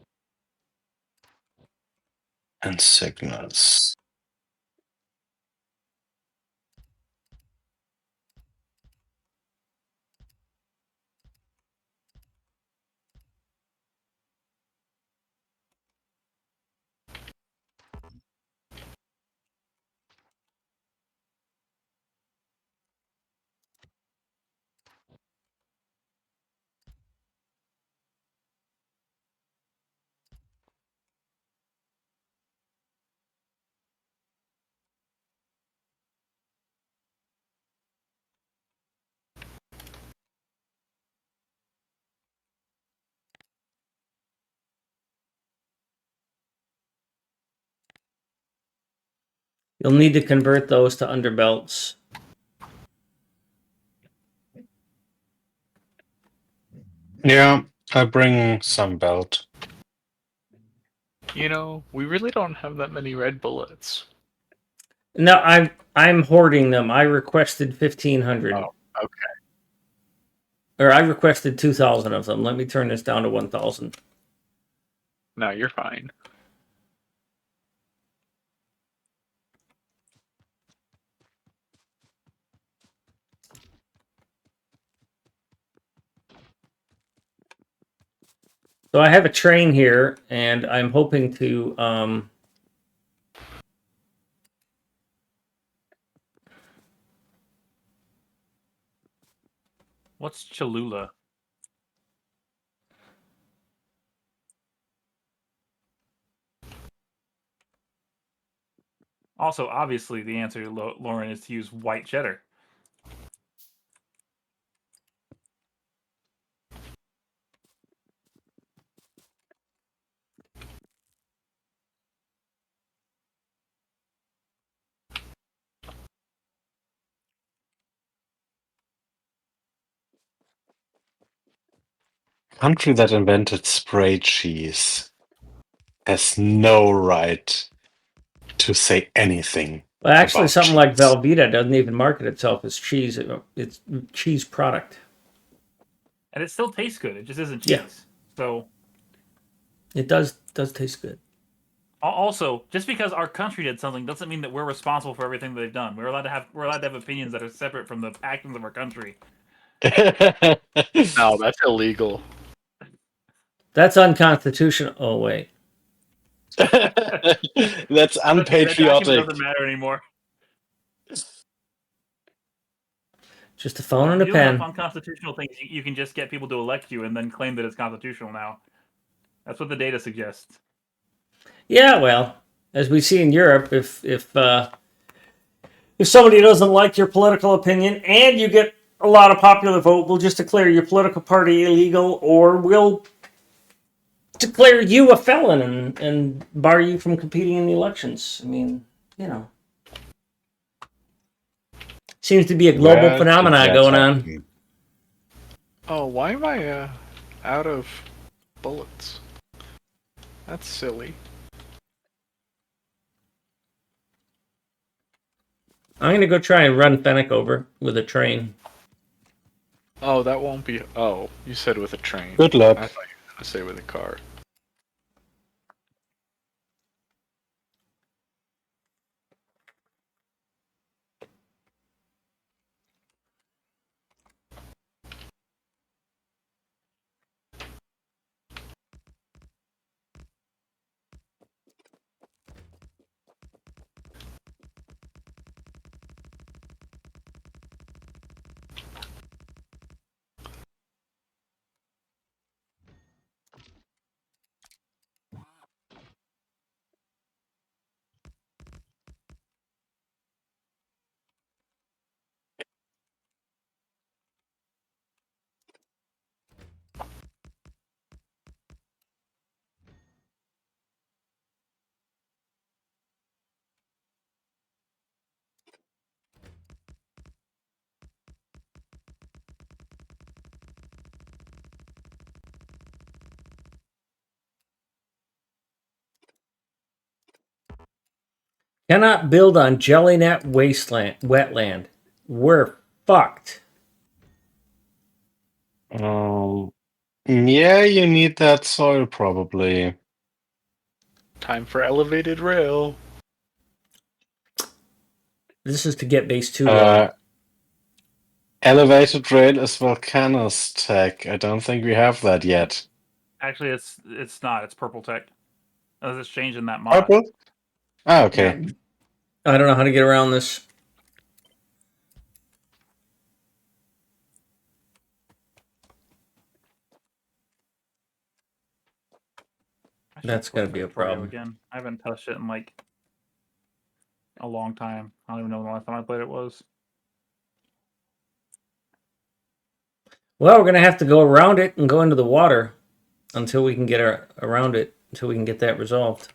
and signals. You'll need to convert those to underbelts. Yeah, I bring some belt. You know, we really don't have that many red bullets. No, I'm hoarding them. I requested 1,500. Oh, okay. Or I requested 2,000 of them. Let me turn this down to 1,000. No, you're fine. So I have a train here, and I'm hoping to What's Cholula? Also, obviously, the answer, Lauren, is to use white cheddar. Country that invented spray cheese has no right to say anything well, actually, about something like cheese. Velveeta doesn't even market itself as cheese. It's cheese product. And it still tastes good. It just isn't Yeah. cheese. So, It does taste good. also, just because our country did something doesn't mean that we're responsible for everything that they've done. We're allowed to have opinions that are separate from the actions of our country. No, that's illegal. That's unconstitutional. Oh wait, That's That document unpatriotic. doesn't matter anymore. just a phone Well, and you a do enough pen. unconstitutional things, you can just get people to elect you and then claim that it's constitutional now. That's what the data suggests. Yeah, well, as we see in Europe, if somebody doesn't like your political opinion and you get a lot of popular vote, we'll just declare your political party illegal, or we'll declare you a felon and bar you from competing in the elections. I mean, you know, seems to be a global Where did phenomenon that going on. happen? Oh, why am I out of bullets? That's silly. I'm gonna go try and run Fennec over with a train. Oh, that won't be. Oh, you said with a train. Good luck. I thought you were gonna say with a car. Cannot build on Jellynet wetland. We're fucked. Yeah, you need that soil probably. Time for elevated rail. This is to get base 2 going. Elevated rail is Volcano's tech. I don't think we have that yet. Actually, it's not. It's purple tech. It's changed in that mod. Purple? Ah, okay. Yeah. I don't know how to get around this. I should That's play gonna be a Factorio problem. again. I haven't touched it in like a long time. I don't even know when the last time I played it was. Well, we're gonna have to go around it and go into the water until we can get around it, until we can get that resolved.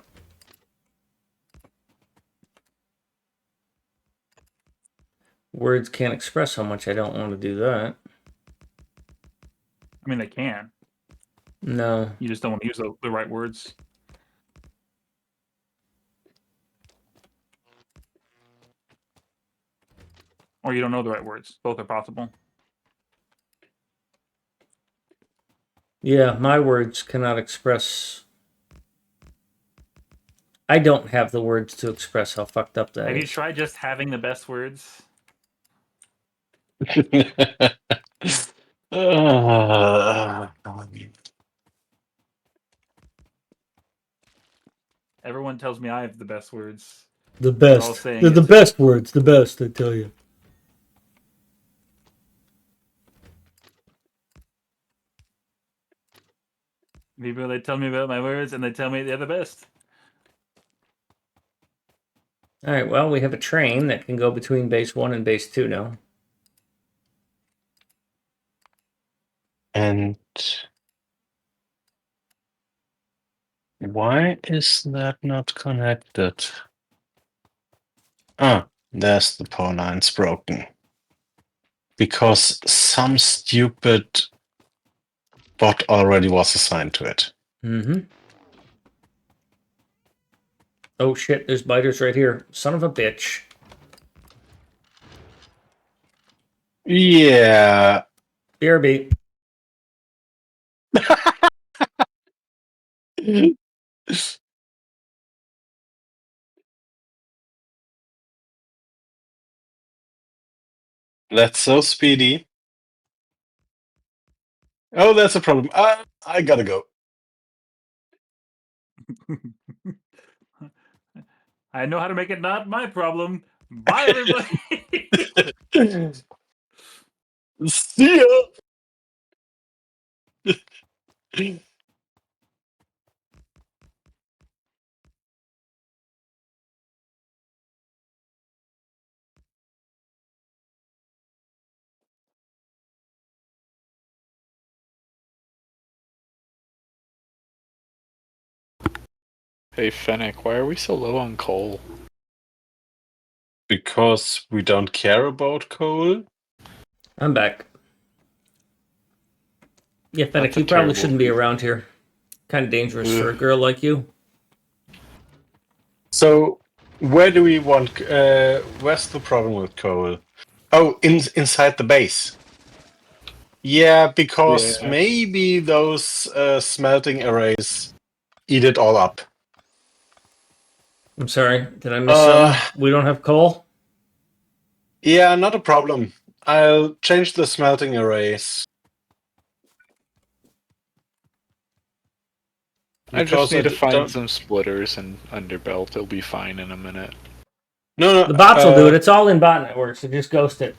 Words can't express how much I don't want to do that. I mean, they can. No. You just don't want to use the right words. Or you don't know the right words. Both are possible. Yeah, my words cannot express. I don't have the words to express how fucked up that Have you is. tried just having the best words? Uh, Everyone tells me I have the best words. The They're all best. saying They're it the too. best words. The best, I tell you. People, they tell me about my words and they tell me they're the best. All right, well, we have a train that can go between base 1 and base 2 now. and why is that not connected? Ah, there's the power lines broken. Because some stupid bot already was assigned to it. Mm-hmm. Oh shit, there's biters right here. Son of a bitch. Yeah. BRB. That's so speedy. Oh, that's a problem. I gotta go. I know how to make it not my problem. Bye, everybody. See ya. Hey Fennec, why are we so low on coal? Because we don't care about coal. I'm back. Yeah, Fennec, That's a you probably terrible shouldn't be reason. around here. Kind of dangerous for a Ugh. girl like you. So where do we want? Where's the problem with coal? Oh, inside the base. Yeah, because Yeah. maybe those smelting arrays eat it all up. I'm sorry, did I miss something? We don't have coal? Yeah, not a problem. I'll change the smelting arrays. I just Because need to find don't. some splitters and underbelt. It'll be fine in a minute. No, The bots will do it. It's all in bot network, so just ghost it.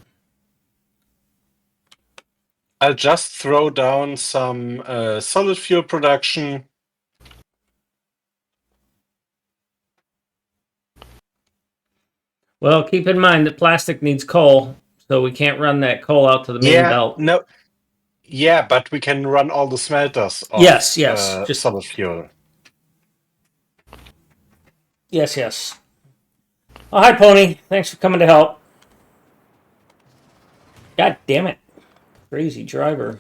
I'll just throw down some solid fuel production. Well, keep in mind that plastic needs coal, so we can't run that coal out to the main Yeah, belt. no. Yeah, but we can run all the smelters off Yes. Just solid fuel. yes. Oh, hi, Pony. Thanks for coming to help. God damn it. Crazy driver.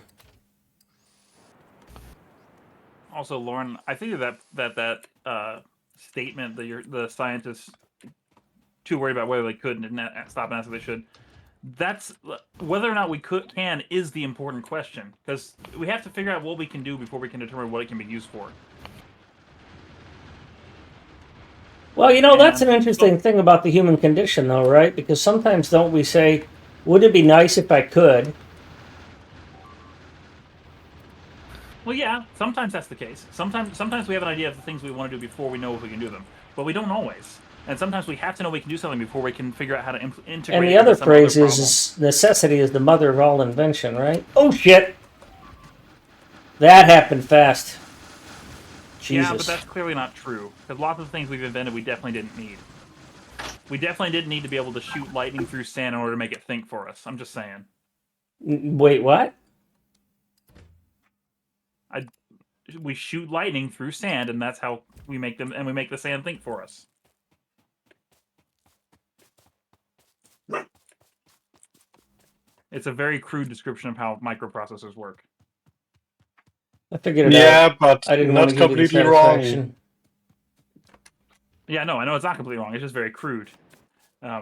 Also, Lauren, I think that statement that the scientists too worried about whether they could and didn't stop and ask if they should. That's whether or not we can is the important question, because we have to figure out what we can do before we can determine what it can be used for. Well, you know, that's an interesting thing about the human condition, though, right? Because sometimes don't we say, would it be nice if I could? Well, yeah, sometimes that's the case. Sometimes we have an idea of the things we want to do before we know if we can do them, but we don't always. And sometimes we have to know we can do something before we can figure out how to integrate And it the other into some other phrase problem. is necessity is the mother of all invention, right? Oh, shit. That happened fast. Jesus. Yeah, but that's clearly not true, because lots of the things we've invented we definitely didn't need. We definitely didn't need to be able to shoot lightning through sand in order to make it think for us. I'm just saying. Wait, what? We shoot lightning through sand, and that's how we make them, and we make the sand think for us. It's a very crude description of how microprocessors work. I figured it Yeah, out. but I didn't want not to give you the completely wrong. satisfaction. Yeah, no, I know it's not completely wrong. It's just very crude.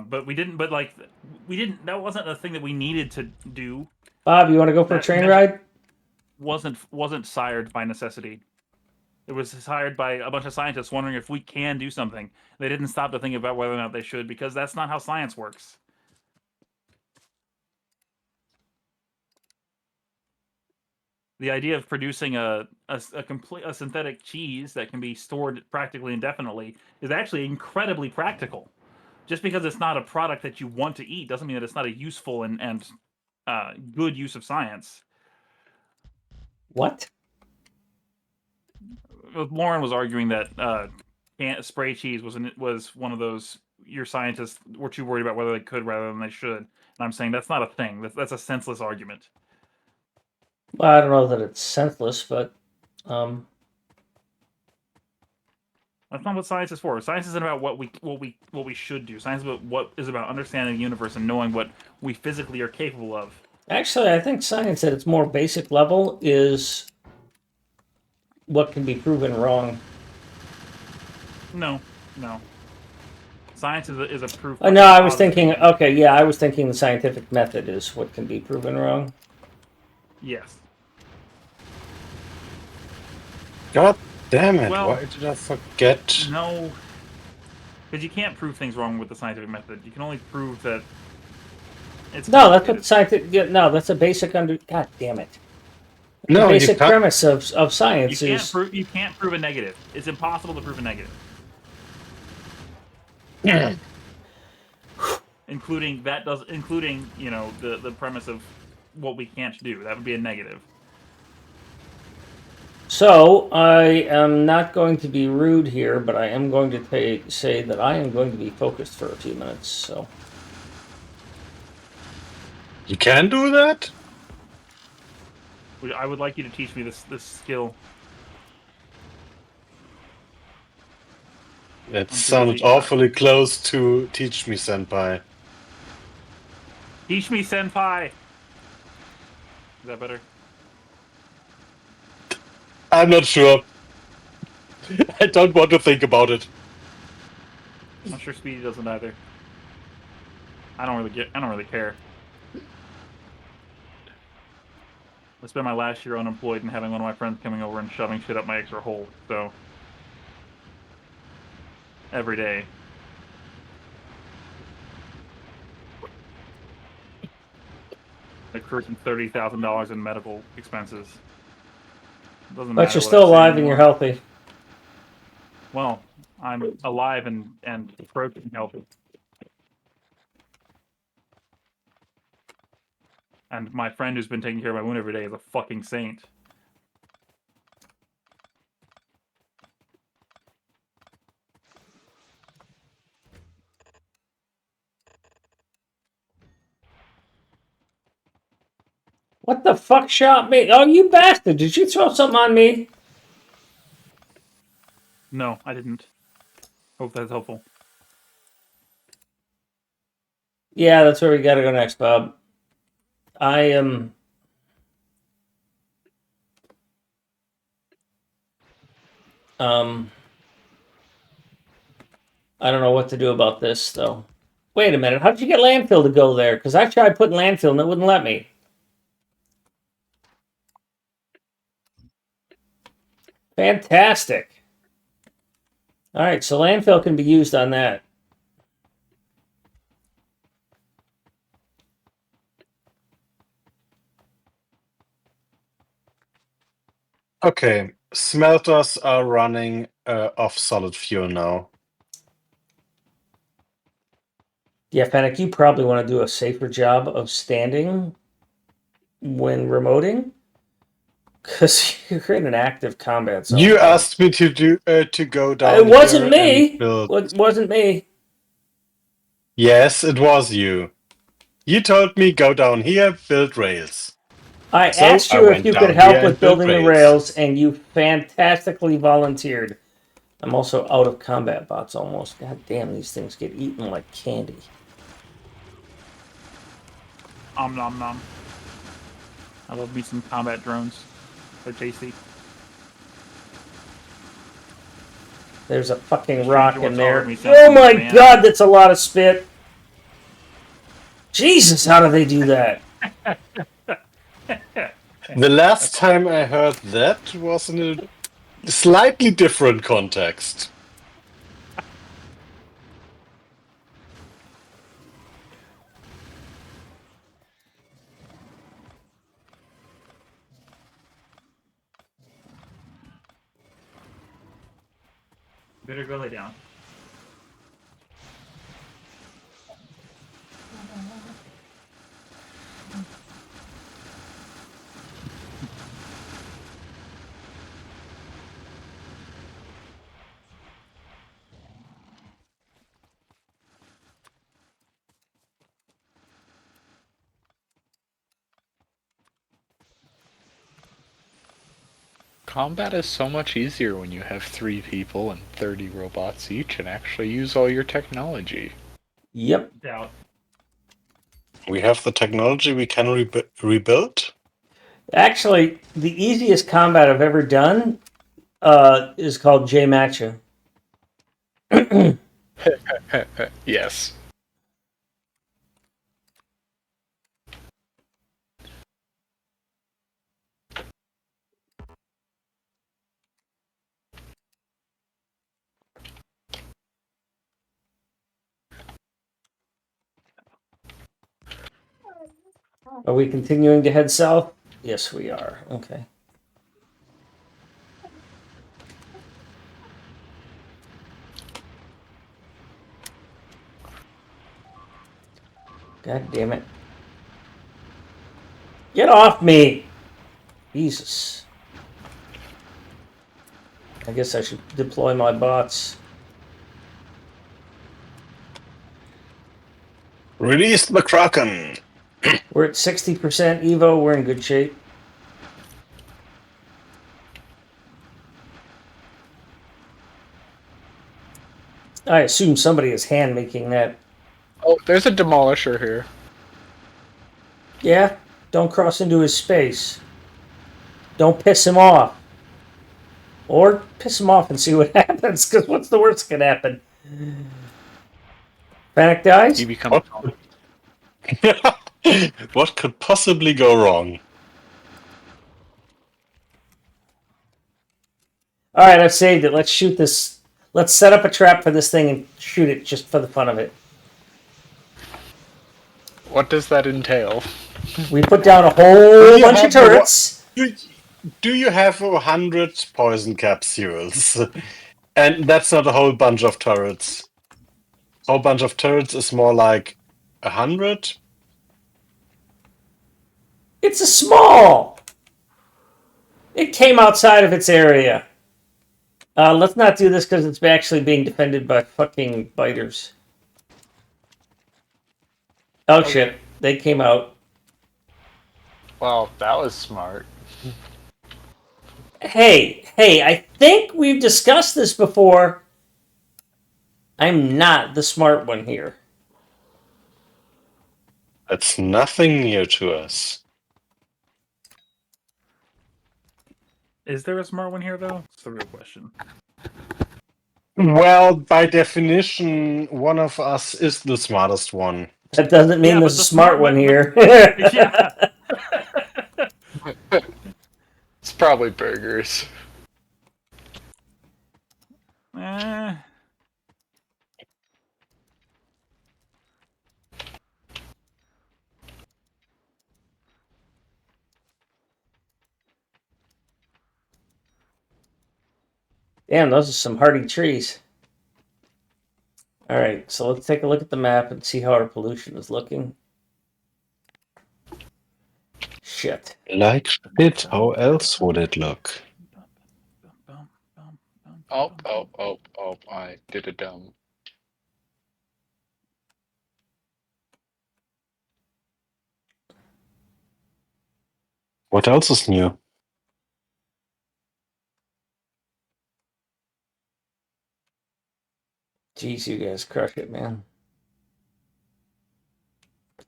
But we didn't. But like, we didn't. That wasn't a thing that we needed to do. Bob, you want to go for a That train measure ride? wasn't sired by necessity. It was sired by a bunch of scientists wondering if we can do something. They didn't stop to think about whether or not they should, because that's not how science works. The idea of producing a synthetic cheese that can be stored practically indefinitely is actually incredibly practical. Just because it's not a product that you want to eat doesn't mean that it's not a useful and good use of science. What? Lauren was arguing that spray cheese was one of those your scientists were too worried about whether they could rather than they should. And I'm saying that's not a thing. That's a senseless argument. Well, I don't know that it's senseless, but That's not what science is for. Science isn't about what we should do. Science is about understanding the universe and knowing what we physically are capable of. actually, I think science at its more basic level is what can be proven wrong. No. Science is a proof. No, I was positive thinking. thing. Okay, yeah, I was thinking the scientific method is what can be proven wrong. Yes. God damn it! Well, Why did I forget? No. Because you can't prove things wrong with the scientific method. You can only prove that it's No, that's what complicated. scientific. Yeah, no, that's a basic under. God damn it! The No, you basic can't. premise of science is. You can't prove a negative. It's impossible to prove a negative. including the premise of what we can't do. That would be a negative. So I am not going to be rude here, but I am going to say that I am going to be focused for a few minutes. So You can do that? I would like you to teach me this skill. That I'm too sounded busy. awfully close to teach me, senpai. Teach me, senpai. Is that better? I'm not sure. I don't want to think about it. I'm sure Speedy doesn't either. I don't really care. I spent my last year unemployed and having one of my friends coming over and shoving shit up my extra hole. So every day. Accruing $30,000 in medical expenses. Doesn't but matter you're what still I say alive and you're anymore. healthy. Well, I'm alive and protein healthy. And my friend who's been taking care of my wound every day is a fucking saint. What the fuck shot me? Oh, you bastard! Did you throw something on me? No, I didn't. Hope that's helpful. Yeah, that's where we gotta go next, Bob. I am. I don't know what to do about this, though. Wait a minute. How did you get landfill to go there? Because I tried putting landfill and it wouldn't let me. Fantastic. All right, so landfill can be used on that. Okay, smelters are running off solid fuel now. Yeah, Fennec, you probably want to do a safer job of standing when remoting, because you're in an active combat zone. You asked me to do to go down. It wasn't here and me. build. It wasn't me. Yes, it was you. You told me go down here, build rails. I So asked I you if went you could down help here with and built building the rails, and you fantastically volunteered. I'm also out of combat bots almost. God damn, these things get eaten like candy. Om nom nom. I love me some combat drones. They're tasty. There's a fucking Stranger rock in once there. offered me some Oh from my Japan. god, that's a lot of spit. Jesus, how do they do that? The last time I heard that was in a slightly different context. Better go lay down. Combat is so much easier when you have 3 people and 30 robots each and actually use all your technology. Yep. Doubt. We have the technology we can rebuild. Actually, the easiest combat I've ever done is called J-Matcha. Yes. Are we continuing to head south? Yes, we are. Okay. God damn it. Get off me! Jesus. I guess I should deploy my bots. Release the Kraken! We're at 60% Evo. We're in good shape. I assume somebody is hand making that. Oh, there's a demolisher here. Yeah? Don't cross into his space. Don't piss him off. Or piss him off and see what happens, because what's the worst that can happen? Panic dies? He becomes What could possibly go wrong? Alright, I've saved it. Let's shoot this. Let's set up a trap for this thing and shoot it just for the fun of it. What does that entail? We put down a whole bunch of have the turrets. Do you have 100 poison capsules? And that's not a whole bunch of turrets. A whole bunch of turrets is more like 100? It's a small. It came outside of its area. Let's not do this because it's actually being defended by fucking biters. Oh Okay. shit, they came out. Well, that was smart. Hey, I think we've discussed this before. I'm not the smart one here. That's nothing new to us. Is there a smart one here, though? It's the real question. Well, by definition, one of us is the smartest one. That doesn't mean Yeah, there's but a the smart smart one one- here. Yeah. It's probably burgers. Eh, Damn, those are some hardy trees. All right, so let's take a look at the map and see how our pollution is looking. Shit. Like shit, how else would it look? Oh, I did a dumb. What else is new? Jeez, you guys crush it, man.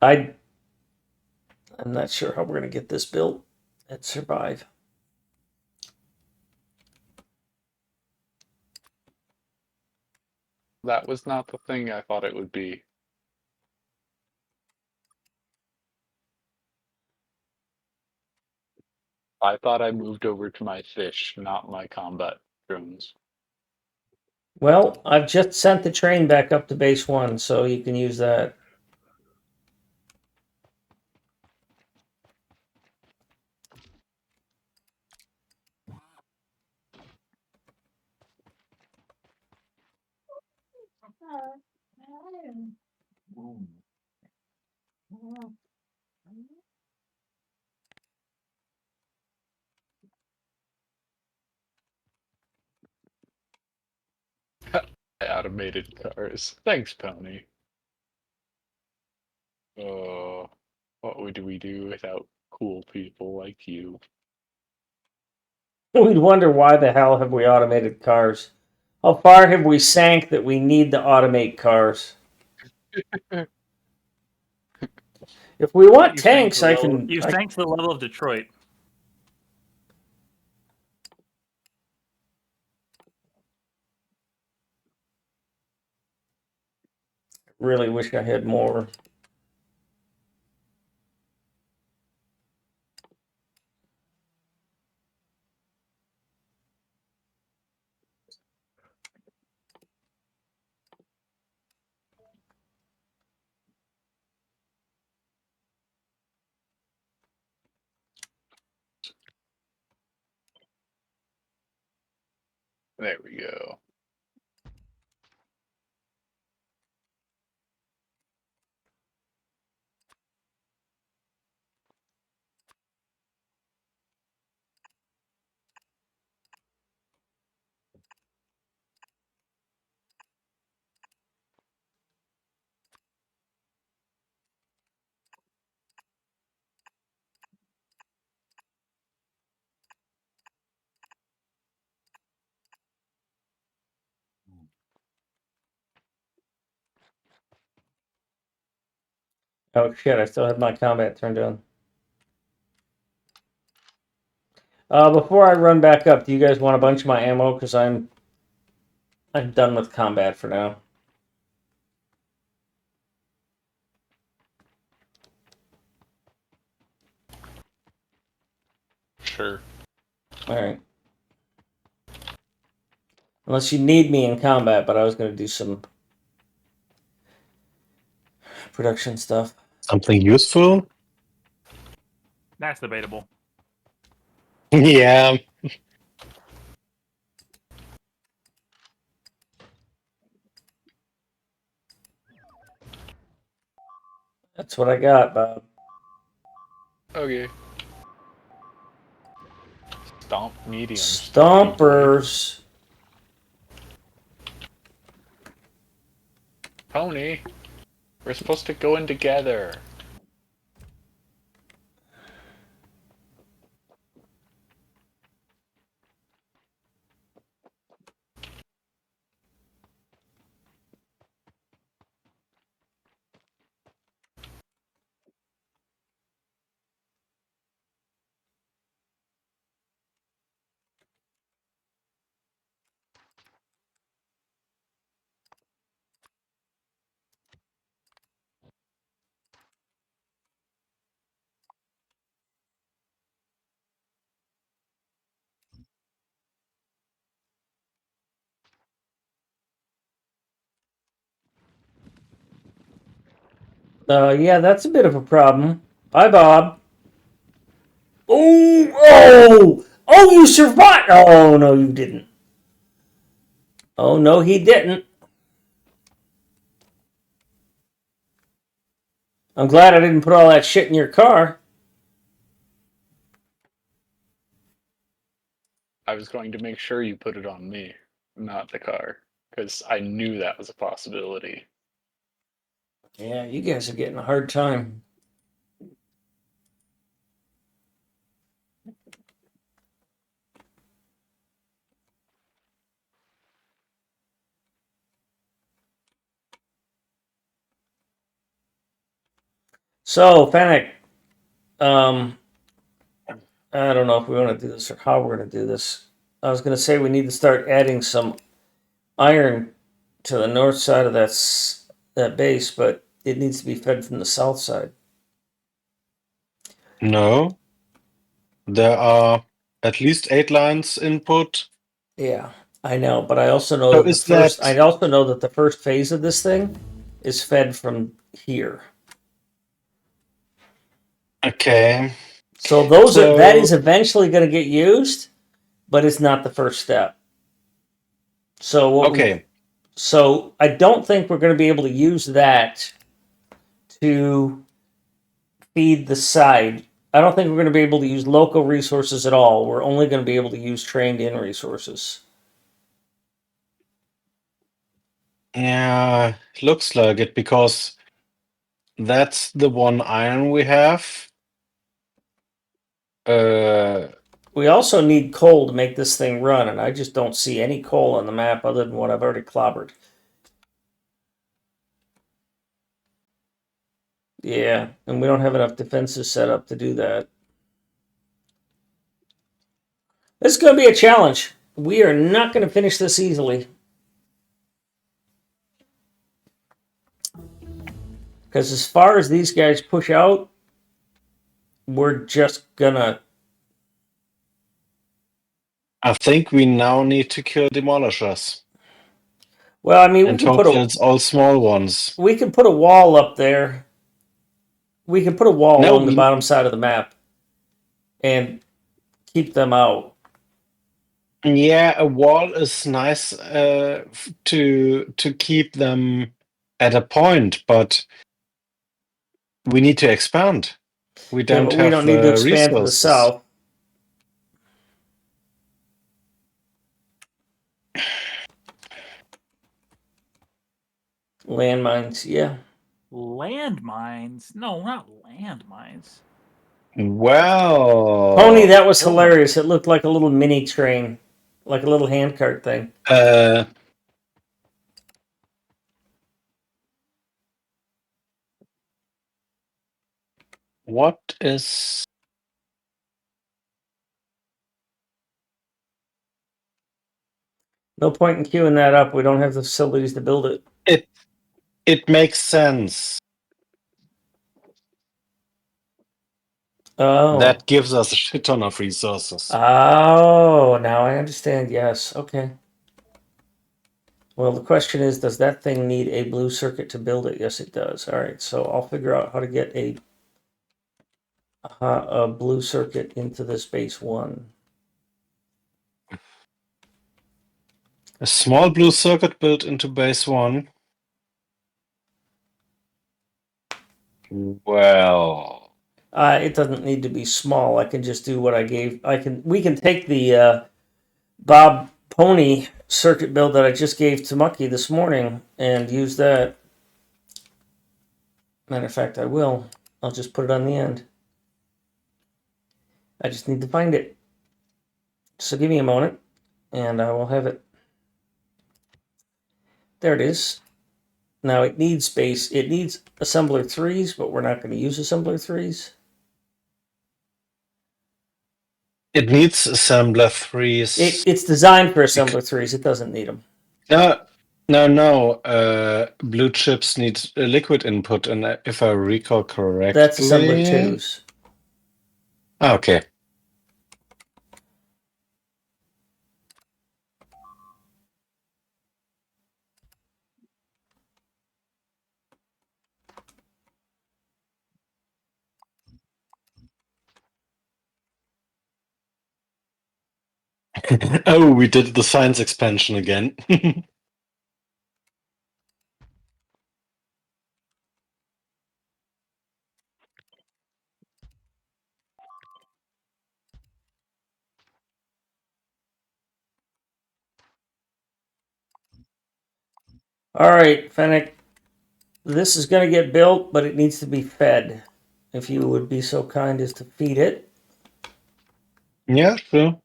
I'm not sure how we're gonna get this built and survive. That was not the thing I thought it would be. I thought I moved over to my fish, not my combat drones. Well, I've just sent the train back up to base 1, so you can use that. Automated cars. Thanks, Pony. Oh, what would we do without cool people like you? We'd wonder why the hell have we automated cars? How far have we sank that we need to automate cars? If we want You sank tanks, to the I level, can. you I sank to the level of Detroit. really wish I had more. There we go. Oh shit! I still have my combat turned on. Before I run back up, do you guys want a bunch of my ammo? Because I'm done with combat for now. Sure. All right. Unless you need me in combat, but I was going to do some production stuff. Something useful? That's debatable. Yeah. That's what I got, Bob. Okay. Stomp medium. Stompers. Pony, we're supposed to go in together. Yeah, that's a bit of a problem. Bye, Bob. Oh, you survived. Oh, no, you didn't. Oh, no, he didn't. I'm glad I didn't put all that shit in your car. I was going to make sure you put it on me, not the car, because I knew that was a possibility. Yeah, you guys are getting a hard time. So, Fennec, um, I don't know if we want to do this or how we're going to do this. I was going to say we need to start adding some iron to the north side of that base, but it needs to be fed from the south side. No? There are at least 8 lines input. Yeah, I know, but I also know So that is that I also know that the first phase of this thing is fed from here. okay? So that So is eventually going to get used, but it's not the first step. okay, So I don't think we're going to be able to use that to feed the side. I don't think we're going to be able to use local resources at all. We're only going to be able to use trained in resources. yeah, looks like it because that's the 1 iron we have. We also need coal to make this thing run, and I just don't see any coal on the map other than what I've already clobbered. Yeah, and we don't have enough defenses set up to do that. This is going to be a challenge. We are not going to finish this easily. Because as far as these guys push out, we're just going to. I think we now need to kill demolishers. Well, I mean, And hopefully it's all small ones. we can put a wall up there. We can put a wall No, along the bottom side of the map and keep them out. yeah, a wall is nice to keep them at a point, but we need to expand. We Yeah, don't but we have don't need to expand to the resources. south. Landmines, yeah. Landmines? No, not landmines. Well, Pony, that was Kill them. hilarious. It looked like a little mini train, like a little handcart thing. What is... No point in queuing that up. We don't have the facilities to build it. It makes sense. Oh. That gives us a shit ton of resources. Oh, now I understand. Yes. Okay. Well, the question is, does that thing need a blue circuit to build it? Yes, it does. All right. So I'll figure out how to get a blue circuit into this base 1. A small blue circuit built into base 1. Well, It doesn't need to be small. I can just do what I gave. We can take the Bob Pony circuit build that I just gave to Mucky this morning and use that. Matter of fact, I will. I'll just put it on the end. I just need to find it. So give me a moment, and I will have it. There it is. Now it needs space. It needs assembler 3s, but we're not going to use assembler 3s. it needs assembler 3s. It's designed for assembler 3s. It doesn't need them. No. Blue chips need liquid input, and if I recall correctly... That's assembler 2s. Okay. Oh, we did the science expansion again. All right, Fennec. This is going to get built, but it needs to be fed. If you would be so kind as to feed it. Yeah, sure.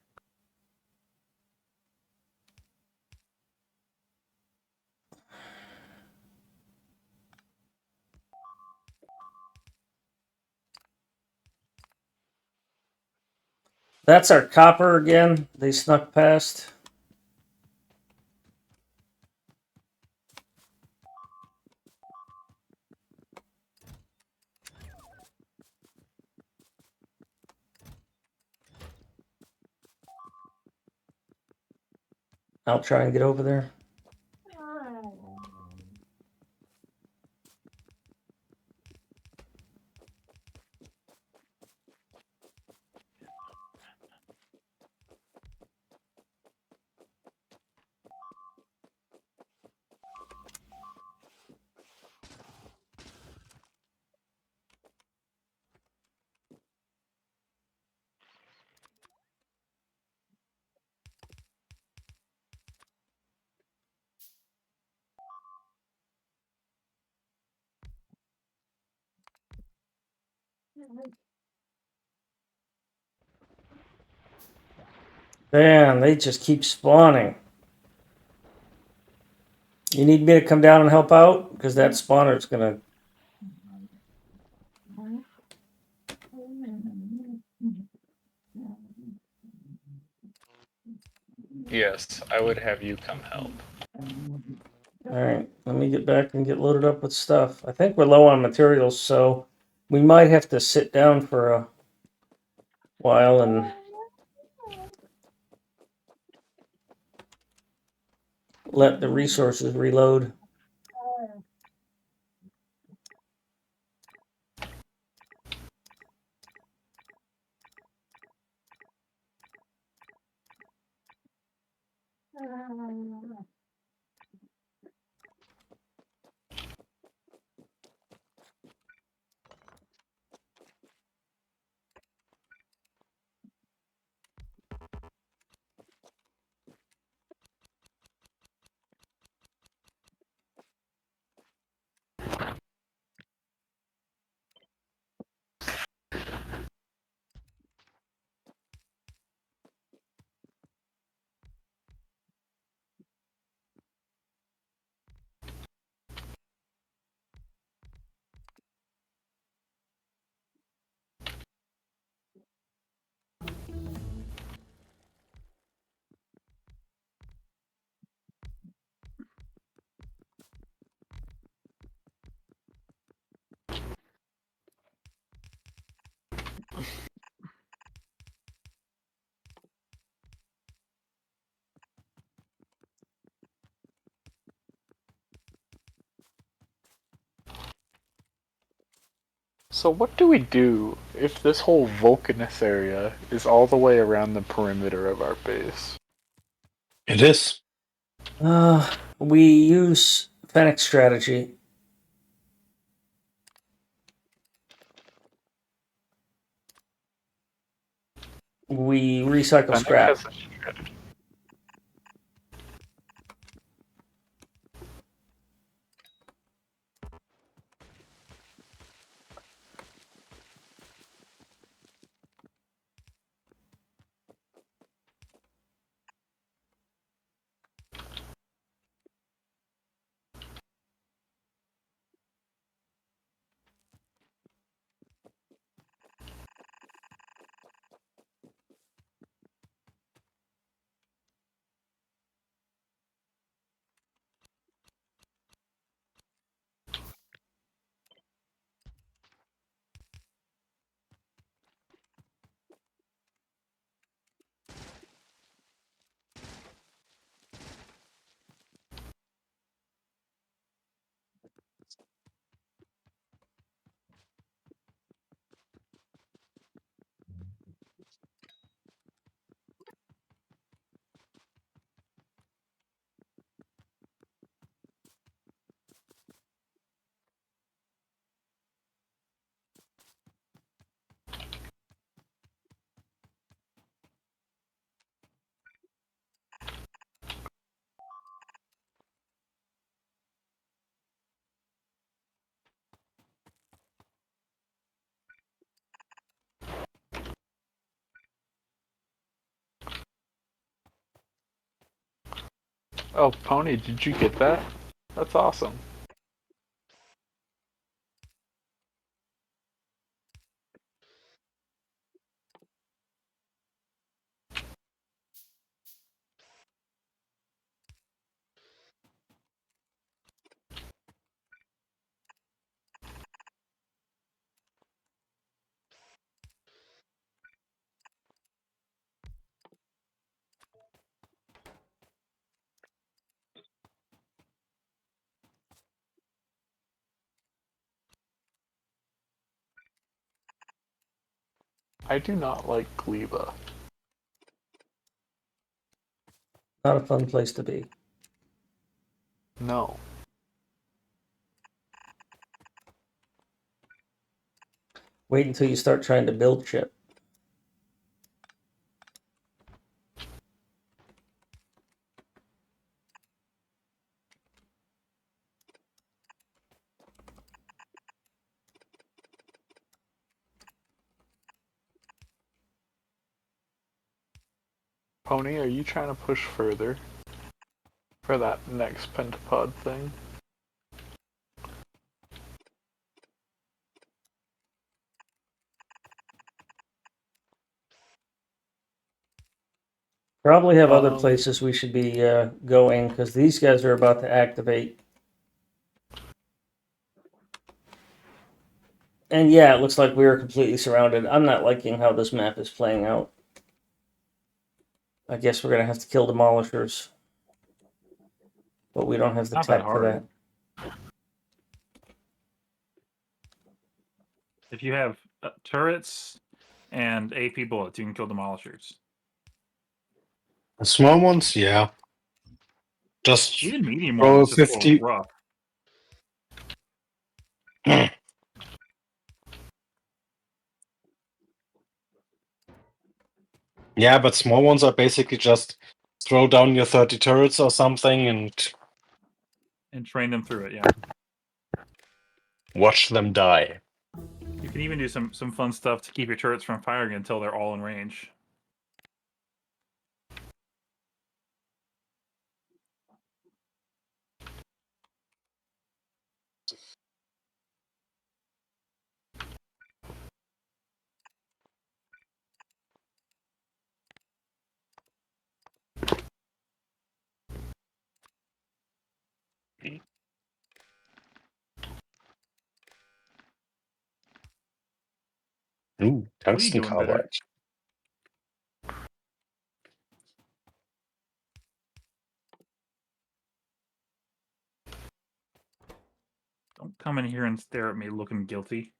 That's our copper again. They snuck past. I'll try and get over there. Man, they just keep spawning. You need me to come down and help out? Because that spawner's gonna... Yes, I would have you come help. Alright, let me get back and get loaded up with stuff. I think we're low on materials, so we might have to sit down for a while and let the resources reload. So what do we do if this whole Vulcanus area is all the way around the perimeter of our base? It is. We use Fennec strategy. We recycle Fennec scrap. has a strategy. Oh, Pony, did you get that? That's awesome. I do not like Gleba. Not a fun place to be. No. Wait until you start trying to build shit. Pony, are you trying to push further for that next pentapod thing? Probably have other places we should be going because these guys are about to activate. And yeah, it looks like we are completely surrounded. I'm not liking how this map is playing out. I guess we're going to have to kill demolishers. But we don't have the Not that tech for hard. that. If you have turrets and AP bullets, you can kill demolishers. The small ones, yeah. Just Even medium roll ones, just a little 50. rough. Yeah, but small ones are basically just throw down your 30 turrets or something and Train them through it, yeah. watch them die. You can even do some fun stuff to keep your turrets from firing until they're all in range. Ooh, What are you tungsten doing, Bitter? carbide. Don't come in here and stare at me looking guilty.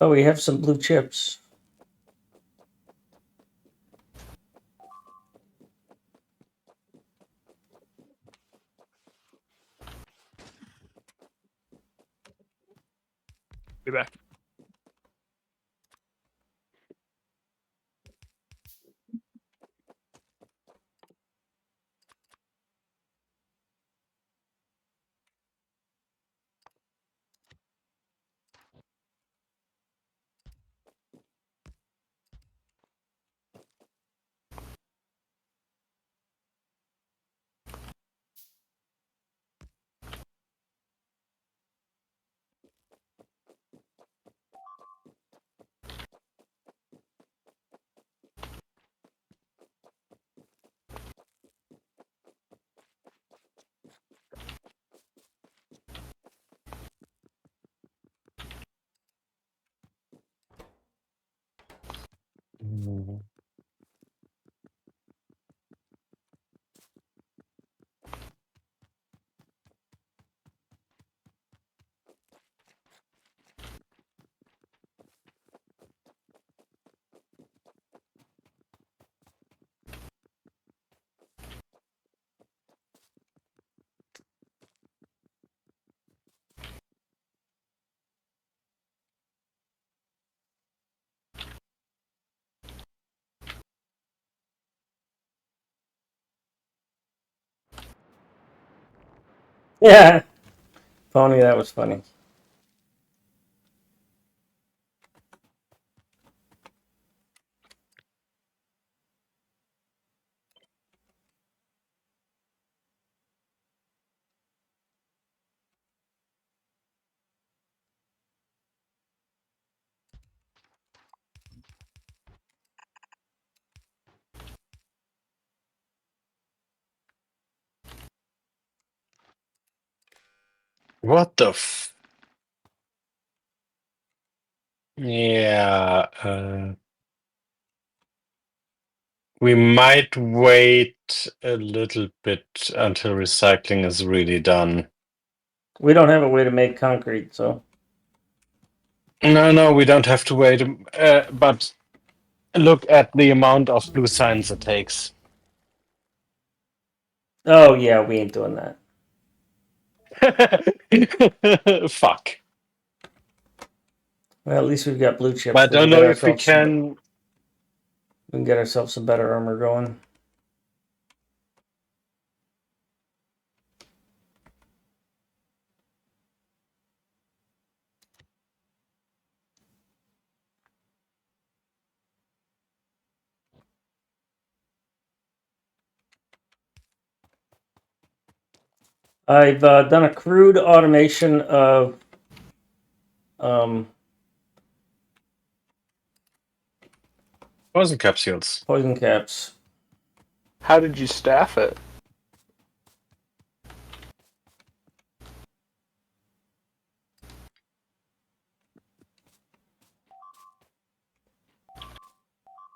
Oh, we have some blue chips. Be back. Yeah. Pony, that was funny. What the f... Yeah, we might wait a little bit until recycling is really done. We don't have a way to make concrete, so. No, we don't have to wait. But look at the amount of blue signs it takes. Oh, yeah, we ain't doing that. Fuck. Well, at least we've got blue chips. But I don't know if we We can. can get ourselves some better armor going. I've done a crude automation of Poison capsules. poison caps. How did you staff it?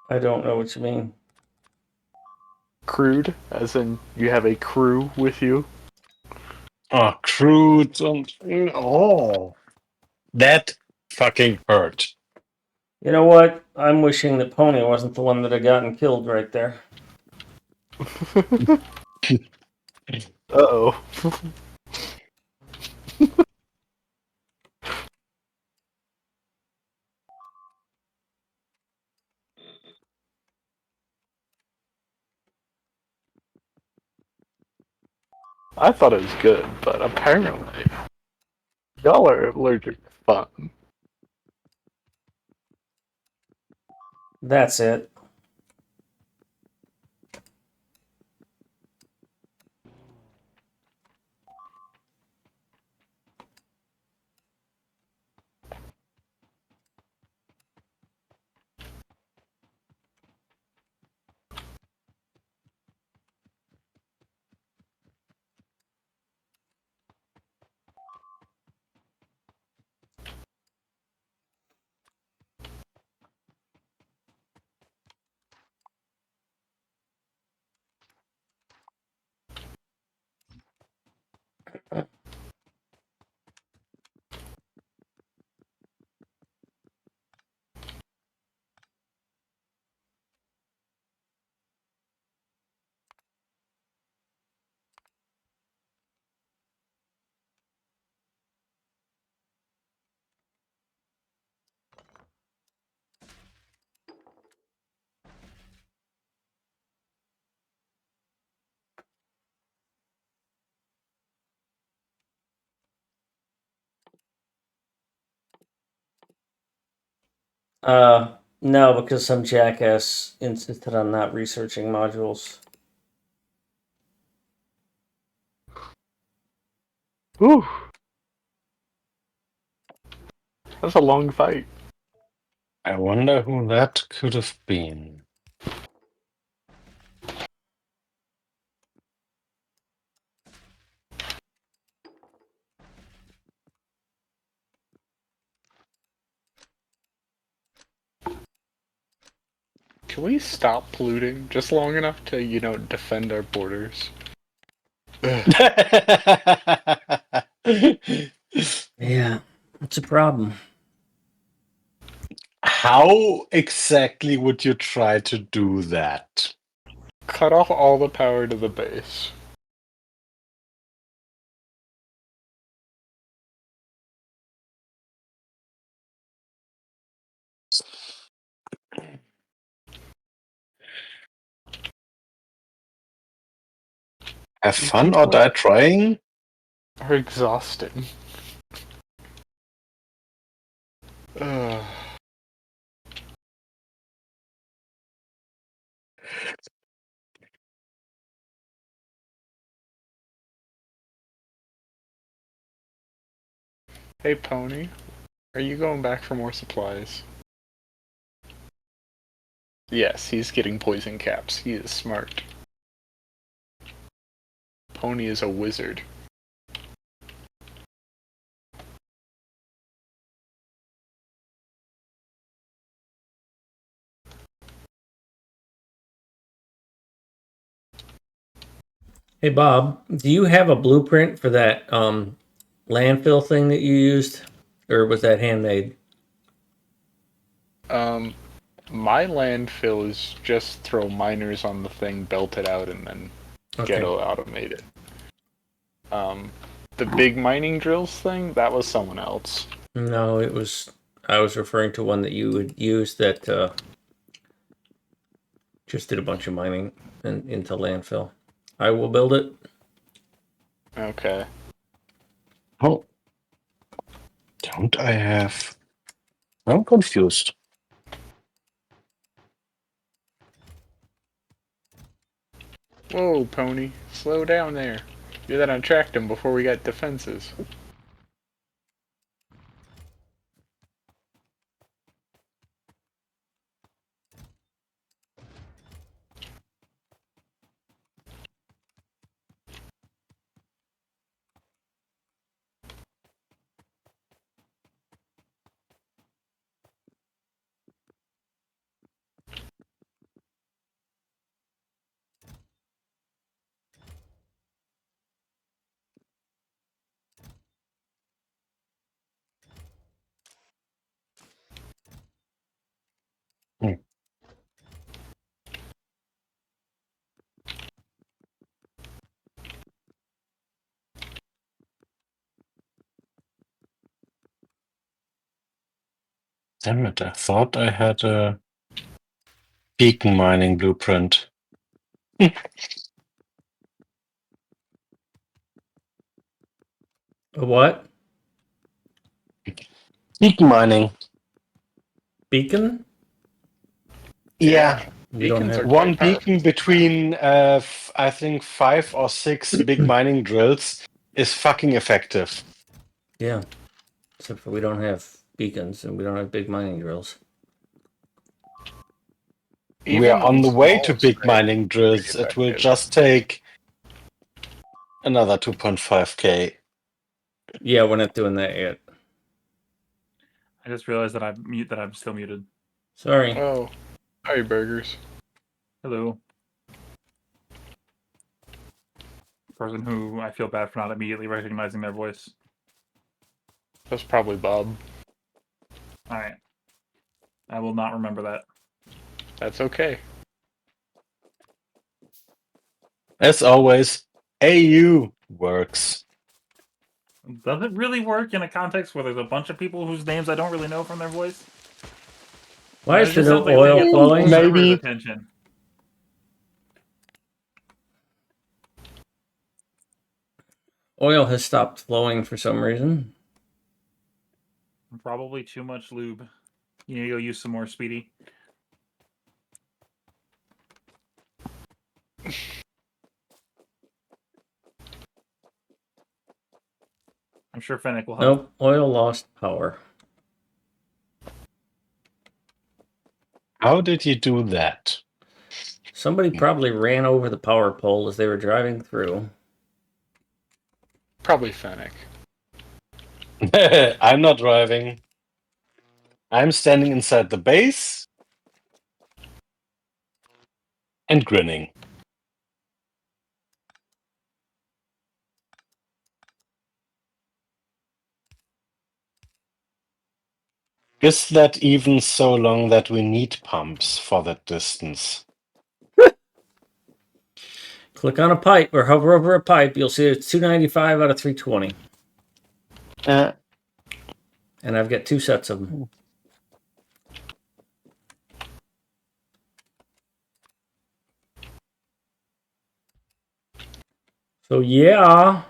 I don't know what you mean. Crude, as in you have a crew with you? Oh, crude. Oh. That fucking hurt. You know what? I'm wishing that Pony wasn't the one that had gotten killed right there. Uh-oh. I thought it was good, but apparently y'all are allergic to fun. That's it. No, because some jackass insisted on not researching modules. Whew. That's a long fight. I wonder who that could have been. Can we stop polluting just long enough to, defend our borders? Yeah, it's a problem. How exactly would you try to do that? Cut off all the power to the base. Have fun or die trying? are exhausting. Ugh. Hey, Pony. Are you going back for more supplies? Yes, he's getting poison caps. He is smart. Pony is a wizard. Hey Bob, do you have a blueprint for that landfill thing that you used, or was that handmade? My landfill is just throw miners on the thing, belt it out, and then Okay. automate it. The big mining drills thing, that was someone else. No, it was. I was referring to one that you would use that just did a bunch of mining into landfill. I will build it. Okay. Oh, don't I have? I'm confused. Whoa, Pony. Slow down there. You gotta attract him before we get defenses. Damn it, I thought I had a beacon mining blueprint. A what? Beacon mining. Beacon? Yeah. We don't Beacons have are One quite powerful. beacon between, I think, 5 or 6 big mining drills is fucking effective. Yeah. Except for we don't have beacons and we don't have big mining drills. We are Even on the way to small big spreads mining are drills. pretty It will effective. just take another 2.5k. Yeah, we're not doing that yet. I just realized that I'm still muted. Sorry. Oh, hi, burgers. Hello. Person who I feel bad for not immediately recognizing their voice. That's probably Bob. Alright. I will not remember that. That's okay. As always, AU works. Does it really work in a context where there's a bunch of people whose names I don't really know from their voice? Why It is there just no sounds like they oil get the whole flowing? server's Maybe. attention. Oil has stopped flowing for some reason. Probably too much lube. You need to go use some more, Speedy. I'm sure Fennec will help. Nope, oil lost power. How did you do that? Somebody probably ran over the power pole as they were driving through. Probably Fennec. I'm not driving. I'm standing inside the base and grinning. Is that even so long that we need pumps for that distance? Click on a pipe or hover over a pipe. You'll see it's 295 out of 320. And I've got 2 sets of them. So yeah.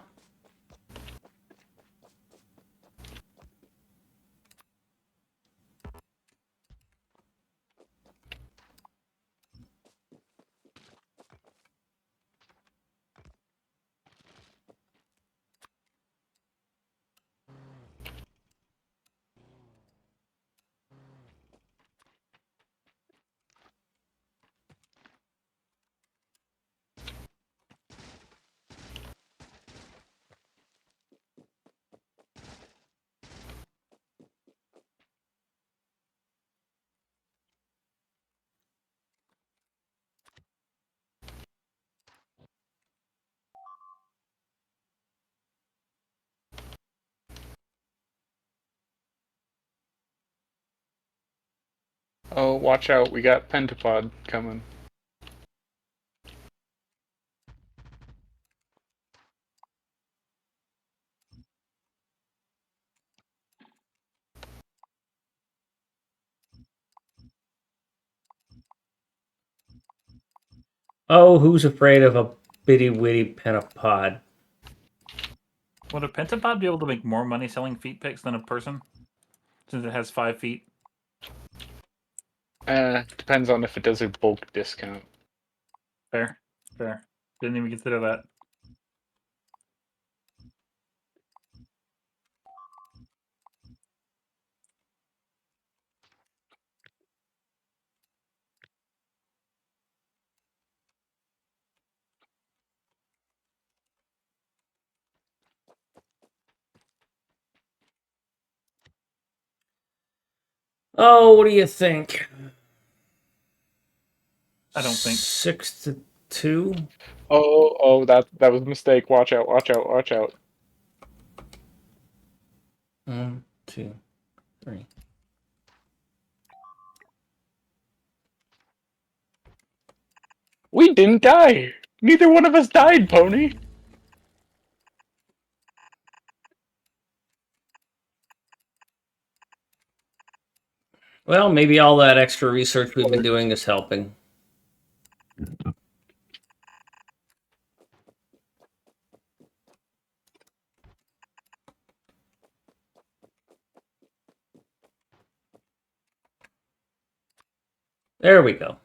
Oh, watch out! We got Pentapod coming. Oh, who's afraid of a bitty witty pentapod? Would a pentapod be able to make more money selling feet pics than a person, since it has 5 feet? Depends on if it does a bulk discount. Fair, fair. Didn't even consider that. Oh, what do you think? I don't think. 6-2. Oh, that was a mistake. Watch out! Watch out! Watch out! 1, 2, 3. We didn't die. Neither one of us died, Pony. Well, maybe all that extra research we've been doing is helping. There we go.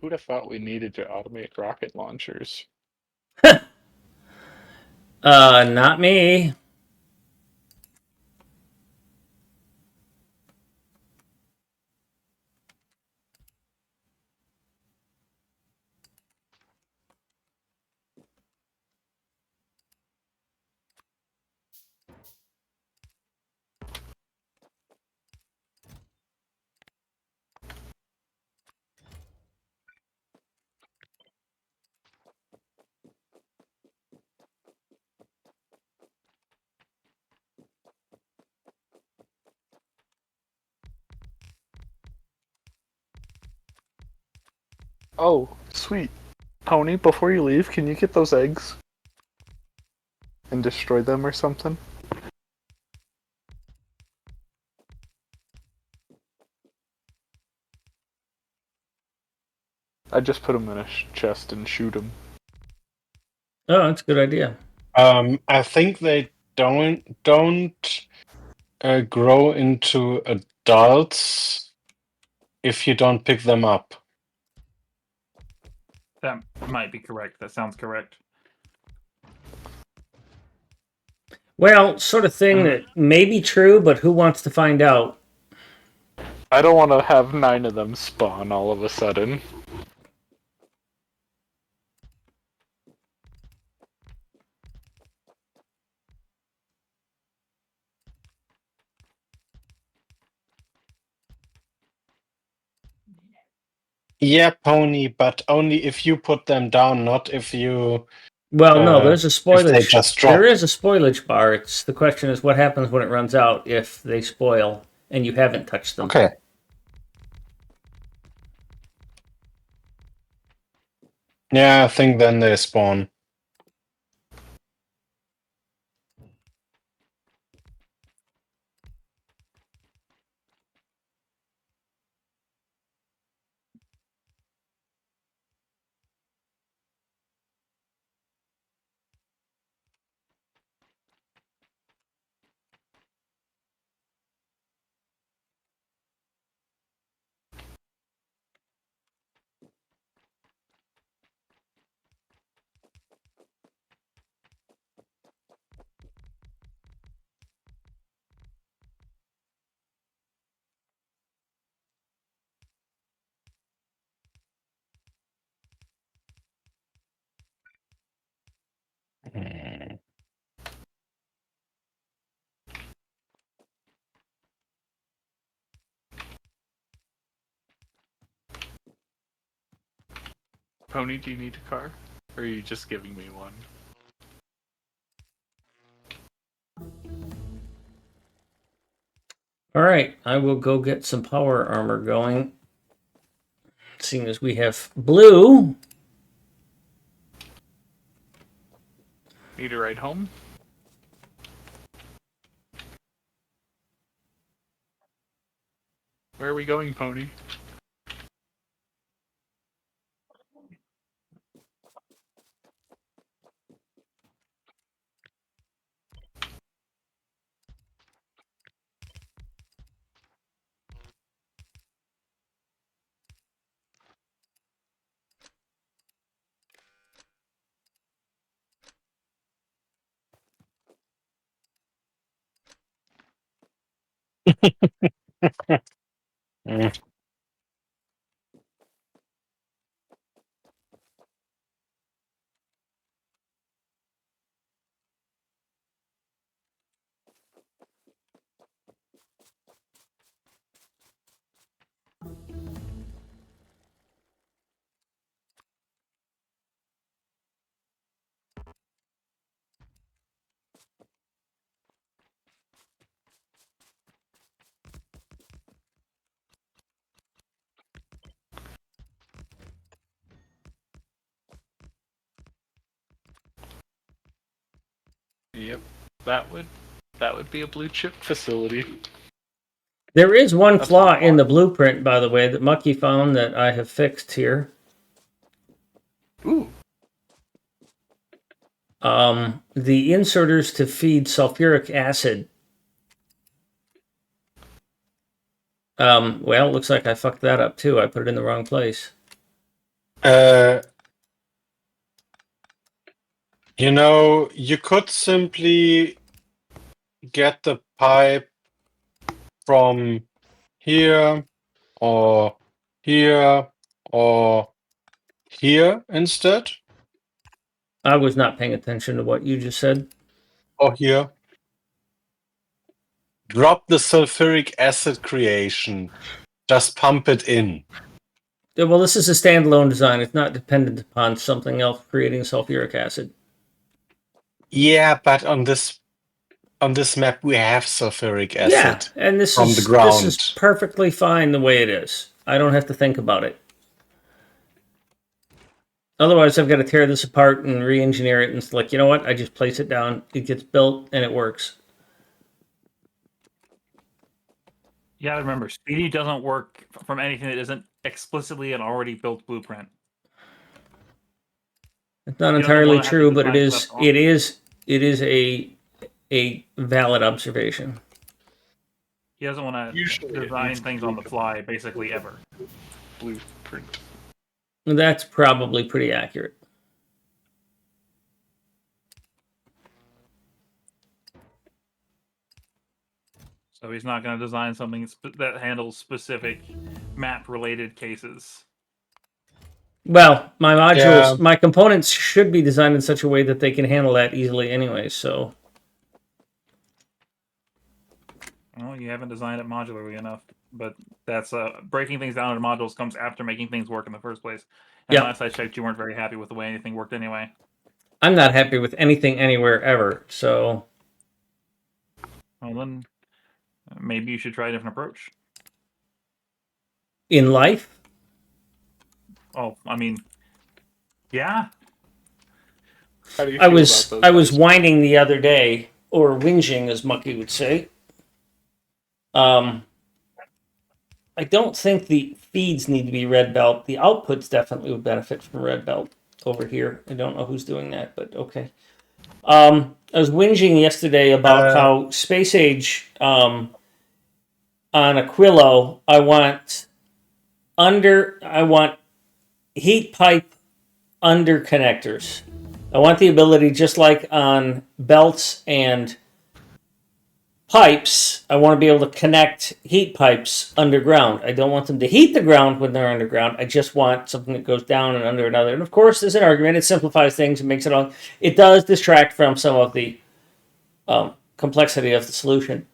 Who'd have thought we needed to automate rocket launchers? Not me. Oh, sweet. Pony, before you leave, can you get those eggs? And destroy them or something? I just put them in a chest and shoot them. Oh, that's a good idea. I think they don't grow into adults if you don't pick them up. That might be correct. That sounds correct. Well, sort of thing that may be true, but who wants to find out? I don't want to have 9 of them spawn all of a sudden. Yeah, Pony, but only if you put them down, not if you Well, no, there's a if they spoilage. just There drop. is a spoilage bar. It's the question is what happens when it runs out if they spoil and you haven't touched them. Okay. Yeah, I think then they spawn. Pony, do you need a car? Or are you just giving me one? All right, I will go get some power armor going. Seeing as we have blue. Need a ride home? Where are we going, Pony? Mm. Yep. That would be a blue chip facility. There is one That's flaw one in the flaw. blueprint, by the way, that Mucky found that I have fixed here. Ooh. The inserters to feed sulfuric acid. Well, looks like I fucked that up too. I put it in the wrong place. You could simply get the pipe from here or here or here instead, I was not paying attention to what you just said. or here. Drop the sulfuric acid creation. Just pump it in. Well, this is a standalone design. It's not dependent upon something else creating sulfuric acid. Yeah, but on this map we have sulfuric acid And this from the is ground. perfectly fine the way it is. I don't have to think about it. Otherwise, I've got to tear this apart and re-engineer it. And it's like, you know what? I just place it down. It gets built and it works. You gotta remember, Speedy doesn't work from anything that isn't explicitly an already built blueprint. It's not You don't entirely wanna have to true, but design stuff on- it is a valid observation. He doesn't want to Usually it design needs things to on be the fly, basically ever. blueprint. That's probably pretty accurate. So he's not going to design something that handles specific map-related cases. Well, my modules, Yeah. my components should be designed in such a way that they can handle that easily anyway, so. Well, you haven't designed it modularly enough, but that's breaking things down into modules comes after making things work in the first place. And Yep. last I checked, you weren't very happy with the way anything worked anyway. I'm not happy with anything anywhere ever, so. Well, then maybe you should try a different approach. In life, Oh, I mean, yeah. How do you I feel was about those guys? whining the other day, or whinging as Mucky would say. I don't think the feeds need to be red belt. The outputs definitely would benefit from red belt over here. I don't know who's doing that, but okay. I was whinging yesterday about how space age on Aquilo, I want heat pipe under connectors. I want the ability, just like on belts and pipes, I want to be able to connect heat pipes underground. I don't want them to heat the ground when they're underground. I just want something that goes down and under another. And of course, there's an argument. It simplifies things and makes it all. It does distract from some of the complexity of the solution.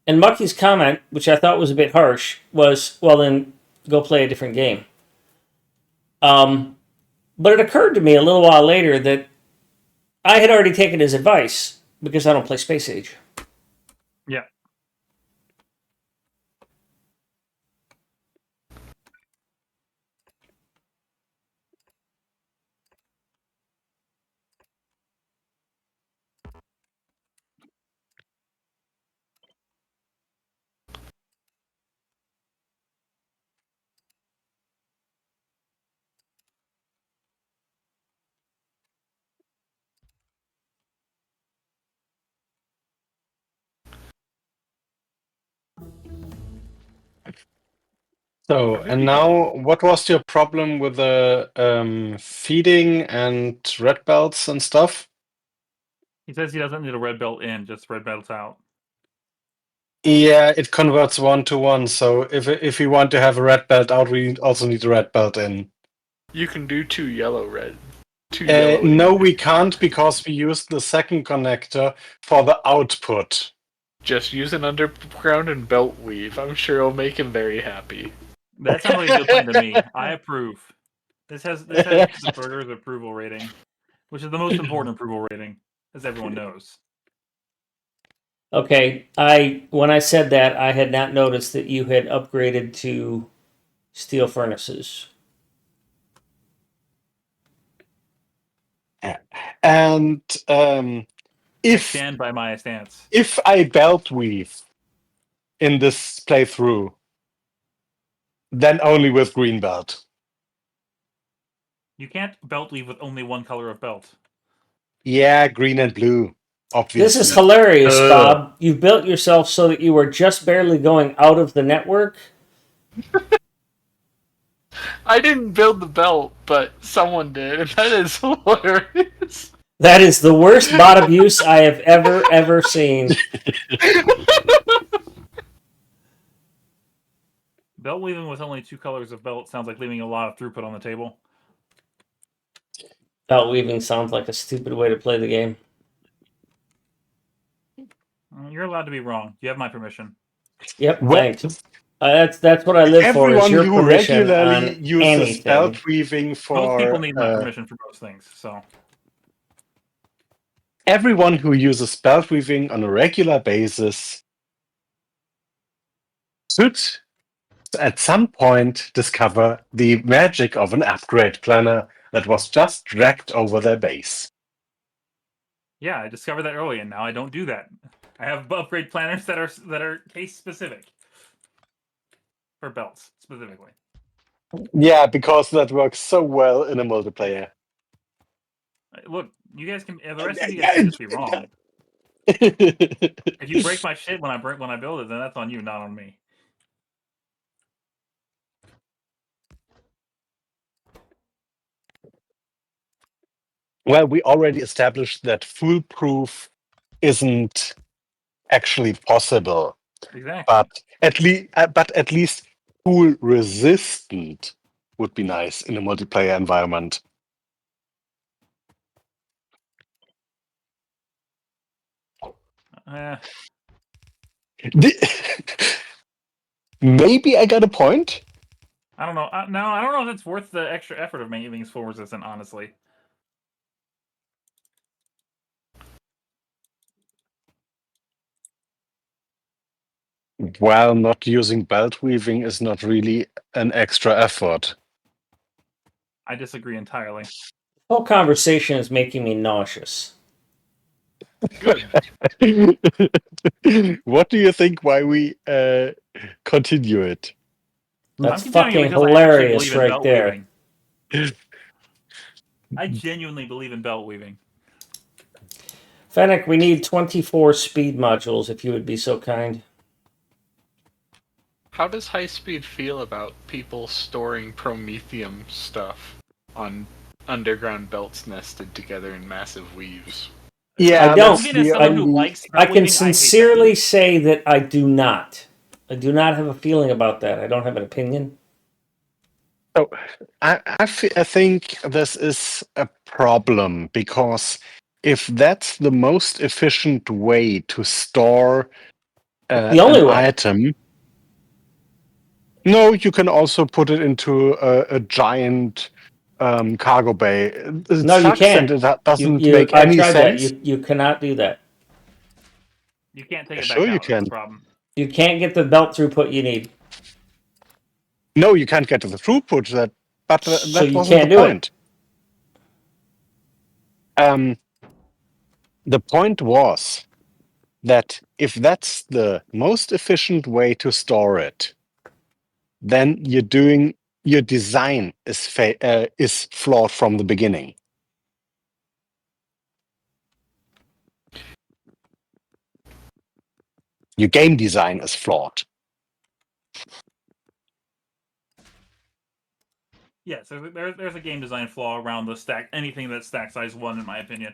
And Mucky's comment, which I thought was a bit harsh, was, well, then go play a different game. But it occurred to me a little while later that I had already taken his advice because I don't play Space Age. Yeah. So, and now, what was your problem with the feeding and red belts and stuff? He says he doesn't need a red belt in, just red belts out. Yeah, it converts 1-to-1. So if we want to have a red belt out, we also need a red belt in. You can do two yellow in. No, we can't because we used the second connector for the output. Just use an underground and belt weave. I'm sure it'll make him very happy. That sounds like a good plan to me. I approve. This has the Burger's approval rating, which is the most important approval rating, as everyone knows. Okay, when I said that, I had not noticed that you had upgraded to steel furnaces. And I if stand by my stance. if I belt weave in this playthrough, then only with green belt. You can't belt weave with only one color of belt. Yeah, green and blue, obviously. This is hilarious, Bob. You built yourself so that you were just barely going out of the network. I didn't build the belt, but someone did, and that is hilarious. That is the worst bot abuse I have ever seen. Belt weaving with only two colors of belt sounds like leaving a lot of throughput on the table. Belt weaving sounds like a stupid way to play the game. You're allowed to be wrong. You have my permission. Yep, Well, thanks. That's what I live for. Is everyone your who permission regularly on uses anything. belt weaving Most people for need my permission for most things, so everyone who uses belt weaving on a regular basis should at some point discover the magic of an upgrade planner that was just dragged over their base. yeah, I discovered that early, and now I don't do that. I have upgrade planners that are case specific for belts specifically. Yeah, because that works so well in a multiplayer. Look, you guys can. The rest of you guys can just be wrong. If you break my shit when I build it, then that's on you, not on me. Well, we already established that foolproof isn't actually possible, Exactly. but at least fool resistant would be nice in a multiplayer environment. Maybe I got a point. I don't know. No, I don't know if it's worth the extra effort of making full resistant. Honestly, While not using belt weaving is not really an extra effort. I disagree entirely. The whole conversation is making me nauseous. Good. What do you think? Why we continue it? That's I'm continuing it fucking because I actually hilarious believe in right belt there. weaving. I genuinely believe in belt weaving. Fennec, we need 24 speed modules if you would be so kind. How does High Speed feel about people storing promethium stuff on underground belts nested together in massive weaves? Yeah, I don't. Even as someone who likes I belt can weaving, sincerely say that I do not. I do not have a feeling about that. I don't have an opinion. So I think this is a problem because if that's the most efficient way to store The only an way. item, no, you can also put it into a giant cargo bay. It No, you sucks can't. and it doesn't You make I any tried that. sense. You cannot do that. You can't take it Sure back you out. That's can. the problem. You can't get the belt throughput you need. No, you can't get to the throughput. But So that you wasn't the can't do it. point. The point was that if that's the most efficient way to store it, then your design is flawed from the beginning. Your game design is flawed. Yeah, so there's a game design flaw around the stack. Anything that's stack size 1, in my opinion.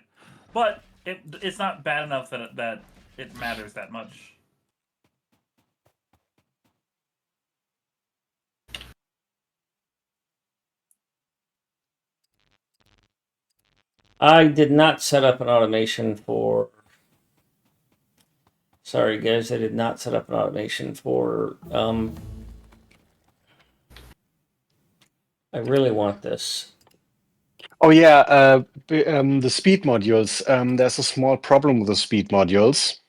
But it's not bad enough that it matters that much. I did not set up an automation for. Sorry, guys, I did not set up an automation for. I really want this. Oh yeah, the speed modules. There's a small problem with the speed modules.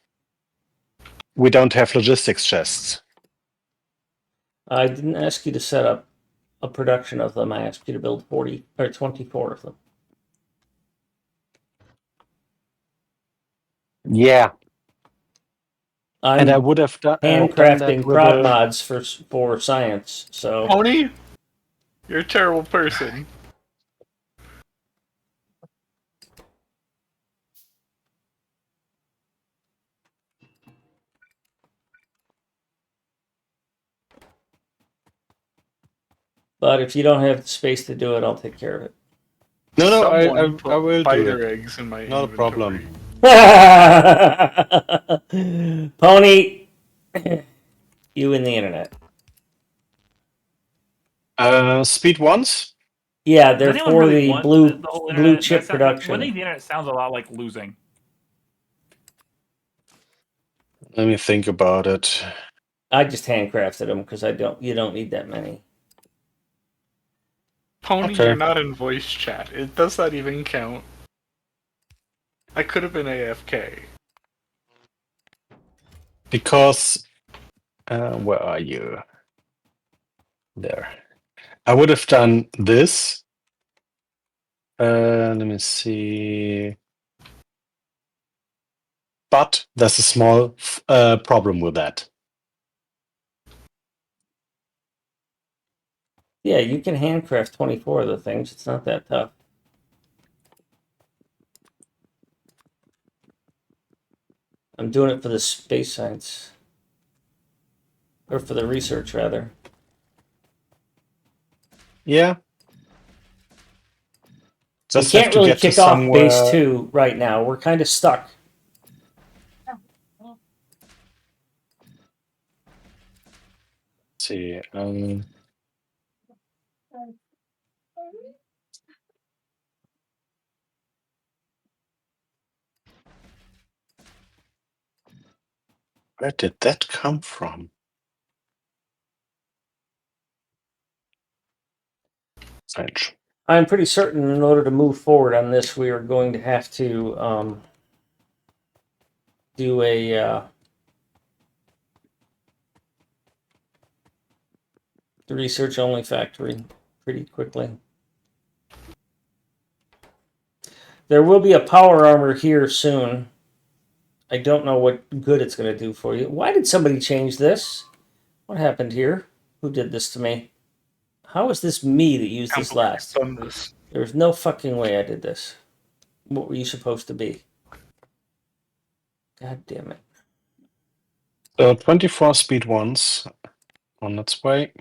We don't have logistics chests. I didn't ask you to set up a production of them. I asked you to build 40 or 24 of them. Yeah, and I I'm would have done that handcrafting with prod a. mods for science. So Pony, you're a terrible person. but if you don't have the space to do it, I'll take care of it. No, Someone I put will do spider it. eggs in my Not a inventory. problem. Pony, you and the internet. Speed ones. Yeah, Does they're anyone for really the want blue the whole blue internet? chip production. Winning the internet sounds a lot like losing. Let me think about it. I just handcrafted them because you don't need that many. Pony, Okay. you're not in voice chat. It does that even count? I could have been AFK. Because where are you? There. I would have done this. Let me see. But there's a small problem with that. Yeah, you can handcraft 24 of the things. It's not that tough. I'm doing it for the space science. Or for the research, rather. Yeah. We Just have can't to really get to kick off base somewhere. 2 right now. We're kind of stuck. Let's see. Where did that come from? French. I'm pretty certain in order to move forward on this, we are going to have to do a the research only factory pretty quickly. There will be a power armor here soon. I don't know what good it's going to do for you. Why did somebody change this? What happened here? Who did this to me? How is this me that used Can't this believe last? you've done this. There's no fucking way I did this. What were you supposed to be? God damn it. So 24 speed ones on its way.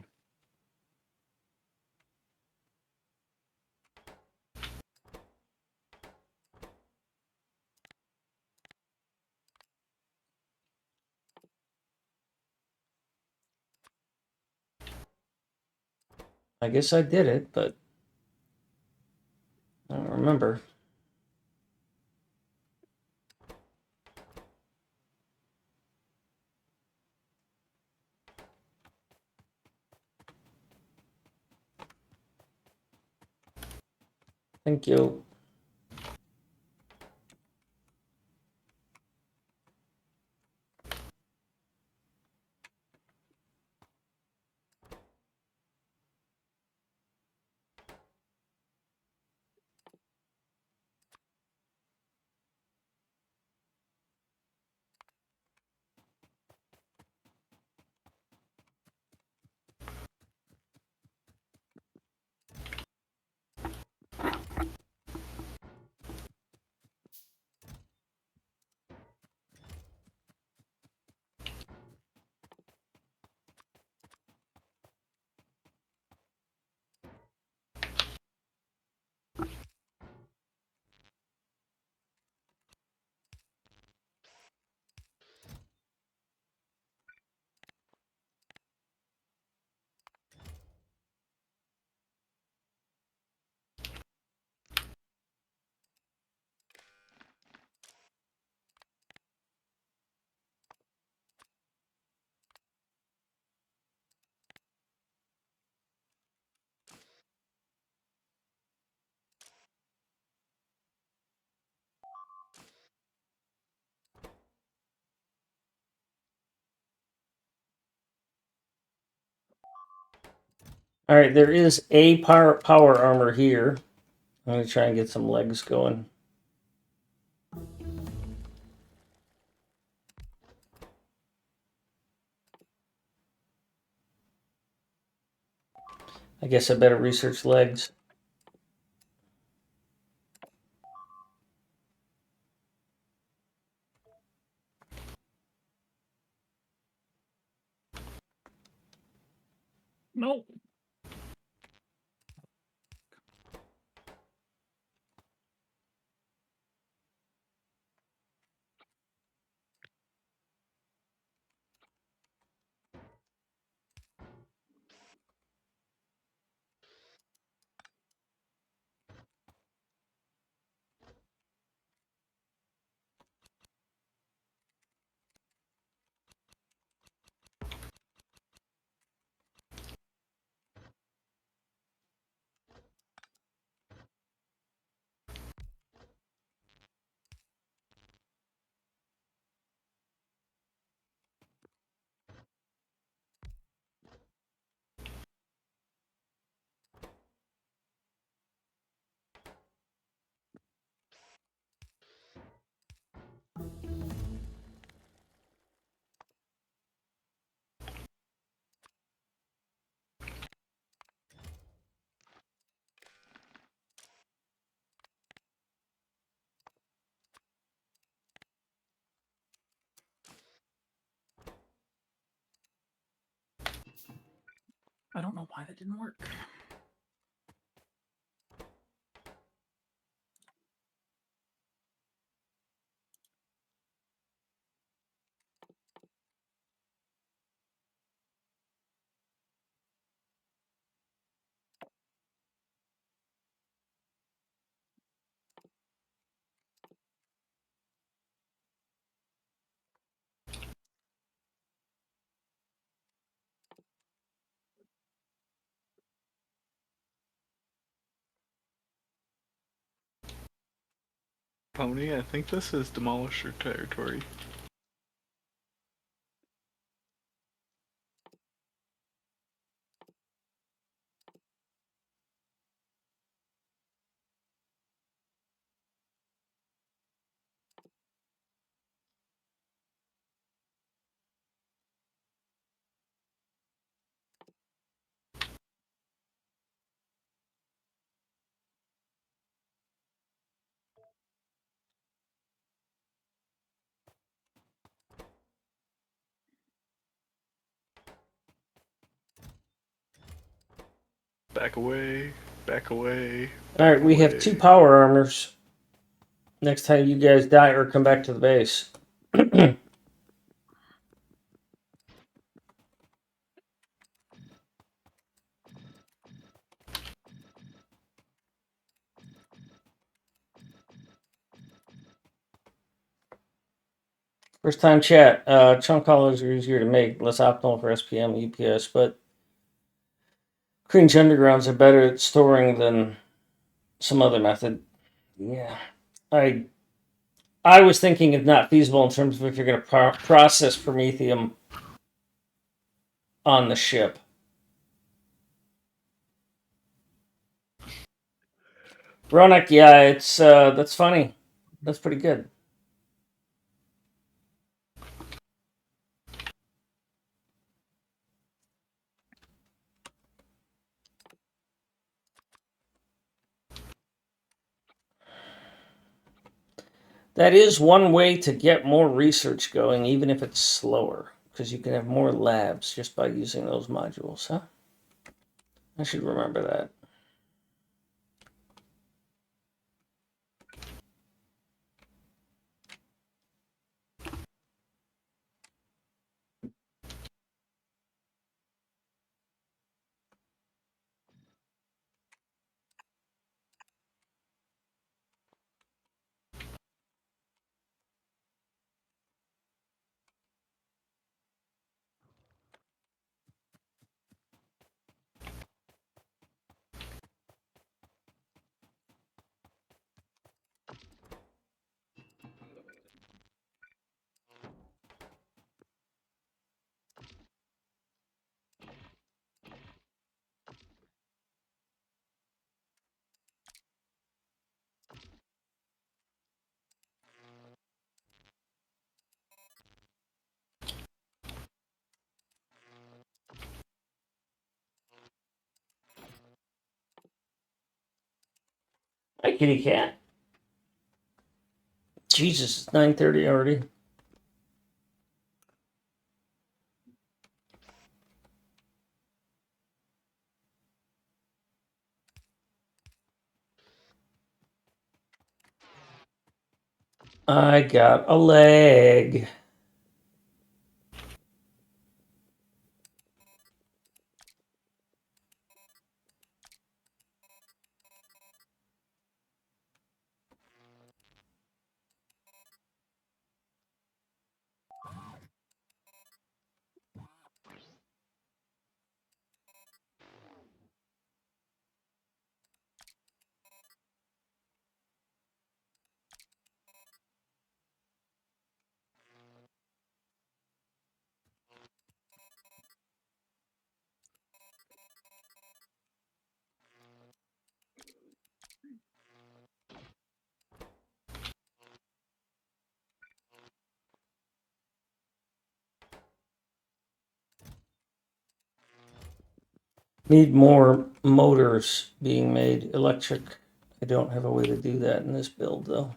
I guess I did it, but I don't remember. Thank you. All right, there is a power armor here. I'm going to try and get some legs going. I guess I better research legs. No. I don't know why that didn't work. Pony, I think this is Demolisher territory. Back away, back away. All right, we have 2 power armors. Next time you guys die or come back to the base. First time chat. Chunk collars are easier to make, less optimal for SPM, EPS, but Cringe Undergrounds are better at storing than some other method. Yeah, I was thinking it's not feasible in terms of if you're going to process promethium on the ship. Ronak, yeah, it's that's funny. That's pretty good. That is one way to get more research going, even if it's slower, because you can have more labs just by using those modules, huh? I should remember that. Hi, kitty cat. Jesus, it's 9:30 already. I got a leg. Need more motors being made electric. I don't have a way to do that in this build, though.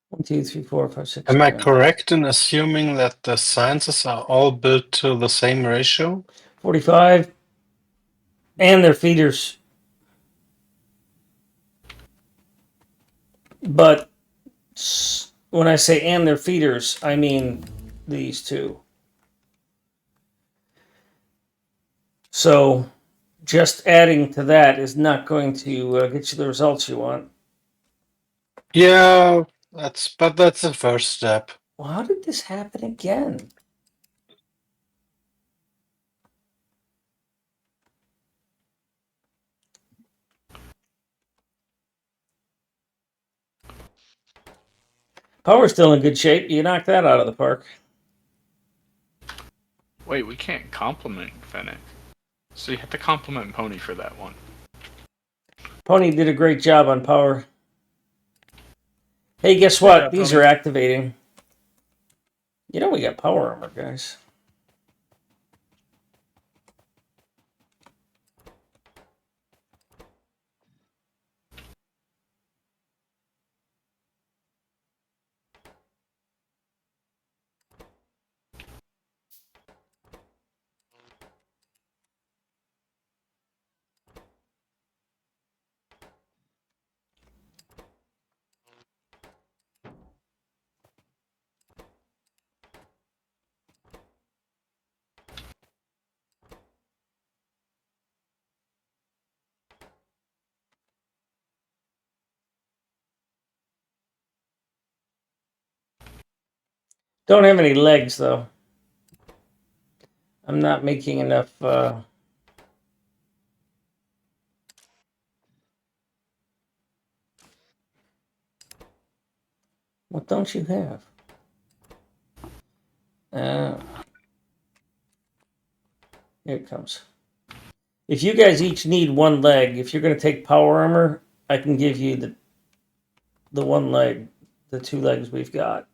One, two, three, four, five, six, Am I seven. correct in assuming that the sciences are all built to the same ratio? 45. And their feeders. But when I say and their feeders, I mean these two. So just adding to that is not going to get you the results you want. Yeah, that's the first step. Well, how did this happen again? Power's still in good shape. You knocked that out of the park. Wait, we can't compliment Fennec. So you have to compliment Pony for that one. Pony did a great job on power. Hey, guess Good what? job, These Tony. are activating. You know we got power armor, guys. Don't have any legs, though. I'm not making enough... What don't you have? Here it comes. If you guys each need one leg, if you're going to take power armor, I can give you the one leg, the 2 legs we've got.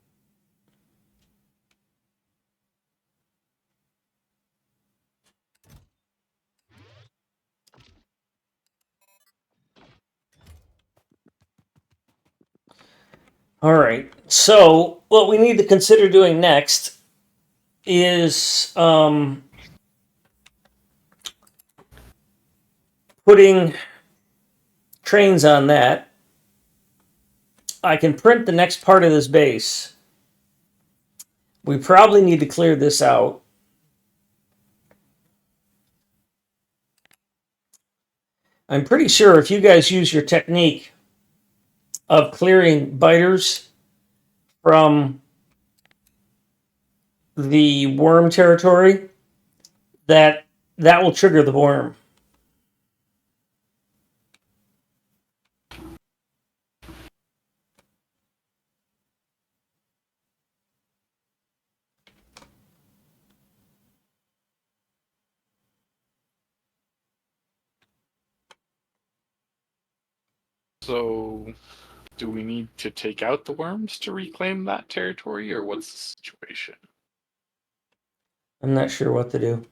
All right. So what we need to consider doing next is putting trains on that. I can print the next part of this base. We probably need to clear this out. I'm pretty sure if you guys use your technique of clearing biters from the worm territory, that will trigger the worm. So, do we need to take out the worms to reclaim that territory, or what's the situation? I'm not sure what to do.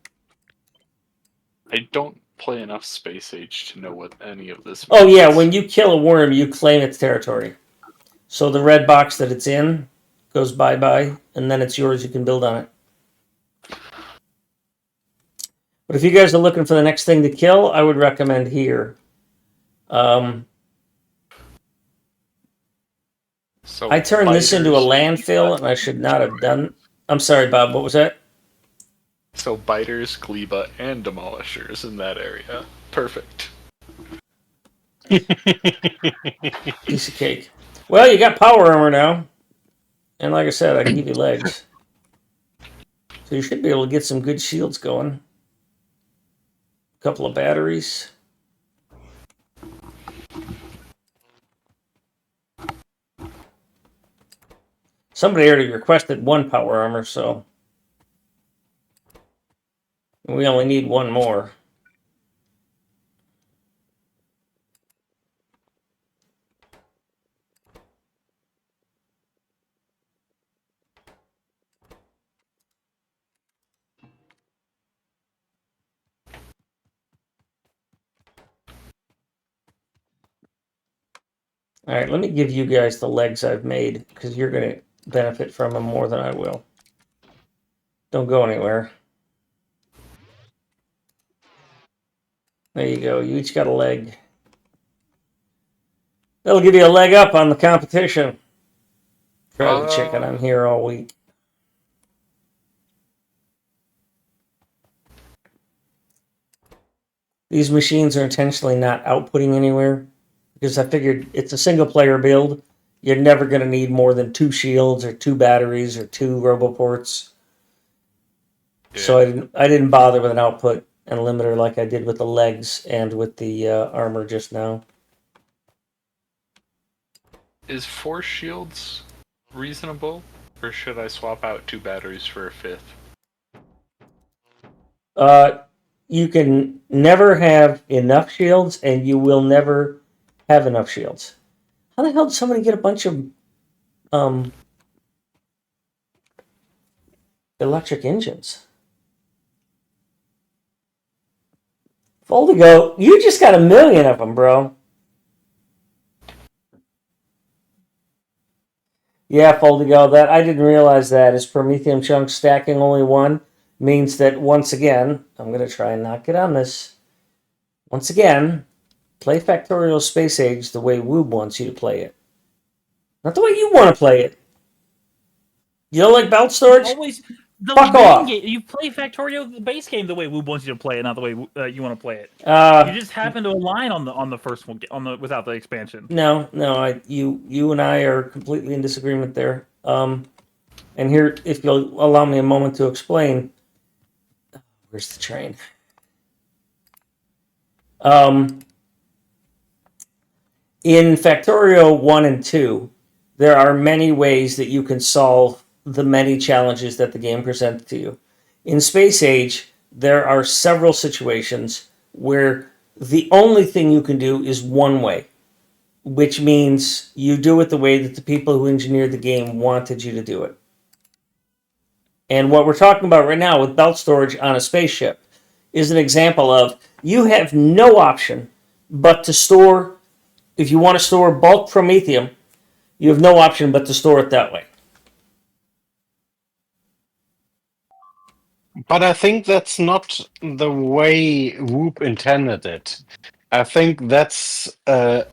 I don't play enough Space Age to know what any of this means. Oh yeah, when you kill a worm, you claim its territory. So the red box that it's in goes bye-bye, and then it's yours. You can build on it. But if you guys are looking for the next thing to kill, I would recommend here. So I turned this into a biters, landfill, and I should not have done... I'm sorry, Bob, what was that? So biters, gleba, and demolishers in that area. Perfect. Piece of cake. Well, you got power armor now. And like I said, I can give you legs. So you should be able to get some good shields going. A couple of batteries. Somebody already requested 1 power armor, so... we only need 1 more. All right, let me give you guys the legs I've made, because you're going to benefit from them more than I will. Don't go anywhere. There you go. You each got a leg. That'll give you a leg up on the competition. Try the chicken. I'm here all week. These machines are intentionally not outputting anywhere, because I figured it's a single-player build. You're never going to need more than 2 shields or 2 batteries or 2 roboports. Yeah. So I didn't bother with an output and limiter like I did with the legs and with the armor just now. Is 4 shields reasonable, or should I swap out 2 batteries for a 5th? You can never have enough shields, and you will never have enough shields. How the hell did somebody get a bunch of electric engines? Foldigo, you just got 1,000,000 of them, bro. Yeah, Foldigo, that I didn't realize that. Is Promethium chunks stacking only 1 means that once again, I'm going to try and not get on this. Once again, play Factorio Space Age the way Woob wants you to play it. Not the way you want to play it. You don't like belt storage? Always the Fuck off. game. You play Factorio, the base game, the way Woob wants you to play it, not the way you want to play it. You just happen to align on the first one without the expansion. No, you and I are completely in disagreement there. And here, if you'll allow me a moment to explain, where's the train? In Factorio 1 and 2, there are many ways that you can solve the many challenges that the game presents to you. In Space Age, there are several situations where the only thing you can do is one way, which means you do it the way that the people who engineered the game wanted you to do it. And what we're talking about right now with belt storage on a spaceship is an example of you have no option but to store, if you want to store bulk promethium, you have no option but to store it that way. But I think that's not the way Whoop intended it. I think that's a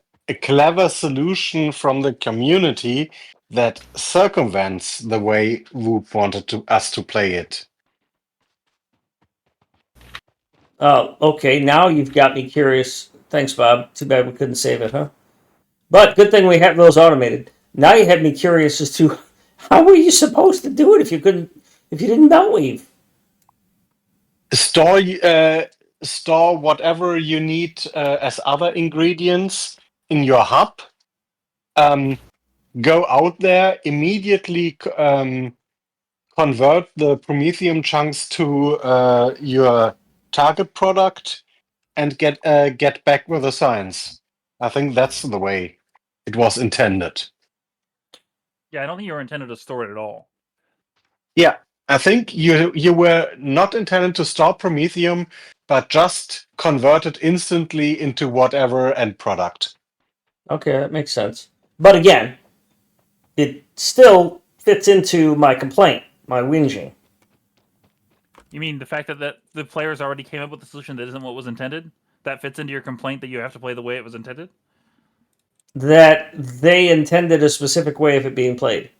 clever solution from the community that circumvents the way Whoop wanted us to play it. Okay, now you've got me curious. Thanks, Bob. Too bad we couldn't save it, huh? But good thing we have those automated. Now you have me curious as to how were you supposed to do it if you didn't belt weave? Store whatever you need as other ingredients in your hub. Go out there immediately. Convert the Prometheum chunks to your target product and get back with the science. I think that's the way it was intended. Yeah, I don't think you were intended to store it at all. Yeah, I think you were not intended to store Prometheum, but just convert it instantly into whatever end product. Okay, that makes sense. But again, it still fits into my complaint, my whinging. You mean the fact that the players already came up with a solution that isn't what was intended? That fits into your complaint that you have to play the way it was intended? That they intended a specific way of it being played.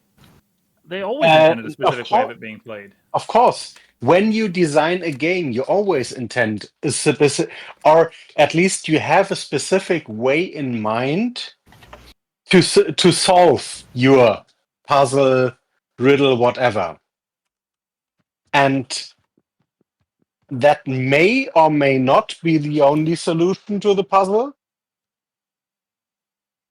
They always intended a Of specific way of course, it being played. of course. When you design a game, you always intend a specific, or at least you have a specific way in mind to solve your puzzle, riddle, whatever. And that may or may not be the only solution to the puzzle.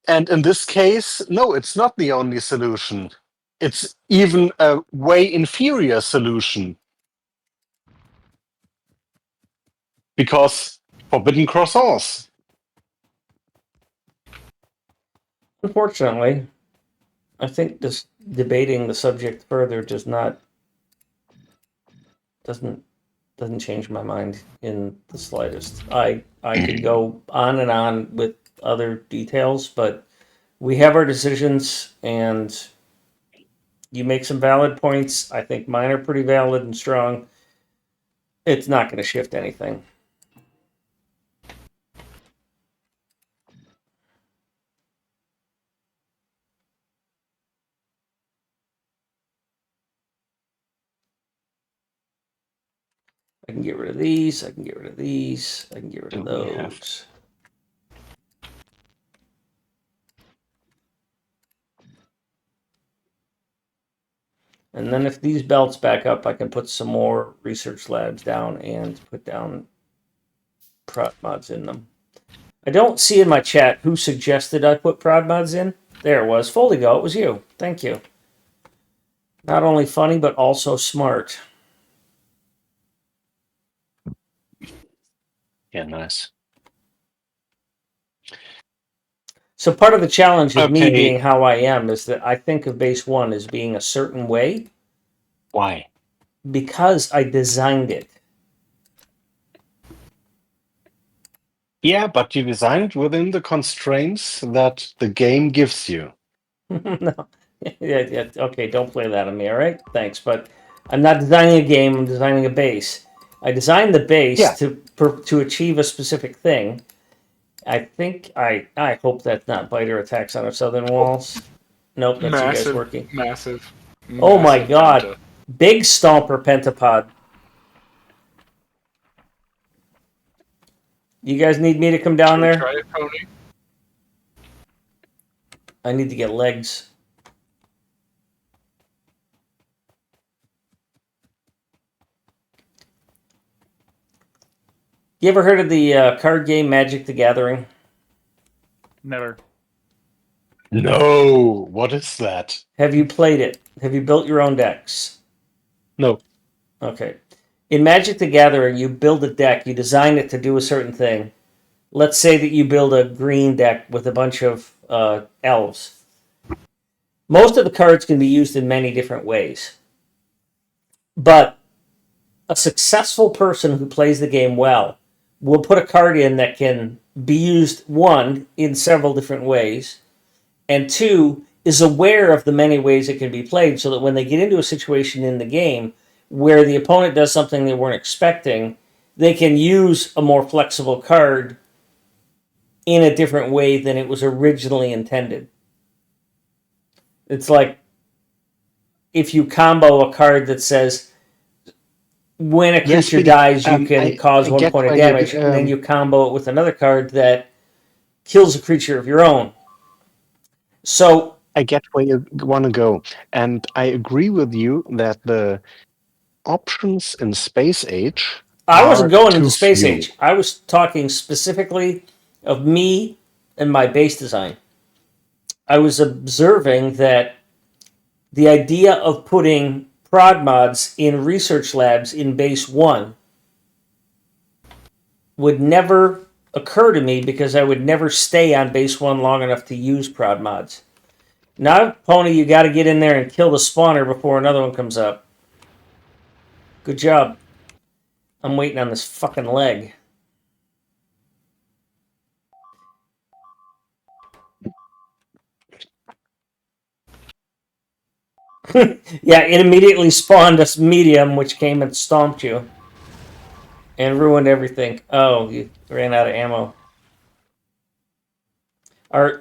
And in this case, no, it's not the only solution. It's even a way inferior solution. Because forbidden croissants. Unfortunately, I think this debating the subject further doesn't change my mind in the slightest. I could go on and on with other details, but we have our decisions, and you make some valid points. I think mine are pretty valid and strong. It's not going to shift anything. I can get rid of these. I can get rid of these. I can get rid of those. And then if these belts back up, I can put some more research labs down and put down prod mods in them. I don't see in my chat who suggested I put prod mods in. There it was. Foldigo, it was you. Thank you. Not only funny, but also smart. Yeah, nice. So part of the challenge of me Okay. being how I am is that I think of base 1 as being a certain way. Why? Because I designed it. Yeah, but you designed within the constraints that the game gives you. No. Yeah, okay, don't play that on me, all right? Thanks, but I'm not designing a game, I'm designing a base. I designed the base to achieve a specific thing. I think, I hope that's not biter attacks on our southern walls. Nope, that's you guys working. Massive. Oh my massive god. penta. Big Stomper Pentapod. You guys need me to come down there? Try it, Pony. I need to get legs. You ever heard of the card game Magic the Gathering? Never. No, what is that? Have you played it? Have you built your own decks? No. Okay. In Magic the Gathering, you build a deck, you design it to do a certain thing. Let's say that you build a green deck with a bunch of elves. Most of the cards can be used in many different ways. But a successful person who plays the game well will put a card in that can be used, one, in several different ways, and two, is aware of the many ways it can be played so that when they get into a situation in the game where the opponent does something they weren't expecting, they can use a more flexible card in a different way than it was originally intended. It's like if you combo a card that says when a Yes, creature really. dies, you can cause I 1 get point of where damage, and then you combo it with another card that kills a creature of your own. So I get where you want to go, and I agree with you that the options in Space Age I wasn't are going into too Space few. Age. I was talking specifically of me and my base design. I was observing that the idea of putting prod mods in research labs in base 1 would never occur to me because I would never stay on base 1 long enough to use prod mods. Now, Pony, you got to get in there and kill the spawner before another one comes up. Good job. I'm waiting on this fucking leg. Yeah, it immediately spawned a medium which came and stomped you and ruined everything. Oh, you ran out of ammo.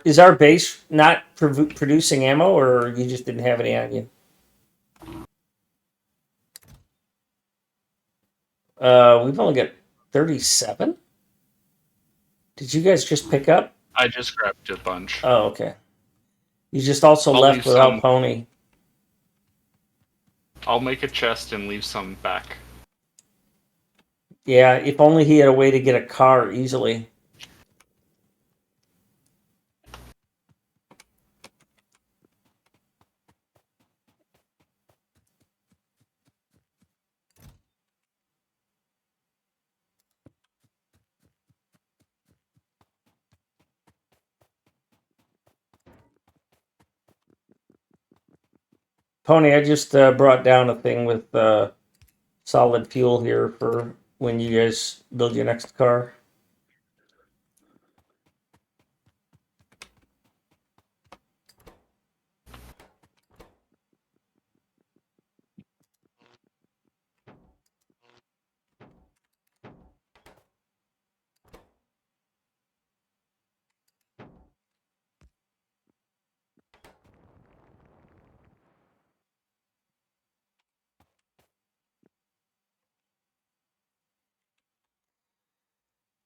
Is our base not producing ammo, or you just didn't have any on you? We've only got 37. Did you guys just pick up? I just grabbed a bunch. Oh, okay. You just also I'll left leave without some. Pony. I'll make a chest and leave some back. Yeah, if only he had a way to get a car easily. Pony, I just brought down a thing with solid fuel here for when you guys build your next car.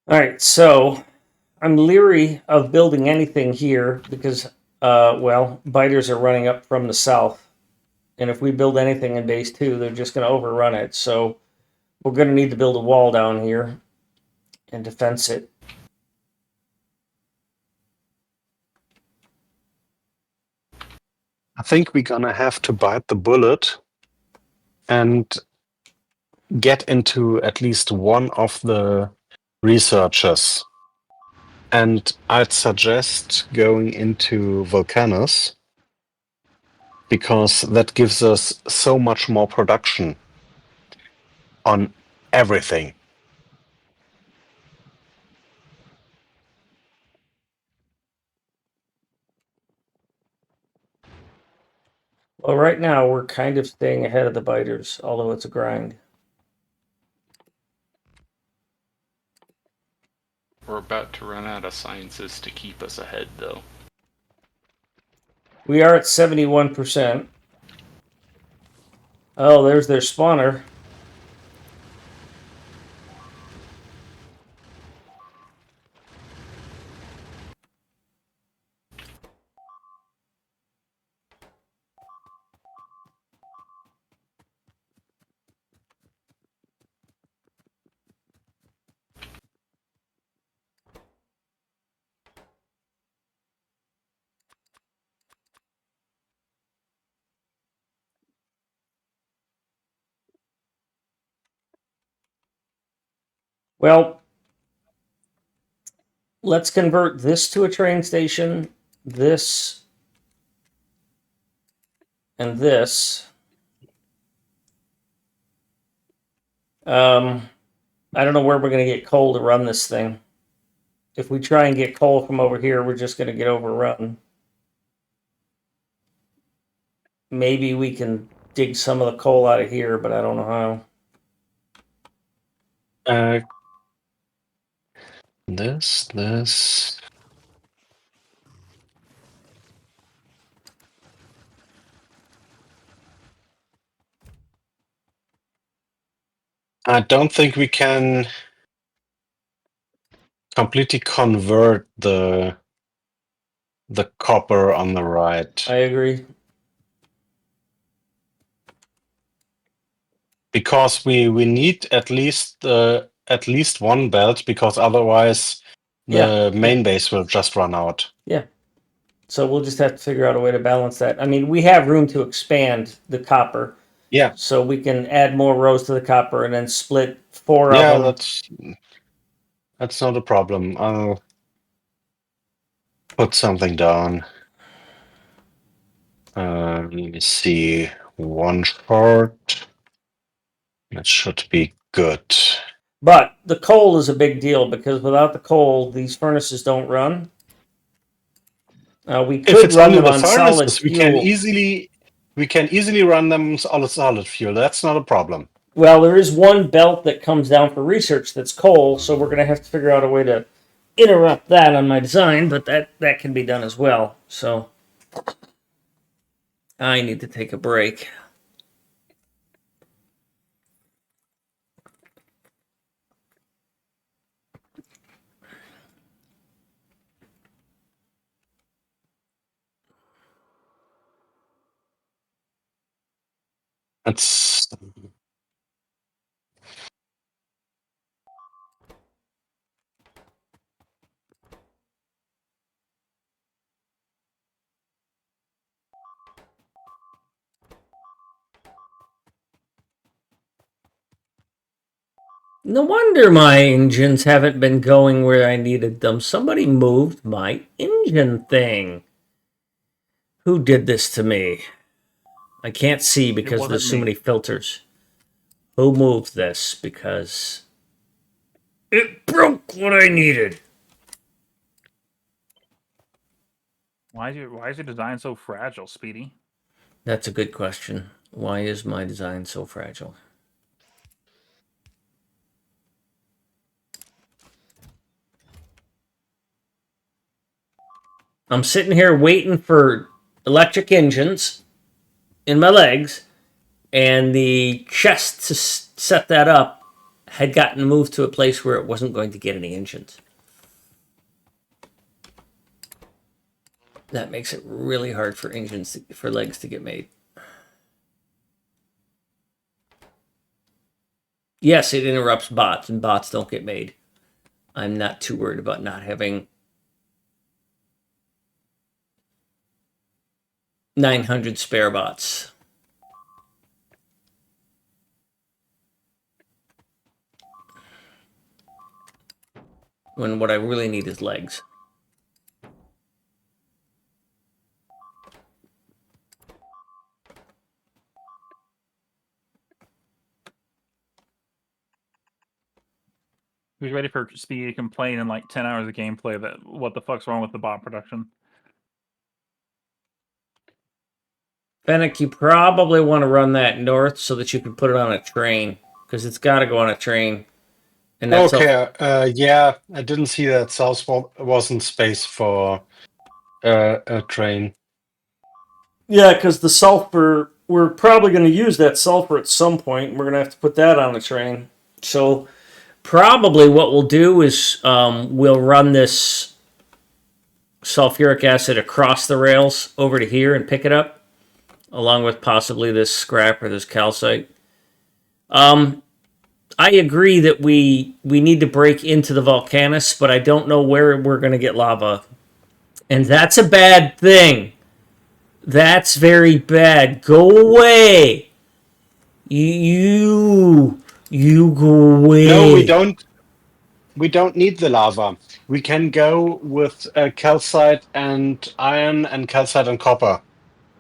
All right, so I'm leery of building anything here because, well, biters are running up from the south. And if we build anything in base 2, they're just going to overrun it. So we're going to need to build a wall down here and defense it. I think we're gonna have to bite the bullet and get into at least one of the researchers. And I'd suggest going into Volcanus because that gives us so much more production on everything. Well, right now we're kind of staying ahead of the biters, although it's a grind. We're about to run out of sciences to keep us ahead, though. We are at 71%. Oh, there's their spawner. Well, let's convert this to a train station, this, and this. I don't know where we're going to get coal to run this thing. If we try and get coal from over here, we're just going to get overrun. Maybe we can dig some of the coal out of here, but I don't know how. This. I don't think we can completely convert the copper on the right. I agree. Because we need at least one belt, because otherwise the main base will just run out. Yeah. So we'll just have to figure out a way to balance that. I mean, we have room to expand the copper. Yeah. So we can add more rows to the copper and then split 4 Yeah, of them. that's not a problem. I'll put something down. Let me see. 1 short. That should be good. But the coal is a big deal because without the coal, these furnaces don't run. We If could it's run only them the on solid furnaces, we can fuel. easily run them on solid fuel. That's not a problem. Well, there is one belt that comes down for research that's coal, so we're going to have to figure out a way to interrupt that on my design, but that can be done as well. So I need to take a break. It's No wonder my engines haven't been going where I needed them. Somebody moved my engine thing. Who did this to me? I can't see because there's so many filters. Who moved this? Because it broke what I needed. Why is your design so fragile, Speedy? That's a good question. Why is my design so fragile? I'm sitting here waiting for electric engines in my legs, and the chest to set that up had gotten moved to a place where it wasn't going to get any engines. That makes it really hard for for legs to get made. Yes, it interrupts bots, and bots don't get made. I'm not too worried about not having 900 spare bots. When what I really need is legs. Who's ready for Speedy to complain in like 10 hours of gameplay that what the fuck's wrong with the bot production? Fennec, you probably want to run that north so that you can put it on a train, because it's got to go on a train. And that's okay. Yeah, I didn't see that south wasn't space for a train. Yeah, because the sulfur, we're probably going to use that sulfur at some point. We're going to have to put that on a train. So probably what we'll do is we'll run this sulfuric acid across the rails over to here and pick it up, along with possibly this scrap or this calcite. I agree that we need to break into the volcanus, but I don't know where we're going to get lava. And that's a bad thing. That's very bad. Go away. You go away. No, we don't. we don't need the lava. We can go with calcite and iron and calcite and copper.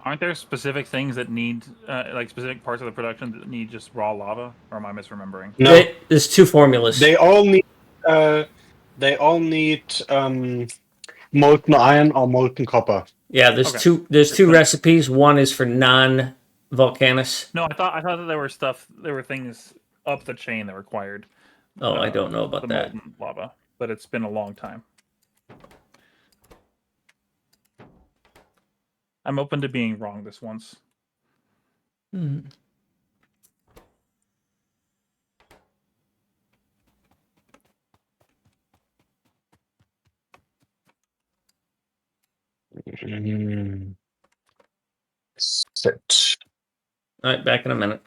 Aren't there specific things that need, like specific parts of the production that need just raw lava? Or am I misremembering? No, There's two formulas. they all need molten iron or molten copper. Yeah, there's Okay. two recipes. One is for non-volcanous. No, I thought that there were things up the chain that required Oh, I don't know the about that. molten lava, but it's been a long time. I'm open to being wrong this once. Hmm. Sit. All right, back in a minute.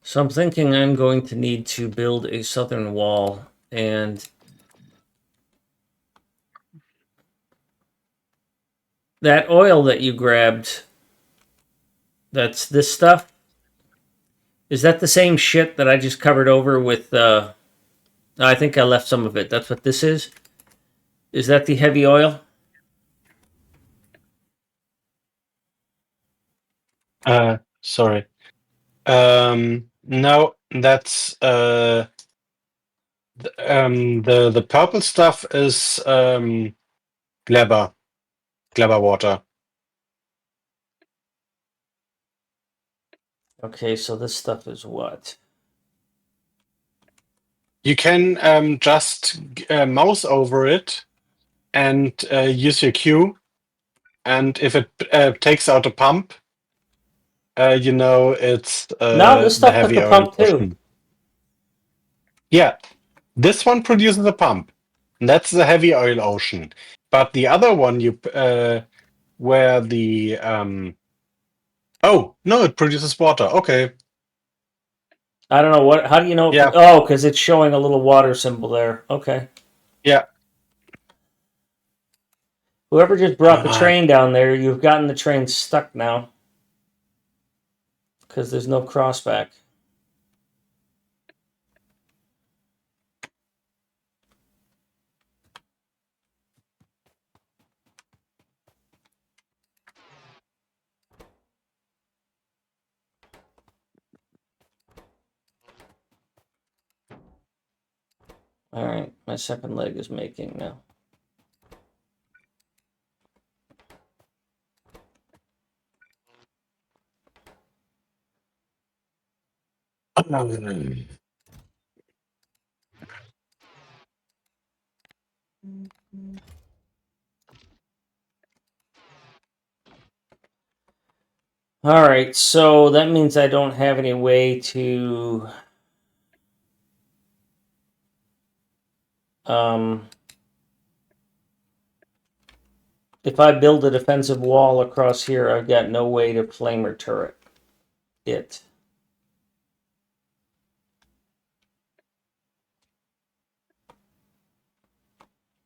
So I'm thinking I'm going to need to build a southern wall, and that oil that you grabbed, that's this stuff. Is that the same shit that I just covered over with? I think I left some of it. That's what this is. Is that the heavy oil? Sorry. No, that's the purple stuff is glabber water. Okay, so this stuff is what? You can just mouse over it and use your Q, and if it takes out a pump, it's No, this the stuff took heavy a oil pump too. portion. Yeah, this one produces a pump. And that's the heavy oil ocean. But the other one, where the oh no, it produces water. Okay, I don't know what. How do you know? yeah, Oh, because it's showing a little water symbol there. Okay. yeah. Whoever just brought the Uh, train down there, you've gotten the train stuck now. Because there's no crossback. Alright, my second leg is making now. Alright, so that means I don't have any way to If I build a defensive wall across here, I've got no way to flamer turret it.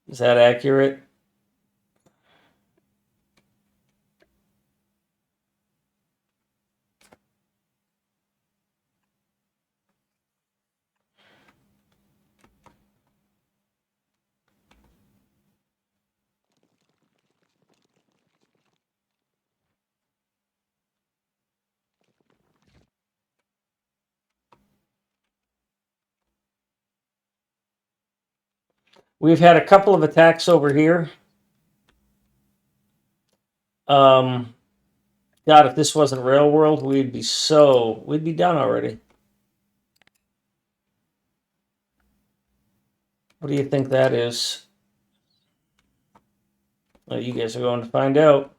Is that accurate? We've had a couple of attacks over here. God, if this wasn't Rail World, we'd be done already. What do you think that is? Well, you guys are going to find out.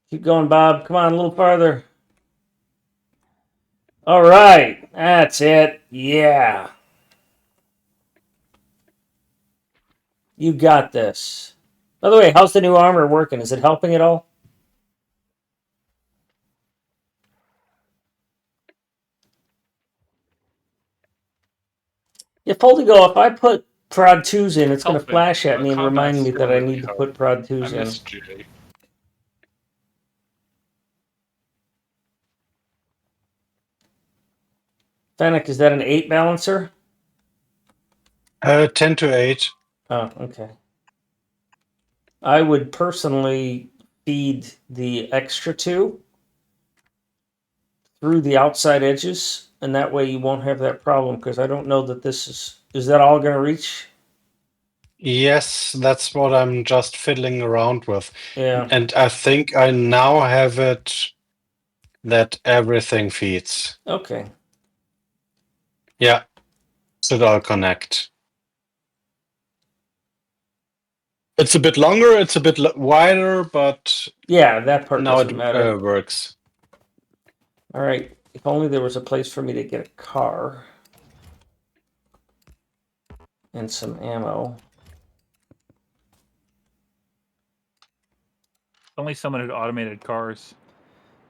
Keep going, Bob. Come on, a little farther. All right, that's it. Yeah. You got this. By the way, how's the new armor working? Is it helping at all? Yeah, Foldigo, if I put Prod 2s in, it's going to Helping. flash at me and Combat's remind me still that I really need to hard. put Prod I 2s in. miss Jay. Fennec, is that an 8 balancer? 10 to 8. Oh, okay. I would personally feed the extra 2 through the outside edges, and that way you won't have that problem, because I don't know that is that all going to reach? Yes, that's what I'm just fiddling around with. Yeah. And I think I now have it that everything feeds. Okay. Yeah, should all connect. It's a bit longer, it's a bit wider, but Yeah, that part now doesn't it matter. works. All right. If only there was a place for me to get a car and some ammo. Only someone had automated cars.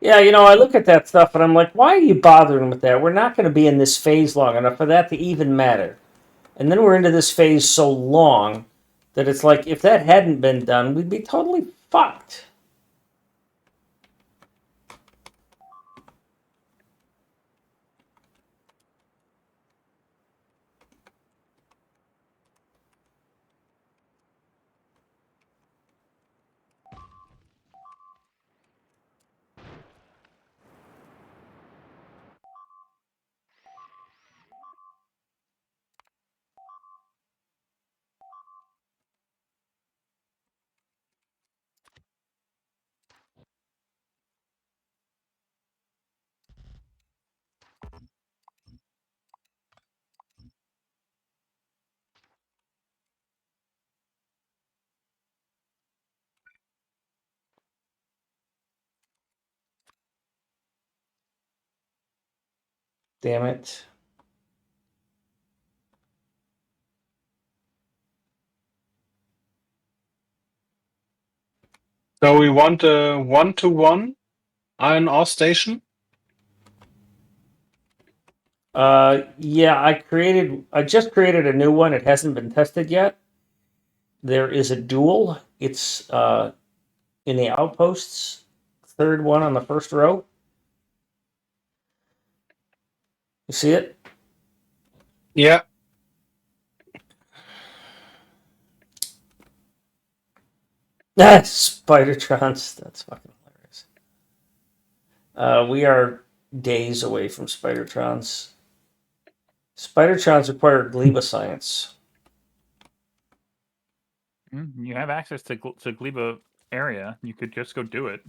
Yeah, I look at that stuff and I'm like, why are you bothering with that? We're not going to be in this phase long enough for that to even matter. And then we're into this phase so long that it's like, if that hadn't been done, we'd be totally fucked. Damn it. So we want a 1-to-1 iron ore station? Yeah, I just created a new one. It hasn't been tested yet. There is a duel. It's in the outposts, third one on the first row. You see it? Yeah. Spidertrons. That's fucking hilarious. We are days away from Spidertrons. Spidertrons require gleba science. You have access to Gleba area. You could just go do it.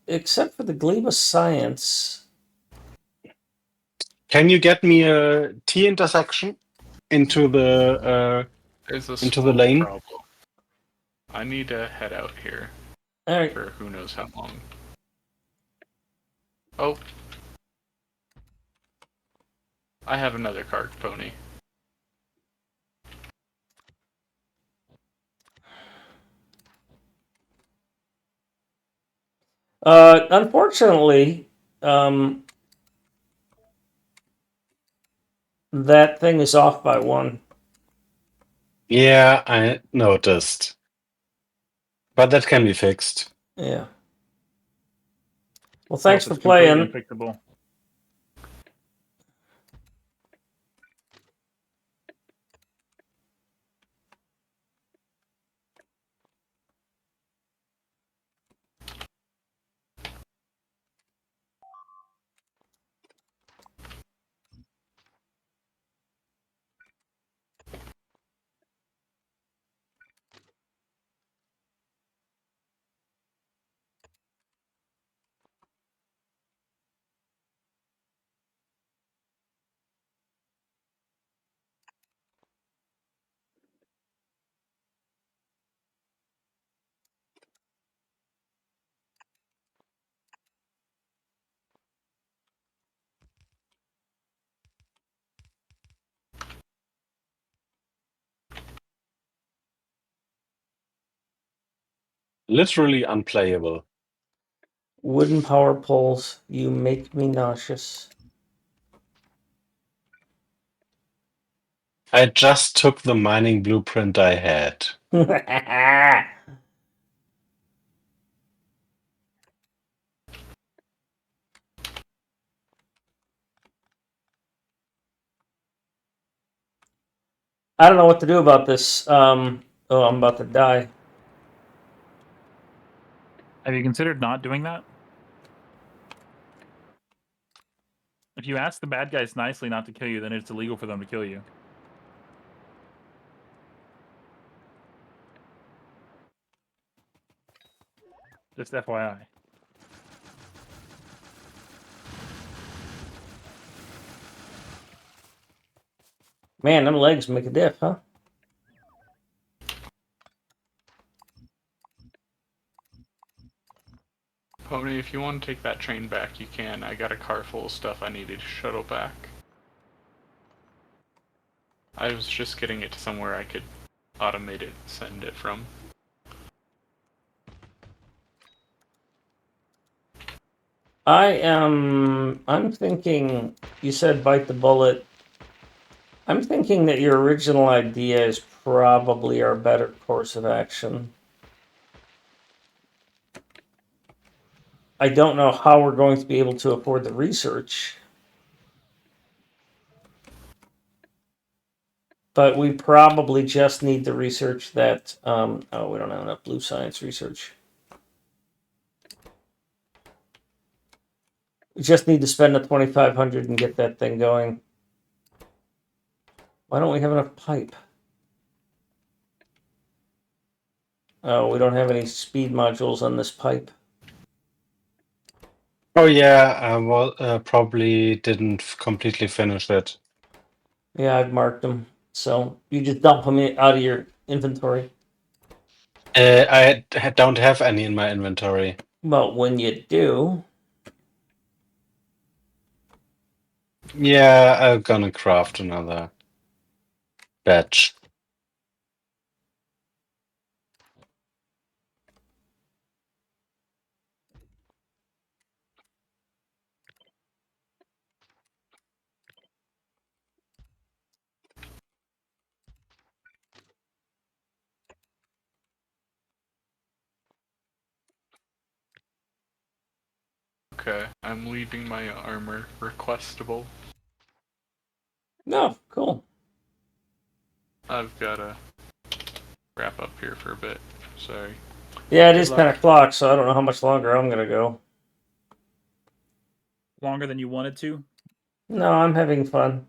Except for the gleba science. Can you get me a T intersection into the There's a into the slope lane? problem. I need to head out here All right. for who knows how long. Oh. I have another cart pony. Unfortunately, that thing is off by 1. Yeah, I noticed. But that can be fixed. Yeah. Well, thanks Nope, for it's completely playing. unfixable. Literally unplayable. Wooden power poles, you make me nauseous. I just took the mining blueprint I had. I don't know what to do about this. Oh, I'm about to die. Have you considered not doing that? If you ask the bad guys nicely not to kill you, then it's illegal for them to kill you. Just FYI. Man, them legs make a diff, huh? Pony, if you want to take that train back, you can. I got a car full of stuff I needed to shuttle back. I was just getting it to somewhere I could automate it and send it from. I'm thinking, you said bite the bullet. I'm thinking that your original idea is probably our better course of action. I don't know how we're going to be able to afford the research, but we probably just need the research that, oh, we don't have enough blue science research. We just need to spend the 2,500 and get that thing going. Why don't we have enough pipe? Oh, we don't have any speed modules on this pipe. Oh yeah, I probably didn't completely finish it. Yeah, I've marked them. So you just dump them out of your inventory. I don't have any in my inventory. But when you do, Yeah, I'm gonna craft another batch. Okay, I'm leaving my armor requestable. no, cool. I've gotta wrap up here for a bit. Sorry. Yeah, it Good is luck. 10 o'clock, so I don't know how much longer I'm gonna go. Longer than you wanted to? No, I'm having fun.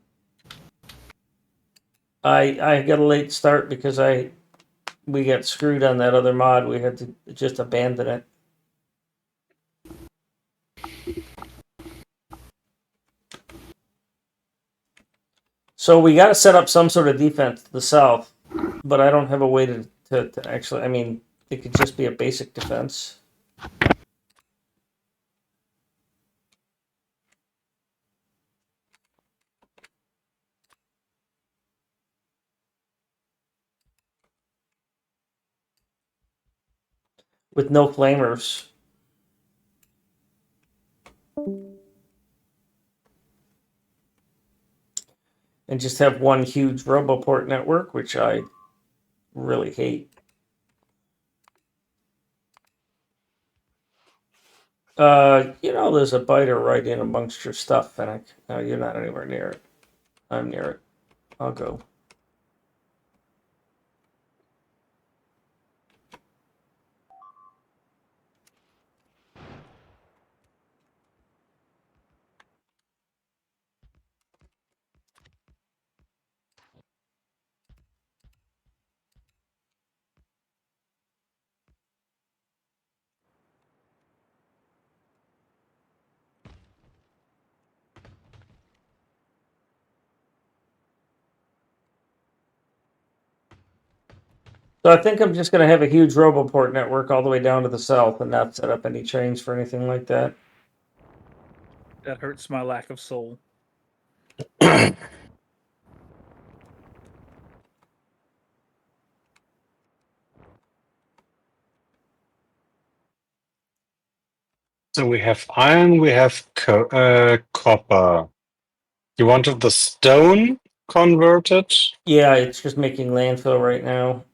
I got a late start because we got screwed on that other mod. We had to just abandon it. So we got to set up some sort of defense to the south, but I don't have a way to actually. I mean, it could just be a basic defense. With no flamers. and just have one huge RoboPort network, which I really hate. There's a biter right in amongst your stuff, Fennec. No, you're not anywhere near it. I'm near it. I'll go. So I think I'm just going to have a huge RoboPort network all the way down to the south and not set up any chains for anything like that. That hurts my lack of soul. So we have iron, we have copper. You wanted the stone converted? Yeah, it's just making landfill right now.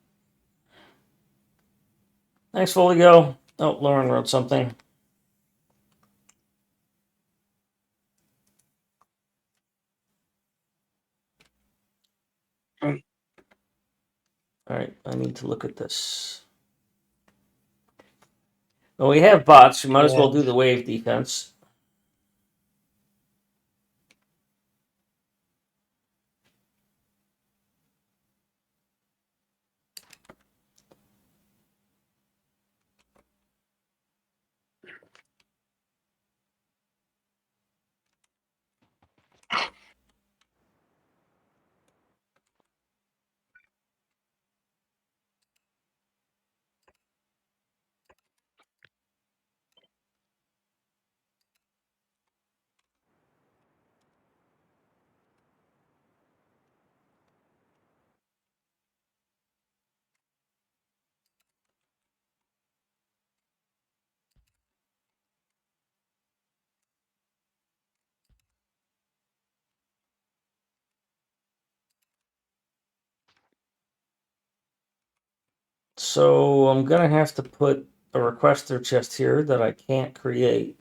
Thanks, Folio. Oh, Lauren wrote something. Um, All right, I need to look at this. Well, we have bots. We might as well do the wave defense. So I'm gonna have to put a requester chest here that I can't create.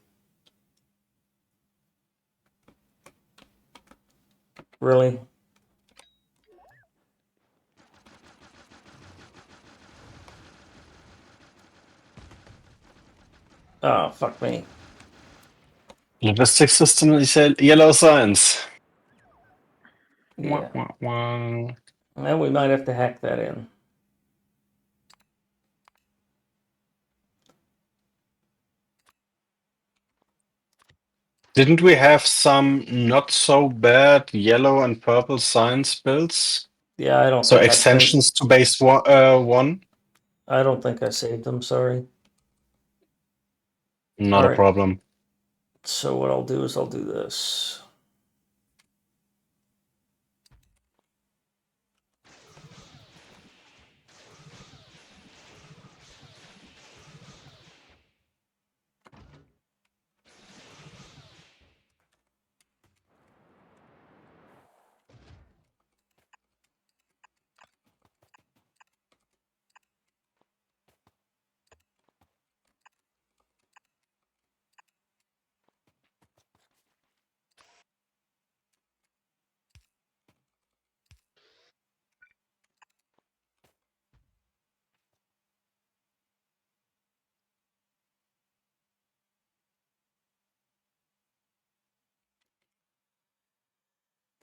Really? Oh, fuck me. Logistics system is yellow signs. Yeah. Wah, wah, wah. Well, we might have to hack that in. Didn't we have some not so bad yellow and purple signs builds? Yeah, I don't So think I saved. extensions to base one? I don't think I saved them. Sorry. Not All a right. problem. So what I'll do is I'll do this.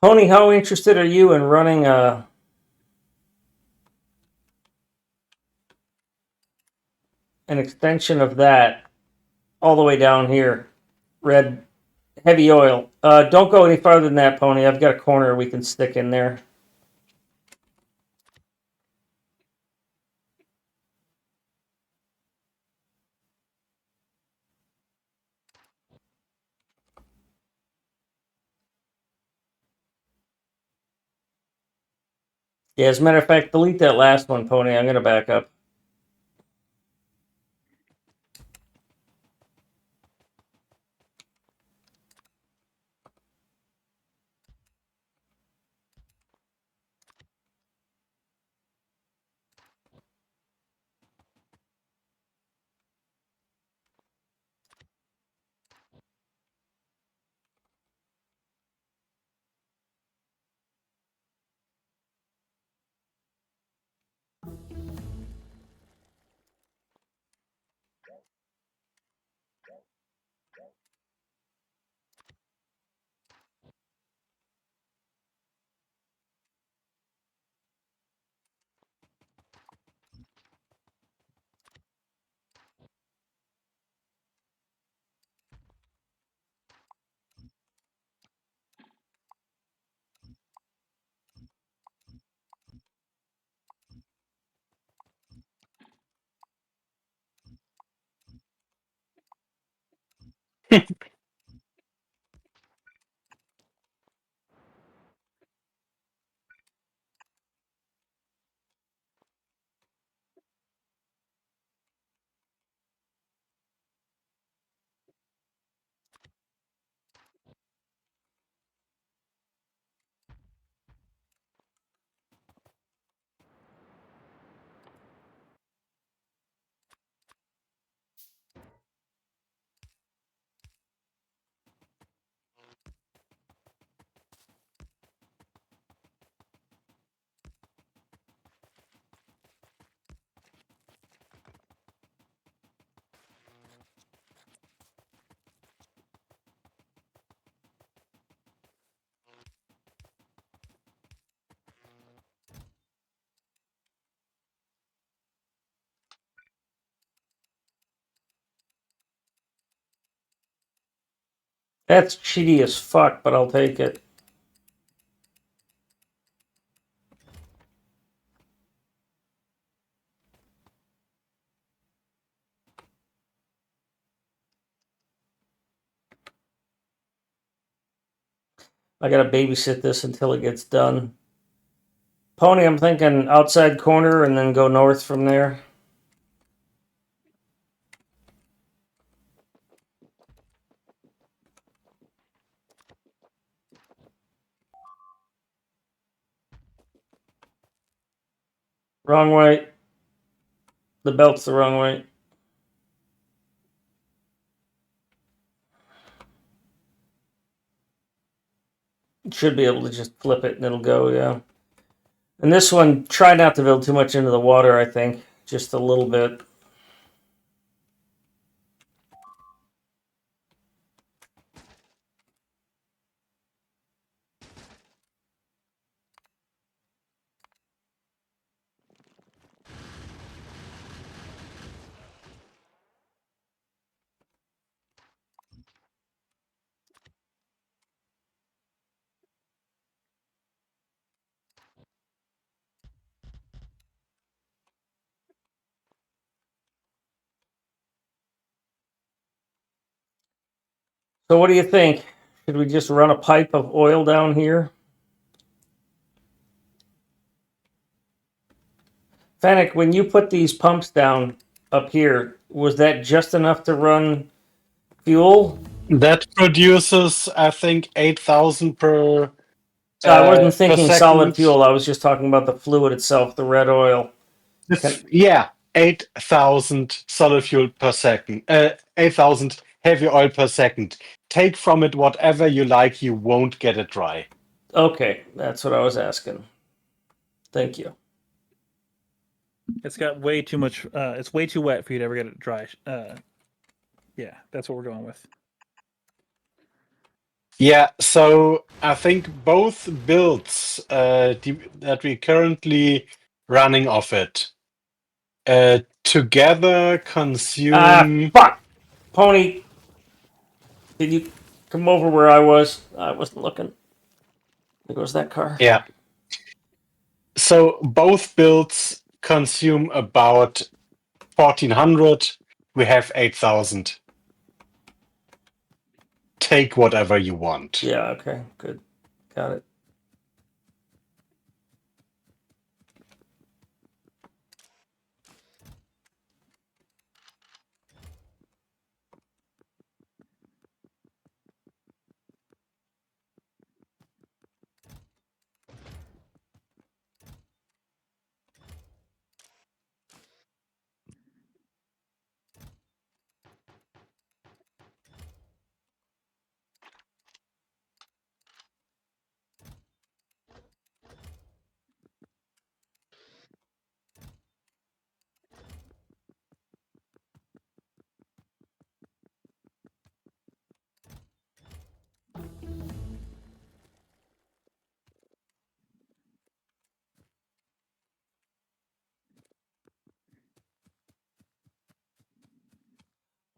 Pony, how interested are you in running an extension of that all the way down here? Red heavy oil. Don't go any farther than that, Pony. I've got a corner we can stick in there. Yeah, as a matter of fact, delete that last one, Pony. I'm gonna back up. That's cheaty as fuck, but I'll take it. I gotta babysit this until it gets done. Pony, I'm thinking outside corner and then go north from there. Wrong way. The belt's the wrong way. Should be able to just flip it and it'll go, yeah. And this one, try not to build too much into the water, I think. Just a little bit. So what do you think? Should we just run a pipe of oil down here? Fennec, when you put these pumps down up here, was that just enough to run fuel? That produces, I think, 8,000 per I wasn't per thinking solid second. fuel. I was just talking about the fluid itself, the red oil. Yeah, 8,000 solid fuel per second. 8,000 heavy oil per second. Take from it whatever you like. You won't get it dry. Okay, that's what I was asking. Thank you. It's got way too much. It's way too wet for you to ever get it dry. Yeah, that's what we're going with. Yeah, so I think both builds that we're currently running off it together consume. Fuck! Pony, did you come over where I was? I wasn't looking. There goes that car. Yeah. So both builds consume about 1,400. We have 8,000. Take whatever you want. Yeah, okay, good. Got it.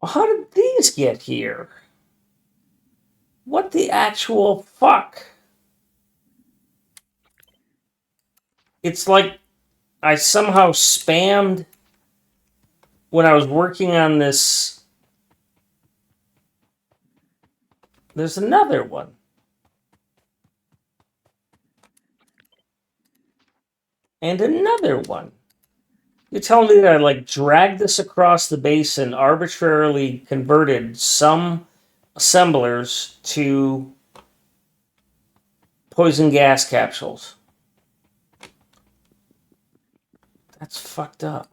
Well, how did these get here? What the actual fuck? It's like I somehow spammed when I was working on this There's another one. And another one. You're telling me that I like dragged this across the base and arbitrarily converted some assemblers to poison gas capsules. That's fucked up.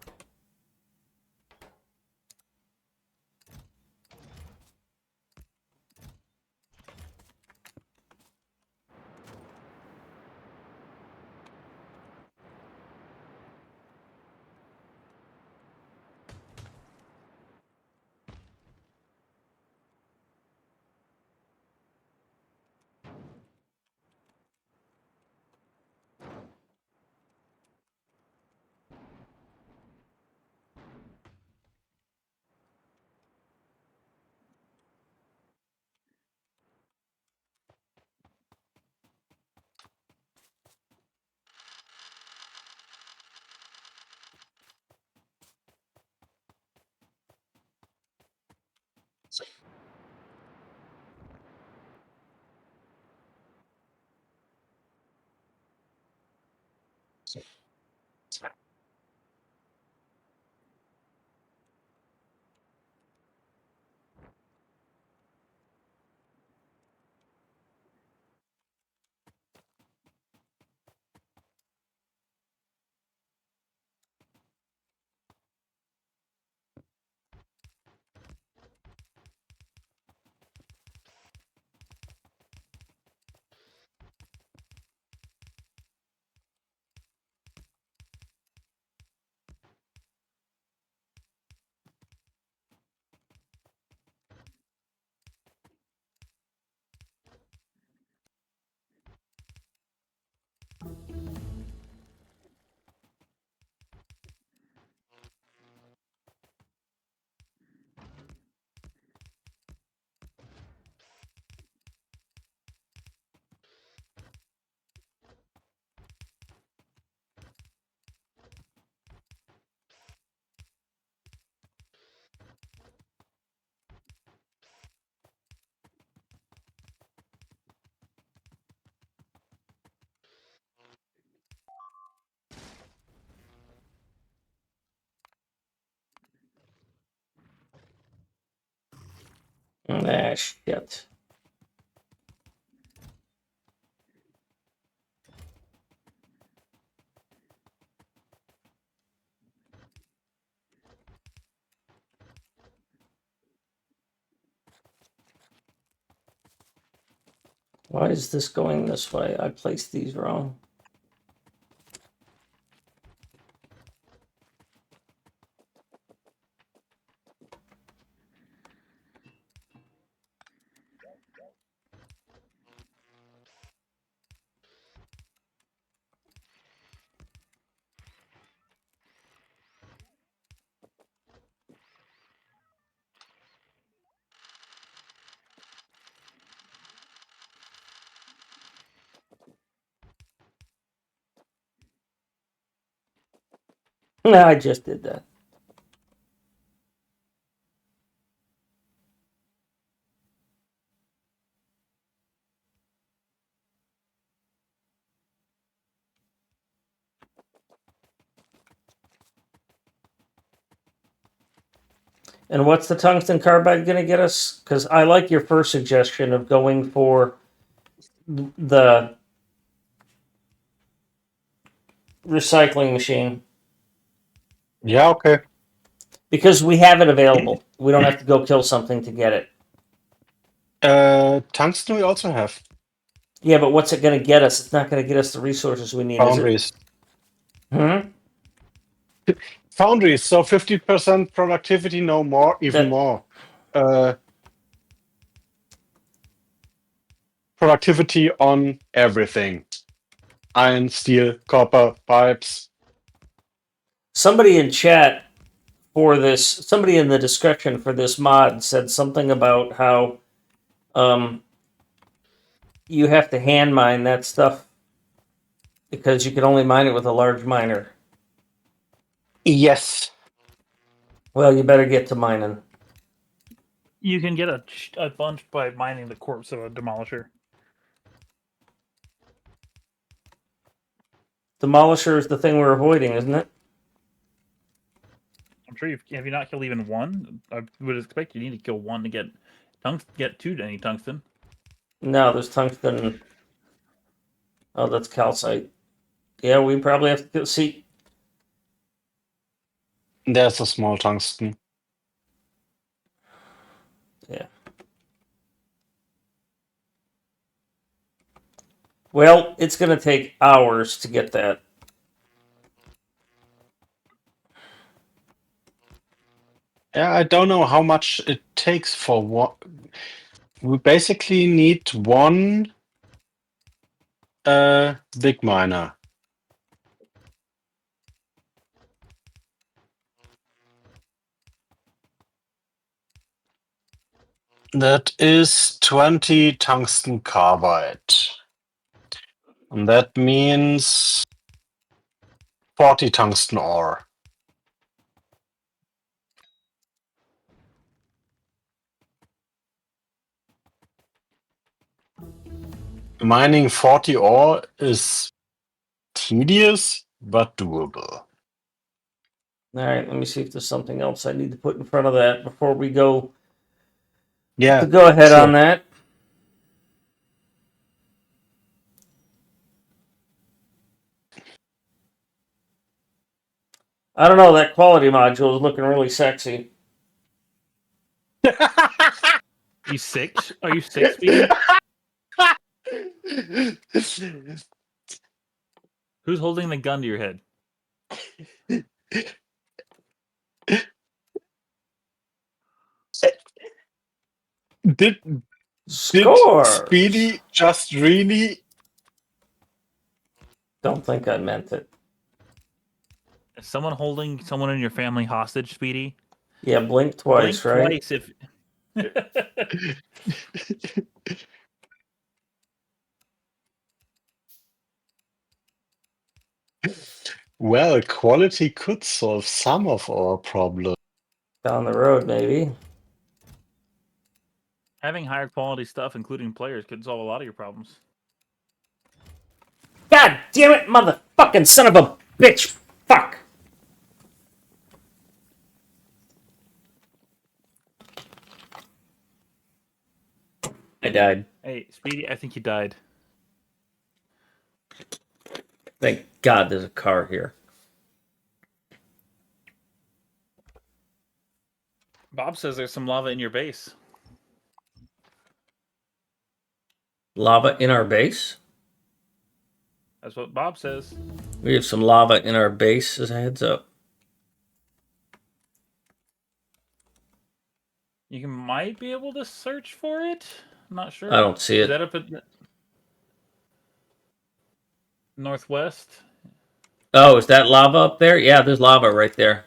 Ah, shit. Why is this going this way? I placed these wrong. No, I just did that. And what's the tungsten carbide going to get us? Because I like your first suggestion of going for the recycling machine. Yeah, okay. Because we have it available. We don't have to go kill something to get it. Tungsten we also have. Yeah, but what's it going to get us? It's not going to get us the resources we need, Foundries. is it? Foundries, so 50% productivity, no more, even That- more. Productivity on everything. Iron, steel, copper, pipes. Somebody in chat for this, somebody in the description for this mod said something about how you have to hand mine that stuff because you can only mine it with a large miner. Yes. Well, you better get to mining. You can get a bunch by mining the corpse of a demolisher. Demolisher is the thing we're avoiding, isn't it? I'm sure have you not killed even one? I would expect you need to kill one to get get to any tungsten. No, there's tungsten. Oh, that's calcite. Yeah, we probably have to see. There's a small tungsten. Yeah. Well, it's going to take hours to get that. Yeah, I don't know how much it takes for what. We basically need one big miner. That is 20 tungsten carbide. And that means 40 tungsten ore. Mining 40 ore is tedious, but doable. All right, let me see if there's something else I need to put in front of that before we go. Yeah, To go ahead sure. on that. I don't know, that quality module is looking really sexy. You 6? Are you 6, Speedy? Who's holding the gun to your head? Did Scores! Speedy just really? Don't think I meant it. Is someone holding someone in your family hostage, Speedy? Yeah, blink twice, Blink right? twice if. Well, quality could solve some of our problems. Down the road, maybe. Having higher quality stuff, including players, could solve a lot of your problems. God damn it, motherfucking son of a bitch! Fuck! I died. Hey, Speedy, I think you died. Thank God there's a car here. Bob says there's some lava in your base. Lava in our base? That's what Bob says. We have some lava in our base, as a heads up. You might be able to search for it. I'm not sure. I don't see Is it. that up at northwest? Oh, is that lava up there? Yeah, there's lava right there.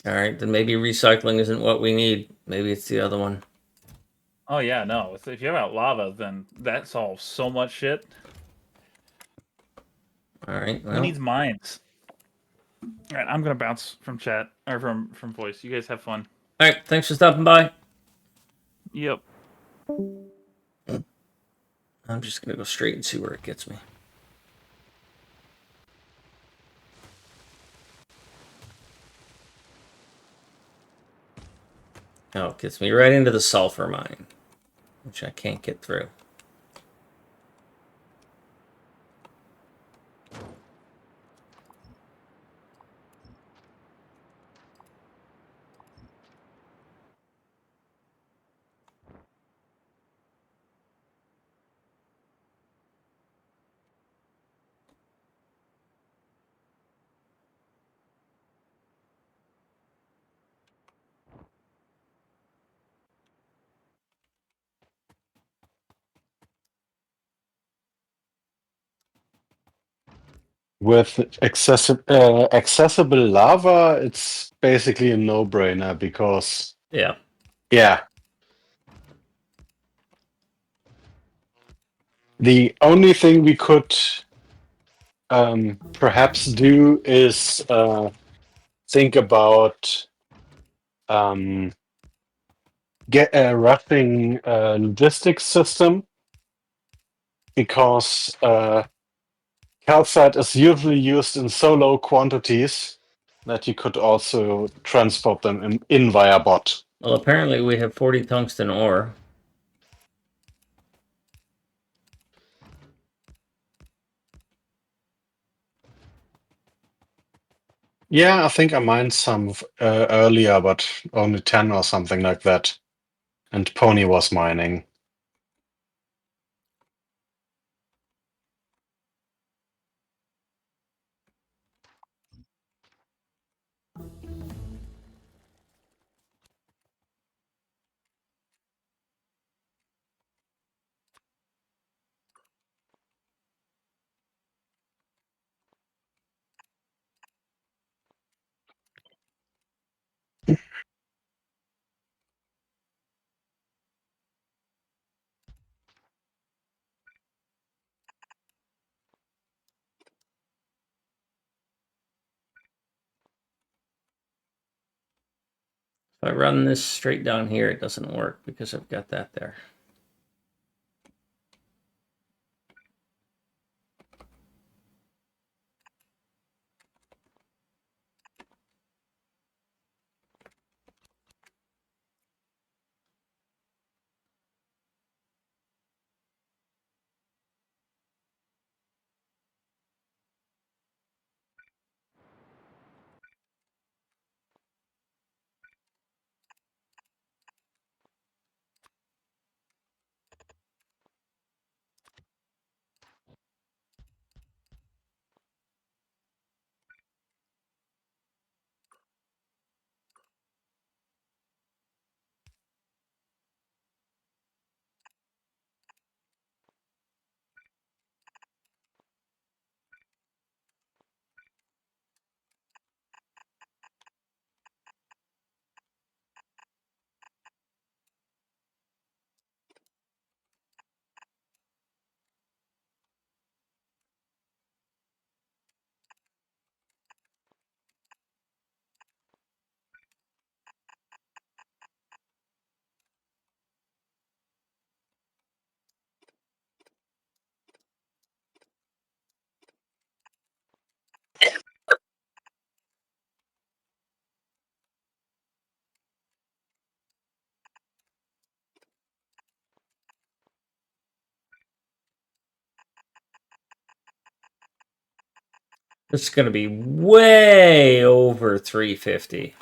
Alright, then maybe recycling isn't what we need. Maybe it's the other one. Oh yeah, no. If you have lava, then that solves so much shit. Alright, well. Who needs mines? All right, I'm gonna bounce from chat or from voice. You guys have fun. Alright, thanks for stopping by. Yep. I'm just gonna go straight and see where it gets me. Oh, it gets me right into the sulfur mine, which I can't get through. With accessible lava, it's basically a no-brainer because, Yeah. yeah, the only thing we could perhaps do is think about get a roughing logistics system, because calcite is usually used in so low quantities that you could also transport them in via bot. Well, apparently we have 40 tungsten ore. Yeah, I think I mined some earlier, but only 10 or something like that. And Pony was mining. If I run this straight down here, it doesn't work because I've got that there. This is going to be way over 350.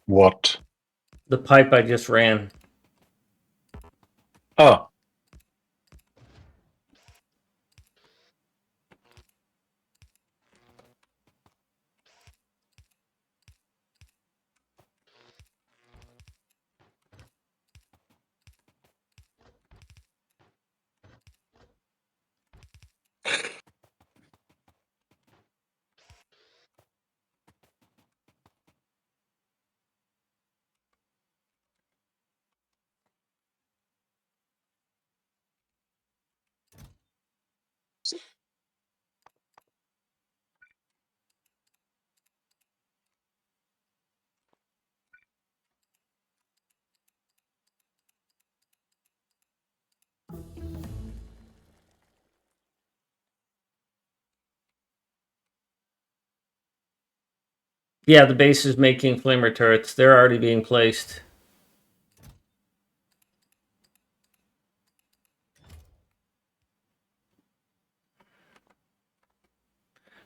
What? The pipe I just ran. Oh, Yeah, the base is making flamer turrets. They're already being placed.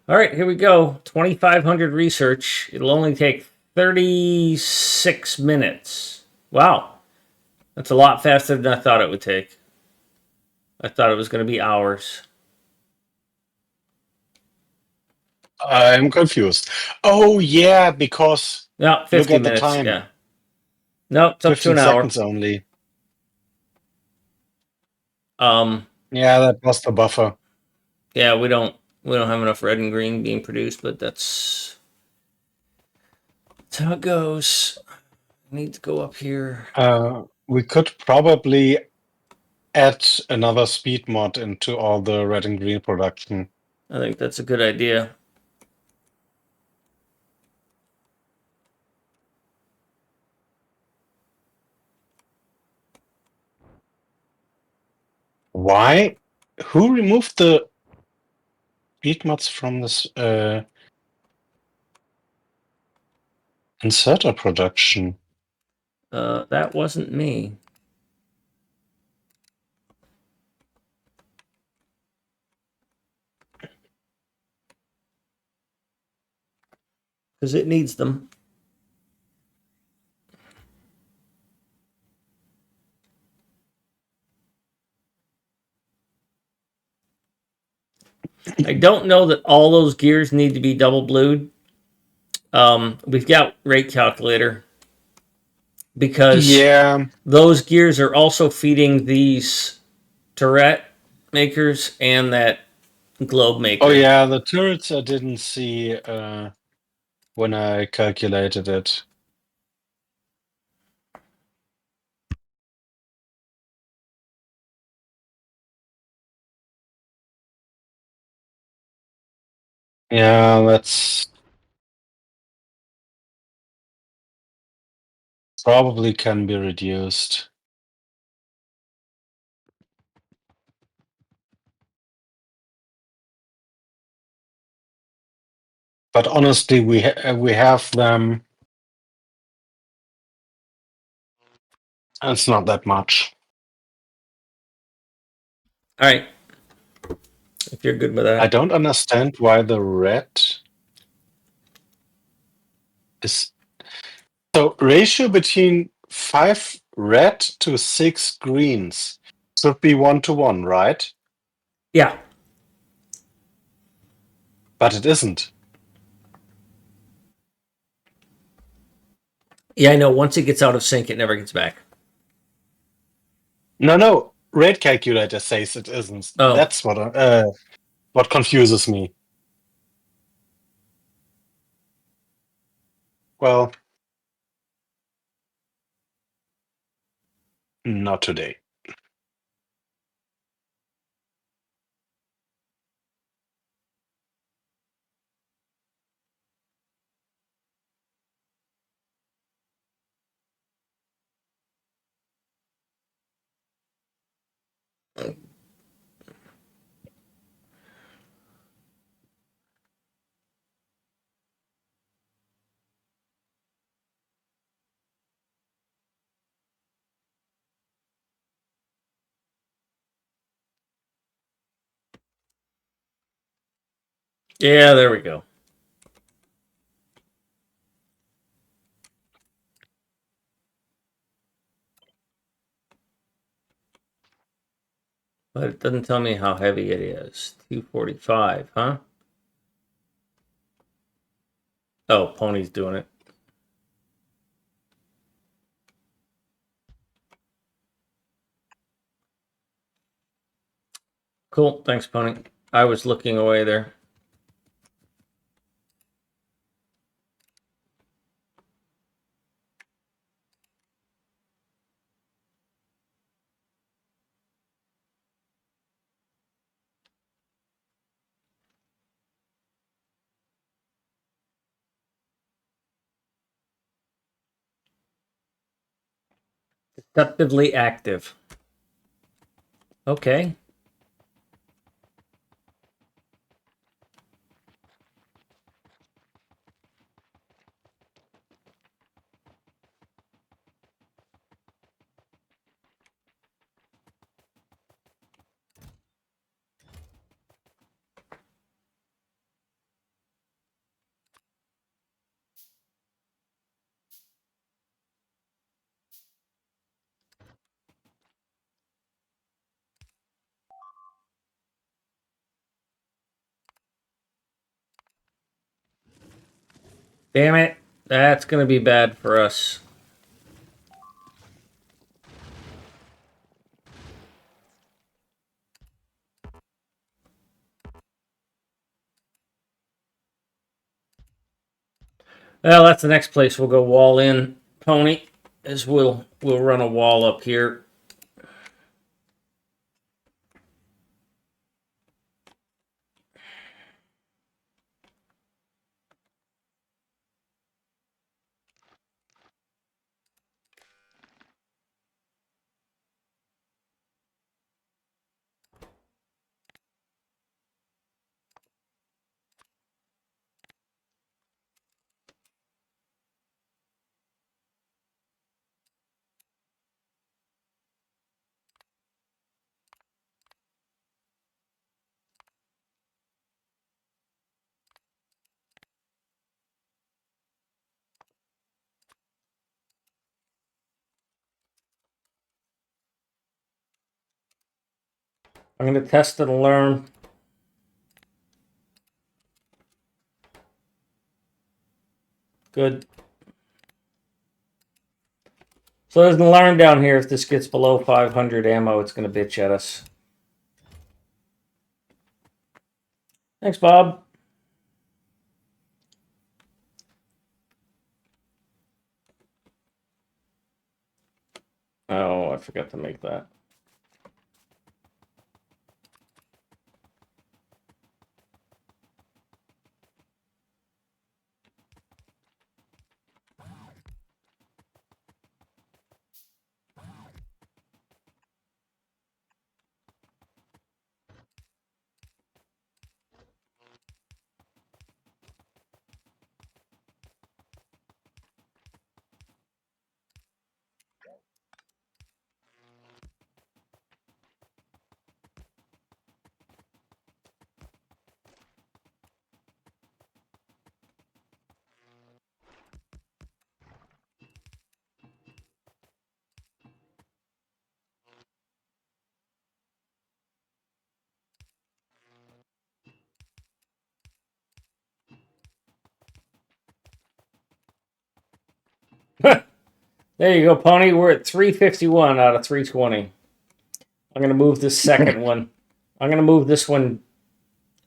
All right, here we go. 2,500 research. It'll only take 36 minutes. Wow. That's a lot faster than I thought it would take. I thought it was going to be hours. I'm confused. Oh, yeah, because No, look 50 at the minutes. time. Yeah. No, it's up to 15 an hour. seconds only. Um, Yeah, that was the buffer. yeah, we don't We don't have enough red and green being produced, but that's how it goes. I need to go up here. We could probably add another speed mod into all the red and green production. I think that's a good idea. Why? Who removed the speed mods from this inserter production? That wasn't me. Because it needs them. I don't know that all those gears need to be double blued. We've got rate calculator because Yeah. those gears are also feeding these turret makers and that globe maker. Oh yeah, the turrets I didn't see when I calculated it. Yeah, that's probably can be reduced. But honestly, we have them. It's not that much. All right. If you're good with that. I don't understand why the red is so ratio between 5 red to 6 greens should be 1-to-1, right? Yeah. But it isn't. Yeah, I know. Once it gets out of sync, it never gets back. No. Rate calculator says it isn't. Oh. That's what confuses me. Well, not today. Yeah, there we go. But it doesn't tell me how heavy it is. 245, huh? Oh, Pony's doing it. Cool. Thanks, Pony. I was looking away there. Deceptively active. Okay. Damn it. That's going to be bad for us. Well, that's the next place we'll go wall in, Pony. Is we'll run a wall up here. I'm gonna test it and learn. Good. So there's an alarm down here. If this gets below 500 ammo, it's gonna bitch at us. Thanks, Bob. Oh, I forgot to make that. There you go, Pony. We're at 351 out of 320. I'm gonna move this second one. I'm gonna move this one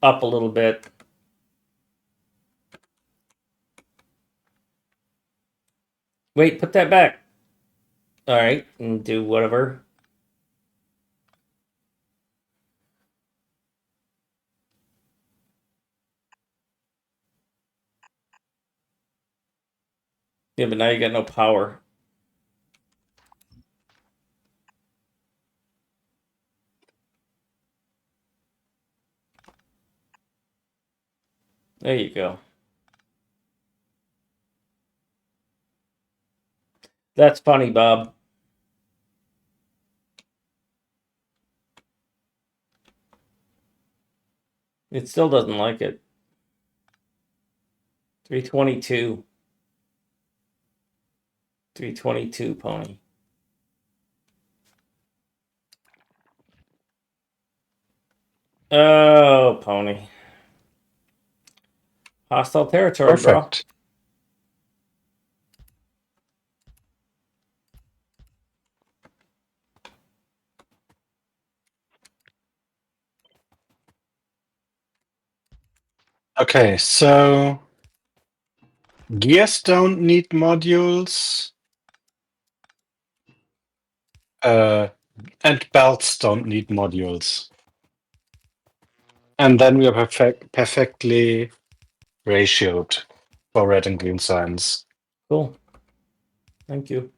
up a little bit. Wait, put that back. All right, and do whatever. Yeah, but now you got no power. There you go. That's funny, Bob. It still doesn't like it. 322. 322, Pony. Oh, Pony. Hostile territory, Perfect. Okay, so gears don't need modules, and belts don't need modules. And then we are perfectly ratioed for red and green signs. Cool. Thank you.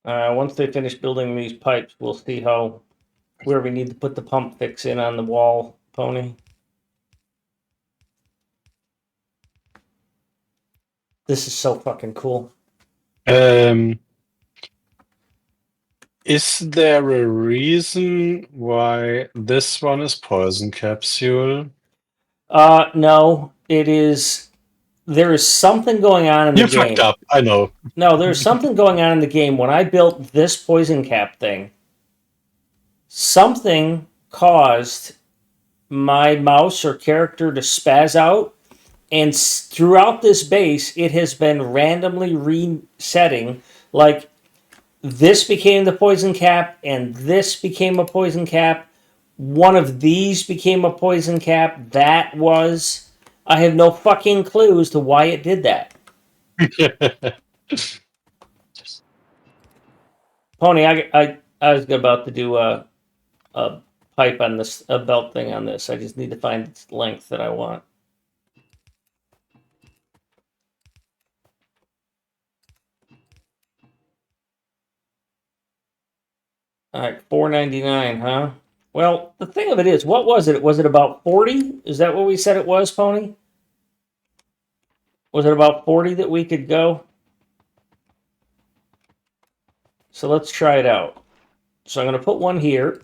Once they finish building these pipes, we'll see where we need to put the pump fix in on the wall, Pony. This is so fucking cool. Is there a reason why this one is poison capsule? No, it is there is something going on in the You game. fucked up. I know. No, there's something going on in the game. When I built this poison cap thing, something caused my mouse or character to spaz out, and throughout this base, it has been randomly resetting. Like, this became the poison cap, and this became a poison cap. One of these became a poison cap. That was. I have no fucking clue as to why it did that. Pony, I was about to do a pipe on this, a belt thing on this. I just need to find its length that I want. All right, $4.99, huh? Well, the thing of it is, what was it? Was it about 40? Is that what we said it was, Pony? Was it about 40 that we could go? So let's try it out. So I'm going to put one here.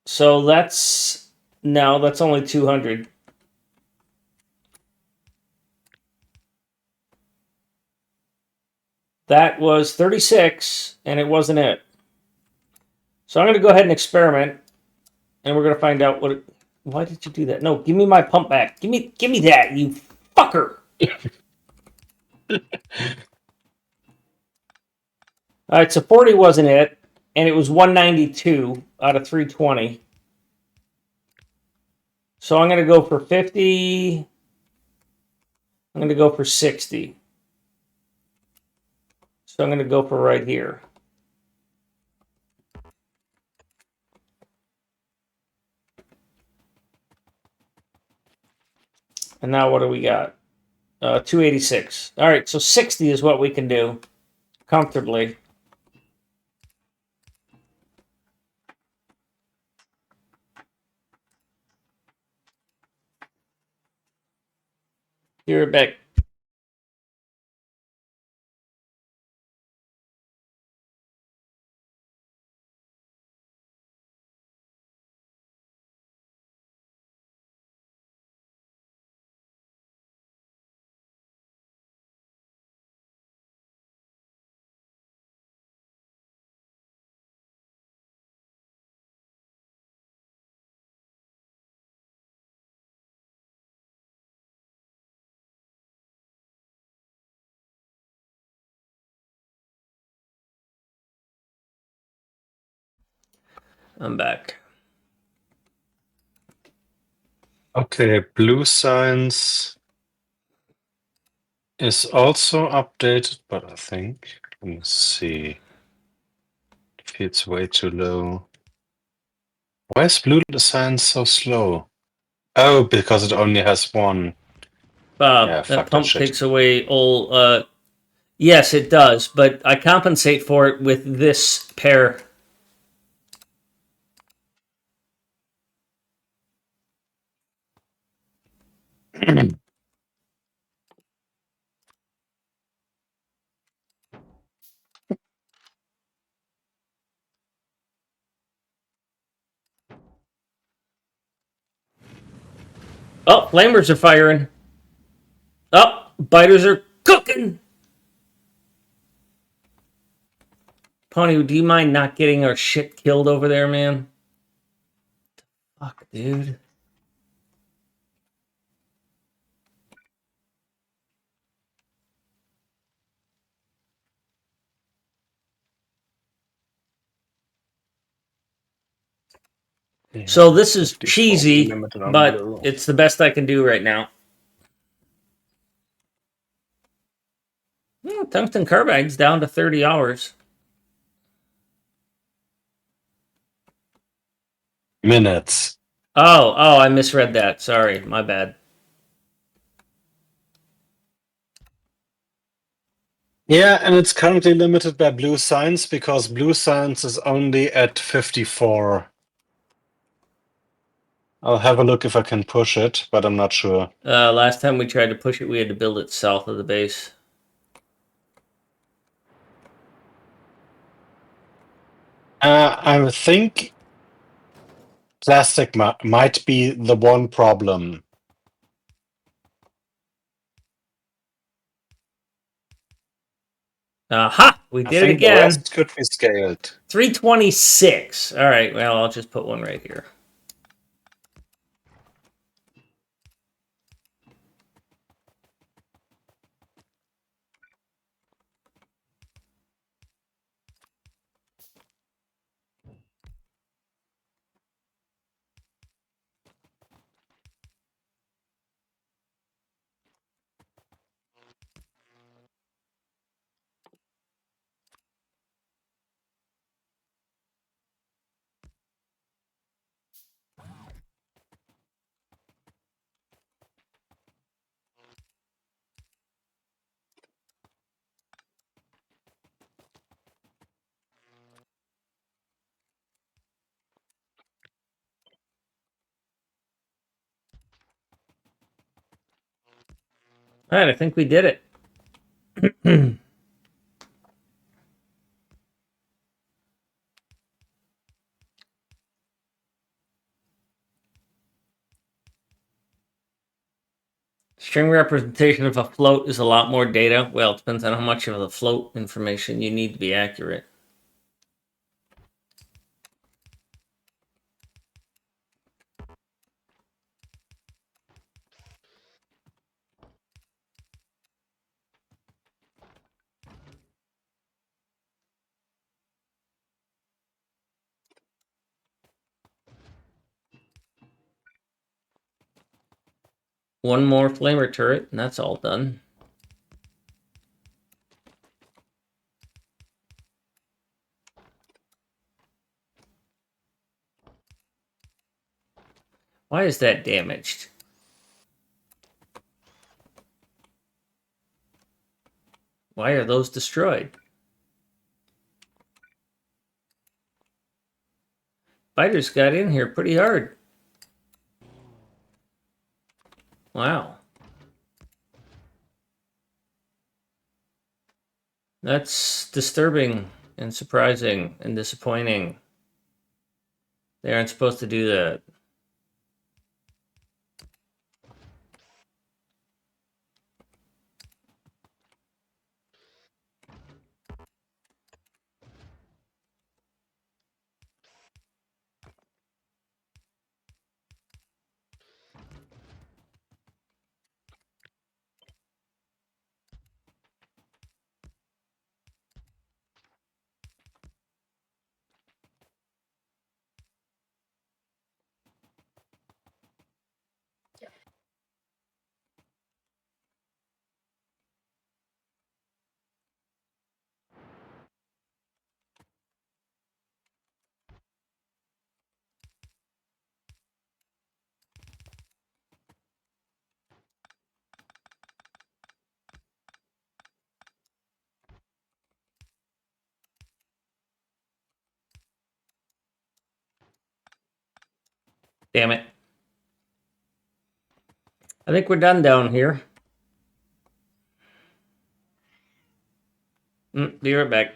So that's, no, that's only 200. That was 36, and it wasn't it. So I'm going to go ahead and experiment, and we're going to find out what. Why did you do that? No, give me my pump back. Give me that, you fucker. All right, so 40 wasn't it, and it was 192 out of 320. So I'm going to go for 50. I'm going to go for 60. So I'm going to go for right here. And now what do we got? 286. All right, so 60 is what we can do comfortably. You're back. I'm back. Okay, blue science is also updated, but I think, let me see if it's way too low. Why is blue science so slow? Oh, because it only has one. Yeah, That fuck that pump shit. takes away all. Yes, it does, but I compensate for it with this pair. Oh, flamers are firing. Oh, biters are cooking. Pony, do you mind not getting our shit killed over there, man? Fuck, dude. So this is 54 cheesy, millimeter on but blue. it's the best I can do right now. Tungsten carbide's down to 30 hours. Minutes. Oh, I misread that. Sorry, my bad. Yeah, and it's currently limited by blue science because blue science is only at 54. I'll have a look if I can push it, but I'm not sure. Last time we tried to push it, we had to build it south of the base. I think Plastic might be the one problem. Aha! We I did it think the again. rest could be scaled. 326. All right, well, I'll just put one right here. All right, I think we did it. String representation of a float is a lot more data. Well, it depends on how much of the float information you need to be accurate. One more flamer turret, and that's all done. Why is that damaged? Why are those destroyed? Fighters got in here pretty hard. Wow. That's disturbing and surprising and disappointing. They aren't supposed to do that. Damn it. I think we're done down here. Be right back.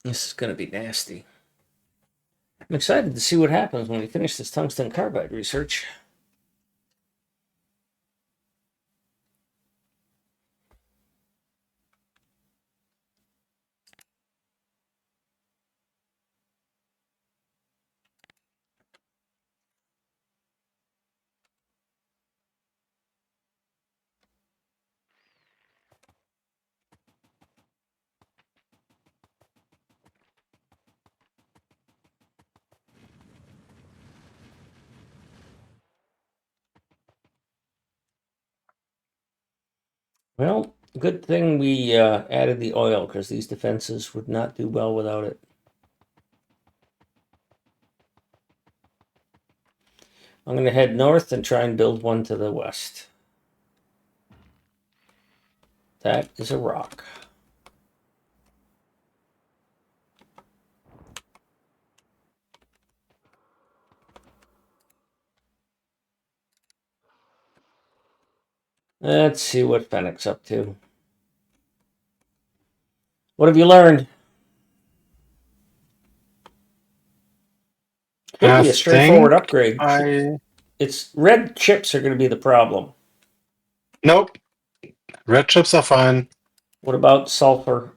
This is going to be nasty. I'm excited to see what happens when we finish this tungsten carbide research. Well, good thing we added the oil, because these defenses would not do well without it. I'm going to head north and try and build one to the west. That is a rock. Let's see what Fennec's up to. What have you learned? Could I be a straightforward think upgrade. I It's red chips are going to be the problem. nope. Red chips are fine. What about sulfur?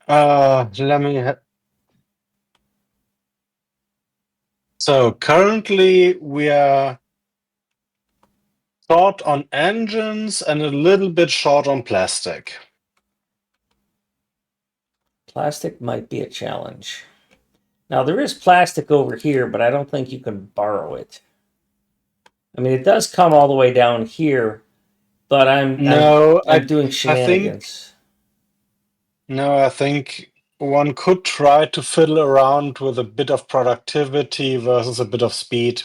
Let me. So currently we are short on engines and a little bit short on plastic. Plastic might be a challenge. Now, there is plastic over here, but I don't think you can borrow it. I mean, it does come all the way down here, but I'm No, doing I think shenanigans. no, I think one could try to fiddle around with a bit of productivity versus a bit of speed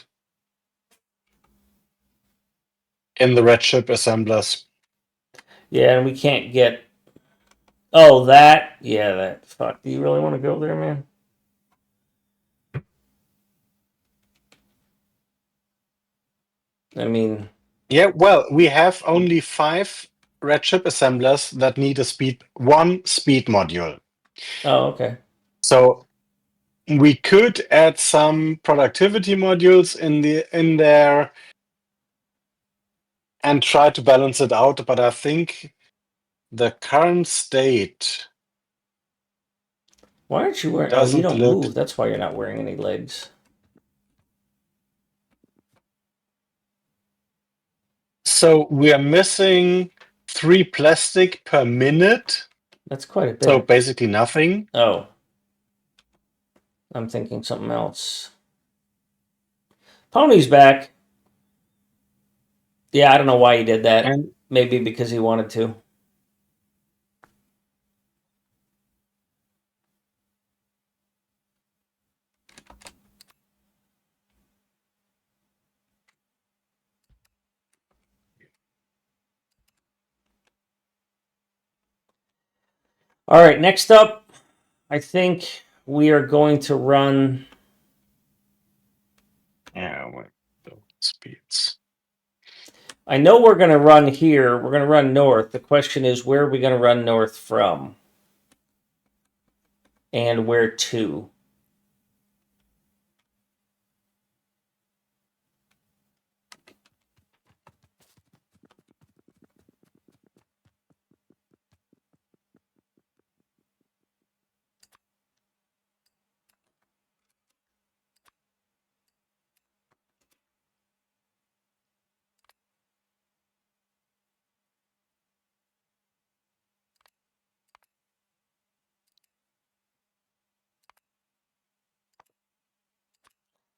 in the red chip assemblers. Yeah, and we can't get. Oh, that. Yeah, that. Fuck. Do you really want to go there, man? I mean, Yeah, well, we have only 5 red chip assemblers that need one speed module. oh, okay. So we could add some productivity modules in there and try to balance it out, but I think the current state Why aren't you wearing? Oh, you doesn't don't look. move. That's why you're not wearing any legs. So we are missing 3 plastic per minute. That's quite a So bit. basically nothing. Oh, I'm thinking something else. Pony's back. Yeah, I don't know why he did that. And Maybe because he wanted to. All right, next up, I think we are going to run. yeah, speeds. I know we're going to run here. We're going to run north. The question is, where are we going to run north from? And where to?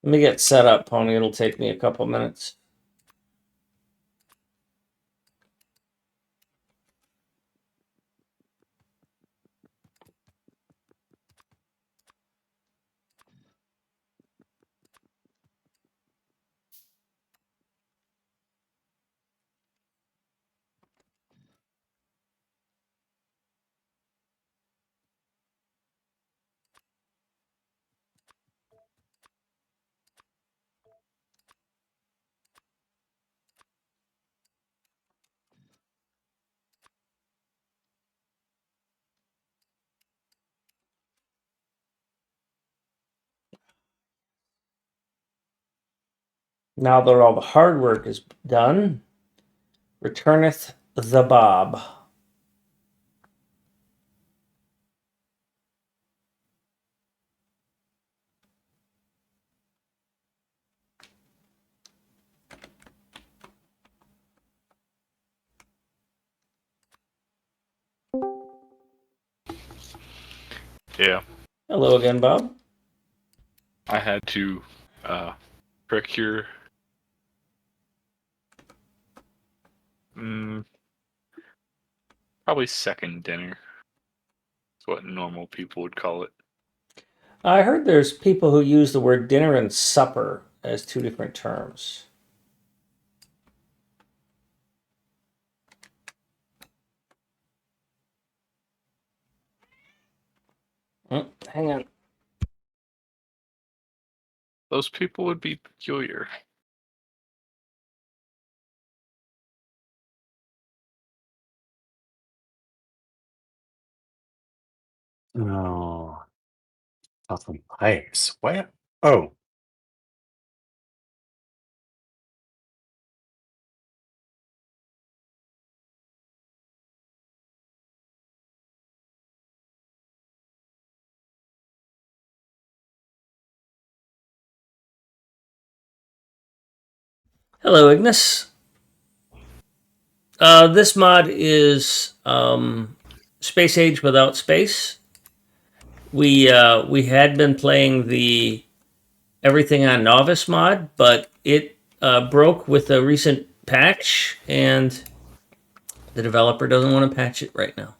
Let me get set up, Pony. It'll take me a couple minutes. Now that all the hard work is done, returneth the Bob. Yeah, Hello again, Bob. I had to procure Probably second dinner. That's what normal people would call it. I heard there's people who use the word dinner and supper as two different terms. Hang on. Those people would be peculiar. Oh, nothing nice. Where? Oh, Hello, Ignis. This mod is Space Age without space. We had been playing the Everything on Novice mod, but it broke with a recent patch, and the developer doesn't want to patch it right now.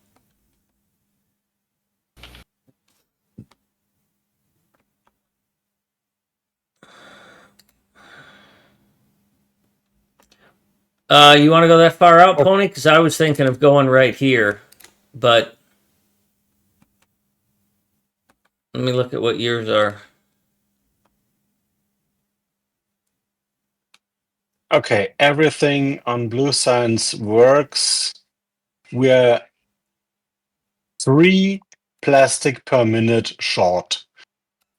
You want to go that far out, Pony? Because I was thinking of going right here, but let me look at what yours are. okay. Everything on Blue Science works. We're 3 plastic per minute short.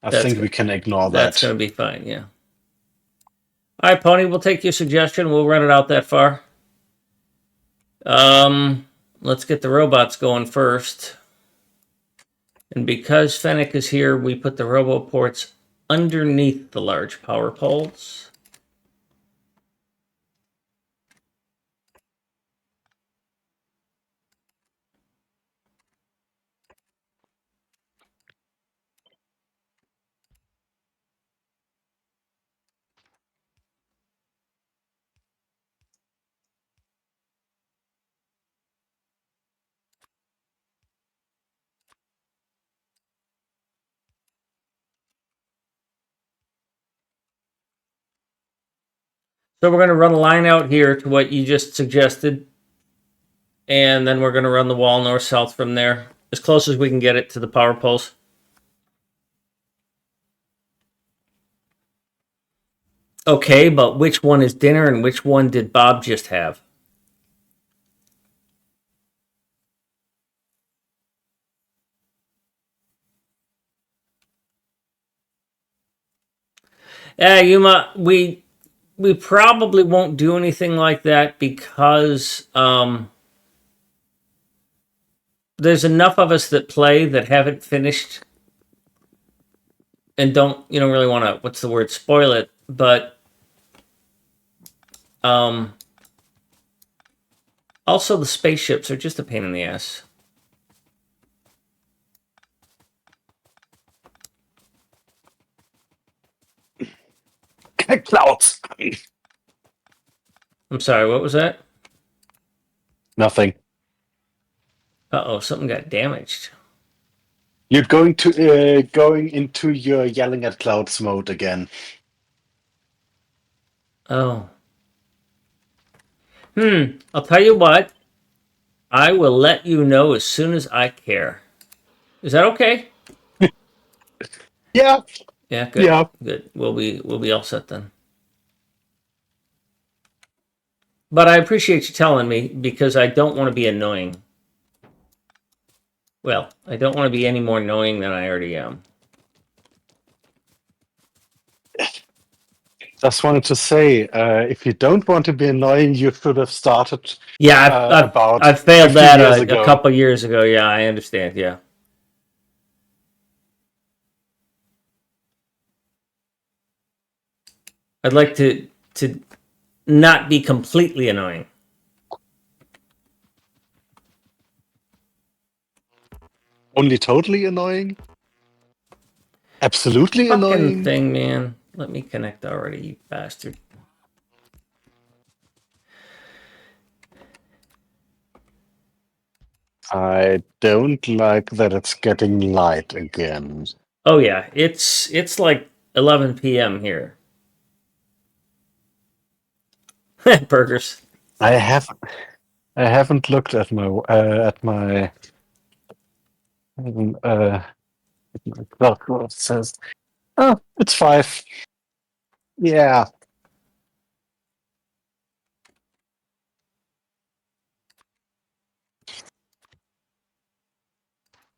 I think we can ignore That's that. going to be fine, yeah. All right, Pony, we'll take your suggestion. We'll run it out that far. Let's get the robots going first. And because Fennec is here, we put the roboports underneath the large power poles. So we're going to run a line out here to what you just suggested. And then we're going to run the wall north-south from there, as close as we can get it to the power poles. Okay, but which one is dinner and which one did Bob just have? Yeah, Yuma, we probably won't do anything like that because there's enough of us that play that haven't finished and don't really want to, what's the word, spoil it. But also the spaceships are just a pain in the ass. Clouds. I'm sorry, what was that? Nothing. Uh-oh, something got damaged. You're going into your yelling at clouds mode again. Oh. I'll tell you what. I will let you know as soon as I care. Is that okay? Yeah. Yeah, good. Yeah. Good. We'll be all set then. But I appreciate you telling me because I don't want to be annoying. Well, I don't want to be any more annoying than I already am. Just wanted to say, if you don't want to be annoying, you should have started. Yeah, About I've failed 15 that years a ago. couple years ago. Yeah, I understand. Yeah. I'd like to not be completely annoying. Only totally annoying? Absolutely Fucking annoying? thing, man. Let me connect already, you bastard. I don't like that it's getting light again. Oh yeah, it's like 11 p.m. here. Burgers. I haven't looked at my clock. It says, oh, it's 5. Yeah.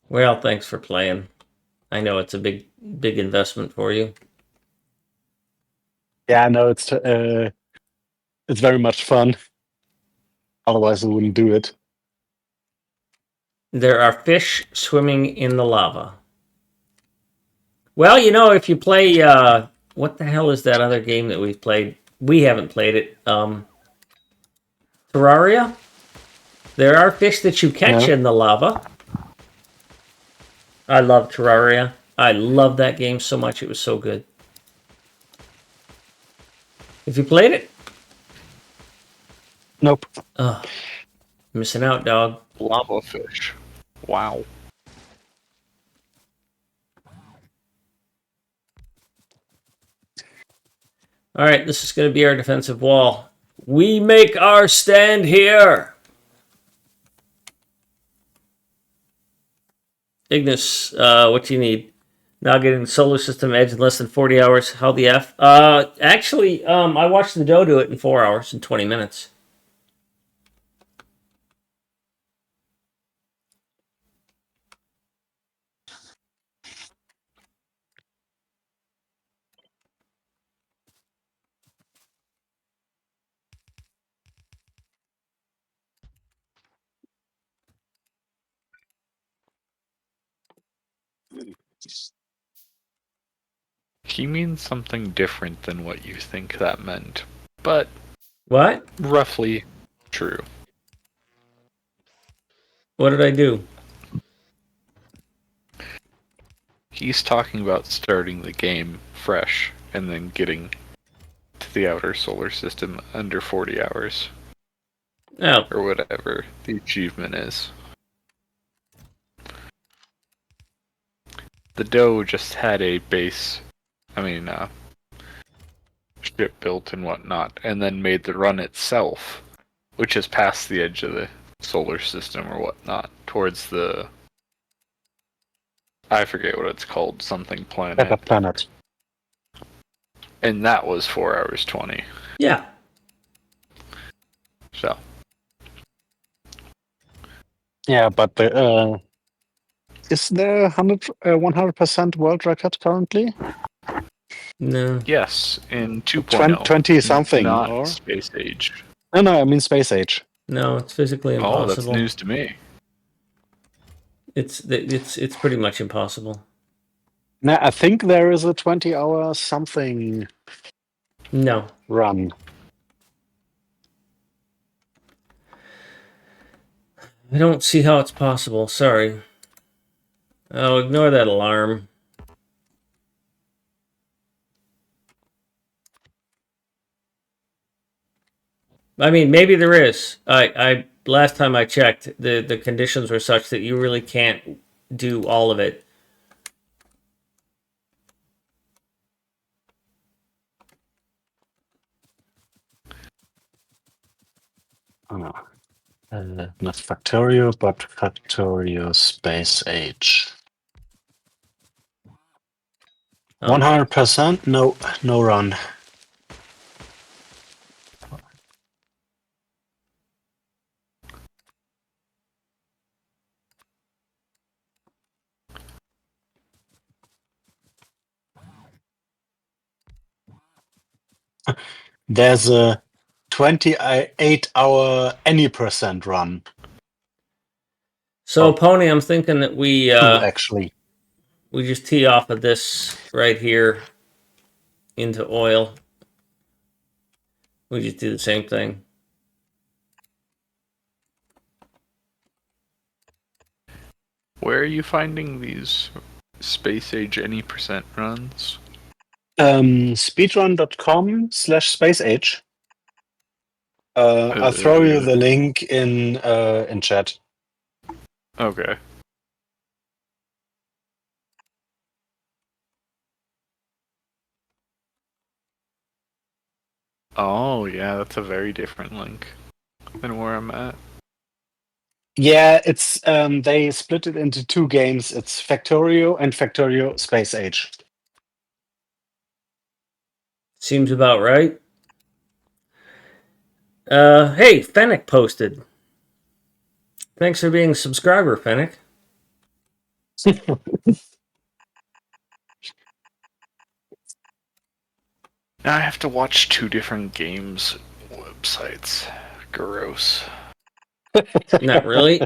Well, thanks for playing. I know it's a big investment for you. Yeah, no, it's very much fun. Otherwise, I wouldn't do it. There are fish swimming in the lava. Well, you know, if you play, what the hell is that other game that we've played? We haven't played it. Terraria? There are fish that you catch Yeah. in the lava. I love Terraria. I love that game so much. It was so good. Have you played it? Nope. Oh, missing out, dog. Lava fish. Wow. All right, this is going to be our defensive wall. We make our stand here. Ignis, what do you need? Now getting the solar system edge in less than 40 hours. How the F? Actually, I watched the Doe do it in 4 hours and 20 minutes. He means something different than what you think that meant, but What? roughly true. What did I do? He's talking about starting the game fresh and then getting to the outer solar system under 40 hours, Oh, or whatever the achievement is. The Doe just had a base, ship built and whatnot, and then made the run itself, which is past the edge of the solar system or whatnot, towards the... I forget what it's called, something planet. Pepper Planet. And that was 4 hours 20. yeah. So, Yeah, but the is there 100% world record currently? No. yes, in 2.0. 20 something, Not or Space Age. no, I mean Space Age. No, it's physically Oh, that's impossible. news to me. It's pretty much impossible. Now, I think there is a 20-hour something No. run. I don't see how it's possible. Sorry. Oh, ignore that alarm. I mean, maybe there is. I last time I checked, the conditions were such that you really can't do all of it. Oh, no. Not Factorio, but Factorio Space Age. Oh. 100%? No run. There's a 28-hour any percent run. So, Oh. Pony, I'm thinking that we Actually. we just tee off of this right here into oil. We just do the same thing. Where are you finding these Space Age any percent runs? Speedrun.com/spaceage. I'll throw you the link in chat. Okay. Oh, yeah, that's a very different link than where I'm at. Yeah, it's they split it into two games. It's Factorio and Factorio Space Age. Seems about right. Hey, Fennec posted. Thanks for being a subscriber, Fennec. Now I have to watch two different games websites. Gross. Not really.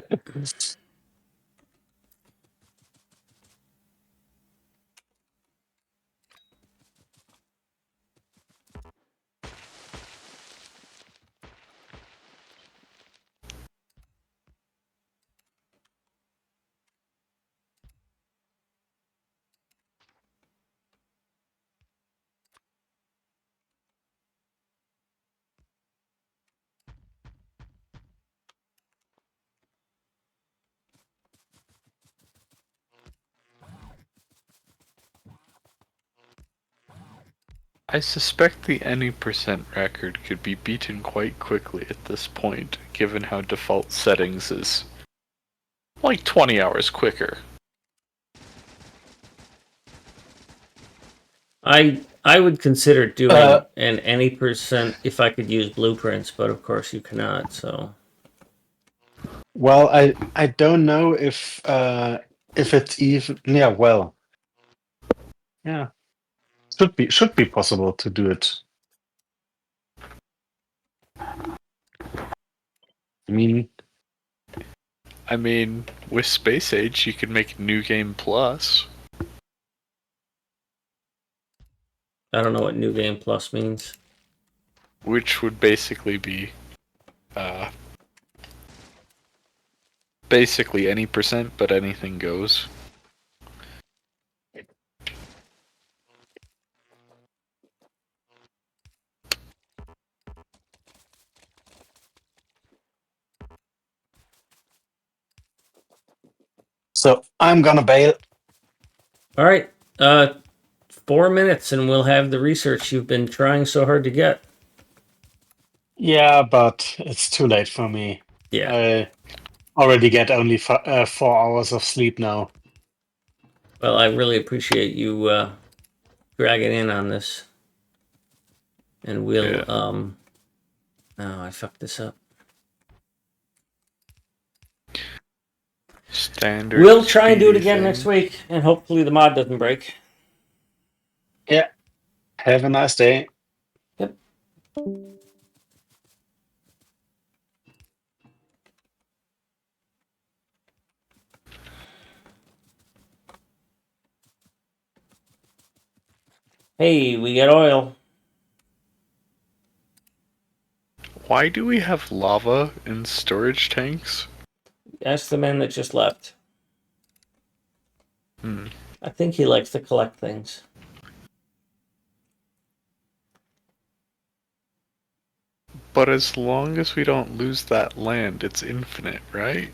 I suspect the any percent record could be beaten quite quickly at this point, given how default settings is like 20 hours quicker. I would consider doing an any percent if I could use blueprints, but of course you cannot. So Well, I don't know if it's even well, yeah, should be possible to do it. I mean, With Space Age, you could make New Game Plus. I don't know what New Game Plus means. Which would basically be basically any percent, but anything goes. so I'm gonna bail. All right, 4 minutes and we'll have the research you've been trying so hard to get. Yeah, but it's too late for me. Yeah. I already get only 4 hours of sleep now. Well, I really appreciate you dragging in on this, and we'll Yeah. Oh, I fucked this up. Standard. We'll try and do it speedy again thing. next week, and hopefully the mod doesn't break. Yeah. Have a nice day. Yep. Hey, we got oil. Why do we have lava in storage tanks? Ask the man that just left. Hmm. I think he likes to collect things. But as long as we don't lose that land, it's infinite, right?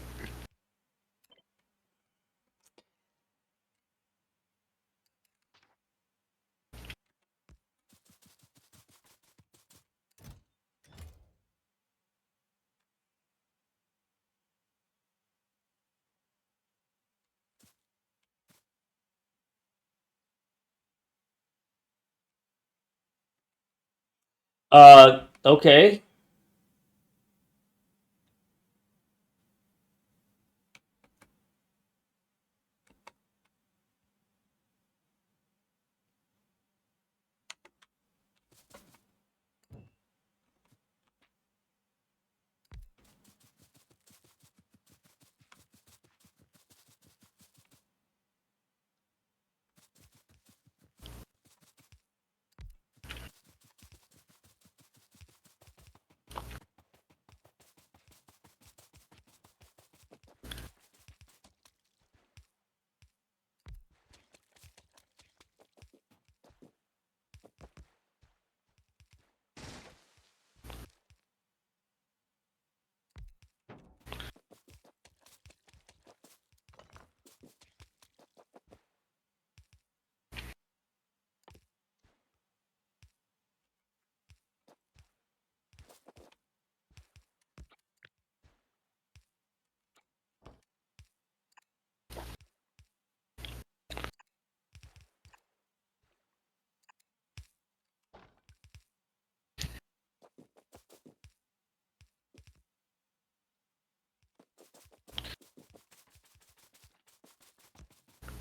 Okay.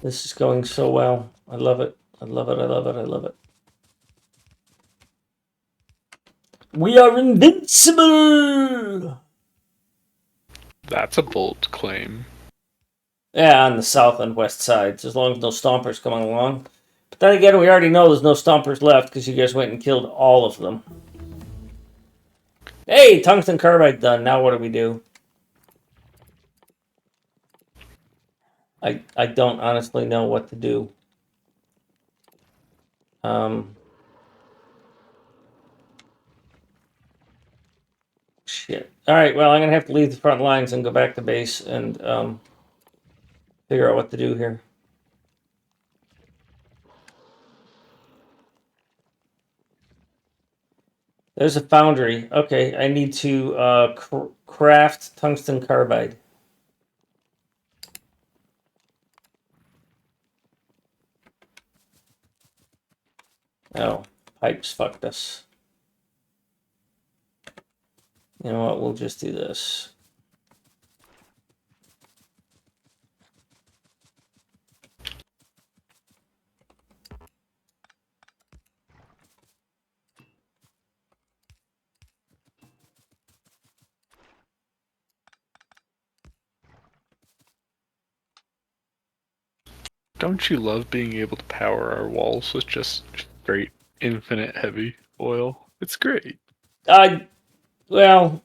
This is going so well. I love it. I love it. I love it. I love it. We are invincible! That's a bold claim. Yeah, on the south and west sides, as long as no stompers come along. But then again, we already know there's no stompers left because you guys went and killed all of them. Hey, tungsten carbide done. Now what do we do? I don't honestly know what to do. Shit. All right, well, I'm going to have to leave the front lines and go back to base and figure out what to do here. There's a foundry. Okay, I need to craft tungsten carbide. Oh, pipes fucked us. You know what? We'll just do this. Don't you love being able to power our walls with just straight infinite heavy oil? It's great. Well,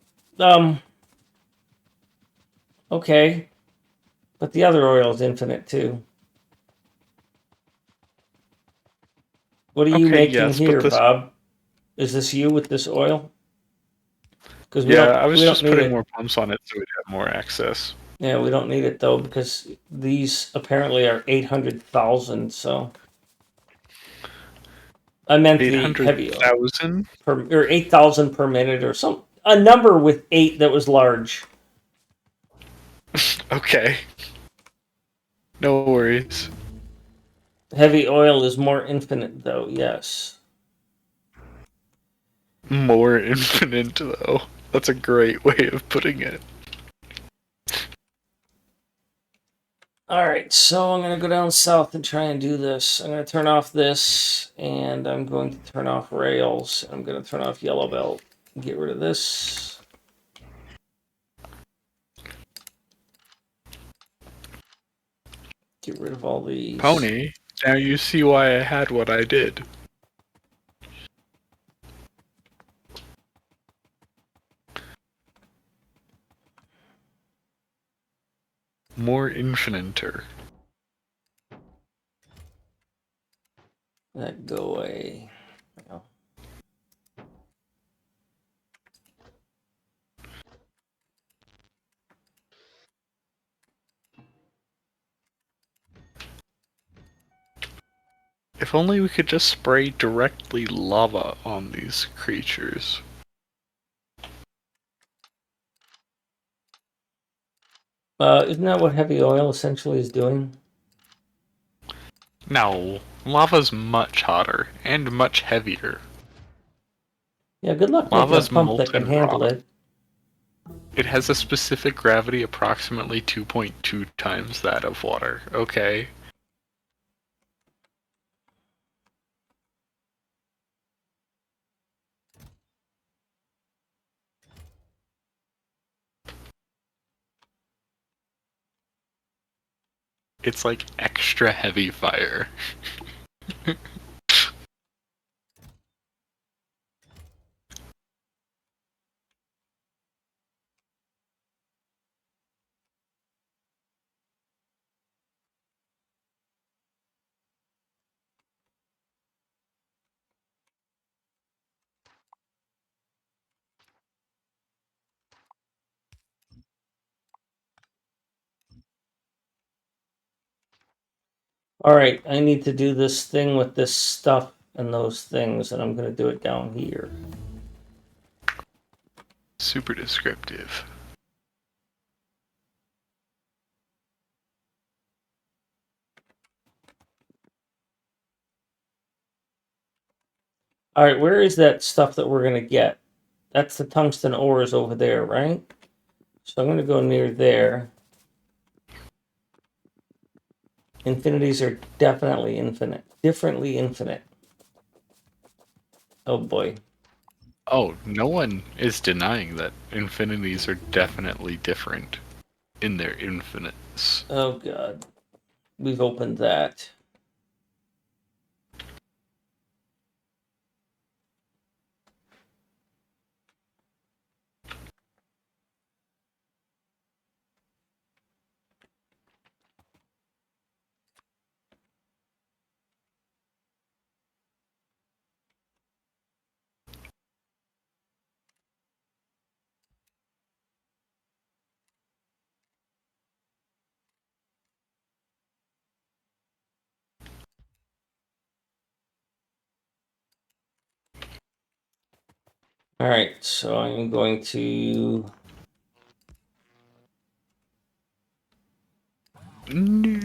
okay. But the other oil is infinite too. What are you Okay, making yes, here, but this. Bob? Is this you with this oil? Because Yeah, I was we don't just need putting it. more pumps on it so we'd have more access. Yeah, we don't need it though because these apparently are 800,000. So I meant the heavy oil 800,000? or 8,000 per minute or some a number with 8 that was large. Okay. No worries. Heavy oil is more infinite though. Yes. More infinite, though. That's a great way of putting it. All right, so I'm going to go down south and try and do this. I'm going to turn off this, and I'm going to turn off rails. I'm going to turn off yellow belt. Get rid of this. Get rid of all these. Pony, now you see why I had what I did. More infiniter. That go away. No. If only we could just spray directly lava on these creatures. Isn't that what heavy oil essentially is doing? No, lava's much hotter and much heavier. Yeah, good luck making a Lava's pump that can molten handle rock. it. It has a specific gravity approximately 2.2 times that of water, okay? It's like extra heavy fire. All right, I need to do this thing with this stuff and those things, and I'm going to do it down here. Super descriptive. All right, where is that stuff that we're going to get? That's the tungsten ores over there, right? So I'm going to go near there. Infinities are definitely infinite. Differently infinite. Oh boy. Oh, no one is denying that infinities are definitely different in their infinites. Oh god. We've opened that. Alright, so I'm going to No.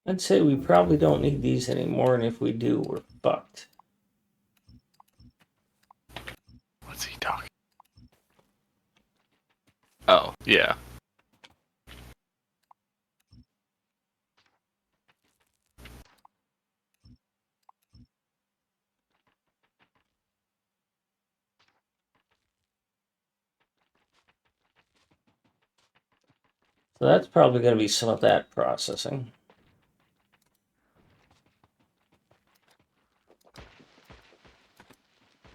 I'd say we probably don't need these anymore, and if we do, we're fucked. What's he talking? Oh, yeah. So that's probably going to be some of that processing.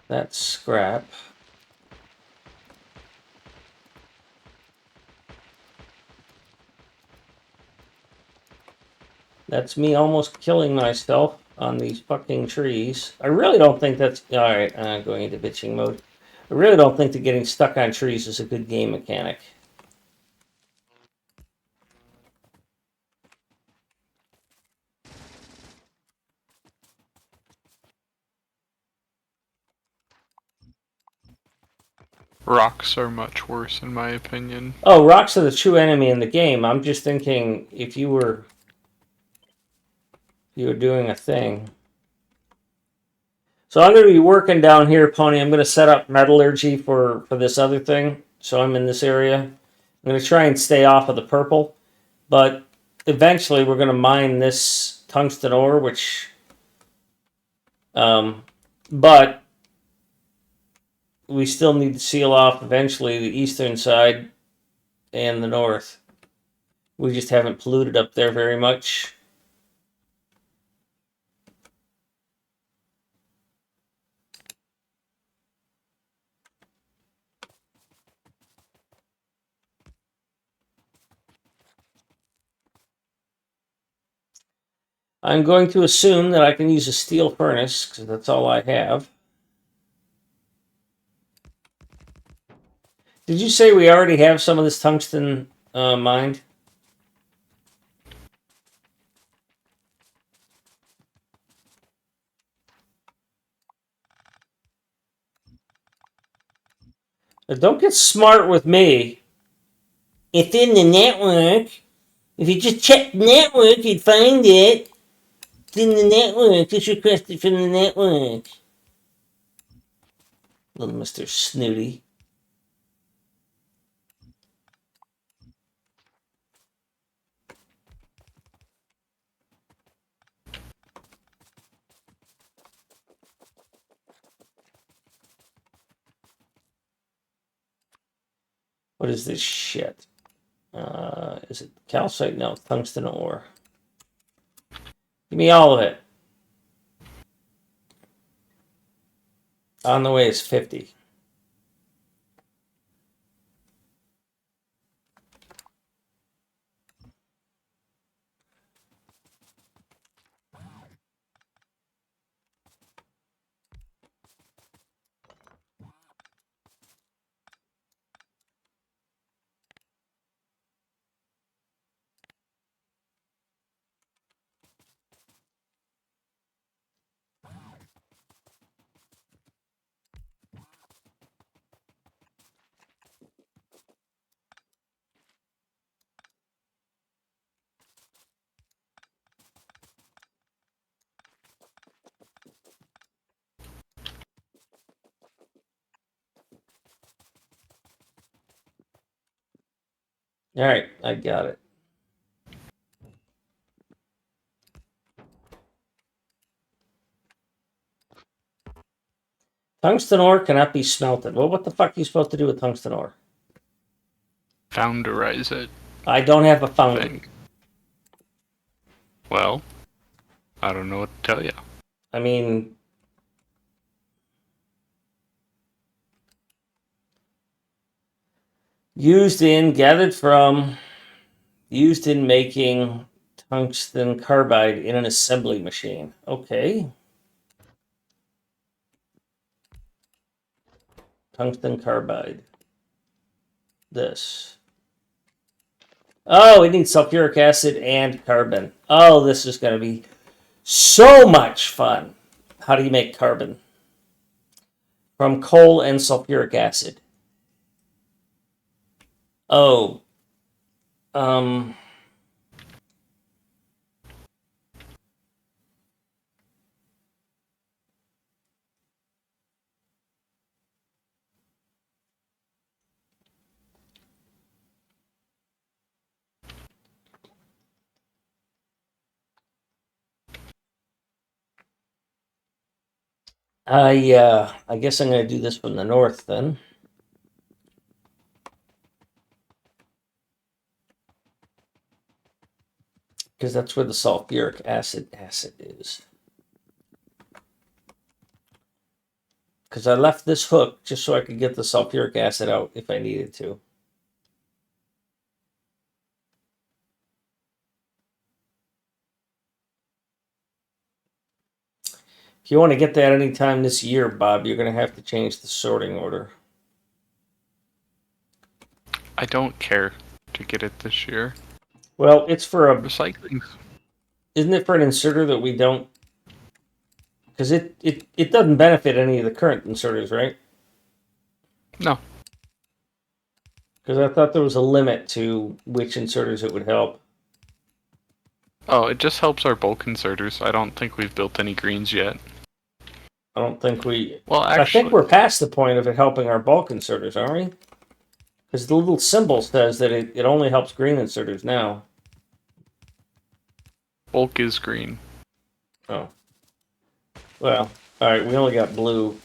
That's scrap. That's me almost killing myself on these fucking trees. I really don't think that's... Alright, I'm going into bitching mode. I really don't think that getting stuck on trees is a good game mechanic. Rocks are much worse, in my opinion. Oh, rocks are the true enemy in the game. I'm just thinking if you were doing a thing. So I'm going to be working down here, Pony. I'm going to set up metallurgy for this other thing. So I'm in this area. I'm going to try and stay off of the purple. But eventually we're going to mine this tungsten ore, which... but we still need to seal off eventually the eastern side and the north. We just haven't polluted up there very much. I'm going to assume that I can use a steel furnace, because that's all I have. Did you say we already have some of this tungsten mined? Now, don't get smart with me. It's in the network. If you just check the network, you'd find it. It's in the network. It's requested from the network. Little Mr. Snooty. What is this shit? Is it calcite? No, tungsten ore. Give me all of it. On the way is 50. All right, I got it. Tungsten ore cannot be smelted. Well, what the fuck are you supposed to do with tungsten ore? Founderize it. I don't have a foundry. Thing. Well, I don't know what to tell you. I mean, gathered from, used in making tungsten carbide in an assembly machine. Okay. Tungsten carbide. This. Oh, we need sulfuric acid and carbon. Oh, this is going to be so much fun. How do you make carbon? From coal and sulfuric acid. Oh. Um. I guess I'm going to do this from the north then. Because that's where the sulfuric acid is. Because I left this hook just so I could get the sulfuric acid out if I needed to. If you want to get that anytime this year, Bob, you're going to have to change the sorting order. I don't care to get it this year. Well, it's for a... Recycling. Isn't it for an inserter that we don't... Because it doesn't benefit any of the current inserters, right? No. Because I thought there was a limit to which inserters it would help. Oh, it just helps our bulk inserters. I don't think we've built any greens yet. I don't think we... Well, I actually, think we're past the point of it helping our bulk inserters, aren't we? Because the little symbol says that it only helps green inserters now. bulk is green. Oh. Well, alright, we only got blue.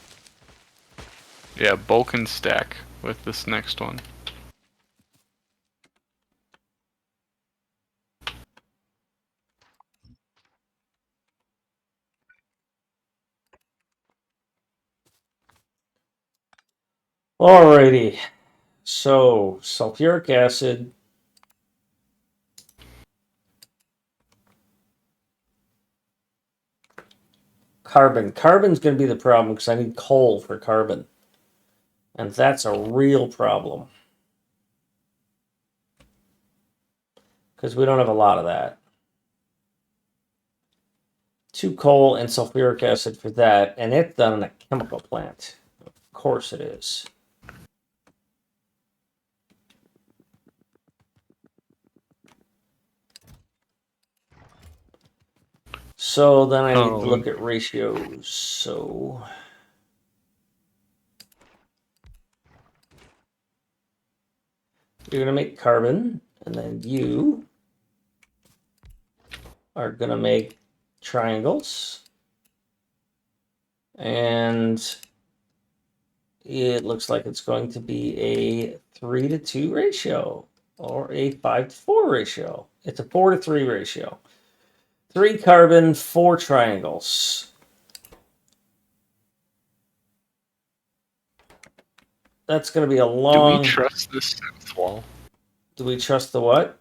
Yeah, bulk and stack with this next one. Alrighty. So, sulfuric acid. Carbon. Carbon's going to be the problem because I need coal for carbon. And that's a real problem. Because we don't have a lot of that. 2 coal and sulfuric acid for that. And it's done in a chemical plant. Of course it is. So then I need to look at ratios. So you're going to make carbon, and then you are going to make triangles. And it looks like it's going to be a 3-to-2 ratio or a 5-to-4 ratio. It's a 4-to-3 ratio. 3 carbon, 4 triangles. That's going to be a long... Do we trust this south wall? Do we trust the what?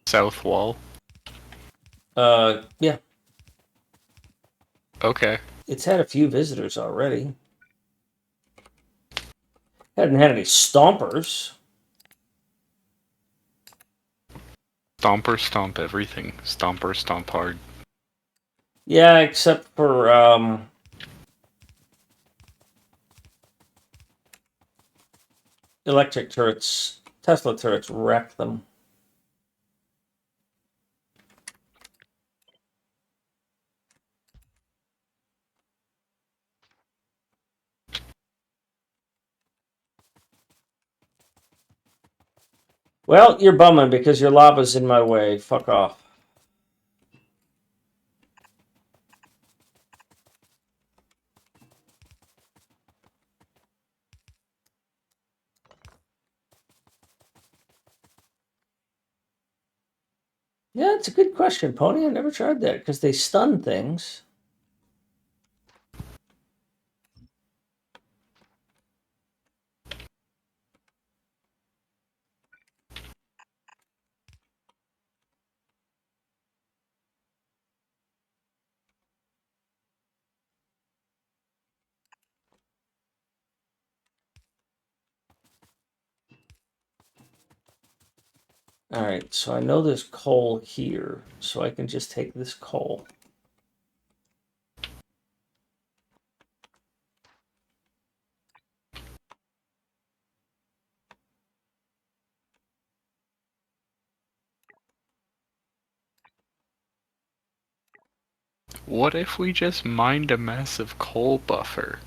South wall. Yeah. Okay. It's had a few visitors already. Hadn't had any stompers. Stomper stomp everything. Stomper stomp hard. Yeah, except for electric turrets. Tesla turrets wreck them. Well, you're bumming because your lava's in my way. Fuck off. Yeah, it's a good question, Pony. I never tried that because they stun things. All right, so I know there's coal here, so I can just take this coal. What if we just mined a massive coal buffer?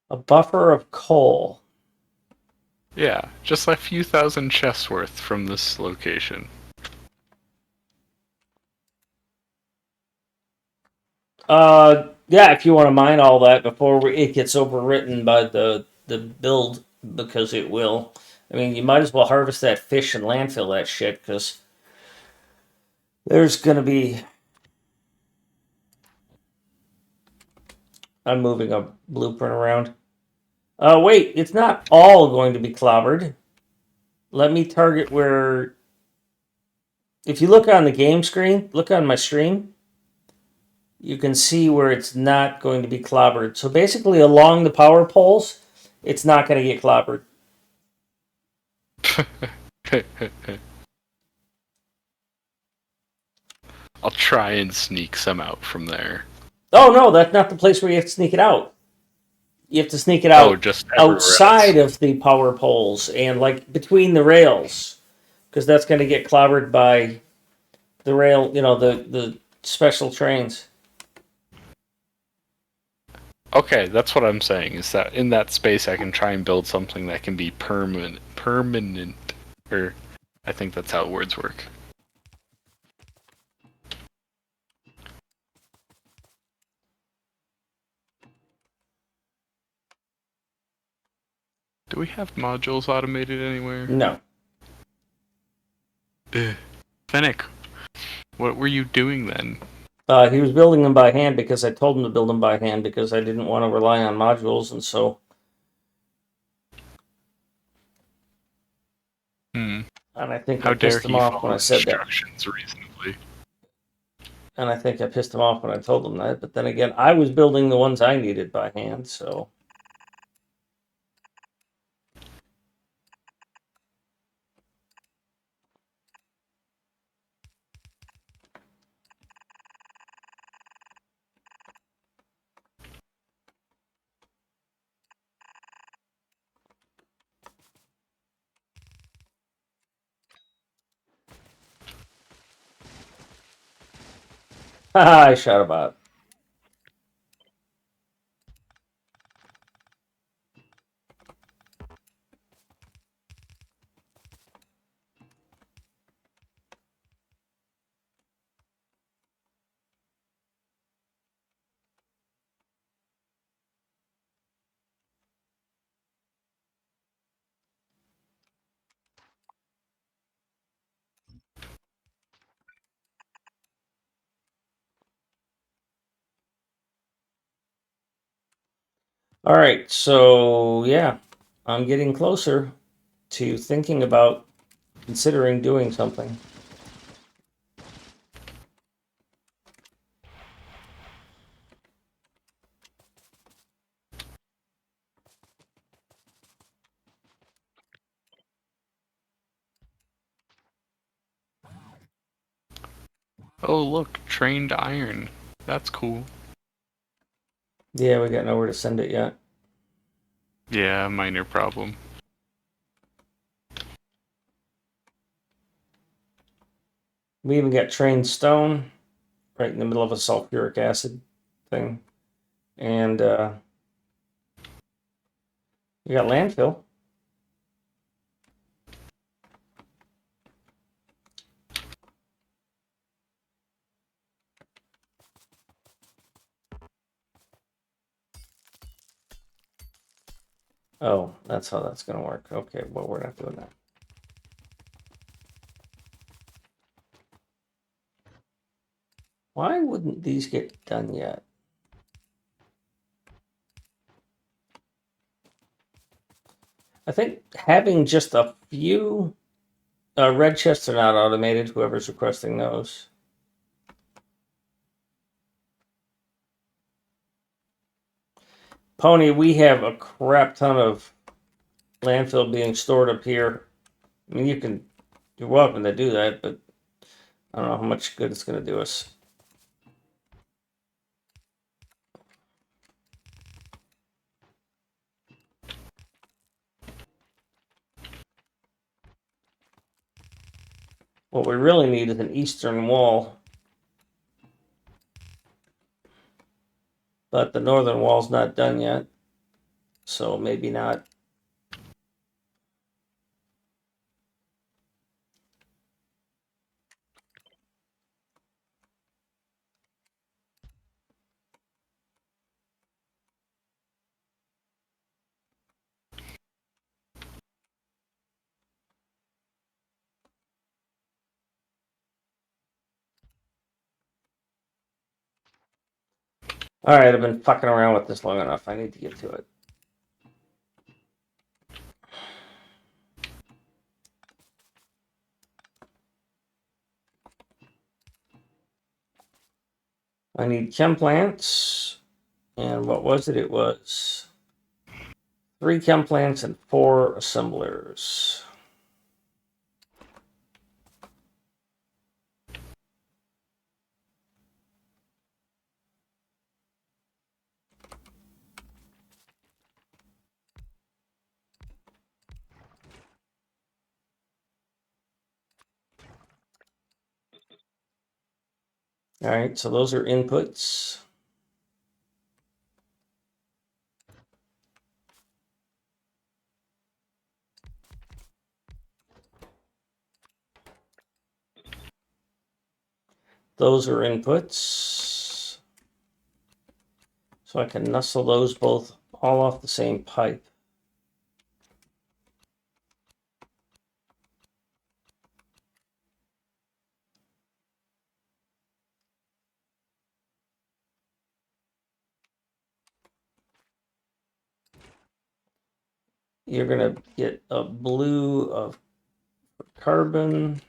A buffer of coal. Yeah, just a few thousand chests worth from this location. Yeah, if you want to mine all that before it gets overwritten by the build, because it will. I mean, you might as well harvest that fish and landfill that shit, because there's gonna be. I'm moving a blueprint around. Wait, it's not all going to be clobbered. Let me target where. If you look on the game screen, look on my stream, you can see where it's not going to be clobbered. So basically, along the power poles, it's not going to get clobbered. I'll try and sneak some out from there. Oh no, that's not the place where you have to sneak it out. You have to sneak it Oh, out just everywhere outside else. of the power poles and like between the rails, because that's going to get clobbered by the rail. You know, the special trains. Okay, that's what I'm saying, is that in that space I can try and build something that can be permanent. Or, I think that's how words work. Do we have modules automated anywhere? No. Fennec, what were you doing then? He was building them by hand because I told him to build them by hand because I didn't want to rely on modules, and so. Hmm. And I think I How dare pissed him he off when follow I said that. instructions reasonably? And I think I pissed him off when I told him that. But then again, I was building the ones I needed by hand, so. Haha, I shot a bot. All right, so yeah, I'm getting closer to thinking about considering doing something. Oh look, trained iron. That's cool. Yeah, we got nowhere to send it yet. Yeah, minor problem. We even got trained stone right in the middle of a sulfuric acid thing. And we got landfill. Oh, that's how that's going to work. Okay, well, we're not doing that. Why wouldn't these get done yet? I think having just a few red chests are not automated, whoever's requesting those. Pony, we have a crap ton of landfill being stored up here. I mean, you're welcome to do that, but I don't know how much good it's going to do us. What we really need is an eastern wall. But the northern wall's not done yet. So maybe not. Alright, I've been fucking around with this long enough. I need to get to it. I need chem plants. And what was it? It was 3 chem plants and 4 assemblers. Alright, so those are inputs. Those are inputs. So I can nestle those both all off the same pipe. You're going to get a blue of carbon.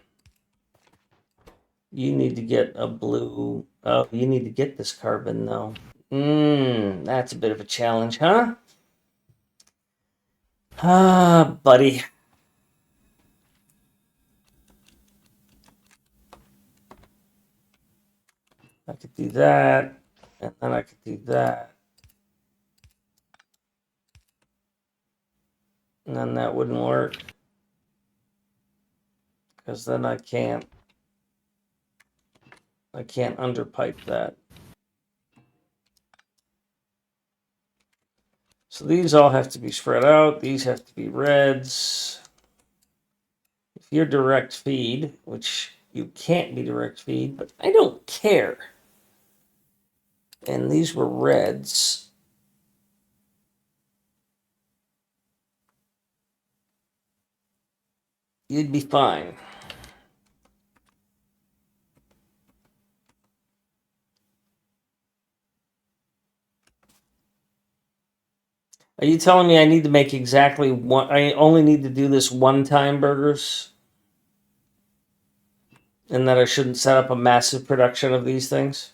You need to get a blue. Oh, you need to get this carbon, though. That's a bit of a challenge, huh? Ah, buddy. I could do that, and then I could do that. And then that wouldn't work. Because then I can't underpipe that. So these all have to be spread out. These have to be reds. If you're direct feed, which you can't be direct feed, but I don't care. And these were reds. You'd be fine. Are you telling me I need to make exactly one? I only need to do this one time, burgers? And that I shouldn't set up a massive production of these things?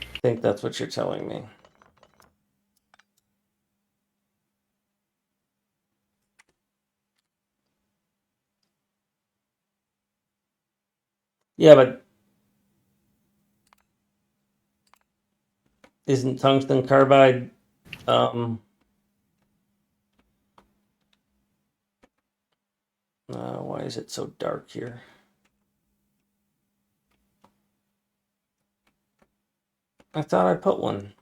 I think that's what you're telling me. Yeah, but isn't tungsten carbide why is it so dark here? I thought I put one.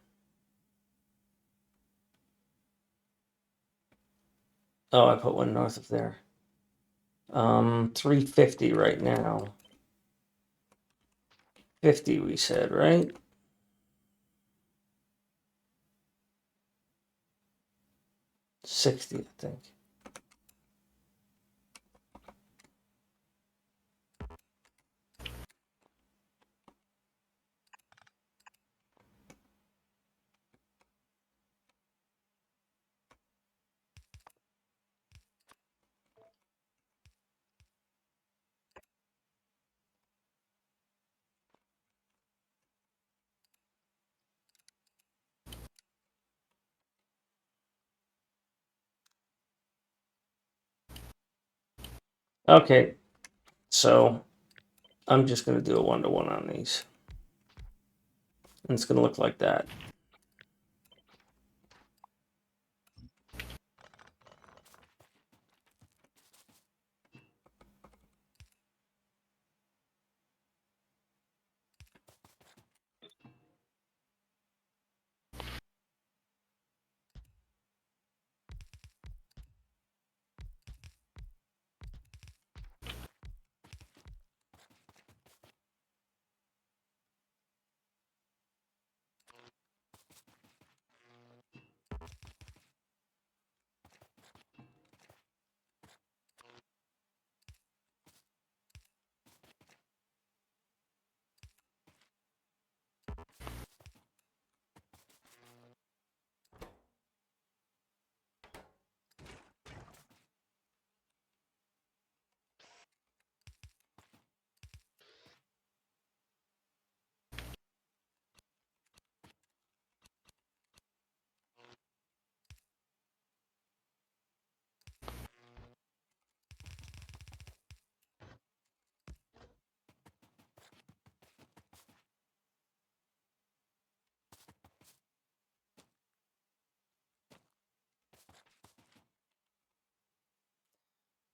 Oh, I put one north of there. 350 right now. 50 we said, right? $60, I think. Okay, so I'm just going to do a 1-to-1 on these. And it's going to look like that.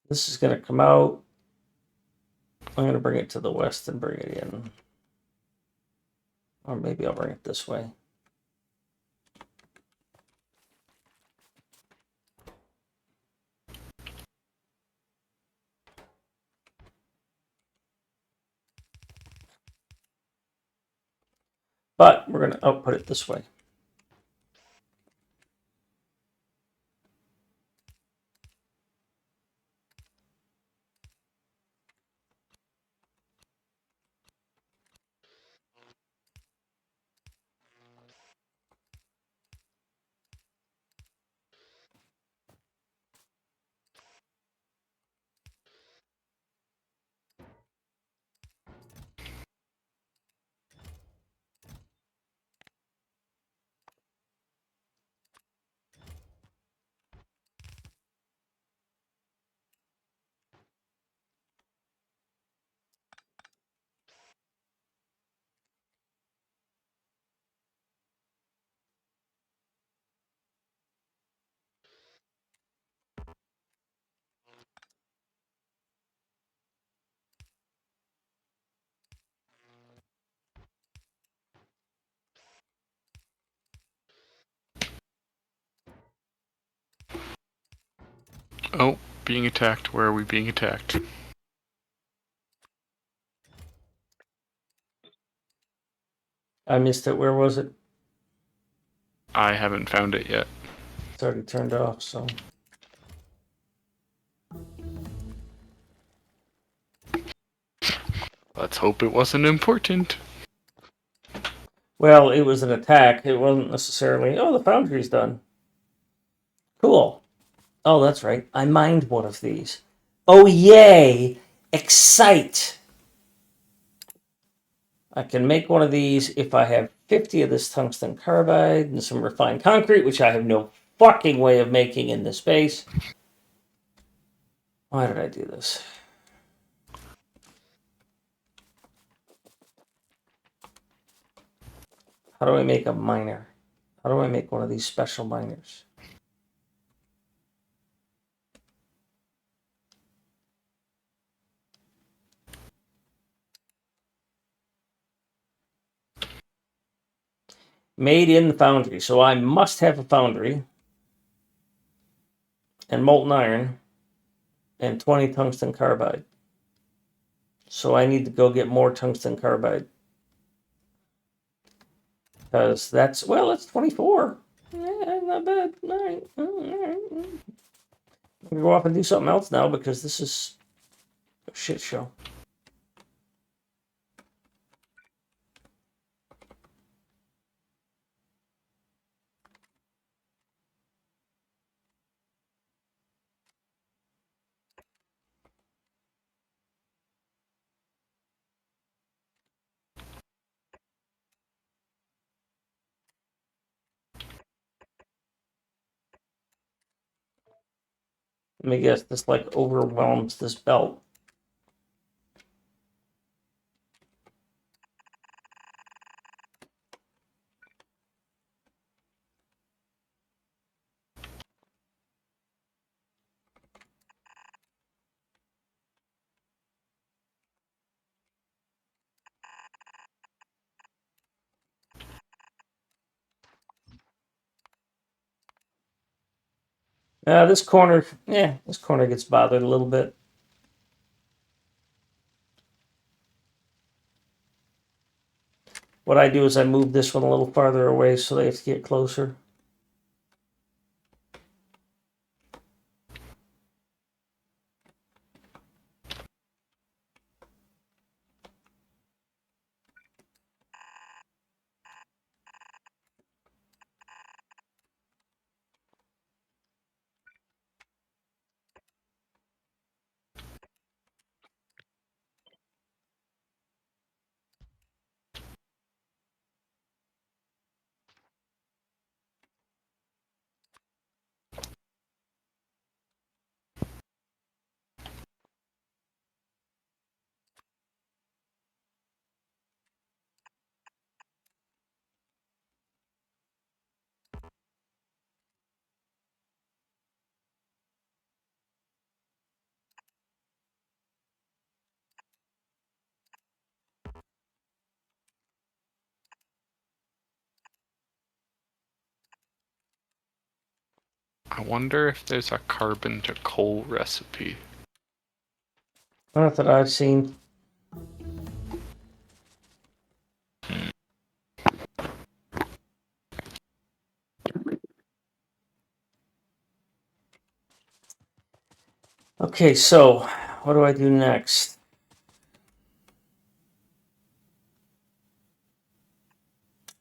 This is going to come out. I'm going to bring it to the west and bring it in. Or maybe I'll bring it this way. But we're going to output it this way. Oh, being attacked. Where are we being attacked? I missed it. Where was it? I haven't found it yet. It's already turned off, so. Let's hope it wasn't important. Well, it was an attack. It wasn't necessarily, oh, the foundry's done. Cool. Oh, that's right. I mined one of these. Oh, yay! Excite! I can make one of these if I have 50 of this tungsten carbide and some refined concrete, which I have no fucking way of making in this base. Why did I do this? How do I make a miner? How do I make one of these special miners? Made in the foundry. So I must have a foundry and molten iron and 20 tungsten carbide. So I need to go get more tungsten carbide. Because that's, well, it's 24. Yeah, not bad. All right. I'm going to go off and do something else now because this is a shit show. Let me guess, this like overwhelms this belt. This corner gets bothered a little bit. What I do is I move this one a little farther away so they have to get closer. I wonder if there's a carbon to coal recipe. Not that I've seen. Okay, so what do I do next?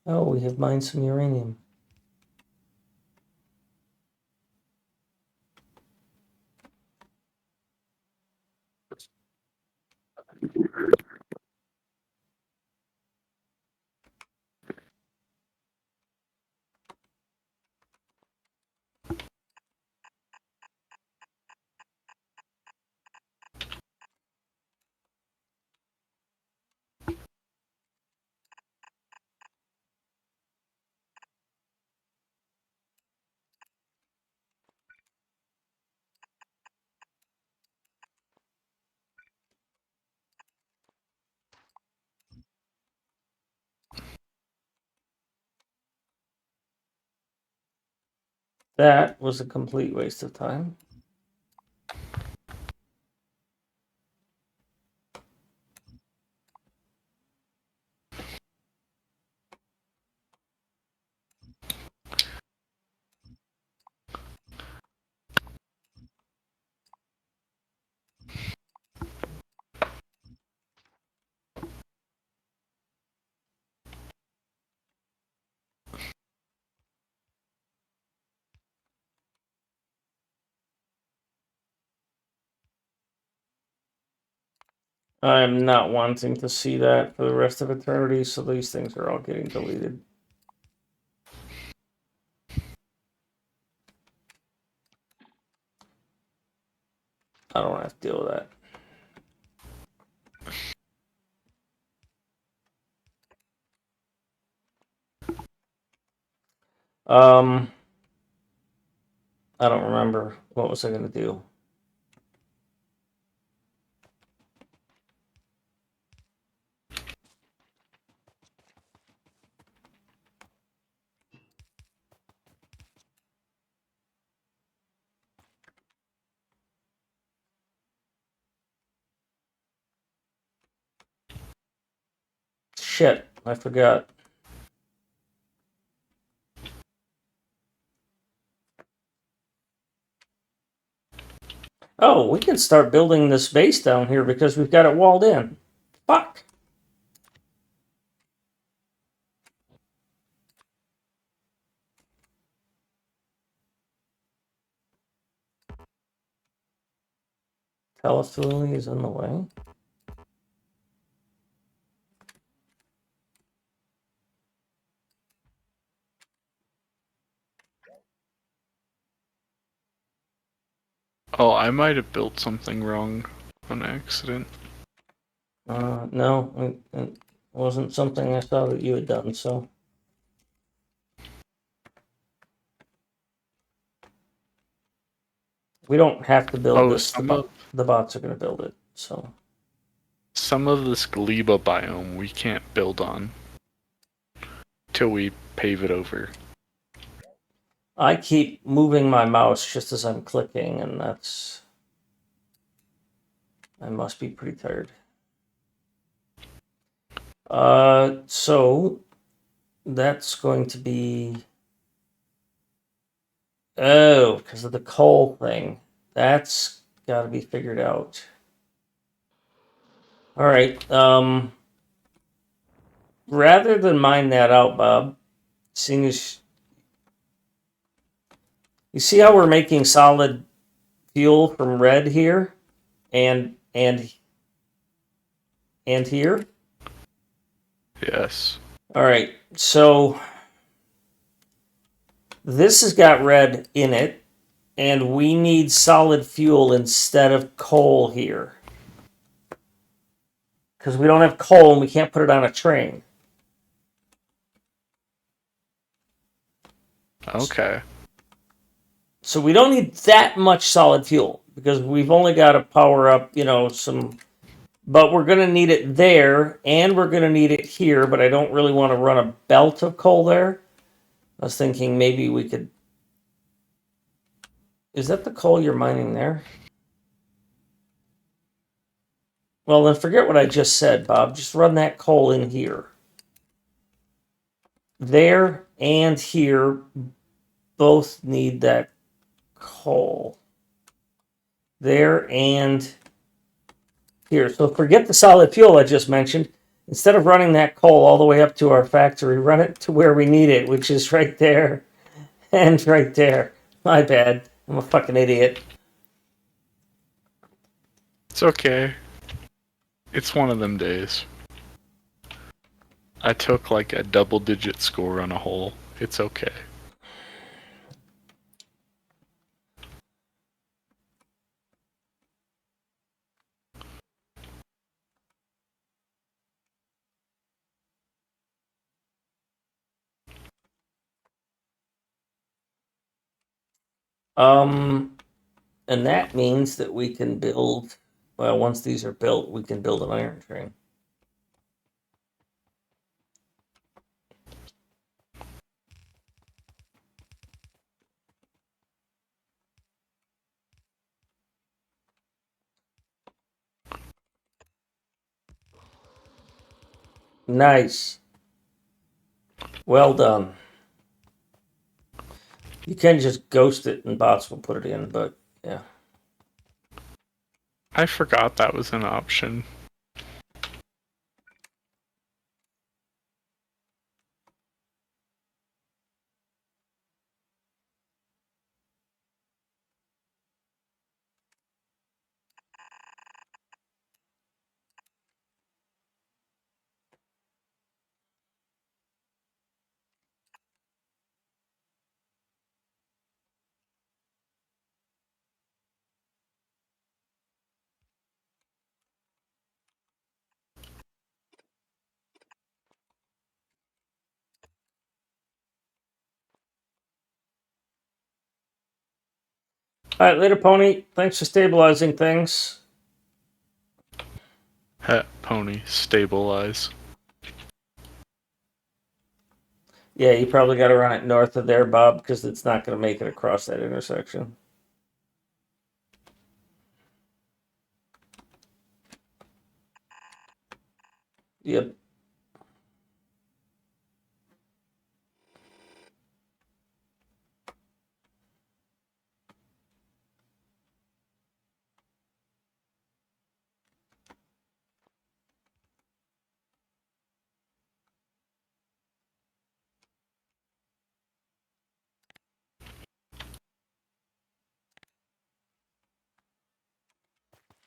Oh, we have mined some uranium. That was a complete waste of time. I'm not wanting to see that for the rest of eternity, so these things are all getting deleted. I don't have to deal with that. I don't remember. What was I going to do? shit. I forgot. Oh, we can start building this base down here because we've got it walled in. Fuck. Telephony is in the way. Oh, I might have built something wrong on accident. No, it wasn't something I saw that you had done, so. We don't have to build this. The bots are going to build it, so. Some of this gleba biome we can't build on till we pave it over. I keep moving my mouse just as I'm clicking, and that's... I must be pretty tired. So that's going to be... Oh, because of the coal thing. That's got to be figured out. All right. Rather than mine that out, Bob, seeing as you see how we're making solid fuel from red here, and here. Yes. All right. So this has got red in it, and we need solid fuel instead of coal here. Because we don't have coal and we can't put it on a train. Okay. So we don't need that much solid fuel because we've only got to power up, some... But we're going to need it there, and we're going to need it here, but I don't really want to run a belt of coal there. I was thinking maybe we could... Is that the coal you're mining there? Well, then forget what I just said, Bob. Just run that coal in here. There and here both need that coal. There and here. So forget the solid fuel I just mentioned. Instead of running that coal all the way up to our factory, run it to where we need it, which is right there and right there. My bad. I'm a fucking idiot. It's okay. It's one of them days. I took like a double-digit score on a hole. It's okay. And that means that we can build, well, once these are built, we can build an iron train. Nice. Well done. You can just ghost it and bots will put it in, but yeah. I forgot that was an option. All right, later, Pony. Thanks for stabilizing things. Heh, pony, stabilize. Yeah, you probably got to run it north of there, Bob, because it's not going to make it across that intersection. Yep.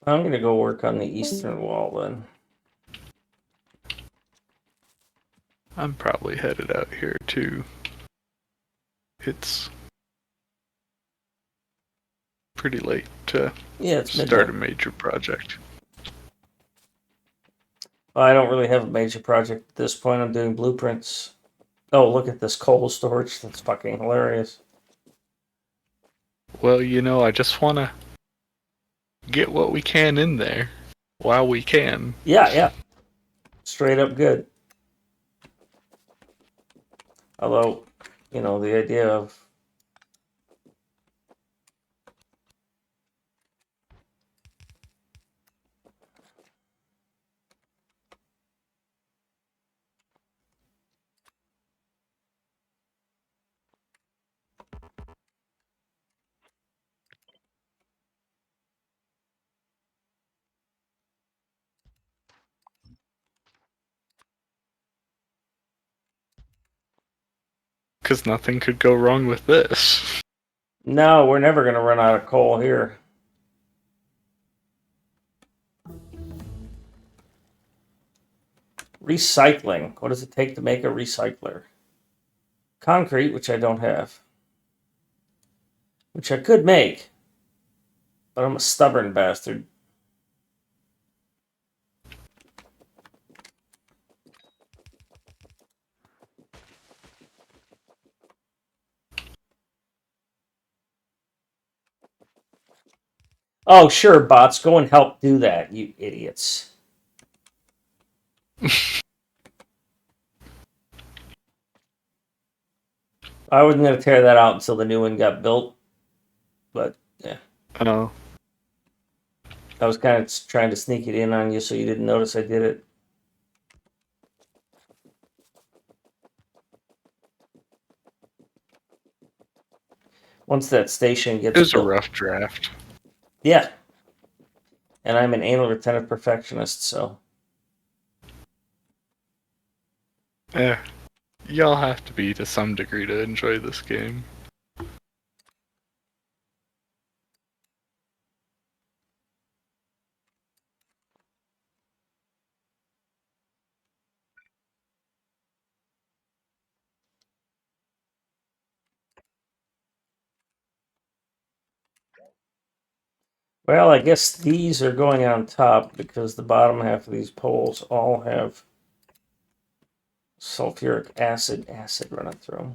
I'm gonna go work on the eastern wall then. I'm probably headed out here too. It's pretty late to Yeah, it's start a midnight. major project. I don't really have a major project at this point. I'm doing blueprints. Oh, look at this coal storage. That's fucking hilarious. Well, I just want to get what we can in there while we can. Yeah. Straight up good. Although, the idea of Because nothing could go wrong with this. no, we're never gonna run out of coal here. Recycling. What does it take to make a recycler? Concrete, which I don't have. Which I could make. But I'm a stubborn bastard. Oh, sure, bots. Go and help do that, you idiots. I wasn't going to tear that out until the new one got built. But, yeah. Oh. I was kind of trying to sneak it in on you so you didn't notice I did it. Once that station gets It was a built. rough draft. Yeah. And I'm an anal retentive perfectionist, so. Y'all have to be to some degree to enjoy this game. Well, I guess these are going on top because the bottom half of these poles all have sulfuric acid running through them.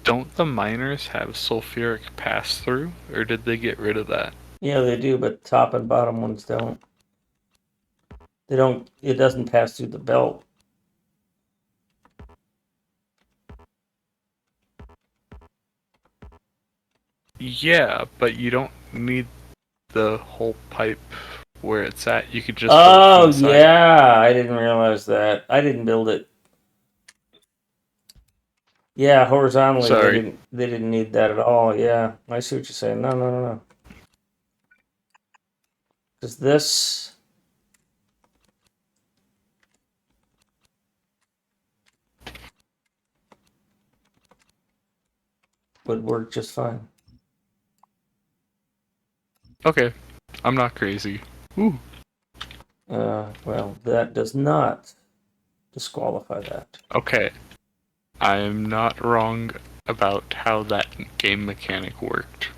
Don't the miners have sulfuric pass-through, or did they get rid of that? Yeah, they do, but top and bottom ones don't. They don't. It doesn't pass through the belt. Yeah, but you don't need the whole pipe where it's at. You could just build Oh from the side. yeah, I didn't realize that. I didn't build it. Yeah, horizontally Sorry. they didn't need that at all. Yeah, I see what you're saying. No. Because this would work just fine. Okay, I'm not crazy. Ooh. Well, that does not disqualify that. Okay, I'm not wrong about how that game mechanic worked.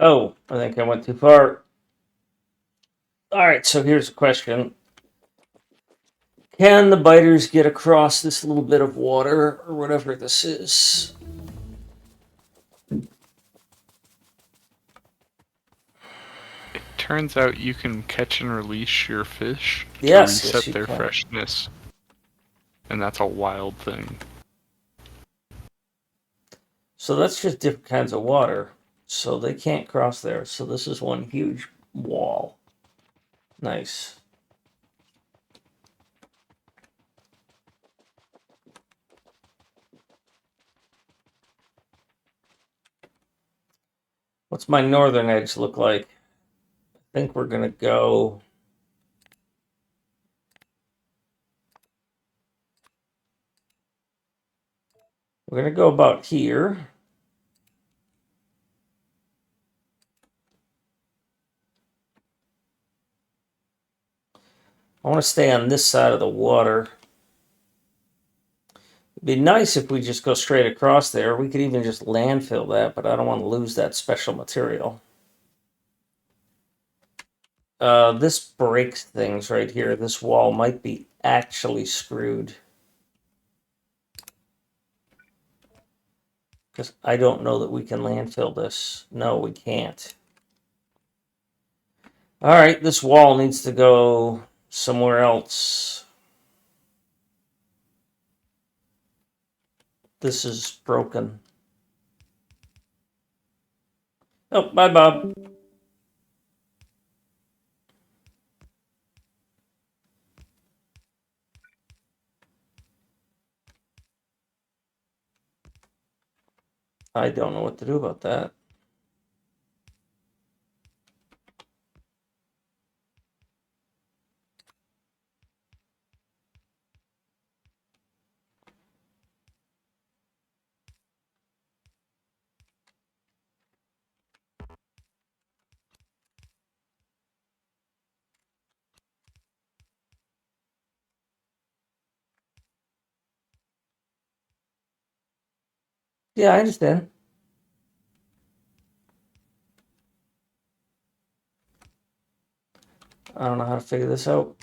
Oh, I think I went too far. All right, so here's a question. Can the biters get across this little bit of water or whatever this is? It turns out you can catch and release your fish Yes, to yes, reset you their can. freshness. And that's a wild thing. So that's just different kinds of water. So they can't cross there. So this is one huge wall. Nice. What's my northern edge look like? I think we're going to go... We're going to go about here. I want to stay on this side of the water. It'd be nice if we just go straight across there. We could even just landfill that, but I don't want to lose that special material. This breaks things right here. This wall might be actually screwed. Because I don't know that we can landfill this. No, we can't. All right, this wall needs to go somewhere else. This is broken. Oh, bye, Bob. I don't know what to do about that. Yeah, I understand. I don't know how to figure this out.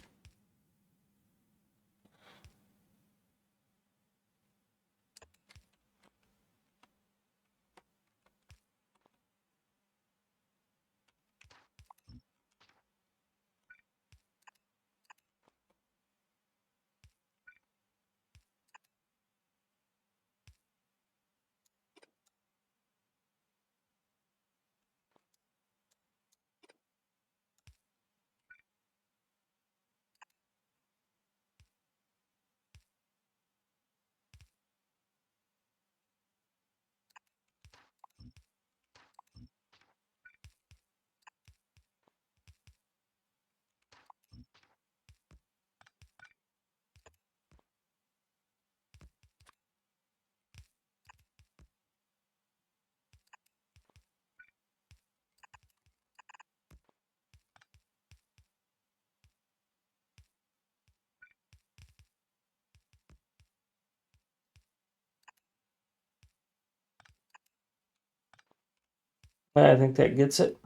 I think that gets it.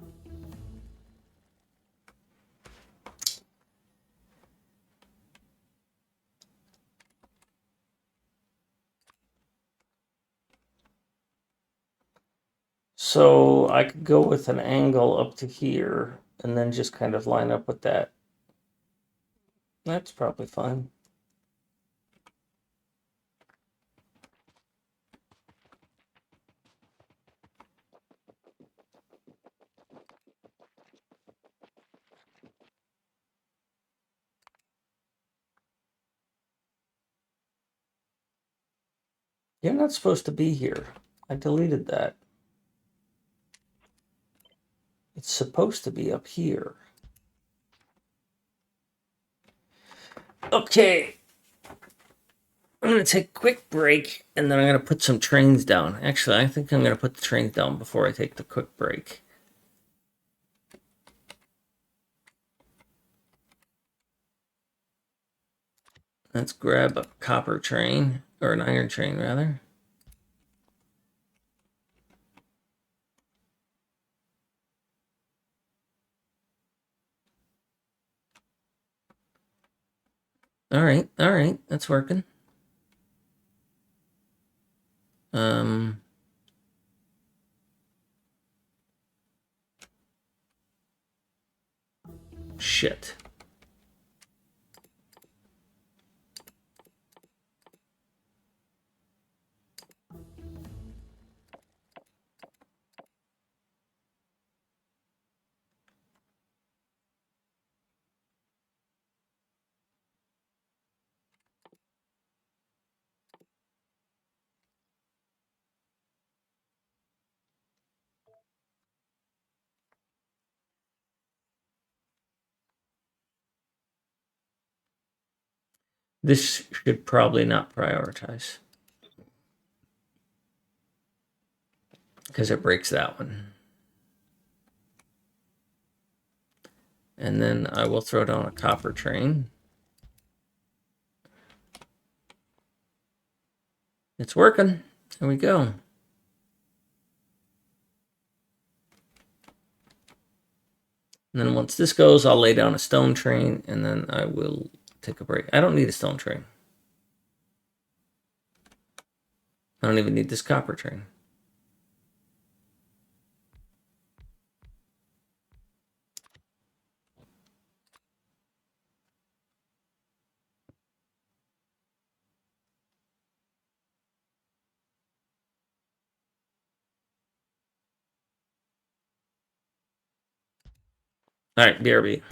So I could go with an angle up to here and then just kind of line up with that. That's probably fine. You're not supposed to be here. I deleted that. It's supposed to be up here. Okay. I'm going to take a quick break and then I'm going to put some trains down. Actually, I think I'm going to put the trains down before I take the quick break. Let's grab a copper train, or an iron train rather. All right, that's working. Shit. This should probably not prioritize because it breaks that one. And then I will throw down a copper train. It's working. There we go. And then once this goes, I'll lay down a stone train, and then I will take a break. I don't need a stone train. I don't even need this copper train. All right, BRB.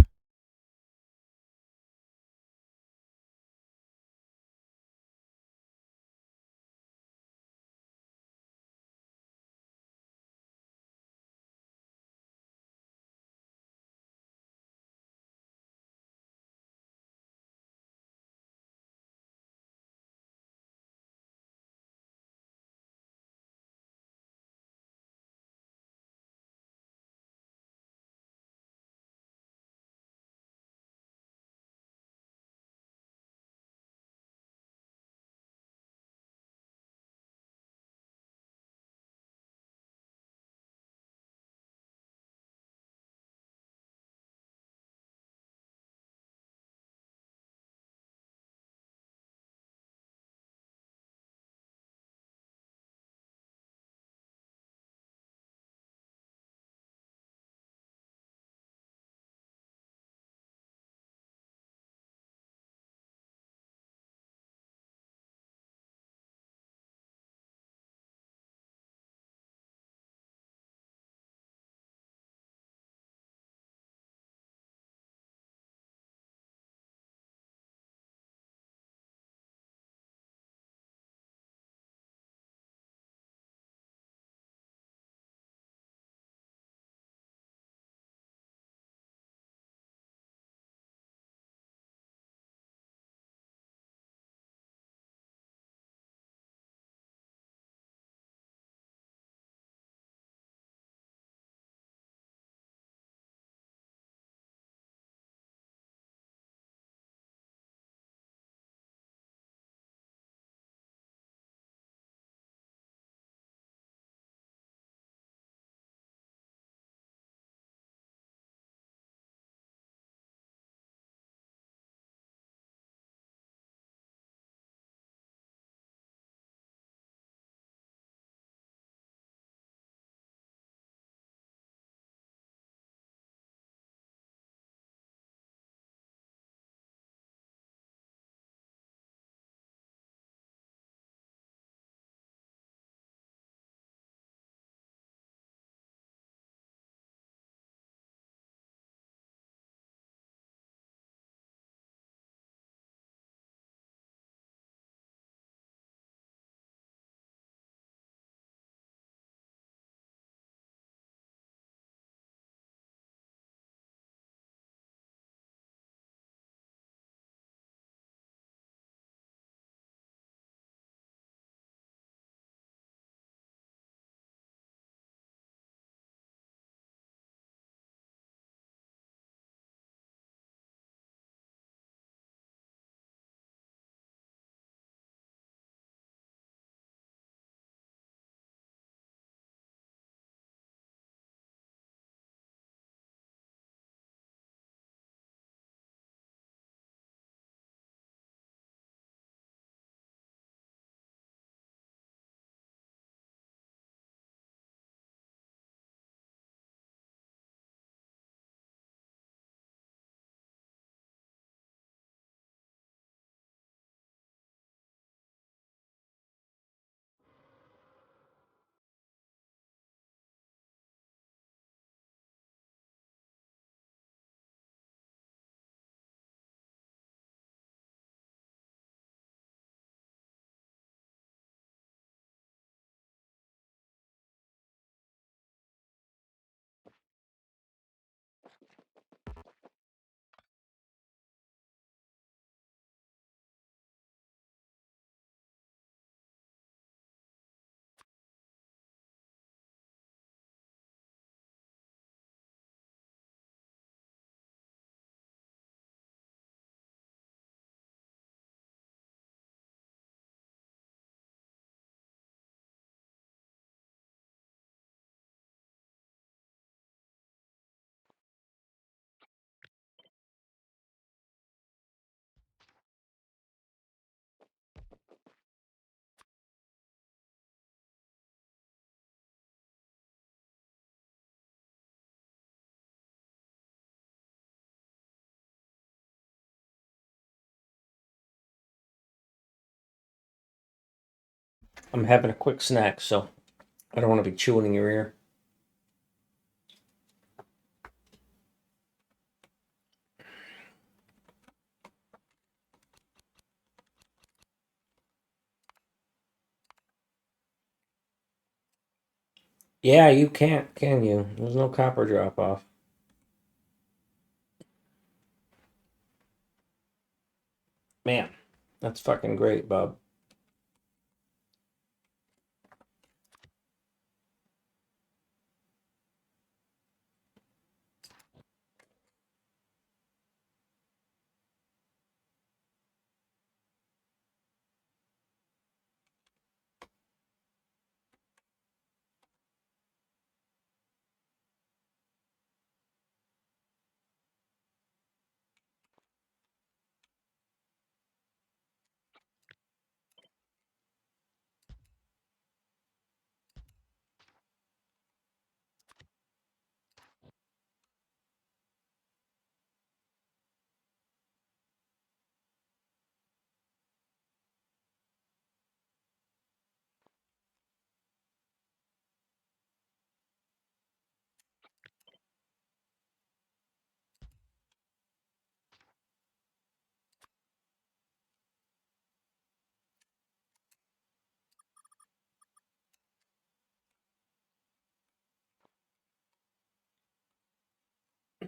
I'm having a quick snack, so I don't want to be chewing in your ear. Yeah, you can't, can you? There's no copper drop off. Man, that's fucking great, Bob.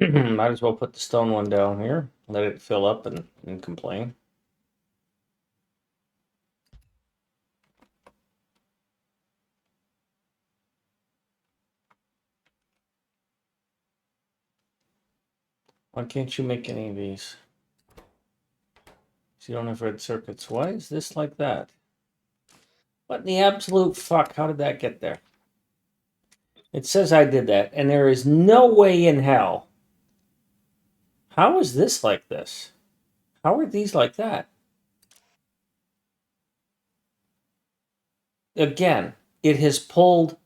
Might as well put the stone one down here, let it fill up and complain. Why can't you make any of these? So you don't have red circuits. Why is this like that? What in the absolute fuck? How did that get there? It says I did that, and there is no way in hell. How is this like this? How are these like that? Again, it has pulled.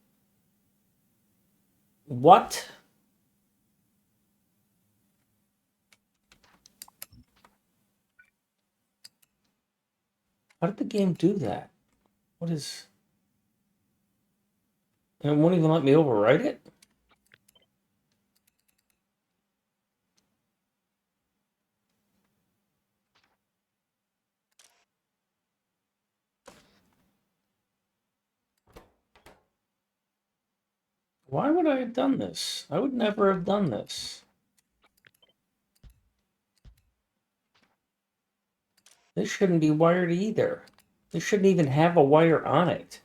What? How did the game do that? What is. And it won't even let me overwrite it? Why would I have done this? I would never have done this. This shouldn't be wired either. This shouldn't even have a wire on it.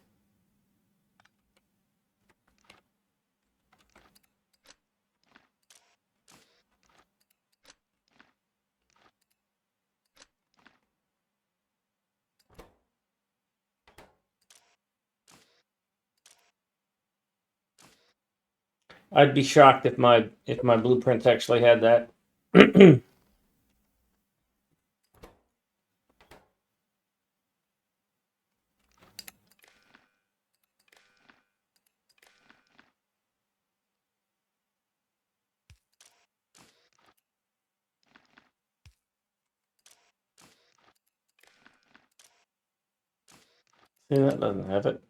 I'd be shocked if my blueprints actually had that. See, that doesn't have it.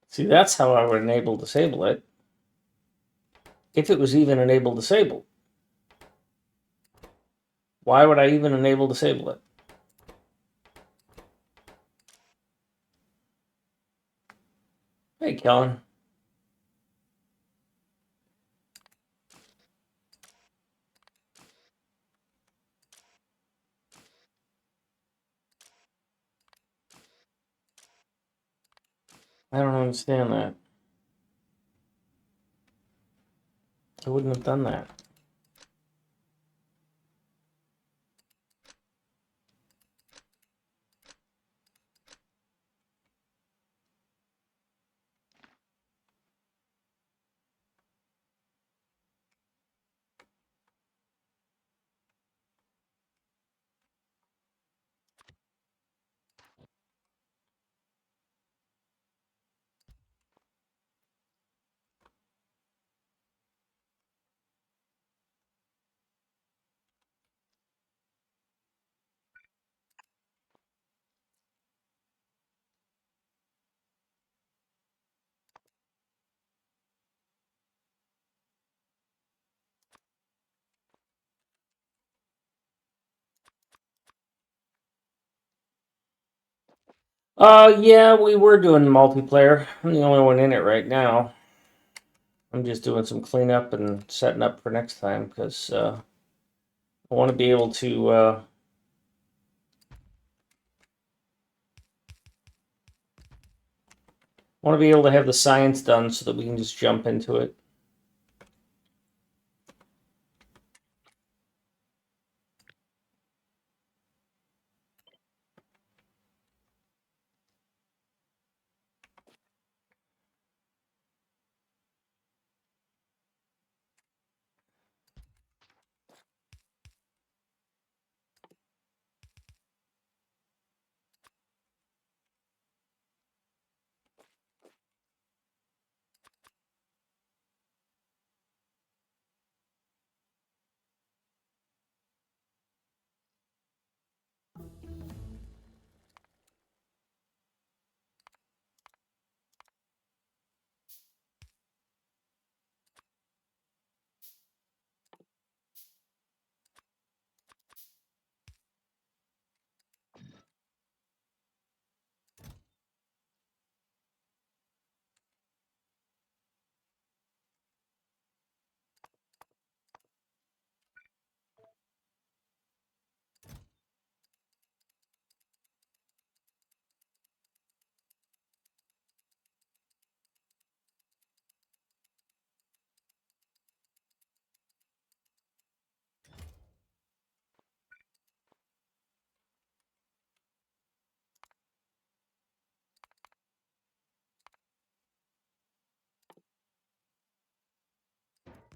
See, that's how I would enable disable it. If it was even enable disable. Why would I even enable disable it? Hey, Kellen. I don't understand that. I wouldn't have done that. Yeah, we were doing multiplayer. I'm the only one in it right now. I'm just doing some cleanup and setting up for next time because I want to be able to. Want to be able to have the science done so that we can just jump into it.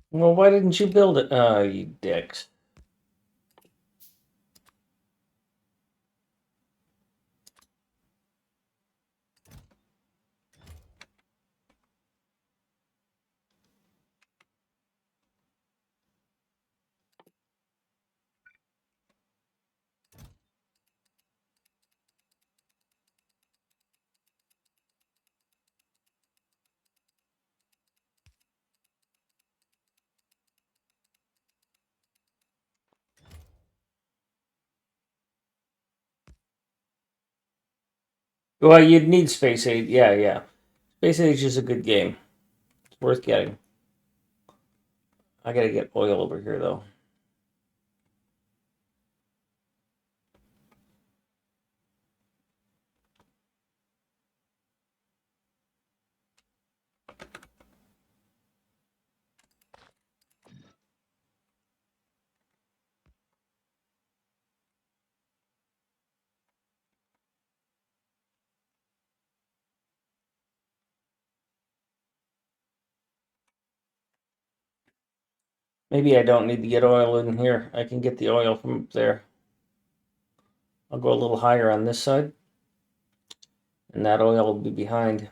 Well, why didn't you build it? You dicks. Well, you'd need Space Age. Yeah, yeah. Space Age is a good game. It's worth getting. I gotta get oil over here, though. Maybe I don't need to get oil in here. I can get the oil from up there. I'll go a little higher on this side, and that oil will be behind.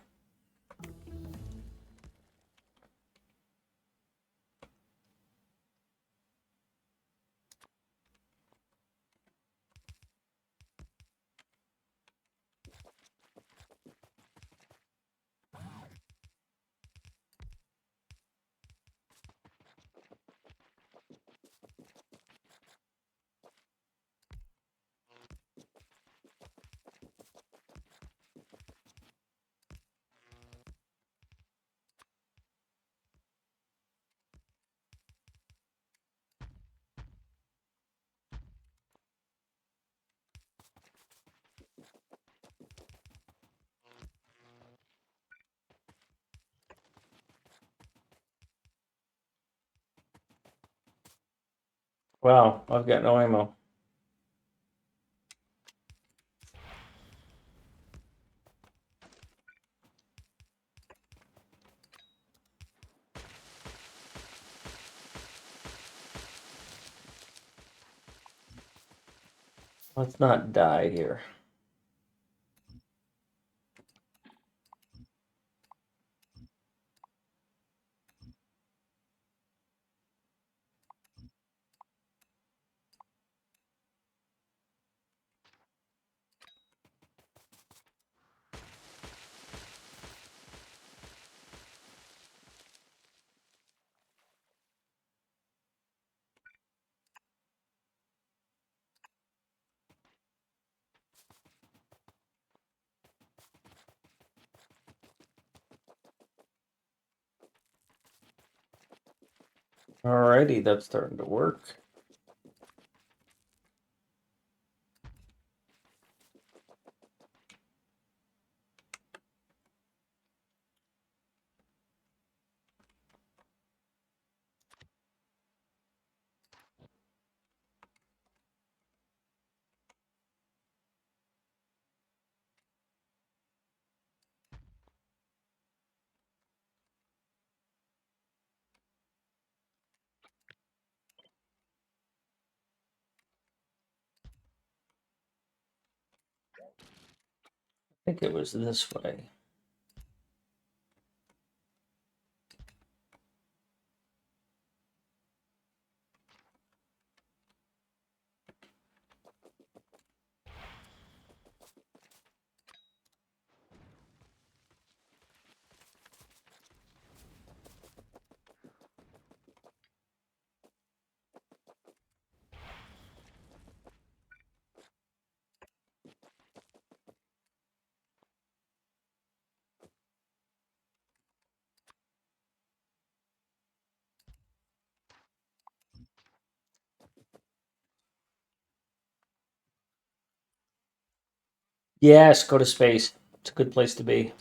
Wow, I've got no ammo. Let's not die here. Alrighty, that's starting to work. I think it was this way. Yes, go to space. It's a good place to be.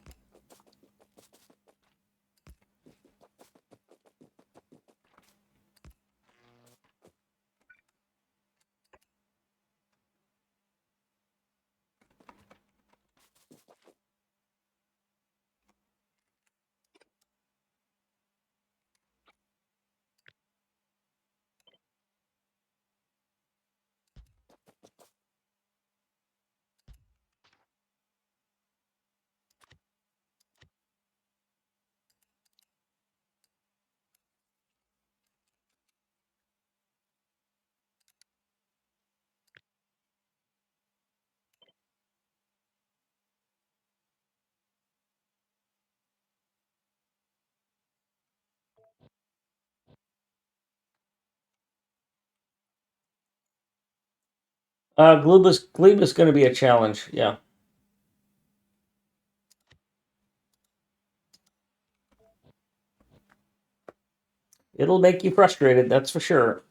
Gleba's going to be a challenge. Yeah. It'll make you frustrated, that's for sure.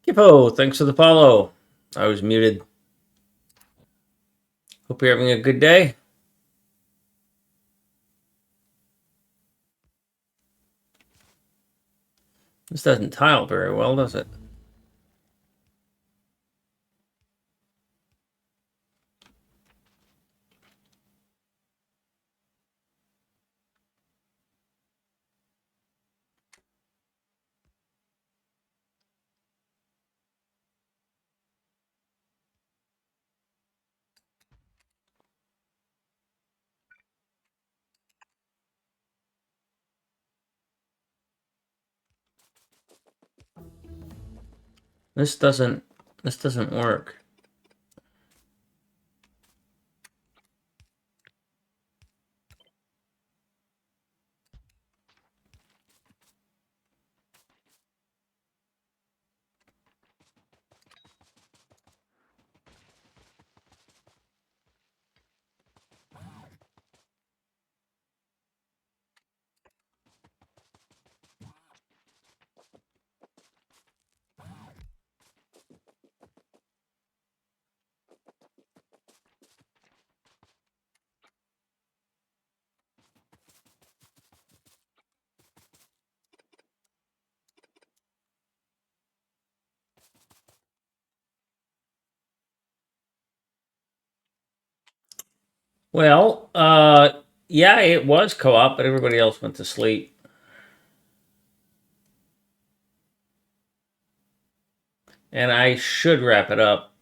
Kippo, thanks for the follow. I was muted. Hope you're having a good day. This doesn't tile very well, does it? This doesn't work. Well, yeah, it was co-op, but everybody else went to sleep. And I should wrap it up.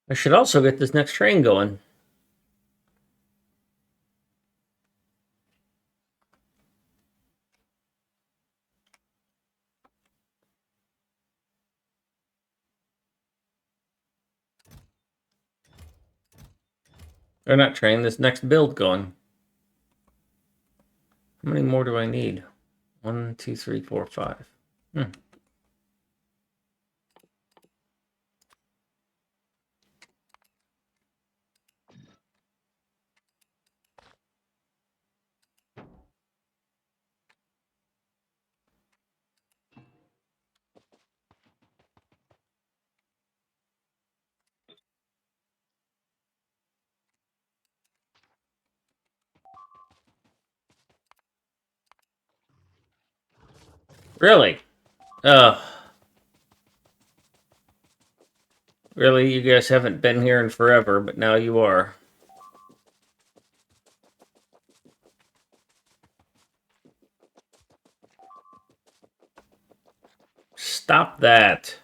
I should also get this next train going. Or not train, this next build going. How many more do I need? 1, 2, 3, 4, 5. Really? Really? You guys haven't been here in forever, but now you are. Stop that.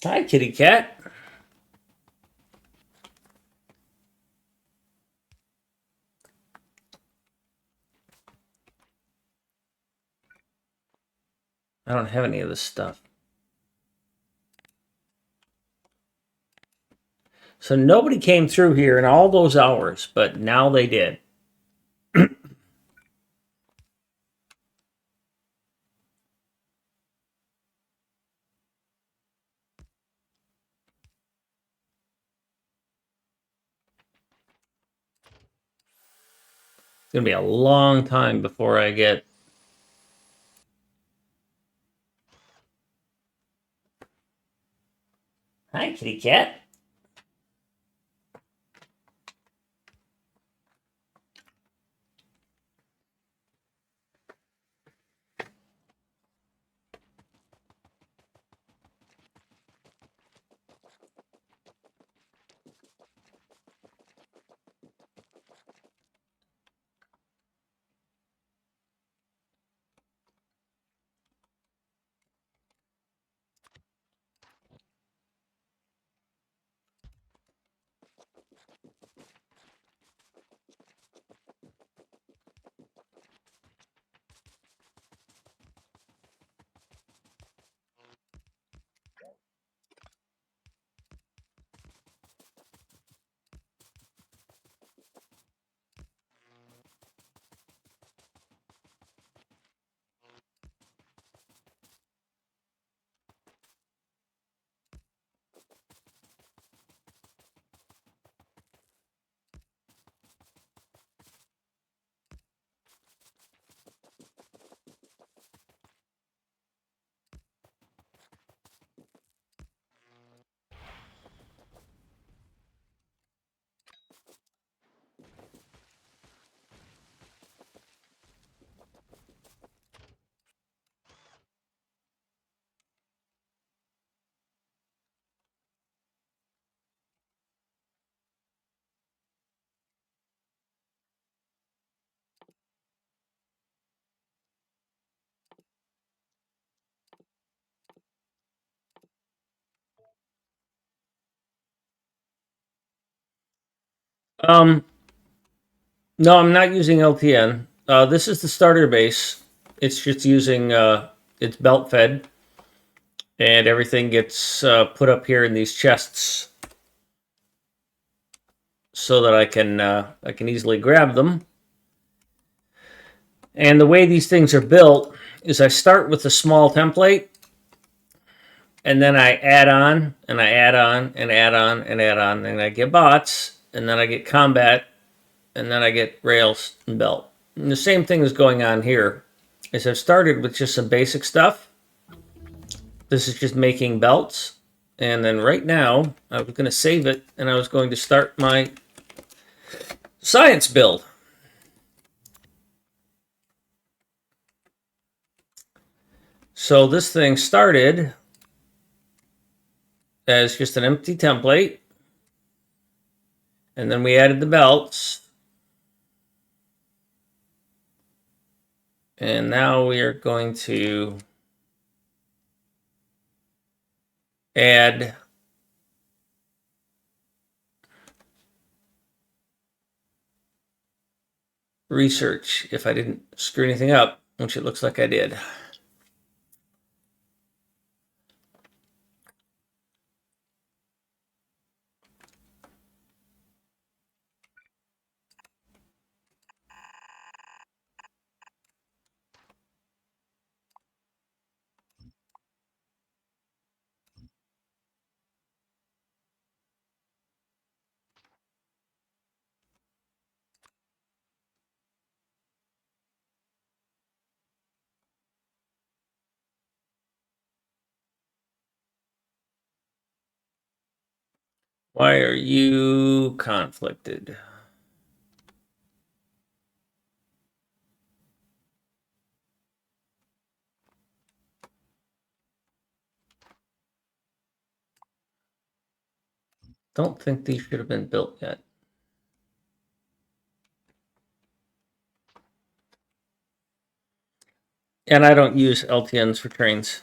Hi, kitty cat. I don't have any of this stuff. So nobody came through here in all those hours, but now they did. It's going to be a long time before I get... Hi, kitty cat. Um, no, I'm not using LTN. This is the starter base. It's just using it's belt fed, and everything gets put up here in these chests so that I can easily grab them. And the way these things are built is I start with a small template, and then I add on and I add on and add on and add on, and I get bots, and then I get combat, and then I get rails and belt. And the same thing is going on here. Is I've started with just some basic stuff. This is just making belts, and then right now I was going to save it, and I was going to start my science build. So this thing started as just an empty template, and then we added the belts, and now we are going to add research if I didn't screw anything up, which it looks like I did. Why are you conflicted? Don't think these should have been built yet. And I don't use LTNs for trains.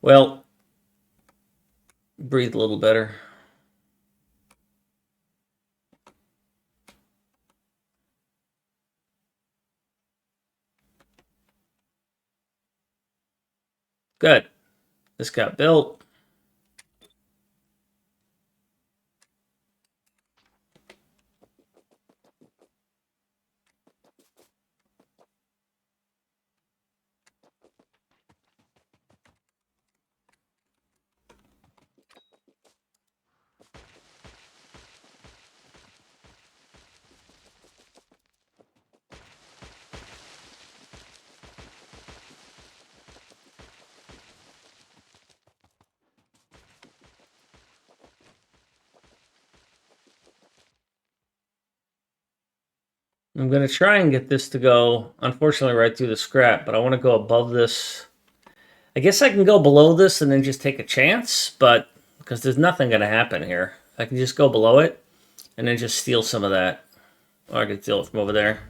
Well, breathe a little better. Good. This got built. I'm going to try and get this to go, unfortunately, right through the scrap, but I want to go above this. I guess I can go below this and then just take a chance, but because there's nothing going to happen here. I can just go below it and then just steal some of that. Or I can steal it from over there.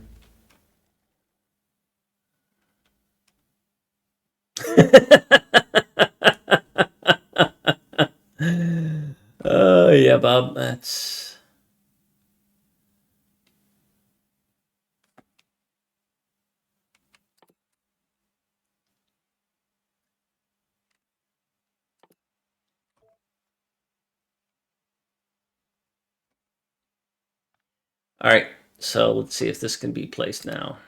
Yeah, Bob, that's... All right, so let's see if this can be placed now.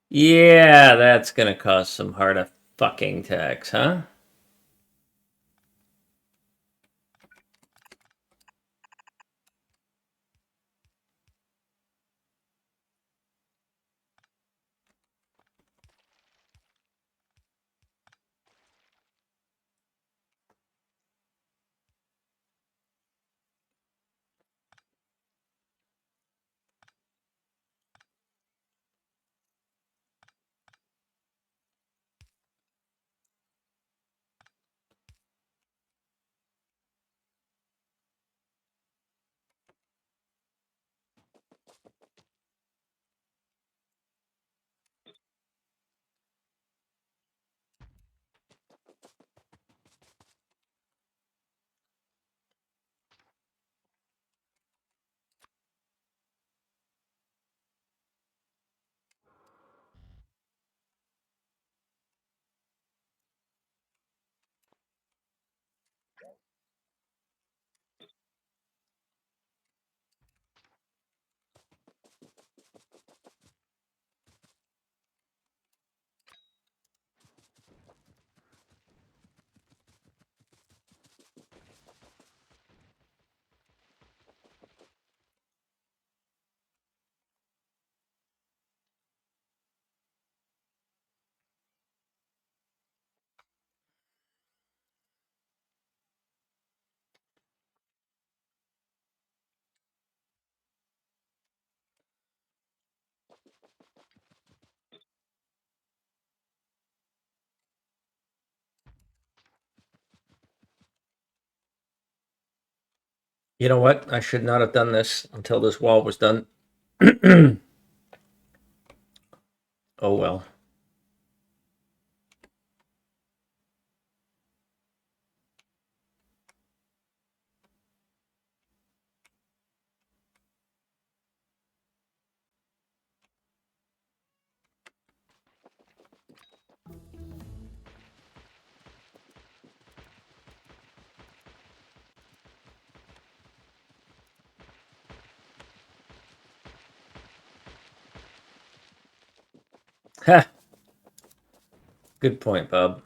Yeah, that's gonna cause some heart of fucking tax, huh? You know what? I should not have done this until this wall was done. Oh well. Ha! Good point, Bob.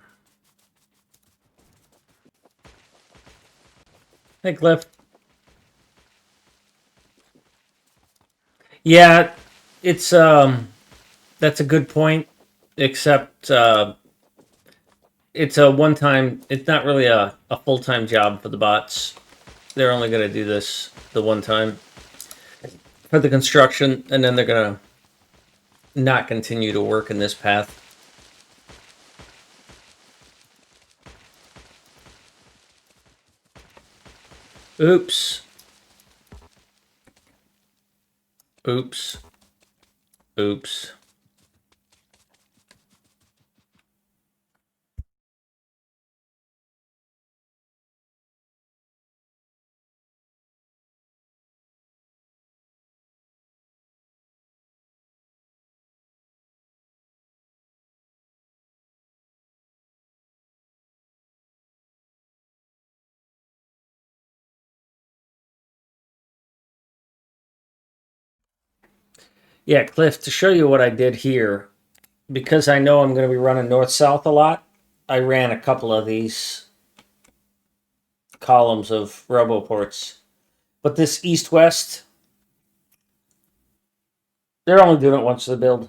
Hey, Cliff. Yeah, it's that's a good point. Except it's a one-time. It's not really a full-time job for the bots. They're only going to do this the one time for the construction, and then they're going to not continue to work in this path. Oops. Oops. Oops. Yeah, Cliff, to show you what I did here, because I know I'm going to be running north-south a lot, I ran a couple of these columns of roboports. But this east-west, they're only doing it once to the build.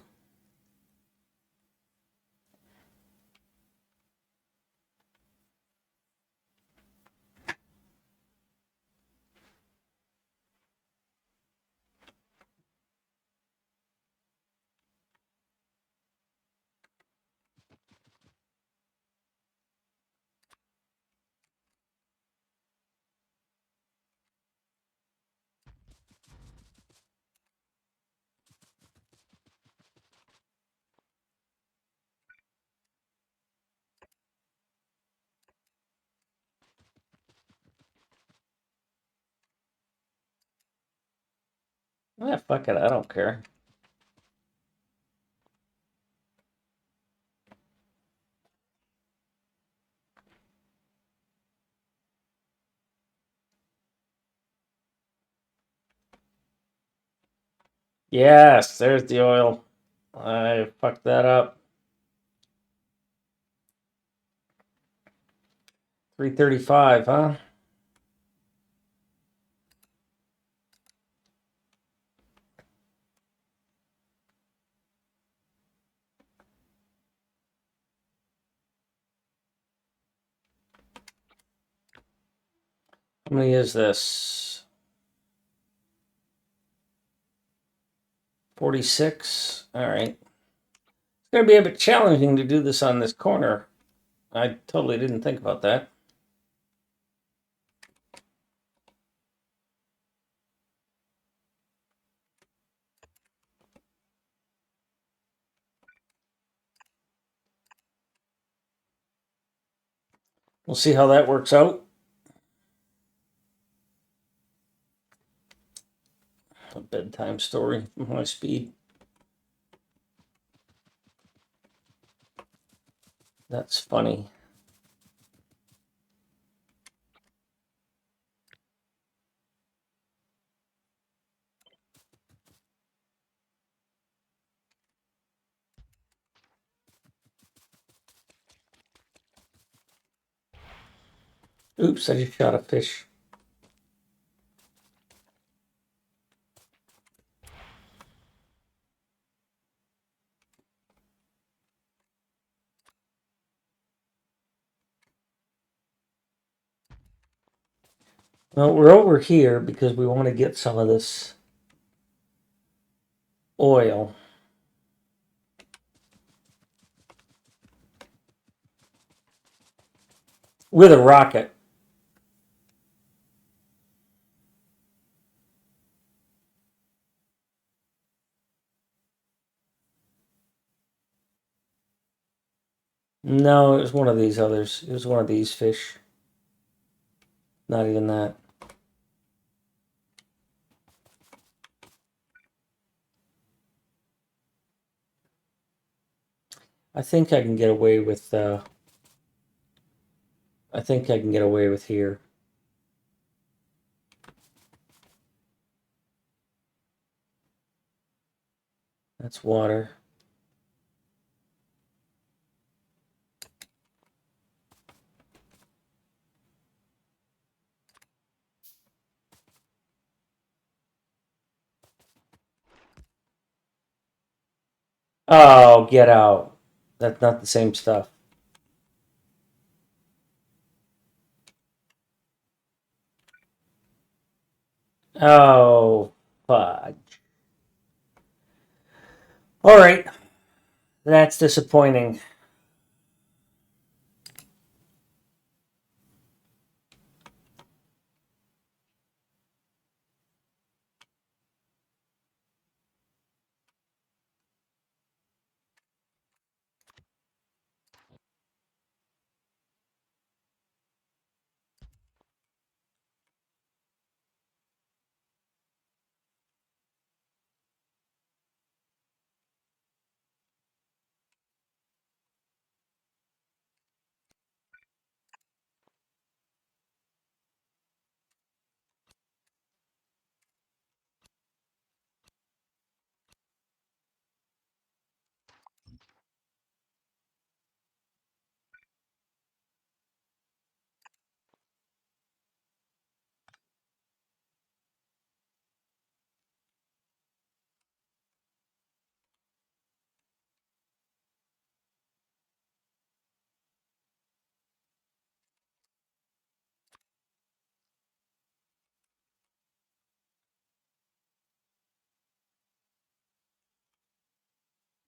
Fuck it, I don't care. Yes, there's the oil. I fucked that up. 335, huh? How many is this? 46. All right. It's going to be a bit challenging to do this on this corner. I totally didn't think about that. We'll see how that works out. A bedtime story from high speed. That's funny. Oops, I just shot a fish. Well, we're over here because we want to get some of this oil. With a rocket. No, it was one of these others. It was one of these fish. Not even that. I think I can get away with. I think I can get away with here. That's water. Oh, get out. That's not the same stuff. Oh, fudge. All right. That's disappointing.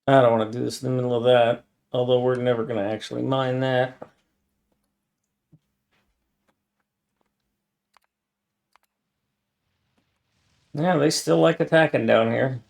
I don't want to do this in the middle of that. Although we're never going to actually mine that. Yeah, they still like attacking down here.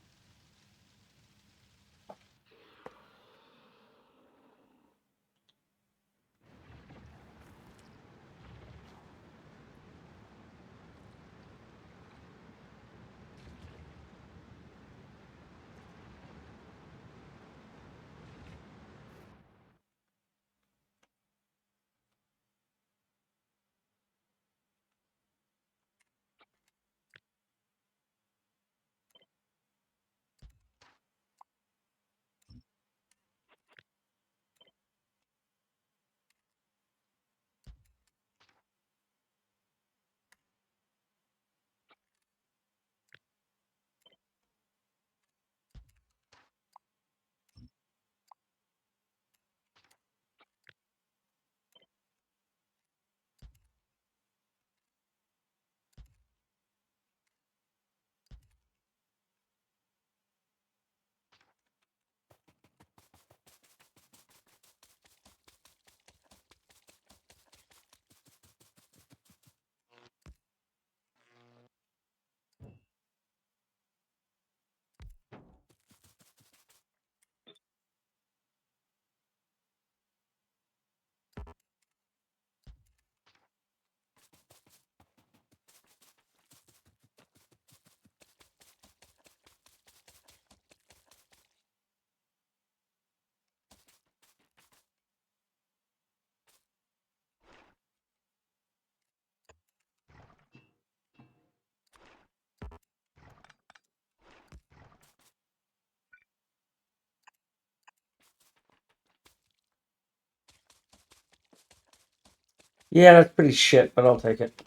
Yeah, that's pretty shit, but I'll take it.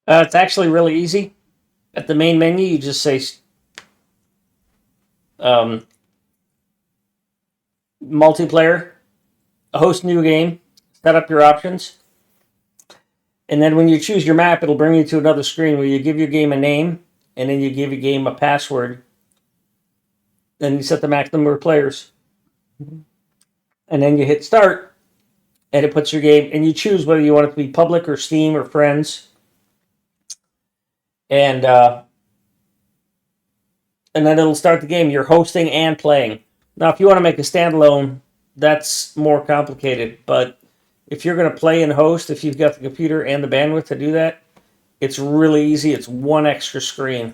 It's actually really easy. At the main menu, you just say um, multiplayer, host new game, set up your options, and then when you choose your map, it'll bring you to another screen where you give your game a name, and then you give your game a password. Then you set the max number of players, and then you hit start, and it puts your game, and you choose whether you want it to be public or Steam or friends, and then it'll start the game. You're hosting and playing. Now, if you want to make a standalone, that's more complicated. But if you're going to play and host, if you've got the computer and the bandwidth to do that, it's really easy. It's one extra screen.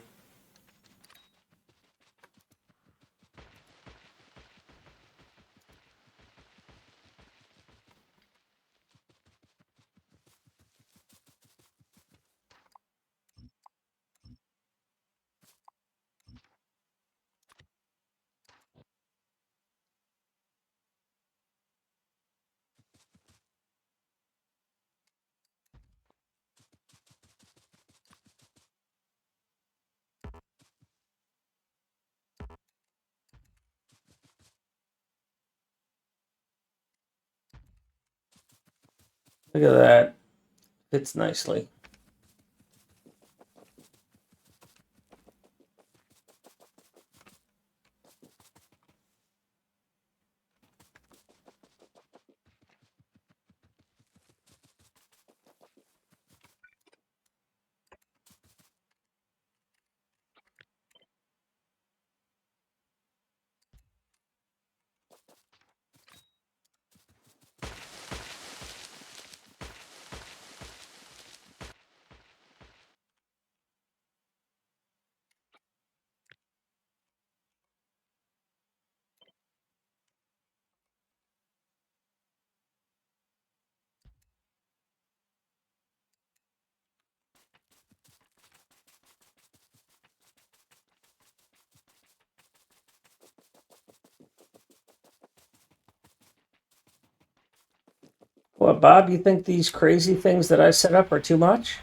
Look at that. Fits nicely. What, Bob? You think these crazy things that I set up are too much?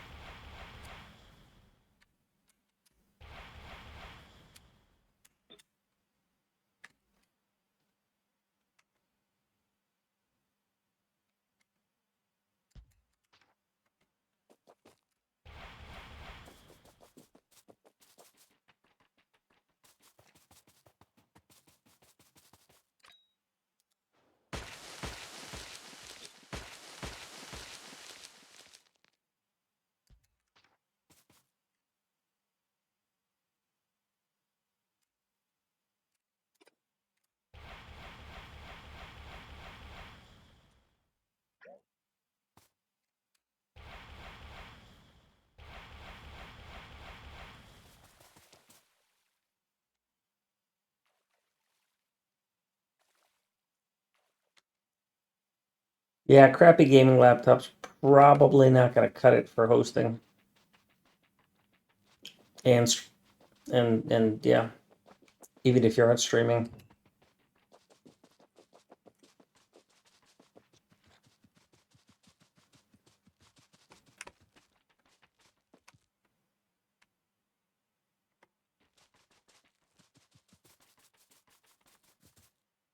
Yeah, crappy gaming laptops probably not going to cut it for hosting. And yeah, even if you're on streaming.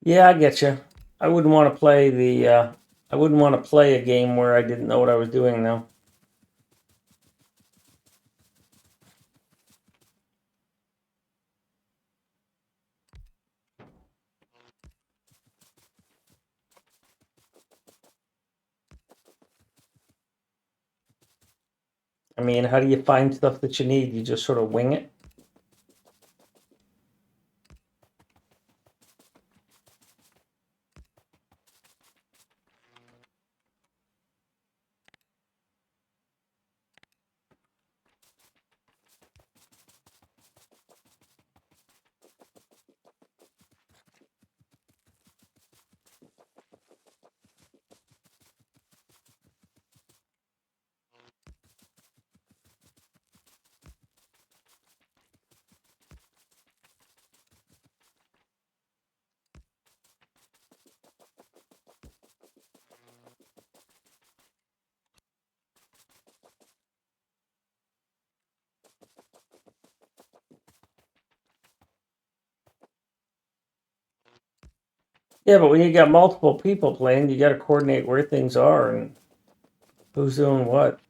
Yeah, I get you. I wouldn't want to play the. I wouldn't want to play a game where I didn't know what I was doing, though. I mean, how do you find stuff that you need? You just sort of wing it? Yeah, but when you got multiple people playing, you got to coordinate where things are and who's doing what.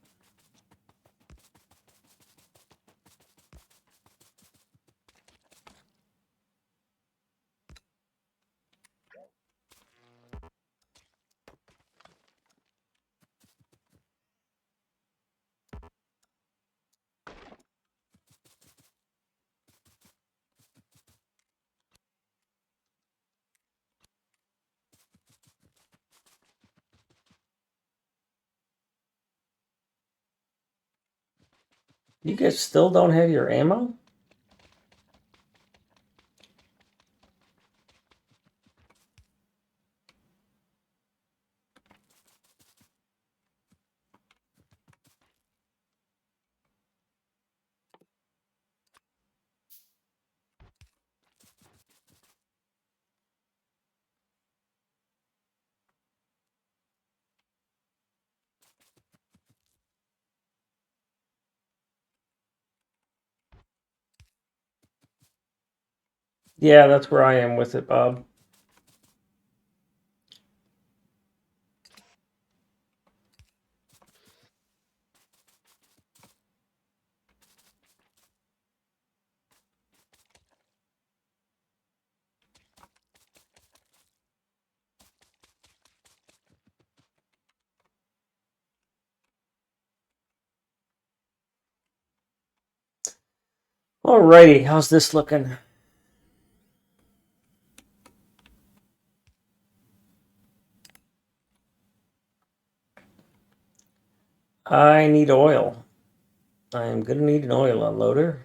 You guys still don't have your ammo? Yeah, that's where I am with it, Bob. Alrighty, how's this looking? I need oil. I'm gonna need an oil unloader.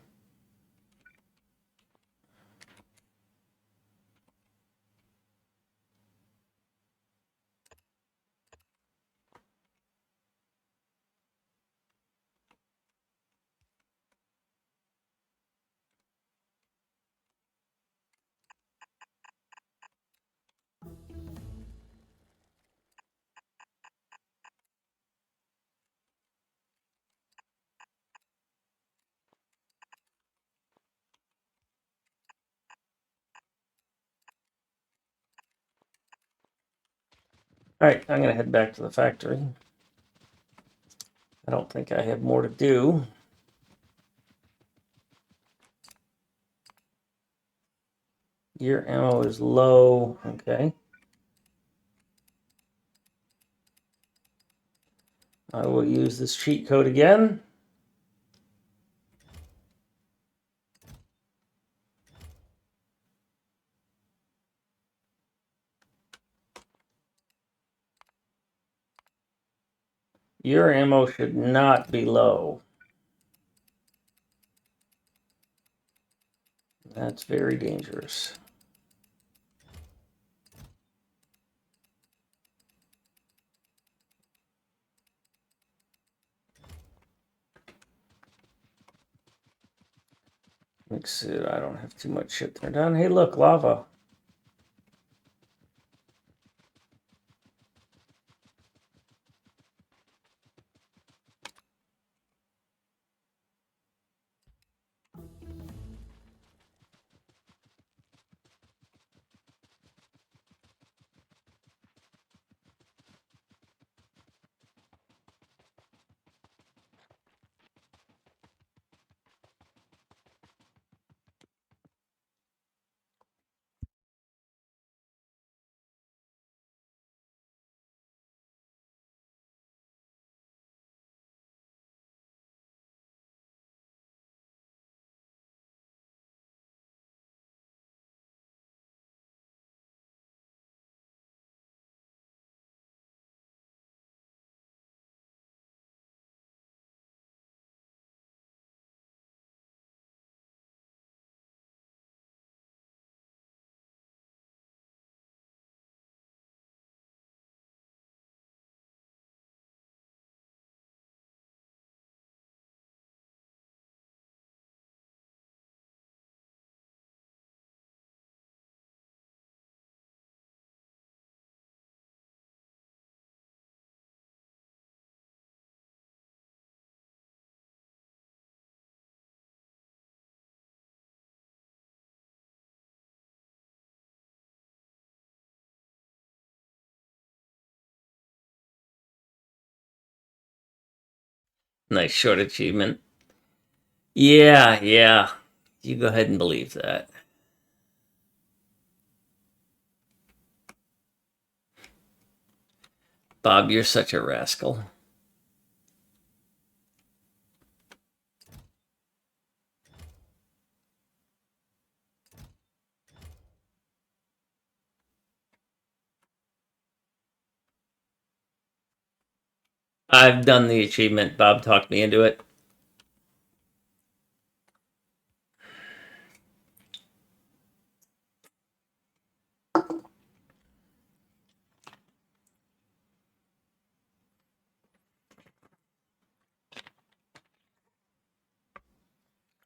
Alright, I'm gonna head back to the factory. I don't think I have more to do. Your ammo is low. Okay. I will use this cheat code again. Your ammo should not be low. That's very dangerous. Mix it. I don't have too much shit turned on. Hey, look, lava. Nice short achievement. Yeah, yeah. You go ahead and believe that. Bob, you're such a rascal. I've done the achievement. Bob talked me into it.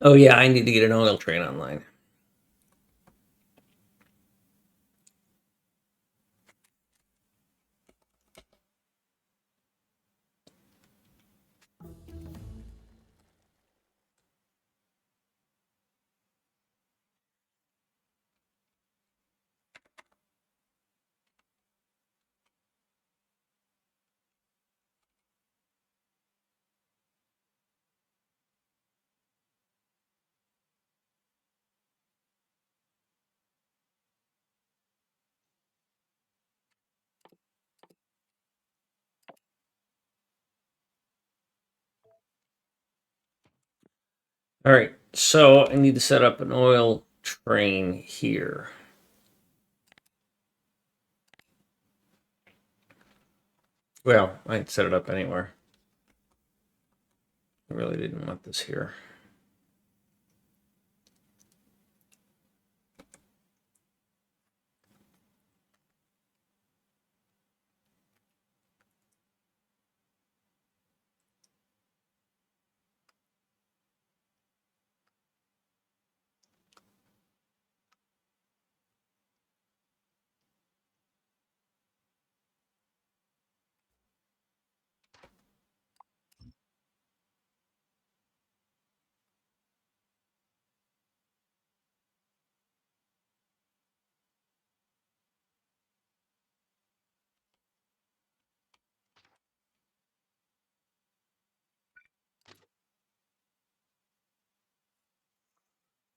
Oh yeah, I need to get an oil train online. All right, so I need to set up an oil train here. Well, I can set it up anywhere. I really didn't want this here.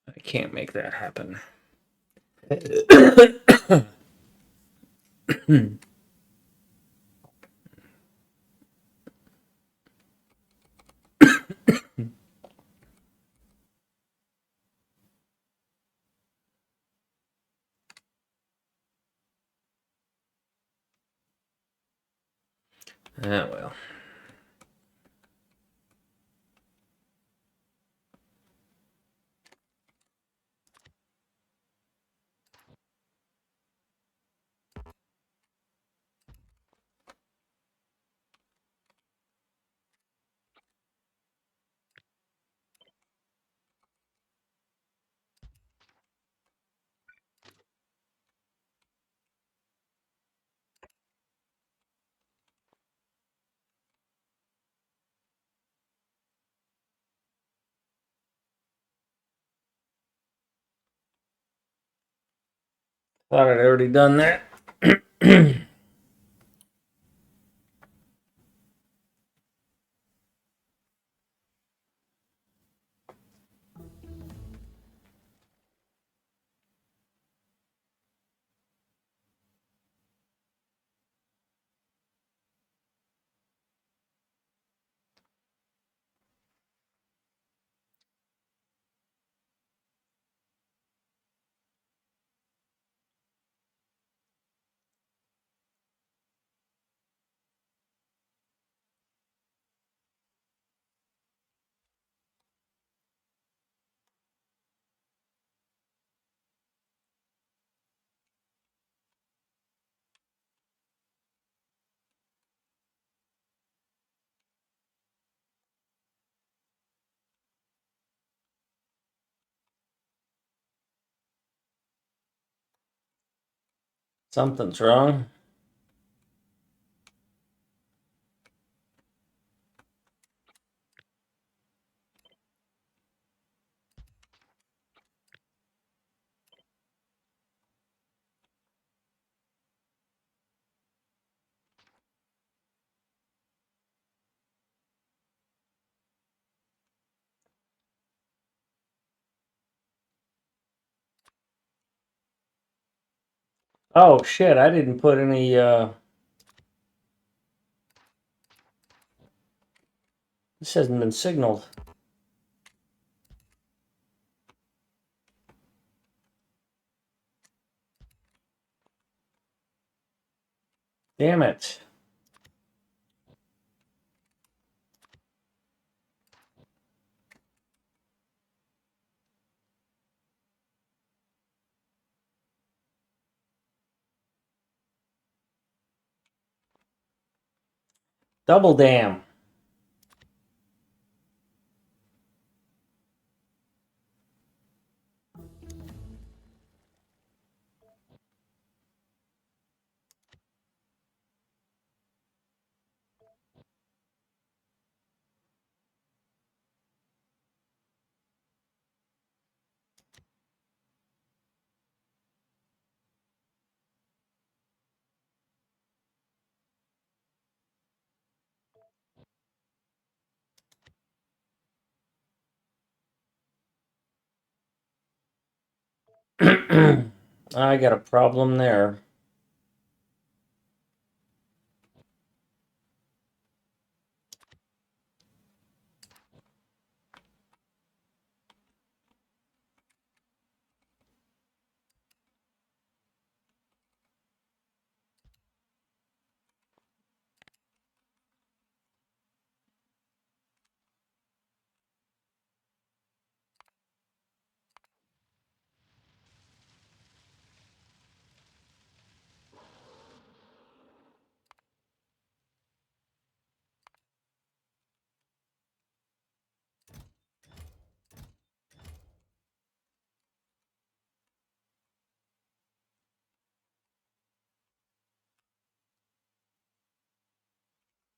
I can't make that happen. Ah, well. Thought I'd already done that. Something's wrong. Oh shit! I didn't put any. This hasn't been signaled. Damn it! Double damn. I got a problem there.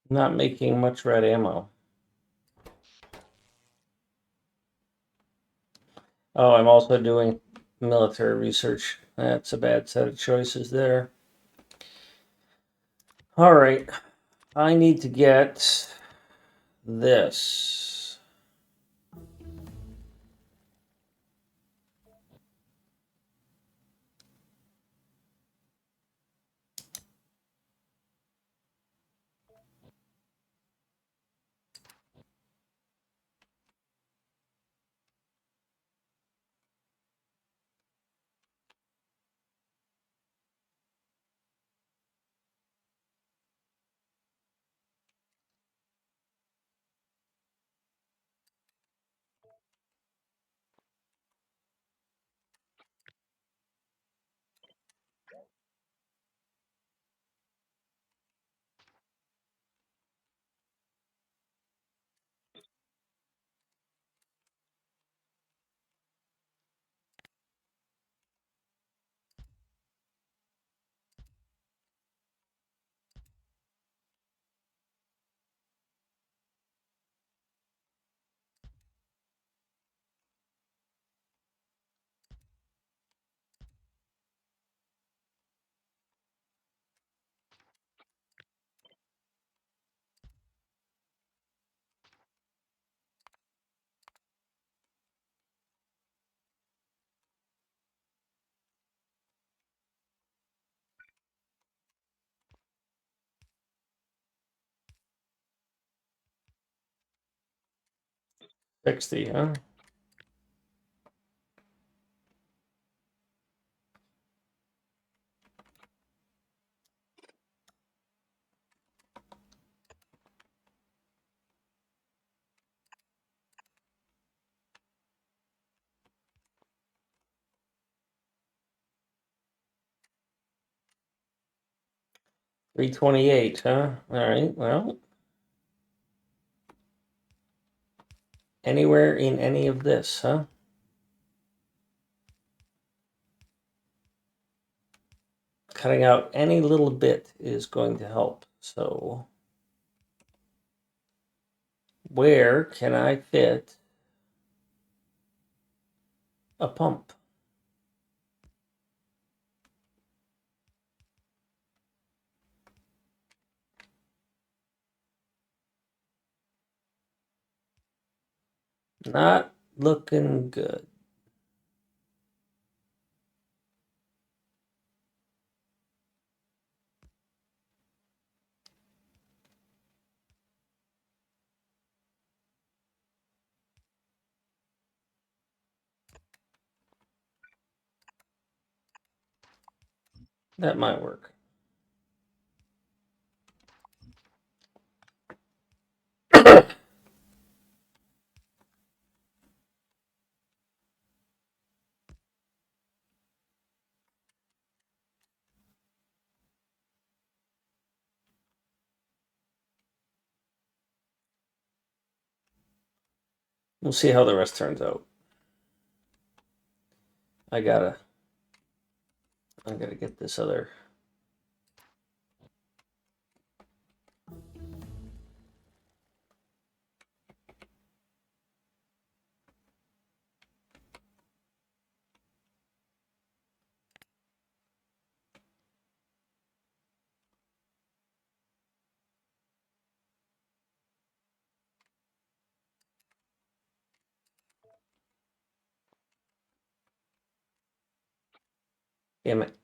Not making much red ammo. Oh, I'm also doing military research. That's a bad set of choices there. All right, I need to get this. $60, huh? $328, huh? All right, well, anywhere in any of this, huh? Cutting out any little bit is going to help. So, where can I fit a pump? Not looking good. That might work. We'll see how the rest turns out. I gotta get this other. Damn it.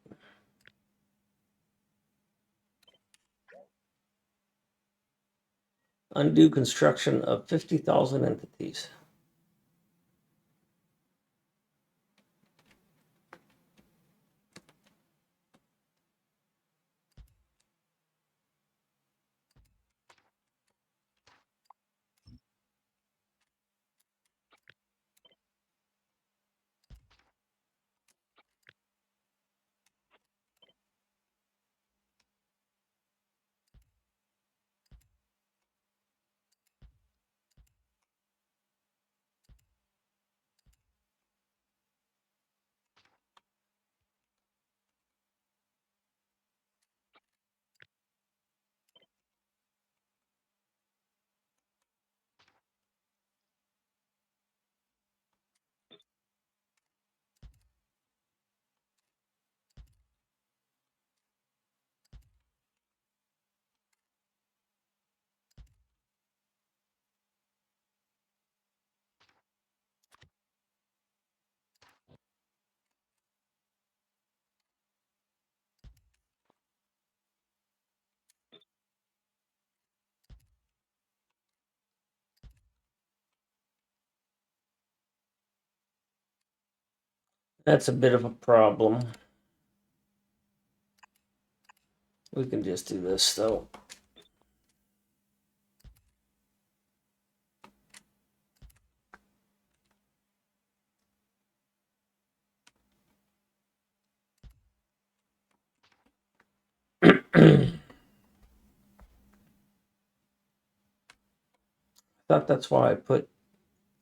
Undo construction of 50,000 entities. That's a bit of a problem. We can just do this though. Thought that's why I put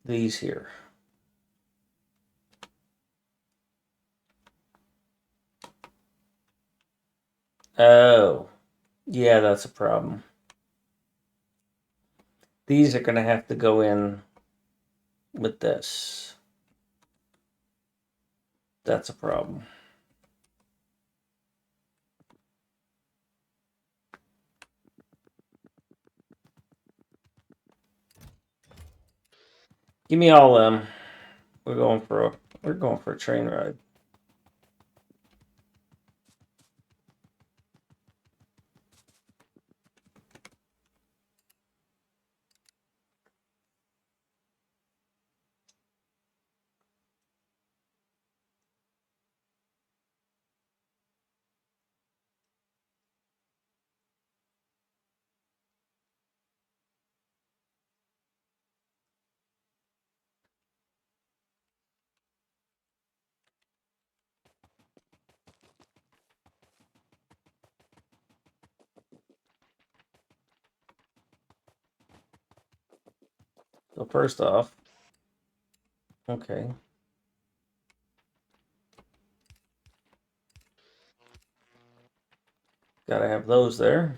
these here. Oh, yeah, that's a problem. These are going to have to go in with this. That's a problem. Give me all them. We're going for a train ride. So first off, okay. Gotta have those there.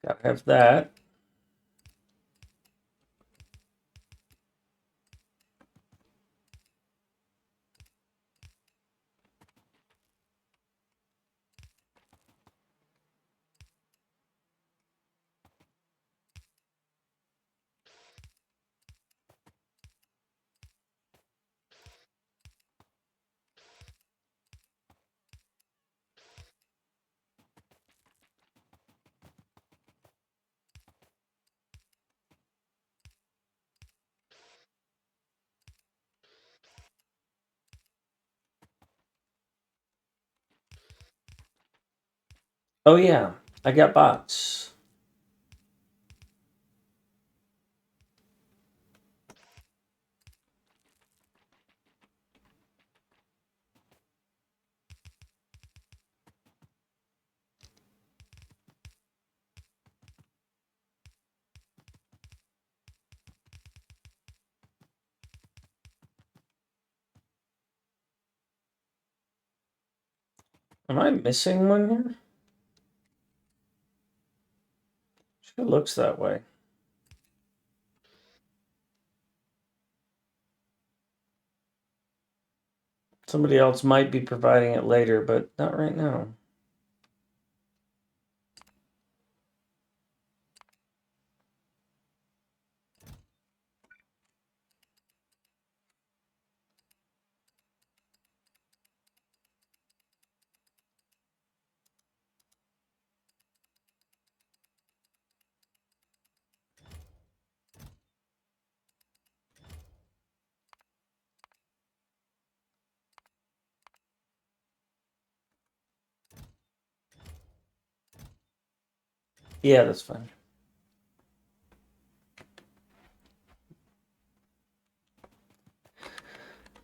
Gotta have that. Oh yeah, I got bots. Am I missing one here? Sure looks that way. Somebody else might be providing it later, but not right now. Yeah, that's fine.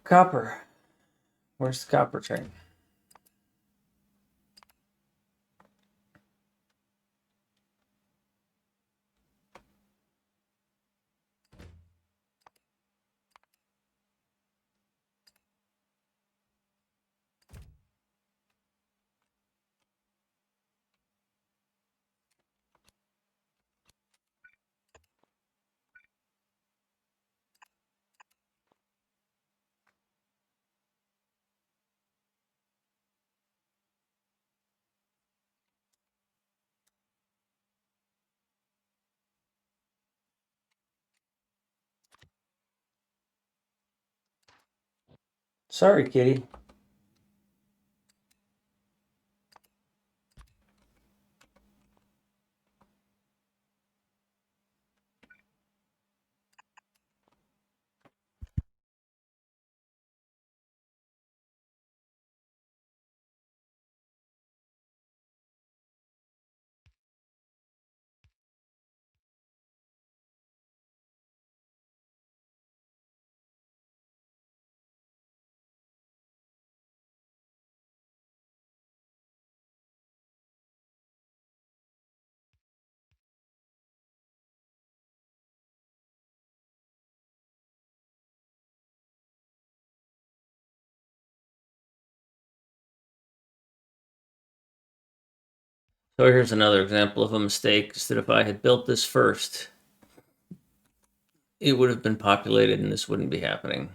Copper. Where's the copper train? Sorry, kitty. So here's another example of a mistake. Is that if I had built this first, it would have been populated and this wouldn't be happening.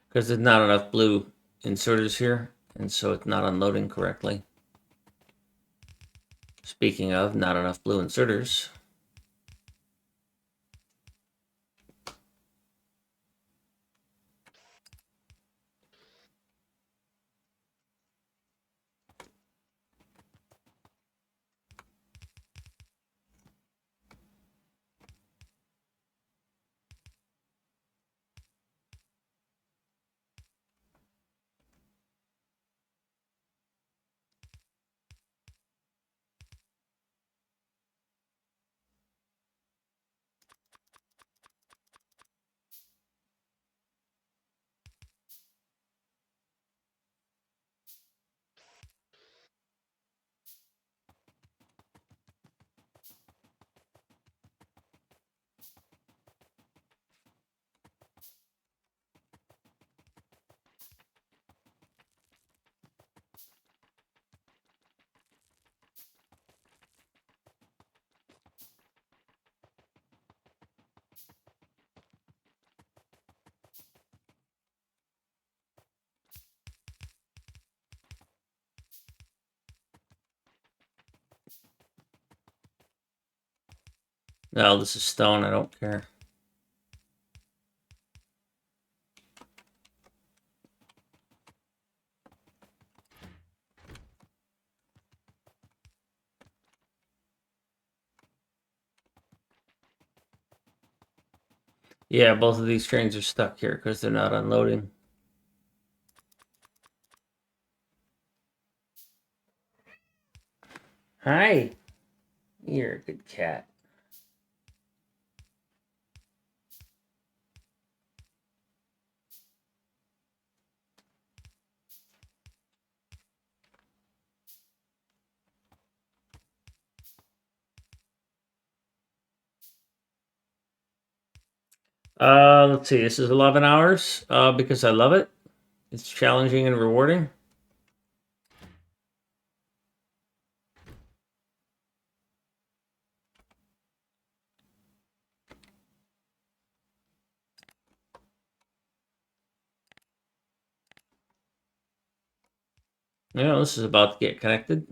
Because there's not enough blue inserters here, and so it's not unloading correctly. Speaking of not enough blue inserters, no, this is stone. I don't care. Yeah, both of these trains are stuck here because they're not unloading. Hi. You're a good cat. Let's see. This is 11 hours because I love it. It's challenging and rewarding. Yeah, this is about to get connected.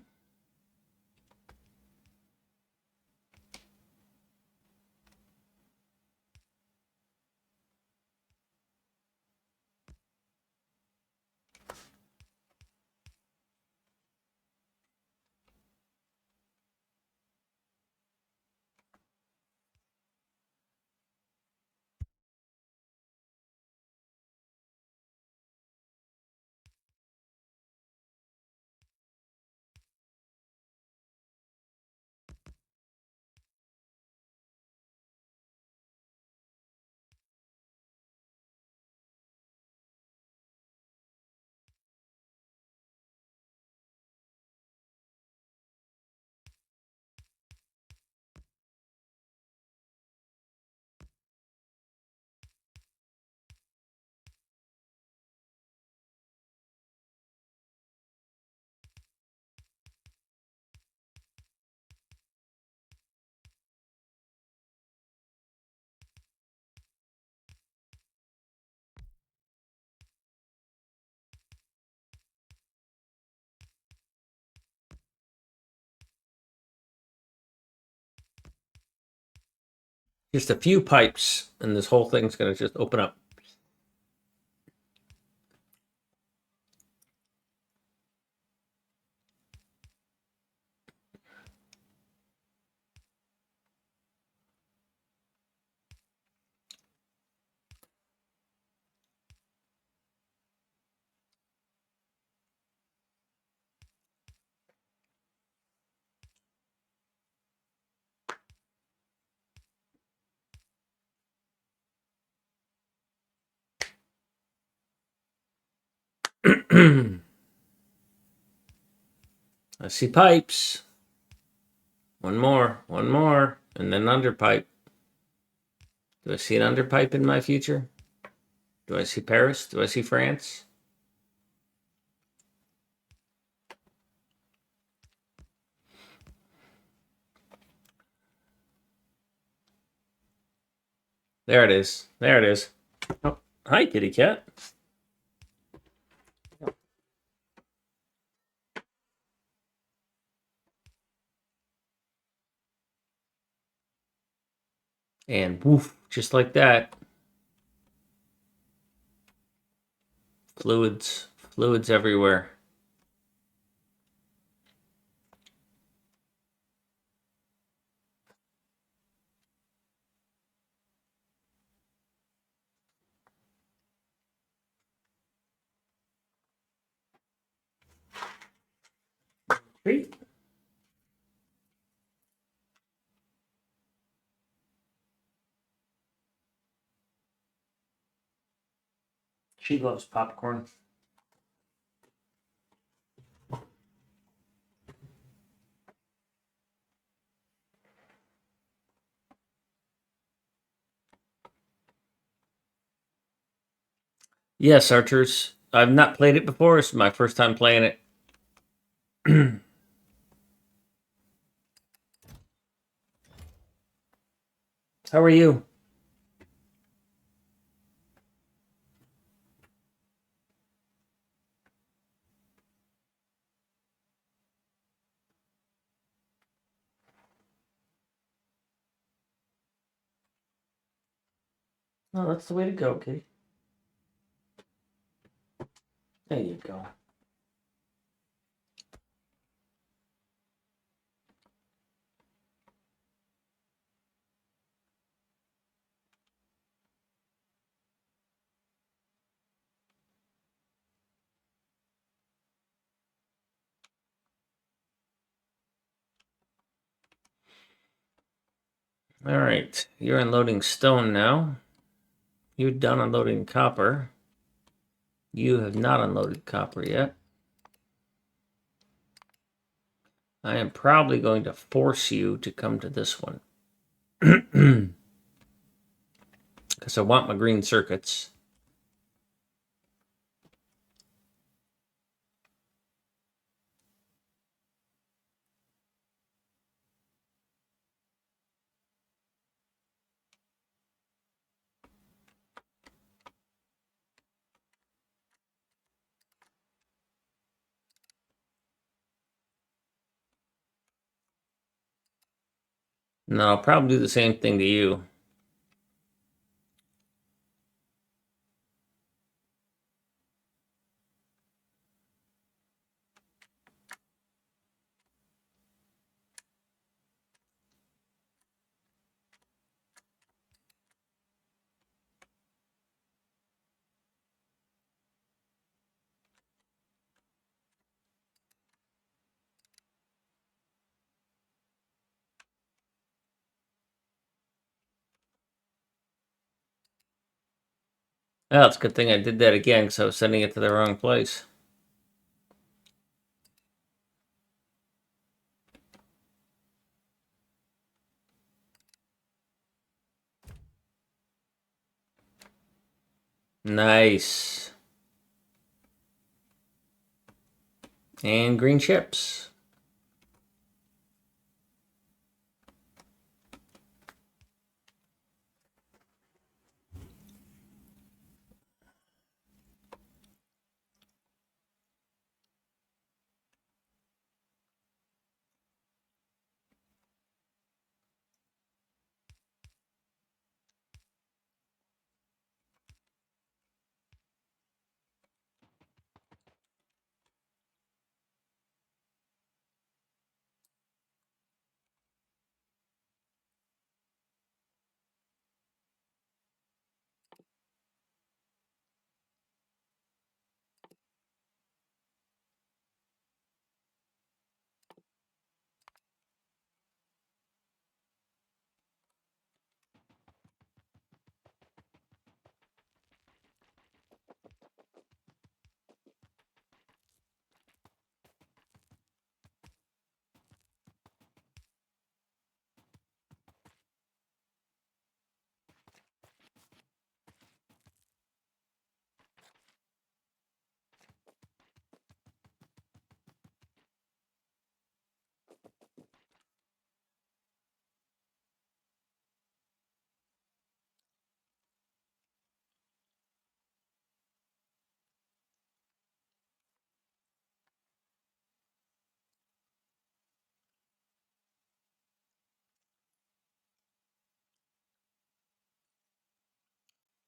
Just a few pipes, and this whole thing's going to just open up. I see pipes. One more, and then underpipe. Do I see an underpipe in my future? Do I see Paris? Do I see France? There it is. There it is. Oh, hi, kitty cat. And woof, just like that. Fluids everywhere. Great. She loves popcorn. Yes, Archers. I've not played it before. It's my first time playing it. How are you? Oh, that's the way to go, kitty. There you go. All right, you're unloading stone now. You're done unloading copper. You have not unloaded copper yet. I am probably going to force you to come to this one. Because I want my green circuits. No, I'll probably do the same thing to you. Well, it's a good thing I did that again because I was sending it to the wrong place. Nice. And green chips.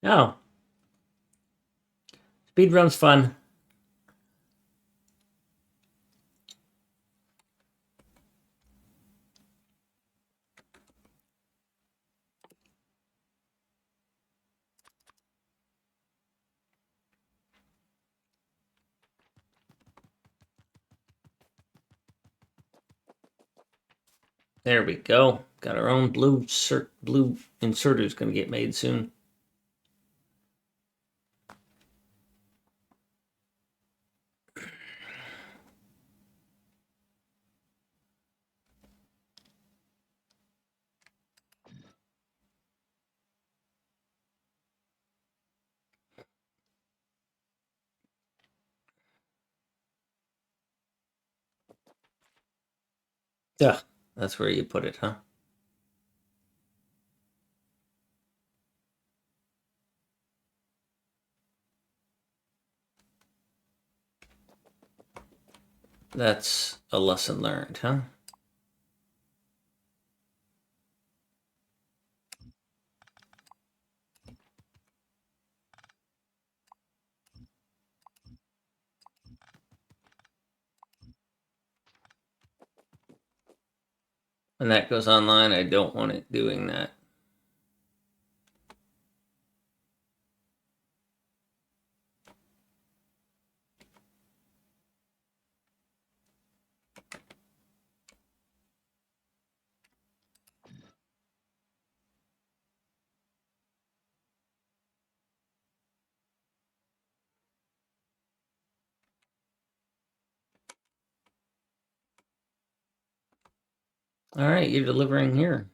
Oh, speedrun's fun. There we go. Got our own blue inserters going to get made soon. Yeah, that's where you put it, huh? That's a lesson learned, huh? When that goes online, I don't want it doing that. All right, you're delivering here.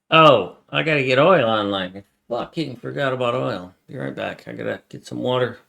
Oh, I gotta get oil online. Fucking forgot about oil. Be right back. I gotta get some water.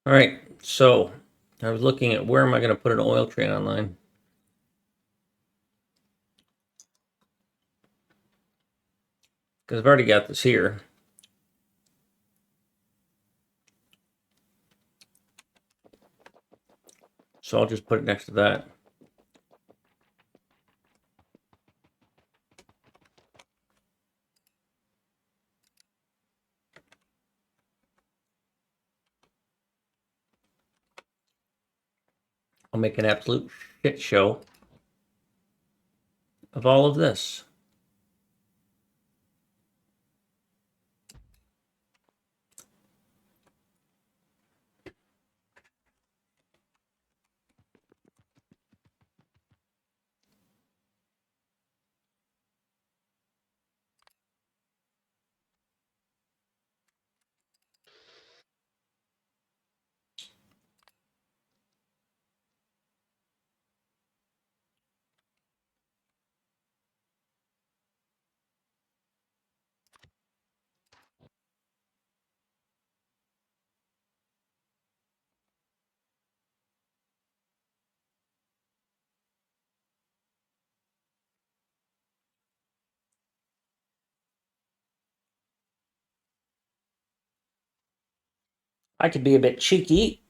All right, so I was looking at where am I going to put an oil train online. Because I've already got this here. So I'll just put it next to that. I'll make an absolute shit show of all of this. I could be a bit cheeky.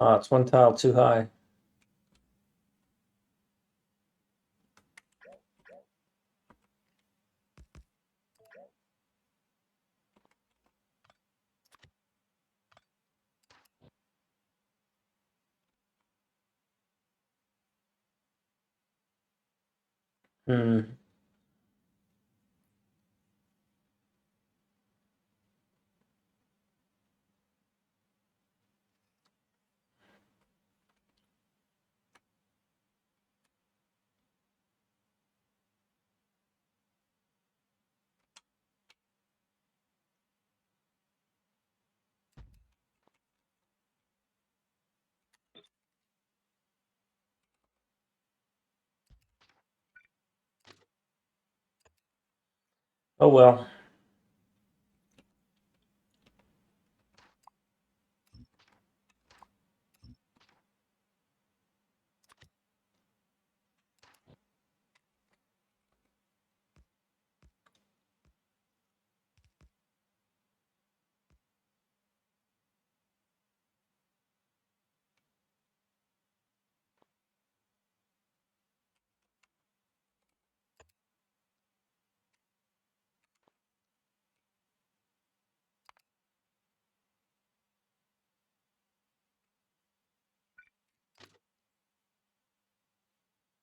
It's one tile too high. Hmm. Oh well.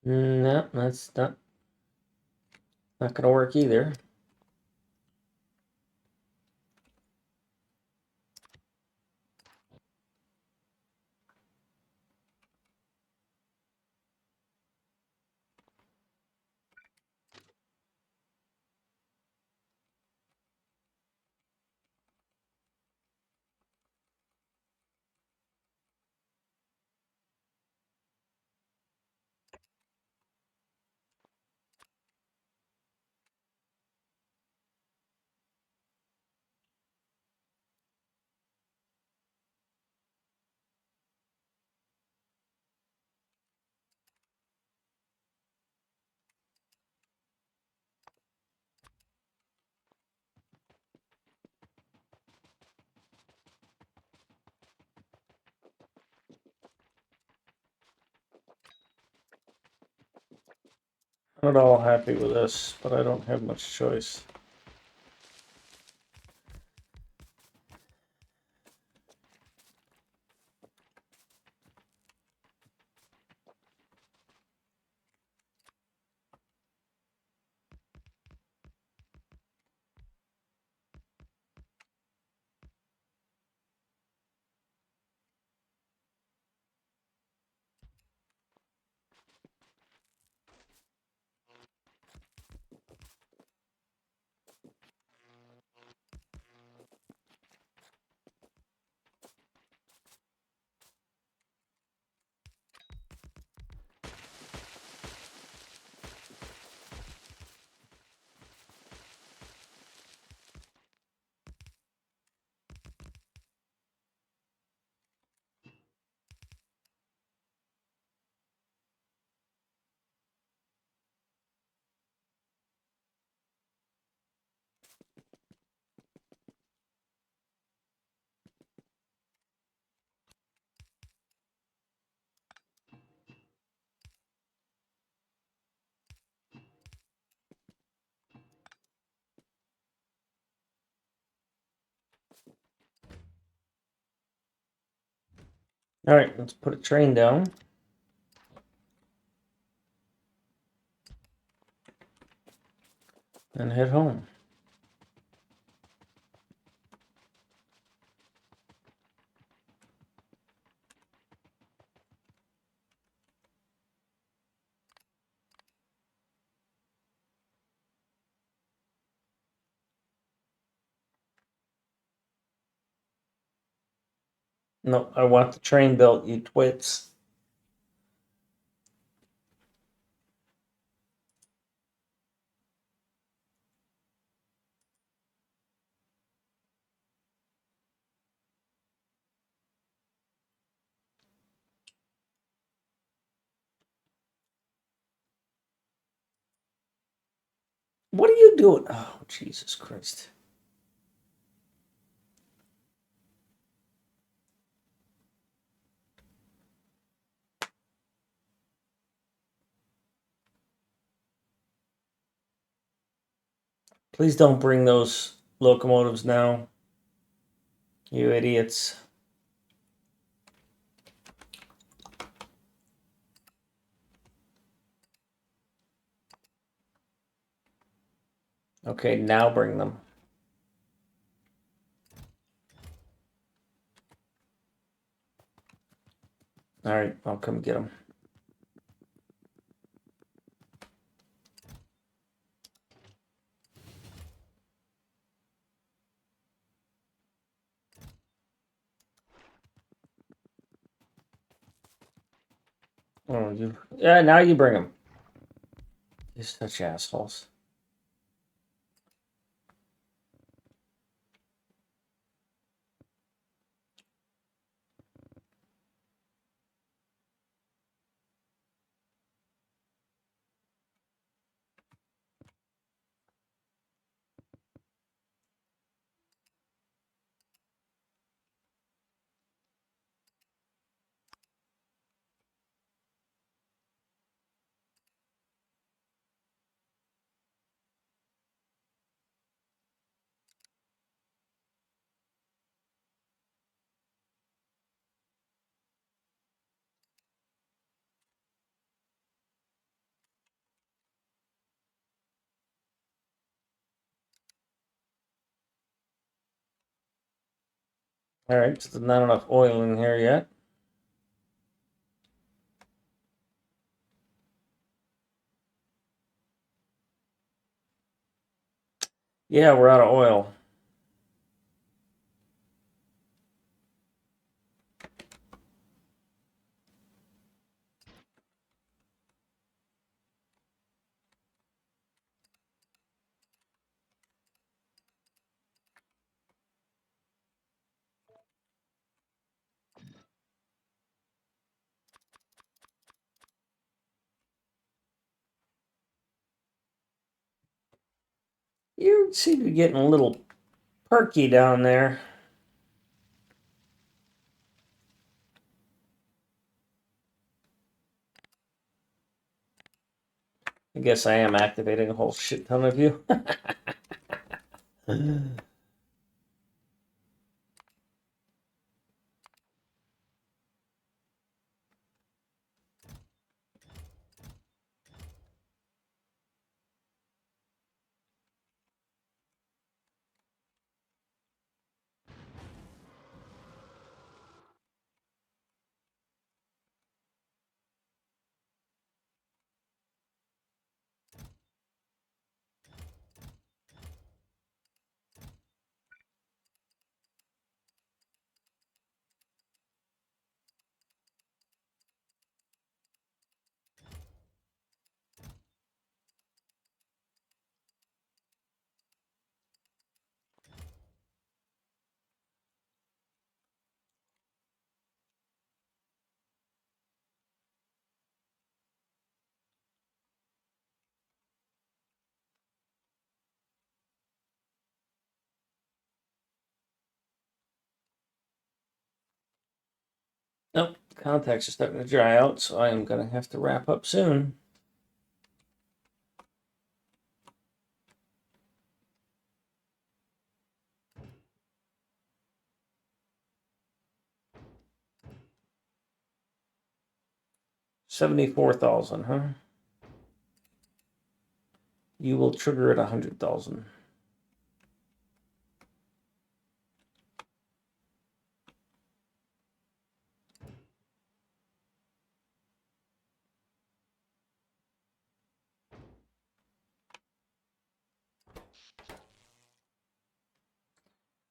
No, that's not gonna work either. I'm not all happy with this, but I don't have much choice. All right, let's put a train down. And head home. No, I want the train built, you twits. What are you doing? Oh, Jesus Christ. Please don't bring those locomotives now. You idiots. Okay, now bring them. All right, I'll come get them. Oh, you. Yeah, now you bring them. You're such assholes. All right, so there's not enough oil in here yet. Yeah, we're out of oil. You seem to be getting a little perky down there. I guess I am activating a whole shit ton of you. Nope, contacts are starting to dry out, so I am going to have to wrap up soon. $74,000, huh? You will trigger at 100,000.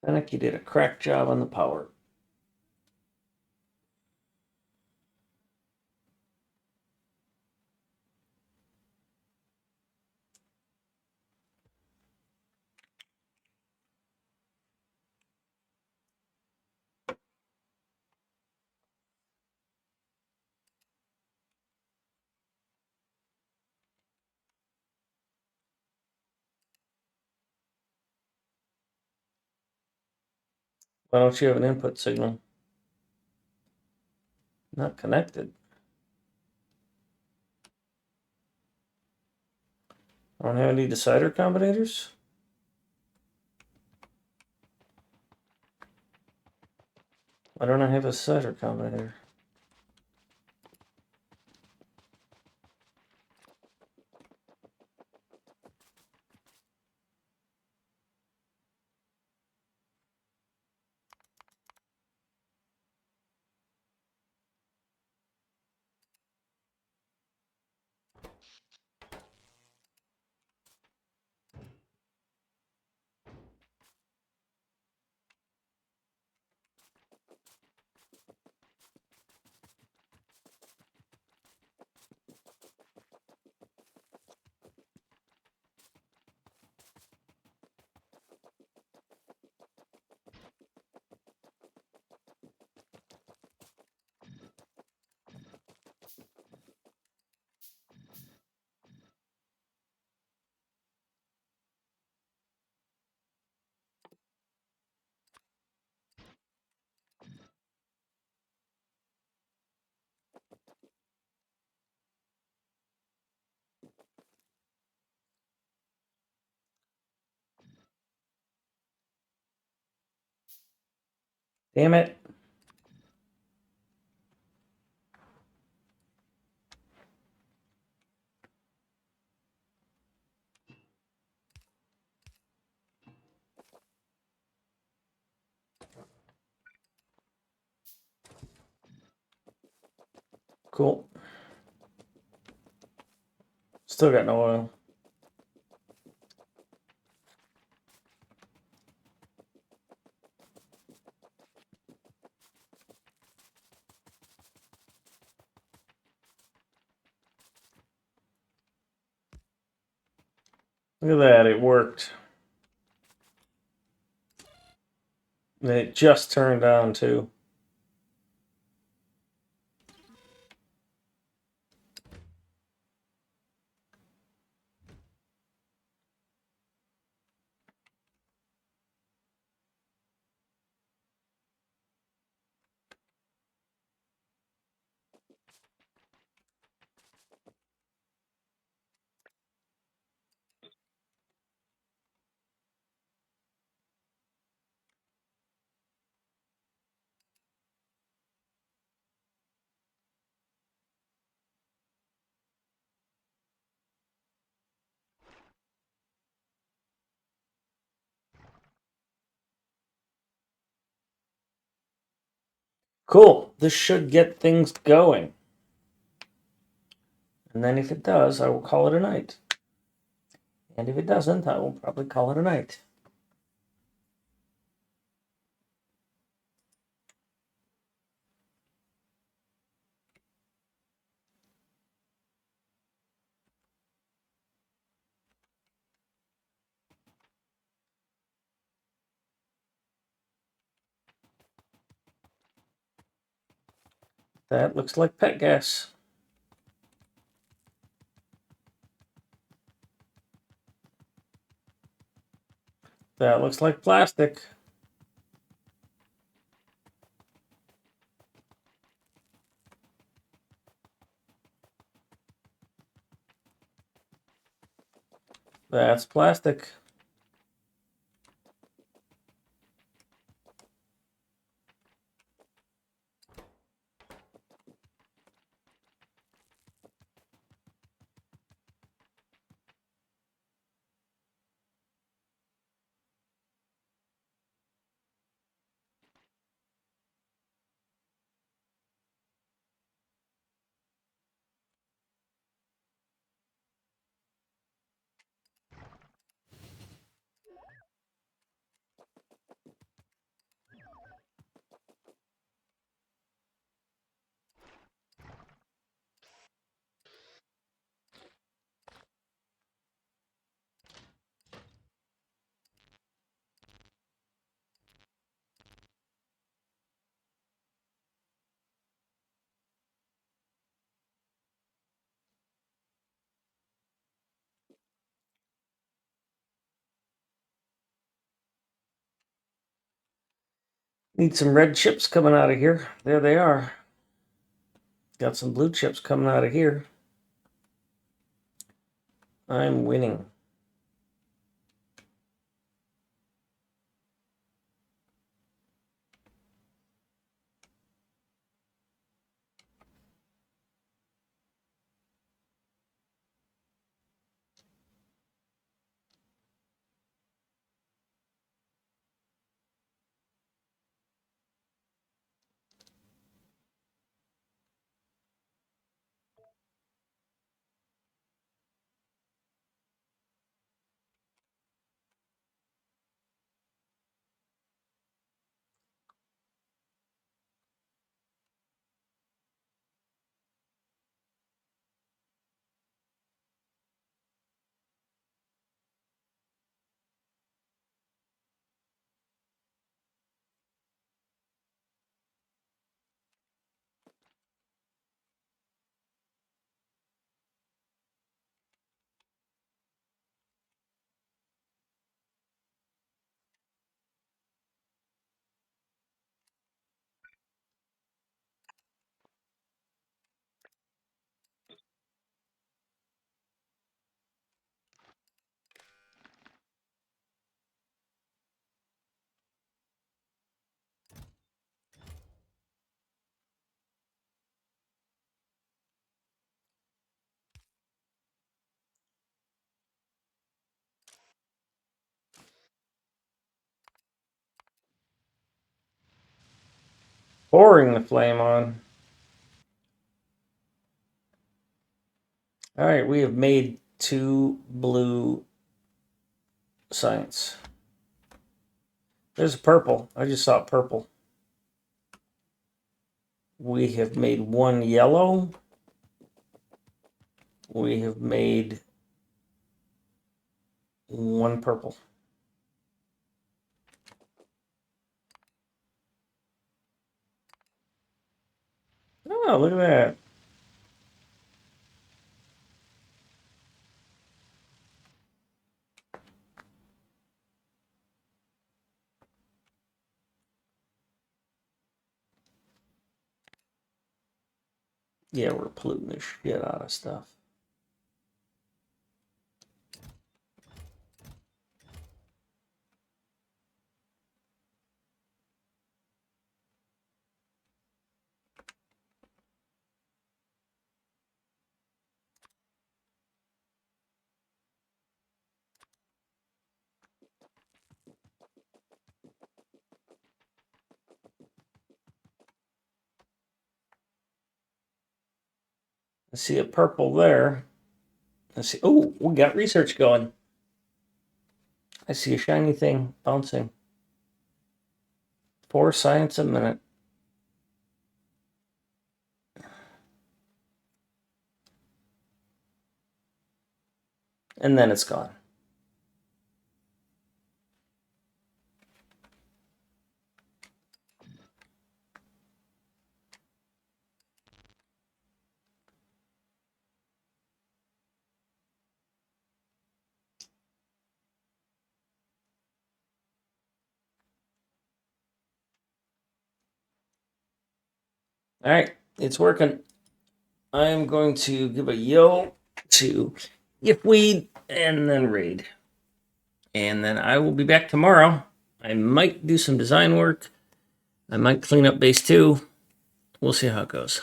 Fennec, you did a crack job on the power. Why don't you have an input signal? Not connected. I don't have any decider combinators? Why don't I have a cider combinator? Damn it. Cool. Still got no oil. Look at that, it worked. And it just turned on too. Cool. This should get things going. And then if it does, I will call it a night. And if it doesn't, I will probably call it a night. That looks like pet gas. That looks like plastic. That's plastic. Need some red chips coming out of here. There they are. Got some blue chips coming out of here. I'm winning. pouring the flame on. All right, we have made 2 blue science. There's a purple. I just saw purple. We have made 1 yellow. We have made 1 purple. Oh, look at that. Yeah, we're polluting the shit out of stuff. I see a purple there. I see. Oh, we got research going. I see a shiny thing bouncing. 4 science a minute. And then it's gone. All right, it's working. I'm going to give a yo to Ifweed and then raid. And then I will be back tomorrow. I might do some design work. I might clean up base 2. We'll see how it goes.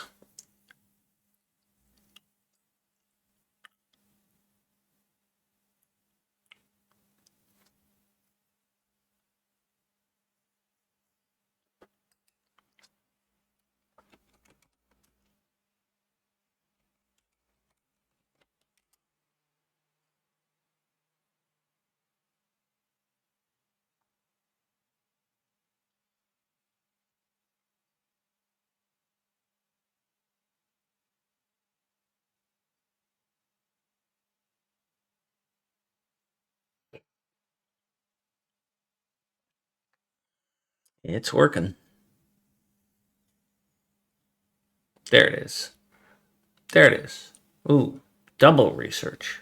It's working. There it is. There it is. Ooh, double research.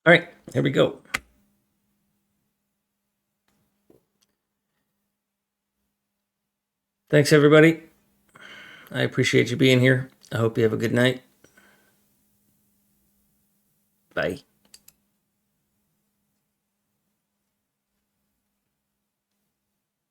All right, here we go. Thanks, everybody. I appreciate you being here. I hope you have a good night. Bye.